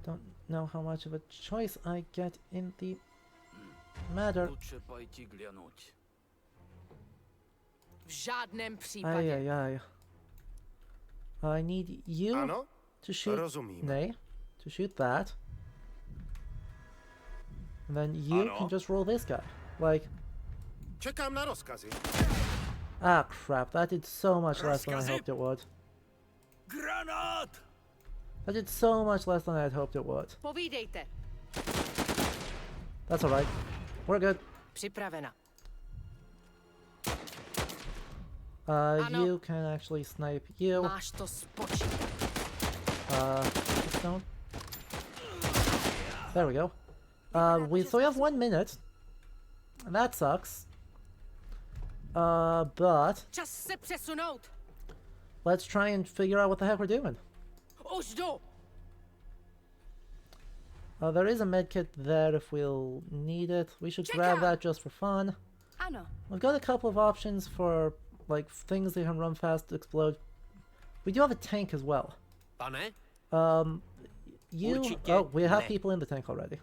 don't know how much of a choice I get in the matter. Лучше пойти глянуть. V žádném případě. Ay. I need you Ano? to shoot. Rozumím. Nay, to shoot that. And then you Ano? can just roll this guy. Like, Čekám na rozkazy. ah, crap! That did so much less than I Rozkazy? hoped it would. Granát! That did so much less than I had hoped it would. Povídejte. That's alright. We're good. Připravena. You can actually snipe you. Máš to spočítat. Just don't. There we go. So we have 1 minute. And that sucks. But Čas se přesunout. let's try and figure out what the heck we're doing. Už jdu. There is a medkit there if we'll need it. We should grab that just for fun. Ano. We've got a couple of options for, like, things that can run fast, explode. We do have a tank as well. Pane? You... Určitě Oh, we have ne. people in the tank already.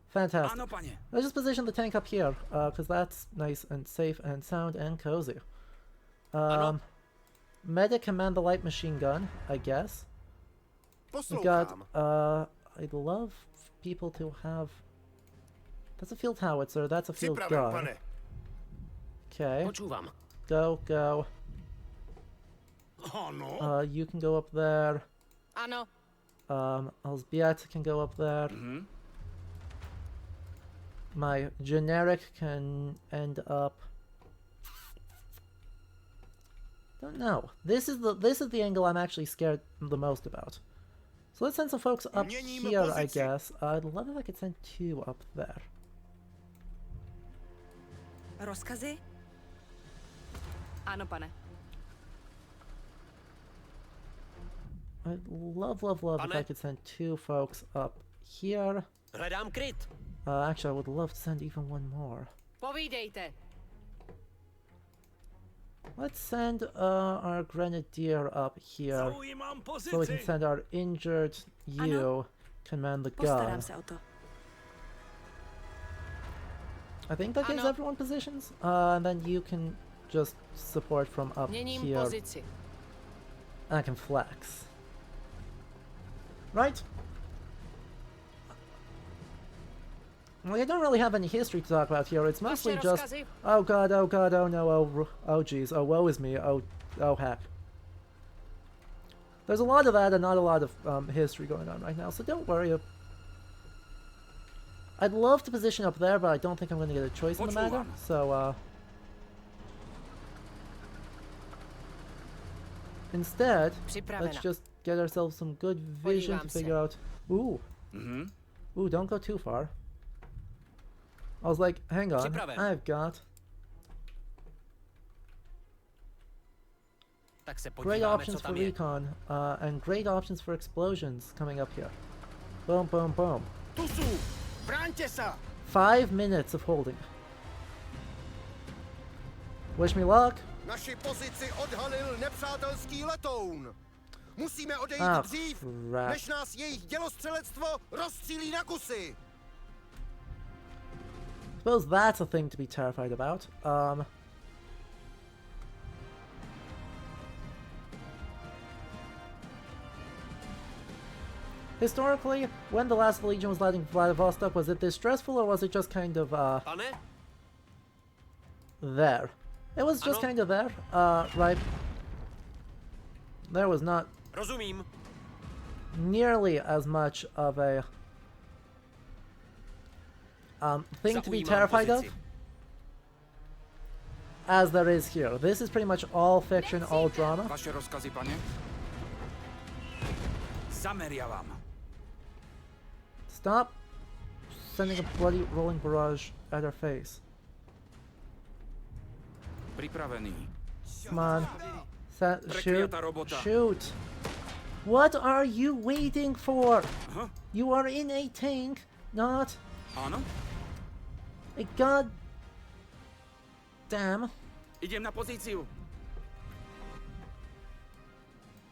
Fantastic. Ano, pane. Let's just position the tank up here, because that's nice and safe and sound and cozy. Ano. Medic command the light machine gun, I guess. We've got, Poslouchám. I'd love people to have... That's a field howitzer, that's a field Připraven, gun. pane. Okay. Počúvam. Go. Ano. You can go up there. Ano. Alsbiet can go up there. My generic can end up... Don't know. This is the angle I'm actually scared the most about. So let's send some folks up Měníme here, I pozici. guess. I'd love if I could send 2 up there. Rozkazy? Ano, pane. I'd love if I Pane? could send 2 folks up here. Hledám kryt. Actually, I would love to send even 1 more. Povídejte. Let's send our grenadier up here, Zaujímám pozici. so we can send our injured you command the gun. Postarám se o to. I think that gives Ano. everyone positions, and then you can just support from up Měním here. pozici. I can flex. Right? Well, I don't really have any history to talk about here. It's mostly Vaše just, rozkazy? oh god, oh no, oh geez, oh woe is me, oh heck. There's a lot of that and not a lot of history going on right now, so don't worry. I'd love to position up there, but I don't think I'm going to get a choice in the matter. So, instead, let's Připravena. just get ourselves some good vision to Podívám se. figure out. Ooh. Ooh, don't go too far. I was like, hang on, Připraven. I've got Tak se great podíváme, options co for tam je. recon, and great options for explosions coming up here. Boom, boom, boom. Tu sú! Bráňte sa! 5 minutes of holding. Wish me luck. Naši pozici odhalil nepřátelský letoun. Musíme odejít dřív, crap. než nás jejich dělostřelectvo rozstřílí na kusy. Suppose that's a thing to be terrified about. Historically, when the last Legion was landing Vladivostok, was it this stressful or was it just kind of, Pane? there? It was just Ano. kind of there, right? There was not Rozumím. nearly as much of a thing to be Zaujímám terrified of pozici. as there is here. This is pretty much all fiction, all drama. Vaše rozkazy, pane? Zameriavám. Stop sending a bloody rolling barrage at our face. Pripravený. Come on. Shoot. Prekliatá robota. Shoot. What are you waiting for? Huh? You are in a tank, not Áno? a god damn. Idem na pozíciu.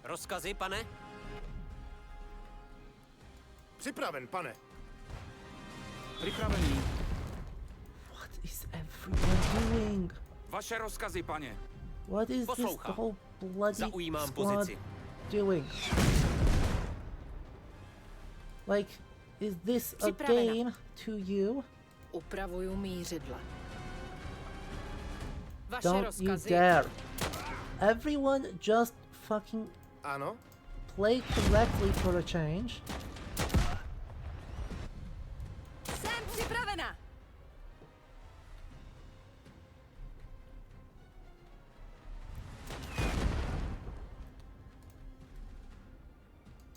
Rozkazy, pane? Připraven, pane. Pripravený. What is everyone doing? Vaše rozkazy, pane. What is this Poslouchám. whole bloody Zaujímám squad pozici. doing? Like, is this a Připravena. game to you? Upravuju mířidla. Vaše Don't you rozkazy. dare. Everyone just fucking Ano? play correctly for a change. Jsem připravena.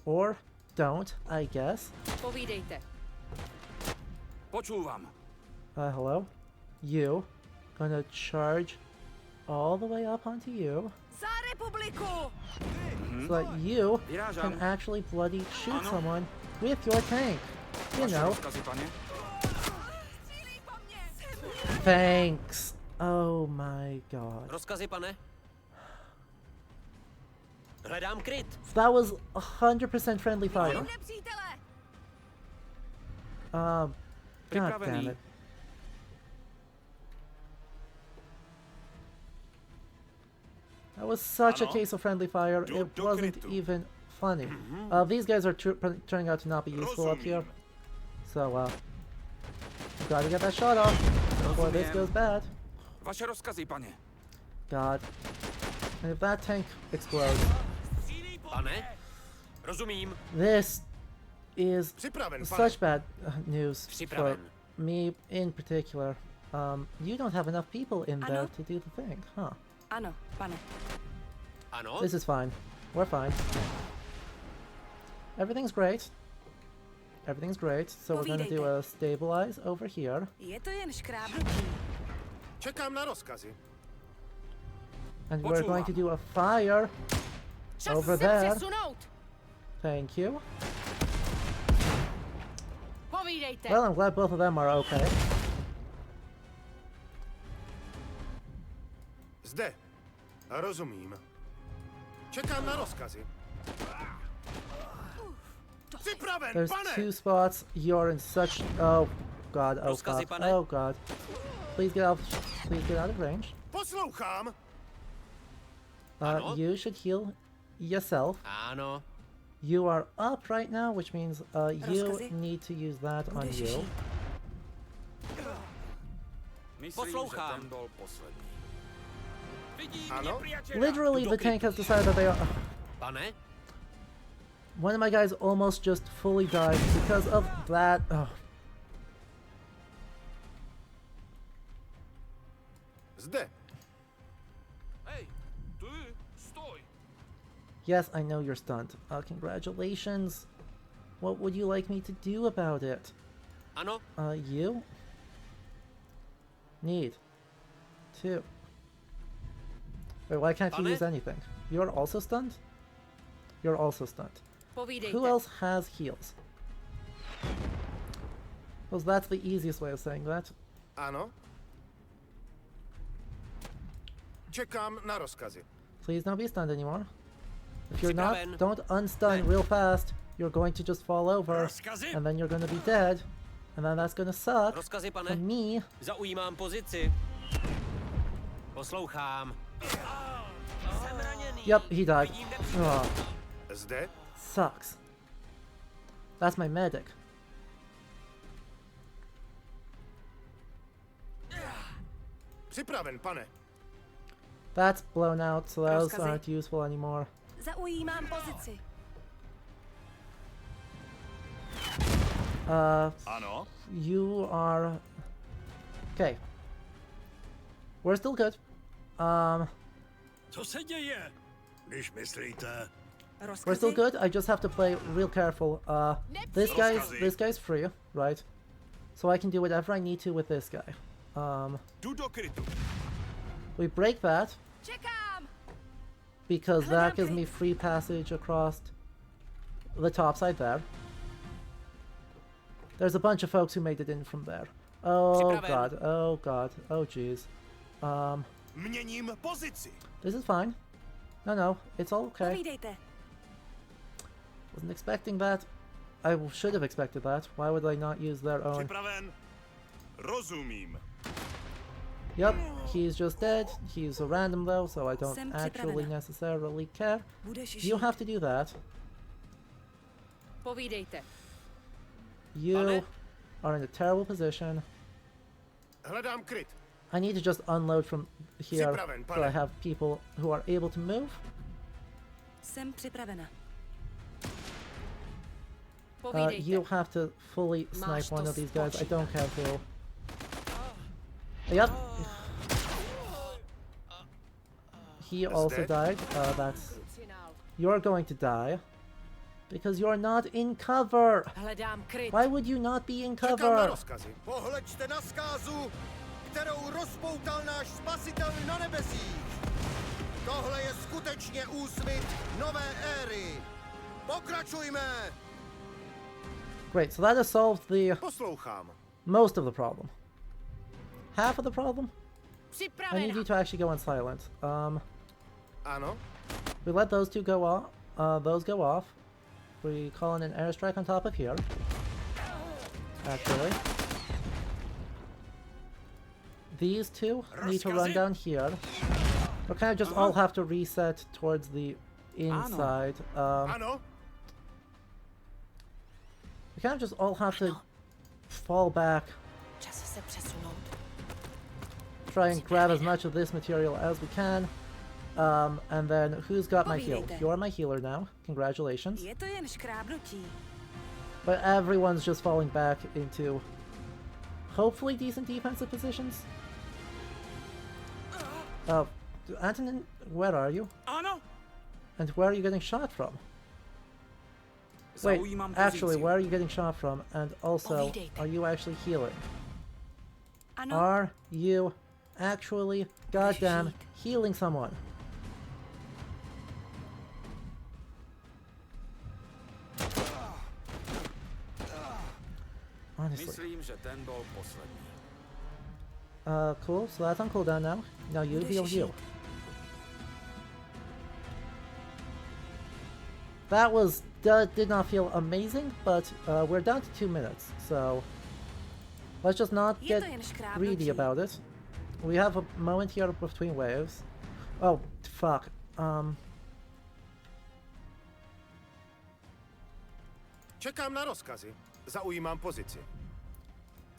Or don't, I guess. Povídejte. Počúvam. Hello? You. Gonna charge all the way up onto you. Za republiku! So that you Vyrážam. can actually bloody shoot Ano. someone with your tank. You Vaše know. rozkazy, pane. Thanks. Oh my god. Rozkazy, pane? Hledám kryt. That was 100% friendly fire. Nepřítele! God damn Pripravený. it. That was such a Ano. case of friendly fire, Do it wasn't krytu. even funny. These guys are turning out to not be useful up here. So, gotta get that shot off before this Rozumiem. goes bad. Vaše rozkazy, pane. God. And if that tank explodes, Pane? Rozumím. this is Připraven, pane. such bad news for Připraven. me in particular. You don't have enough people in there Ano. to do the thing, huh? Ano, pane. Ano? This is fine. We're fine. Everything's great. Everything's great. So we're gonna do a stabilize over here. Je to jen škrábnutí. Čekám na rozkazy. And we're going to do a fire Čas over se there. přesunout. Thank you. Povídejte. Well, I'm glad both of them are okay. Zde. Rozumím. Čekám na rozkazy. Připraven, There's pane! 2 spots. You're in such... Oh god, oh Rozkazy, god, pane? oh god. Please get out of range. Poslouchám. Ano? You should heal yourself. Ano. You are up right now, which means you Rozkazy? need to use that on Budeš you. žít. Myslím, Poslouchám. že ten bol posledný. Vidím Ano? nepřítele. Literally, the tank has decided that they are... Pane? One of my guys almost just fully died because of that. Oh. Zde. Hej, ty, stoj. Yes, I know you're stunned. Congratulations. What would you like me to do about it? Ano? You? Need. To. Wait, why can't you use anything? You're also stunned? You're also stunned. Who else has heals? Because that's the easiest way of saying that. Ano? Čekám na rozkazy. Please don't be stunned anymore. If you're not, don't unstun real fast. You're going to just fall over, and then you're going to be dead, and then that's going to suck Rozkazy, pane. for me. Zaujímám pozici. Poslouchám. Jsem raněný. Yep, he died. Oh, Zde? sucks. That's my medic. Připraven, pane. That's blown out, so those aren't useful anymore. Zaujímám pozici. Ano. You are... Okay. We're still good. Co se děje? Když myslíte? We're still good. I just have to play real careful. This guy's free, right? So I can do whatever I need to with this guy. We break that because that gives me free passage across the top side there. There's a bunch of folks who made it in from there. Oh god, oh god, oh jeez. Měním pozici. This is fine. No, it's all okay. Wasn't expecting that. I should have expected that. Why would I not use their own? Připraven. Rozumím. Yep, he's just dead. He's a random though, so I don't actually necessarily care. You have to do that. Povídejte. You are in a terrible position. Hledám kryt. I need to just unload from here so I have people who are able to move. Jsem připravena. You have to fully snipe one of these guys. I don't care who. Yep. He also died. That's... You're going to die. Because you're not in cover! Why would you not be in cover? Pohleďte na zkázu, kterou rozpoutal náš spasitel na nebesích. Tohle je skutečně úsvit nové éry. Pokračujme! Great, so that has solved the... Poslouchám. Most of the problem. Half of the problem? Připravena. I need you to actually go on silent. Ano. We let those two go off. Those go off. We call in an airstrike on top of here. Actually. These two need to run down here. We kind of just all have to reset towards the inside. We kind of just all have to fall back. Try and grab as much of this material as we can. And then who's got my heal? You're my healer now. Congratulations. Je to jen škrábnutí. But everyone's just falling back into hopefully decent defensive positions. Antonin, where are you? Ano. And where are you getting shot from? Wait, actually, where are you getting shot from? And also, are you actually healing? Are you actually goddamn healing someone? Honestly. Myslím, že ten byl poslední. Cool, so that's on cooldown now. Now you heal you. That did not feel amazing, but we're down to 2 minutes, so let's just not get greedy about it. We have a moment here between waves. Oh, fuck. Čekám na rozkazy. Zaujímám pozici.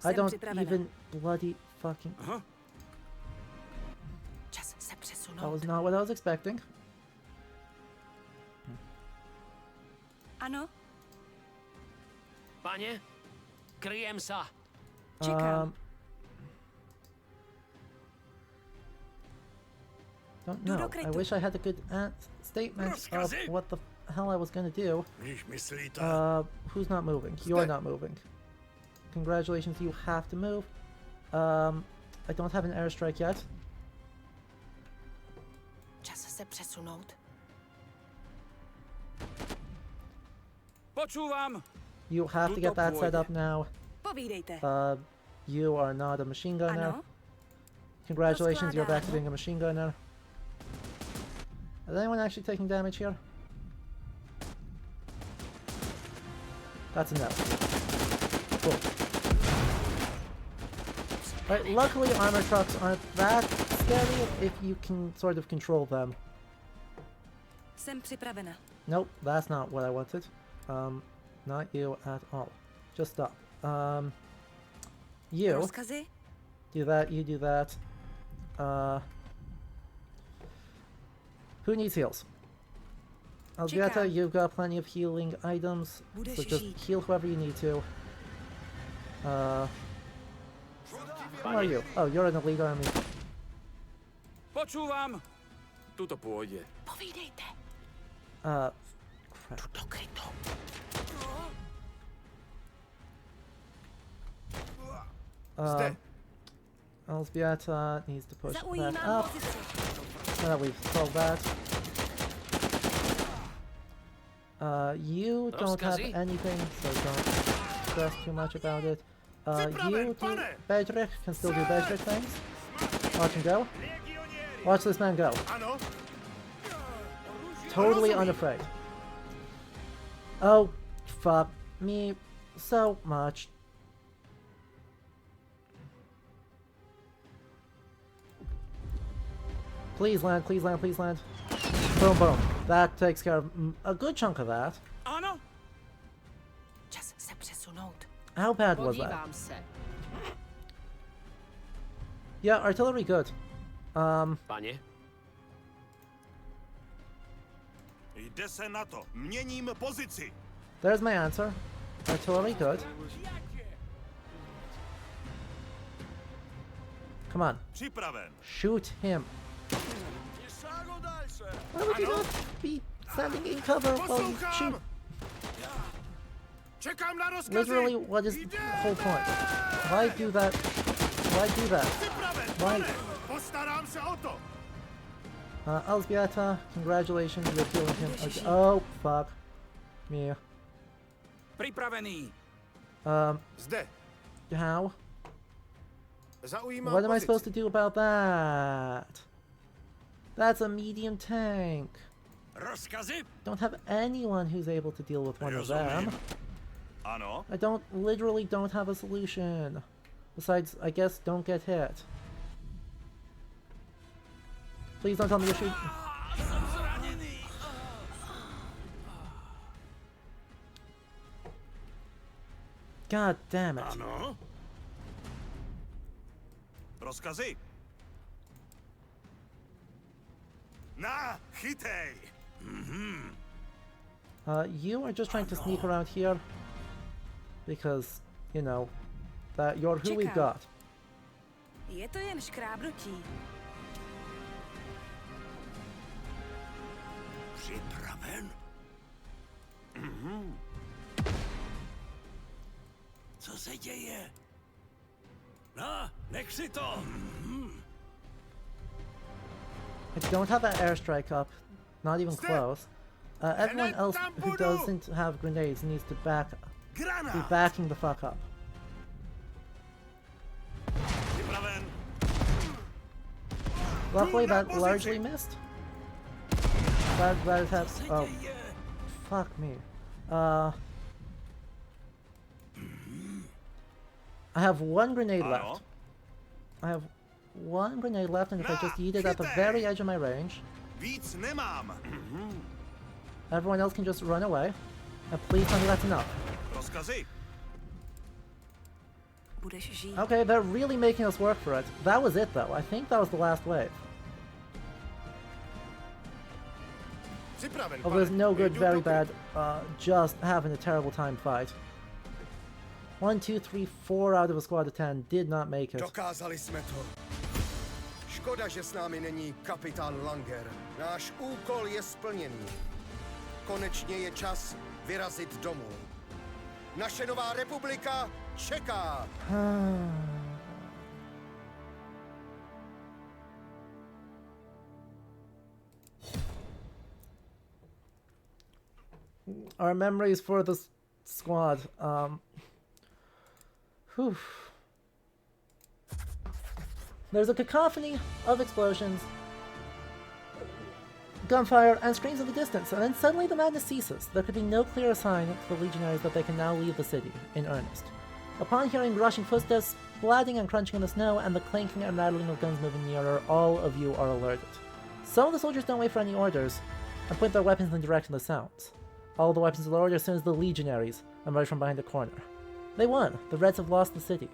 I don't even bloody fucking... That was not what I was expecting. Ano. Pane, kryjem sa. Don't know. I wish I had a good statement of what the hell I was gonna do. Who's not moving? You're not moving. Congratulations, you have to move. I don't have an airstrike yet. Čas se přesunout. Počúvam. You have to get that set up now. Povídejte. You are not a machine gunner. Ano. Congratulations, you're back to being a machine gunner. Is anyone actually taking damage here? That's enough. Cool. Right, luckily armor trucks aren't that scary if you can sort of control them. Jsem připravena. Nope, that's not what I wanted. Not you at all. Just stop. You Rozkazy? do that, you do that. Who needs heals? Algieta, you've got plenty of healing items, so just heal whoever you need to. Who are you? Oh, you're an elite army. Počúvam. Tuto pôjde. Povídejte. Crap. Tuto kryto. Algieta needs to push that up. Now that we've solved that. You don't have anything, so don't stress too much about it. You do Bedrick, can still do Bedrick things. Watch him go. Watch this man go. Totally unafraid. Oh, fuck me so much. Please land, please land, please land. Boom, boom. That takes care of a good chunk of that. Ano. Čas se přesunout. How bad was that? Yeah, artillery good. Pane? Jde se na to. Měním pozici. There's my answer. Artillery good. Come on. Připraven. Shoot him. Why would you not be standing in cover while you shoot? Literally, what is the whole point? Why do that? Why do that? Why? Alzbieta, congratulations, you're killing him. Okay. Oh, fuck. Me. Pripravený. Zde. How? Zaujímám What am I pozici. supposed to do about that? That's a medium tank. Rozkazy? Don't have anyone who's able to deal with one of them. Ano. I literally don't have a solution. Besides, I guess don't get hit. Please don't tell me you're shooting. God damn it. Ano. Rozkazy. Na, chytej. You are just trying to sneak around here because, you know, that you're who we've got. Je to jen škrábnutí. Připraven? Co se děje? No, nech si to! I don't have an airstrike up, not even close. Everyone else who doesn't have grenades needs to be backing the fuck up. Luckily that largely missed. That has, oh, fuck me. I have one grenade left. I have one grenade left, and if I just yeet it at the very edge of my range, everyone else can just run away. And please tell me that's enough. Okay, they're really making us work for it. That was it, though. I think that was the last wave. Oh, there's no good, very bad, just having a terrible time fight. 1, 2, 3, 4 out of a squad of 10 did not make it. Dokázali jsme to. Škoda, že s námi není kapitán Langer. Náš úkol je splněný. konečně je čas vyrazit domů. Naše nová republika čeká. Our memories for the squad. Whew. There's a cacophony of explosions, gunfire, and screams in the distance, and then suddenly the madness ceases. There could be no clearer sign to the legionaries that they can now leave the city, in earnest. Upon hearing rushing footsteps, splatting and crunching in the snow, and the clanking and rattling of guns moving nearer, all of you are alerted. Some of the soldiers don't wait for any orders, and point their weapons in the direction of the sounds. All the weapons are lowered as soon as the legionaries emerge from behind the corner. They won. The Reds have lost the city.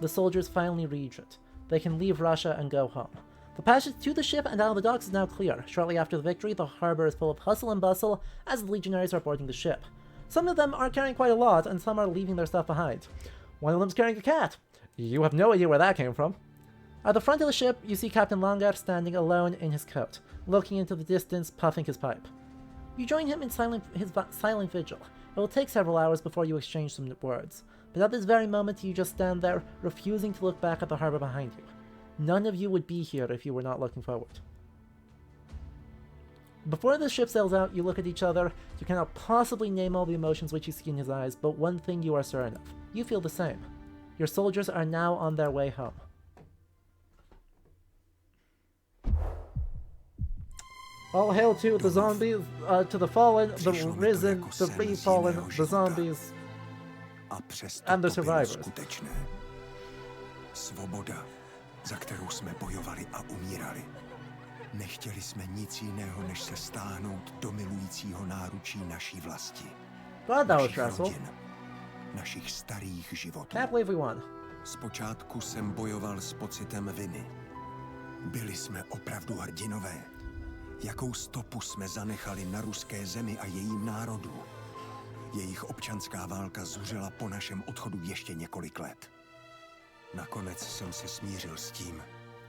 The soldiers finally reach it. They can leave Russia and go home. The passage to the ship and out of the docks is now clear. Shortly after the victory, the harbor is full of hustle and bustle as the legionaries are boarding the ship. Some of them are carrying quite a lot, and some are leaving their stuff behind. One of them's carrying a cat. You have no idea where that came from. At the front of the ship, you see Captain Longar standing alone in his coat, looking into the distance, puffing his pipe. You join him in his silent vigil. It will take several hours before you exchange some words, but at this very moment you just stand there, refusing to look back at the harbor behind you. None of you would be here if you were not looking forward. Before the ship sails out, you look at each other. You cannot possibly name all the emotions which you see in his eyes, but one thing you are certain of. You feel the same. Your soldiers are now on their way home. All hail to the zombies, to the fallen, the risen, the re-fallen, the zombies, and the survivors. Svoboda, za kterou jsme bojovali a umírali. Nechtěli jsme nic jiného, než se stáhnout do milujícího náručí naší vlasti. Našich rodin, našich starých životů. Can't believe we won. Zpočátku jsem bojoval s pocitem viny. Byli jsme opravdu hrdinové. Jakou stopu jsme zanechali na ruské zemi a jejím národu. Jejich občanská válka zuřila po našem odchodu ještě několik let. Nakonec jsem se smířil s tím,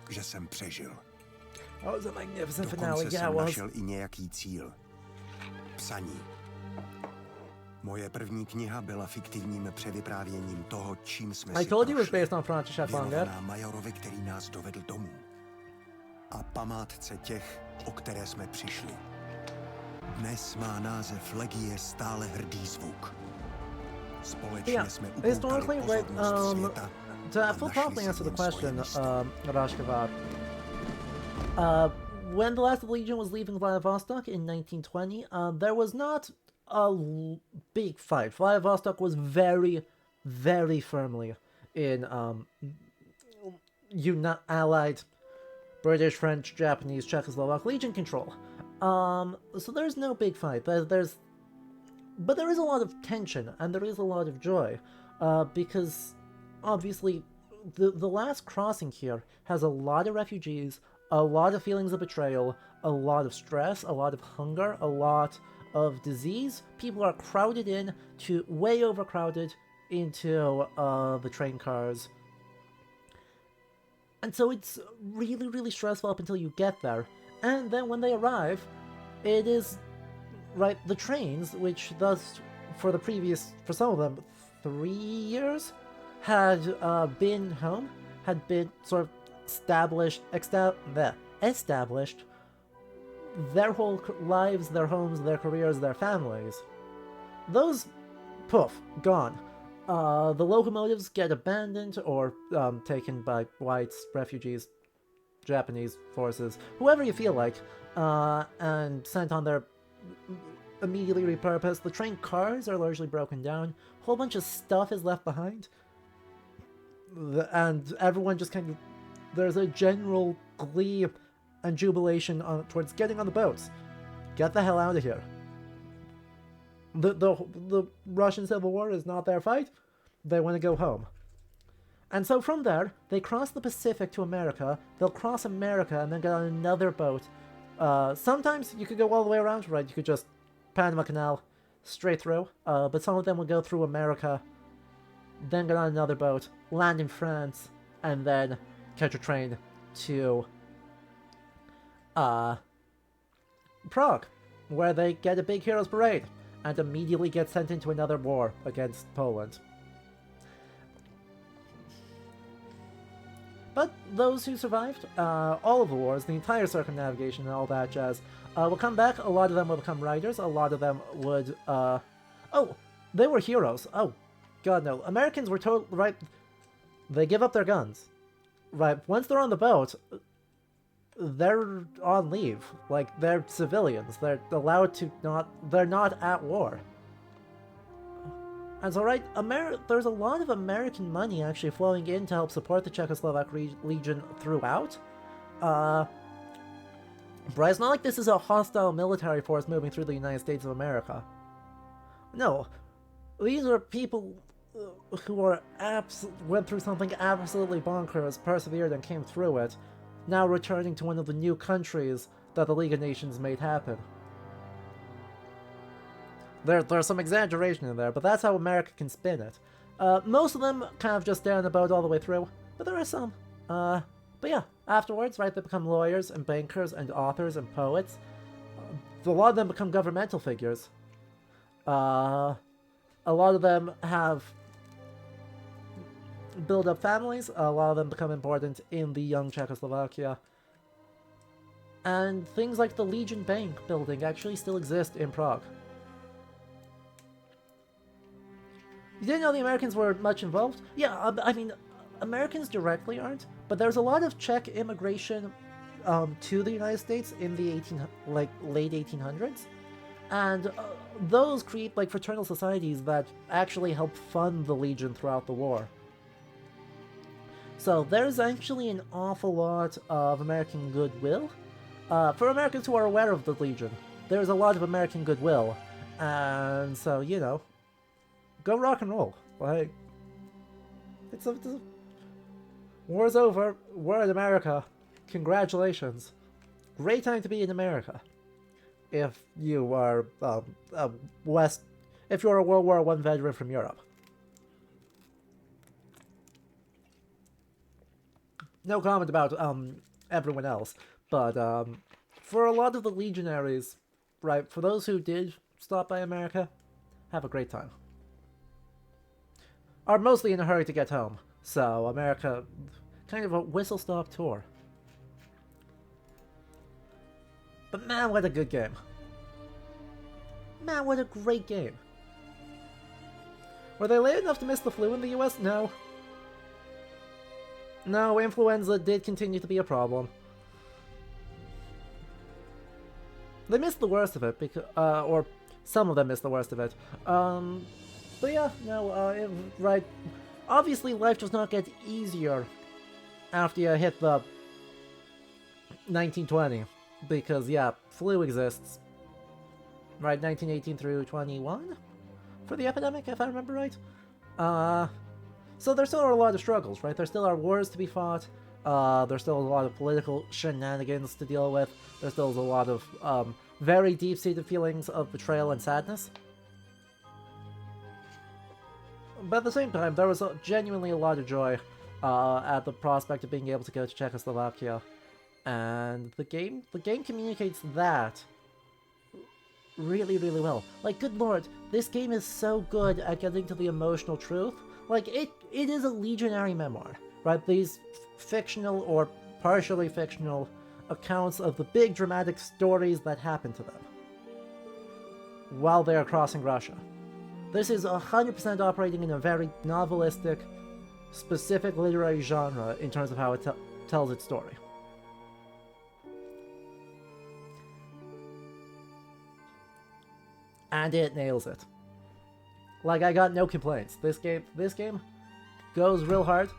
že jsem přežil. Dokonce jsem našel i nějaký cíl. Psaní. Moje první kniha byla fiktivním převyprávěním toho, čím jsme si prošli. Věnovaná majorovi, který nás dovedl domů. A památce těch, o které jsme přišli. Dnes má název Legie stále hrdý zvuk. Společně jsme upoutali pozornost světa. To properly answer the question, Rashkavad. When the last Legion was leaving Vladivostok in 1920, there was not a big fight. Vladivostok was very, very firmly in Allied British, French, Japanese, Czechoslovak Legion control. So there's no big fight. But there is a lot of tension and there is a lot of joy, because obviously the last crossing here has a lot of refugees, a lot of feelings of betrayal, a lot of stress, a lot of hunger, a lot of disease. People are crowded in, way overcrowded into the train cars. And so it's really, really stressful up until you get there. And then when they arrive, it is, right, the trains, which thus, for some of them, 3 years, had been home, had been sort of established their whole lives, their homes, their careers, their families. Those, poof, gone. The locomotives get abandoned or taken by whites, refugees, Japanese forces, whoever you feel like, and sent on their immediately repurposed. The train cars are largely broken down. A whole bunch of stuff is left behind. And everyone just kind of... There's a general glee and jubilation towards getting on the boats. Get the hell out of here. The Russian Civil War is not their fight. They want to go home. And so from there, they cross the Pacific to America. They'll cross America and then get on another boat. Sometimes you could go all the way around, right? You could just Panama Canal straight through. But some of them will go through America, then get on another boat, land in France, and then catch a train to Prague. where they get a big hero's parade and immediately get sent into another war against Poland. But those who survived all of the wars, the entire circumnavigation and all that jazz, will come back. A lot of them will become riders. A lot of them would... oh, they were heroes. Oh, God, no. Americans were total... Right, they give up their guns. Right, once they're on the boat, they're on leave. Like, they're civilians. They're allowed to not... They're not at war. And so, right, there's a lot of American money actually flowing in to help support the Czechoslovak Legion throughout. But it's not like this is a hostile military force moving through the United States of America. No, these are people who are went through something absolutely bonkers, persevered and came through it, now returning to one of the new countries that the League of Nations made happen. There's some exaggeration in there, but that's how America can spin it. Most of them kind of just stay on the boat all the way through, but there are some. But yeah, afterwards, right, they become lawyers and bankers and authors and poets. A lot of them become governmental figures. A lot of them have build up families. A lot of them become important in the young Czechoslovakia. And things like the Legion Bank building actually still exist in Prague. You didn't know the Americans were much involved? Yeah, I mean, Americans directly aren't, but there's a lot of Czech immigration to the United States in the late 1800s, and those create like fraternal societies that actually help fund the Legion throughout the war. So there's actually an awful lot of American goodwill. For Americans who are aware of the Legion, there's a lot of American goodwill, and so, you know, go rock and roll. Like, it's a war's over. We're in America. Congratulations. Great time to be in America. If you are if you're a World War I veteran from Europe. No comment about everyone else, but for a lot of the legionaries, right, for those who did stop by America, have a great time. Are mostly in a hurry to get home, so America, kind of a whistle-stop tour. But man, what a good game. Man, what a great game. Were they late enough to miss the flu in the US? No. No, influenza did continue to be a problem. They missed the worst of it, because, or some of them missed the worst of it. But yeah, no, right. Obviously, life does not get easier after you hit the 1920, because yeah, flu exists. Right, 1918 through 21 for the epidemic, if I remember right. So there still are a lot of struggles, right? There still are wars to be fought. There's still a lot of political shenanigans to deal with. There's still a lot of very deep-seated feelings of betrayal and sadness. But at the same time, there was genuinely a lot of joy at the prospect of being able to go to Czechoslovakia, and the game communicates that really, really well. Like, good lord, this game is so good at getting to the emotional truth. Like, it is a legionary memoir, right? These fictional or partially fictional accounts of the big dramatic stories that happened to them while they are crossing Russia. This is 100% operating in a very novelistic, specific literary genre in terms of how it tells its story. And it nails it. Like, I got no complaints. This game goes real hard.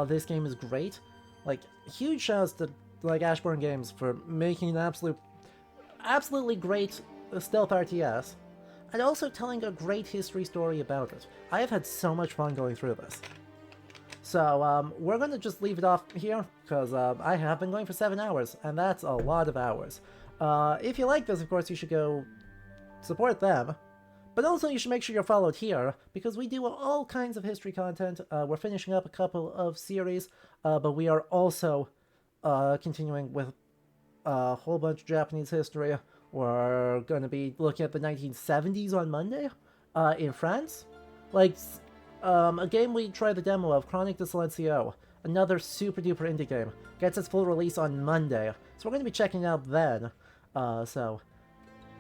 This game is great. Like, huge shouts to like Ashburn Games for making an absolutely great stealth RTS, and also telling a great history story about it. I have had so much fun going through this. So, we're gonna just leave it off here, because I have been going for 7 hours, and that's a lot of hours. If you like this, of course, you should go support them. But also, you should make sure you're followed here, because we do all kinds of history content. We're finishing up a couple of series, but we are also continuing with a whole bunch of Japanese history, We're going to be looking at the 1970s on Monday in France. Like, a game we tried the demo of, Chronique de Silencio, another super duper indie game, gets its full release on Monday. So we're going to be checking it out then. So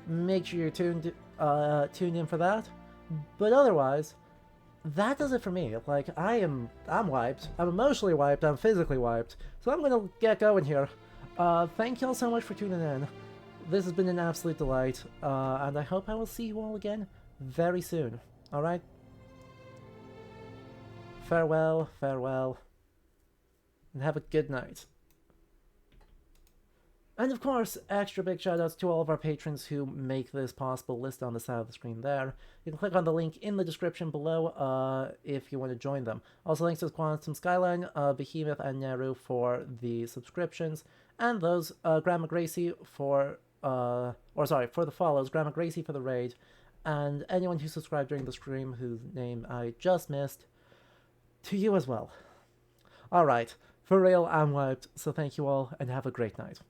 make sure you're tuned in for that. But otherwise, that does it for me. Like, I'm wiped. I'm emotionally wiped. I'm physically wiped. So I'm going to get going here. Thank you all so much for tuning in. This has been an absolute delight, and I hope I will see you all again very soon. Alright? Farewell, farewell, and have a good night. And of course, extra big shoutouts to all of our patrons who make this possible, listed on the side of the screen there. You can click on the link in the description below if you want to join them. Also thanks to Quantum Skyline, Behemoth, and Neru for the subscriptions, and those, Grandma Gracie for, for the follows, Grandma Gracie for the raid, and anyone who subscribed during the stream whose name I just missed, to you as well. Alright, for real, I'm wiped, so thank you all, and have a great night.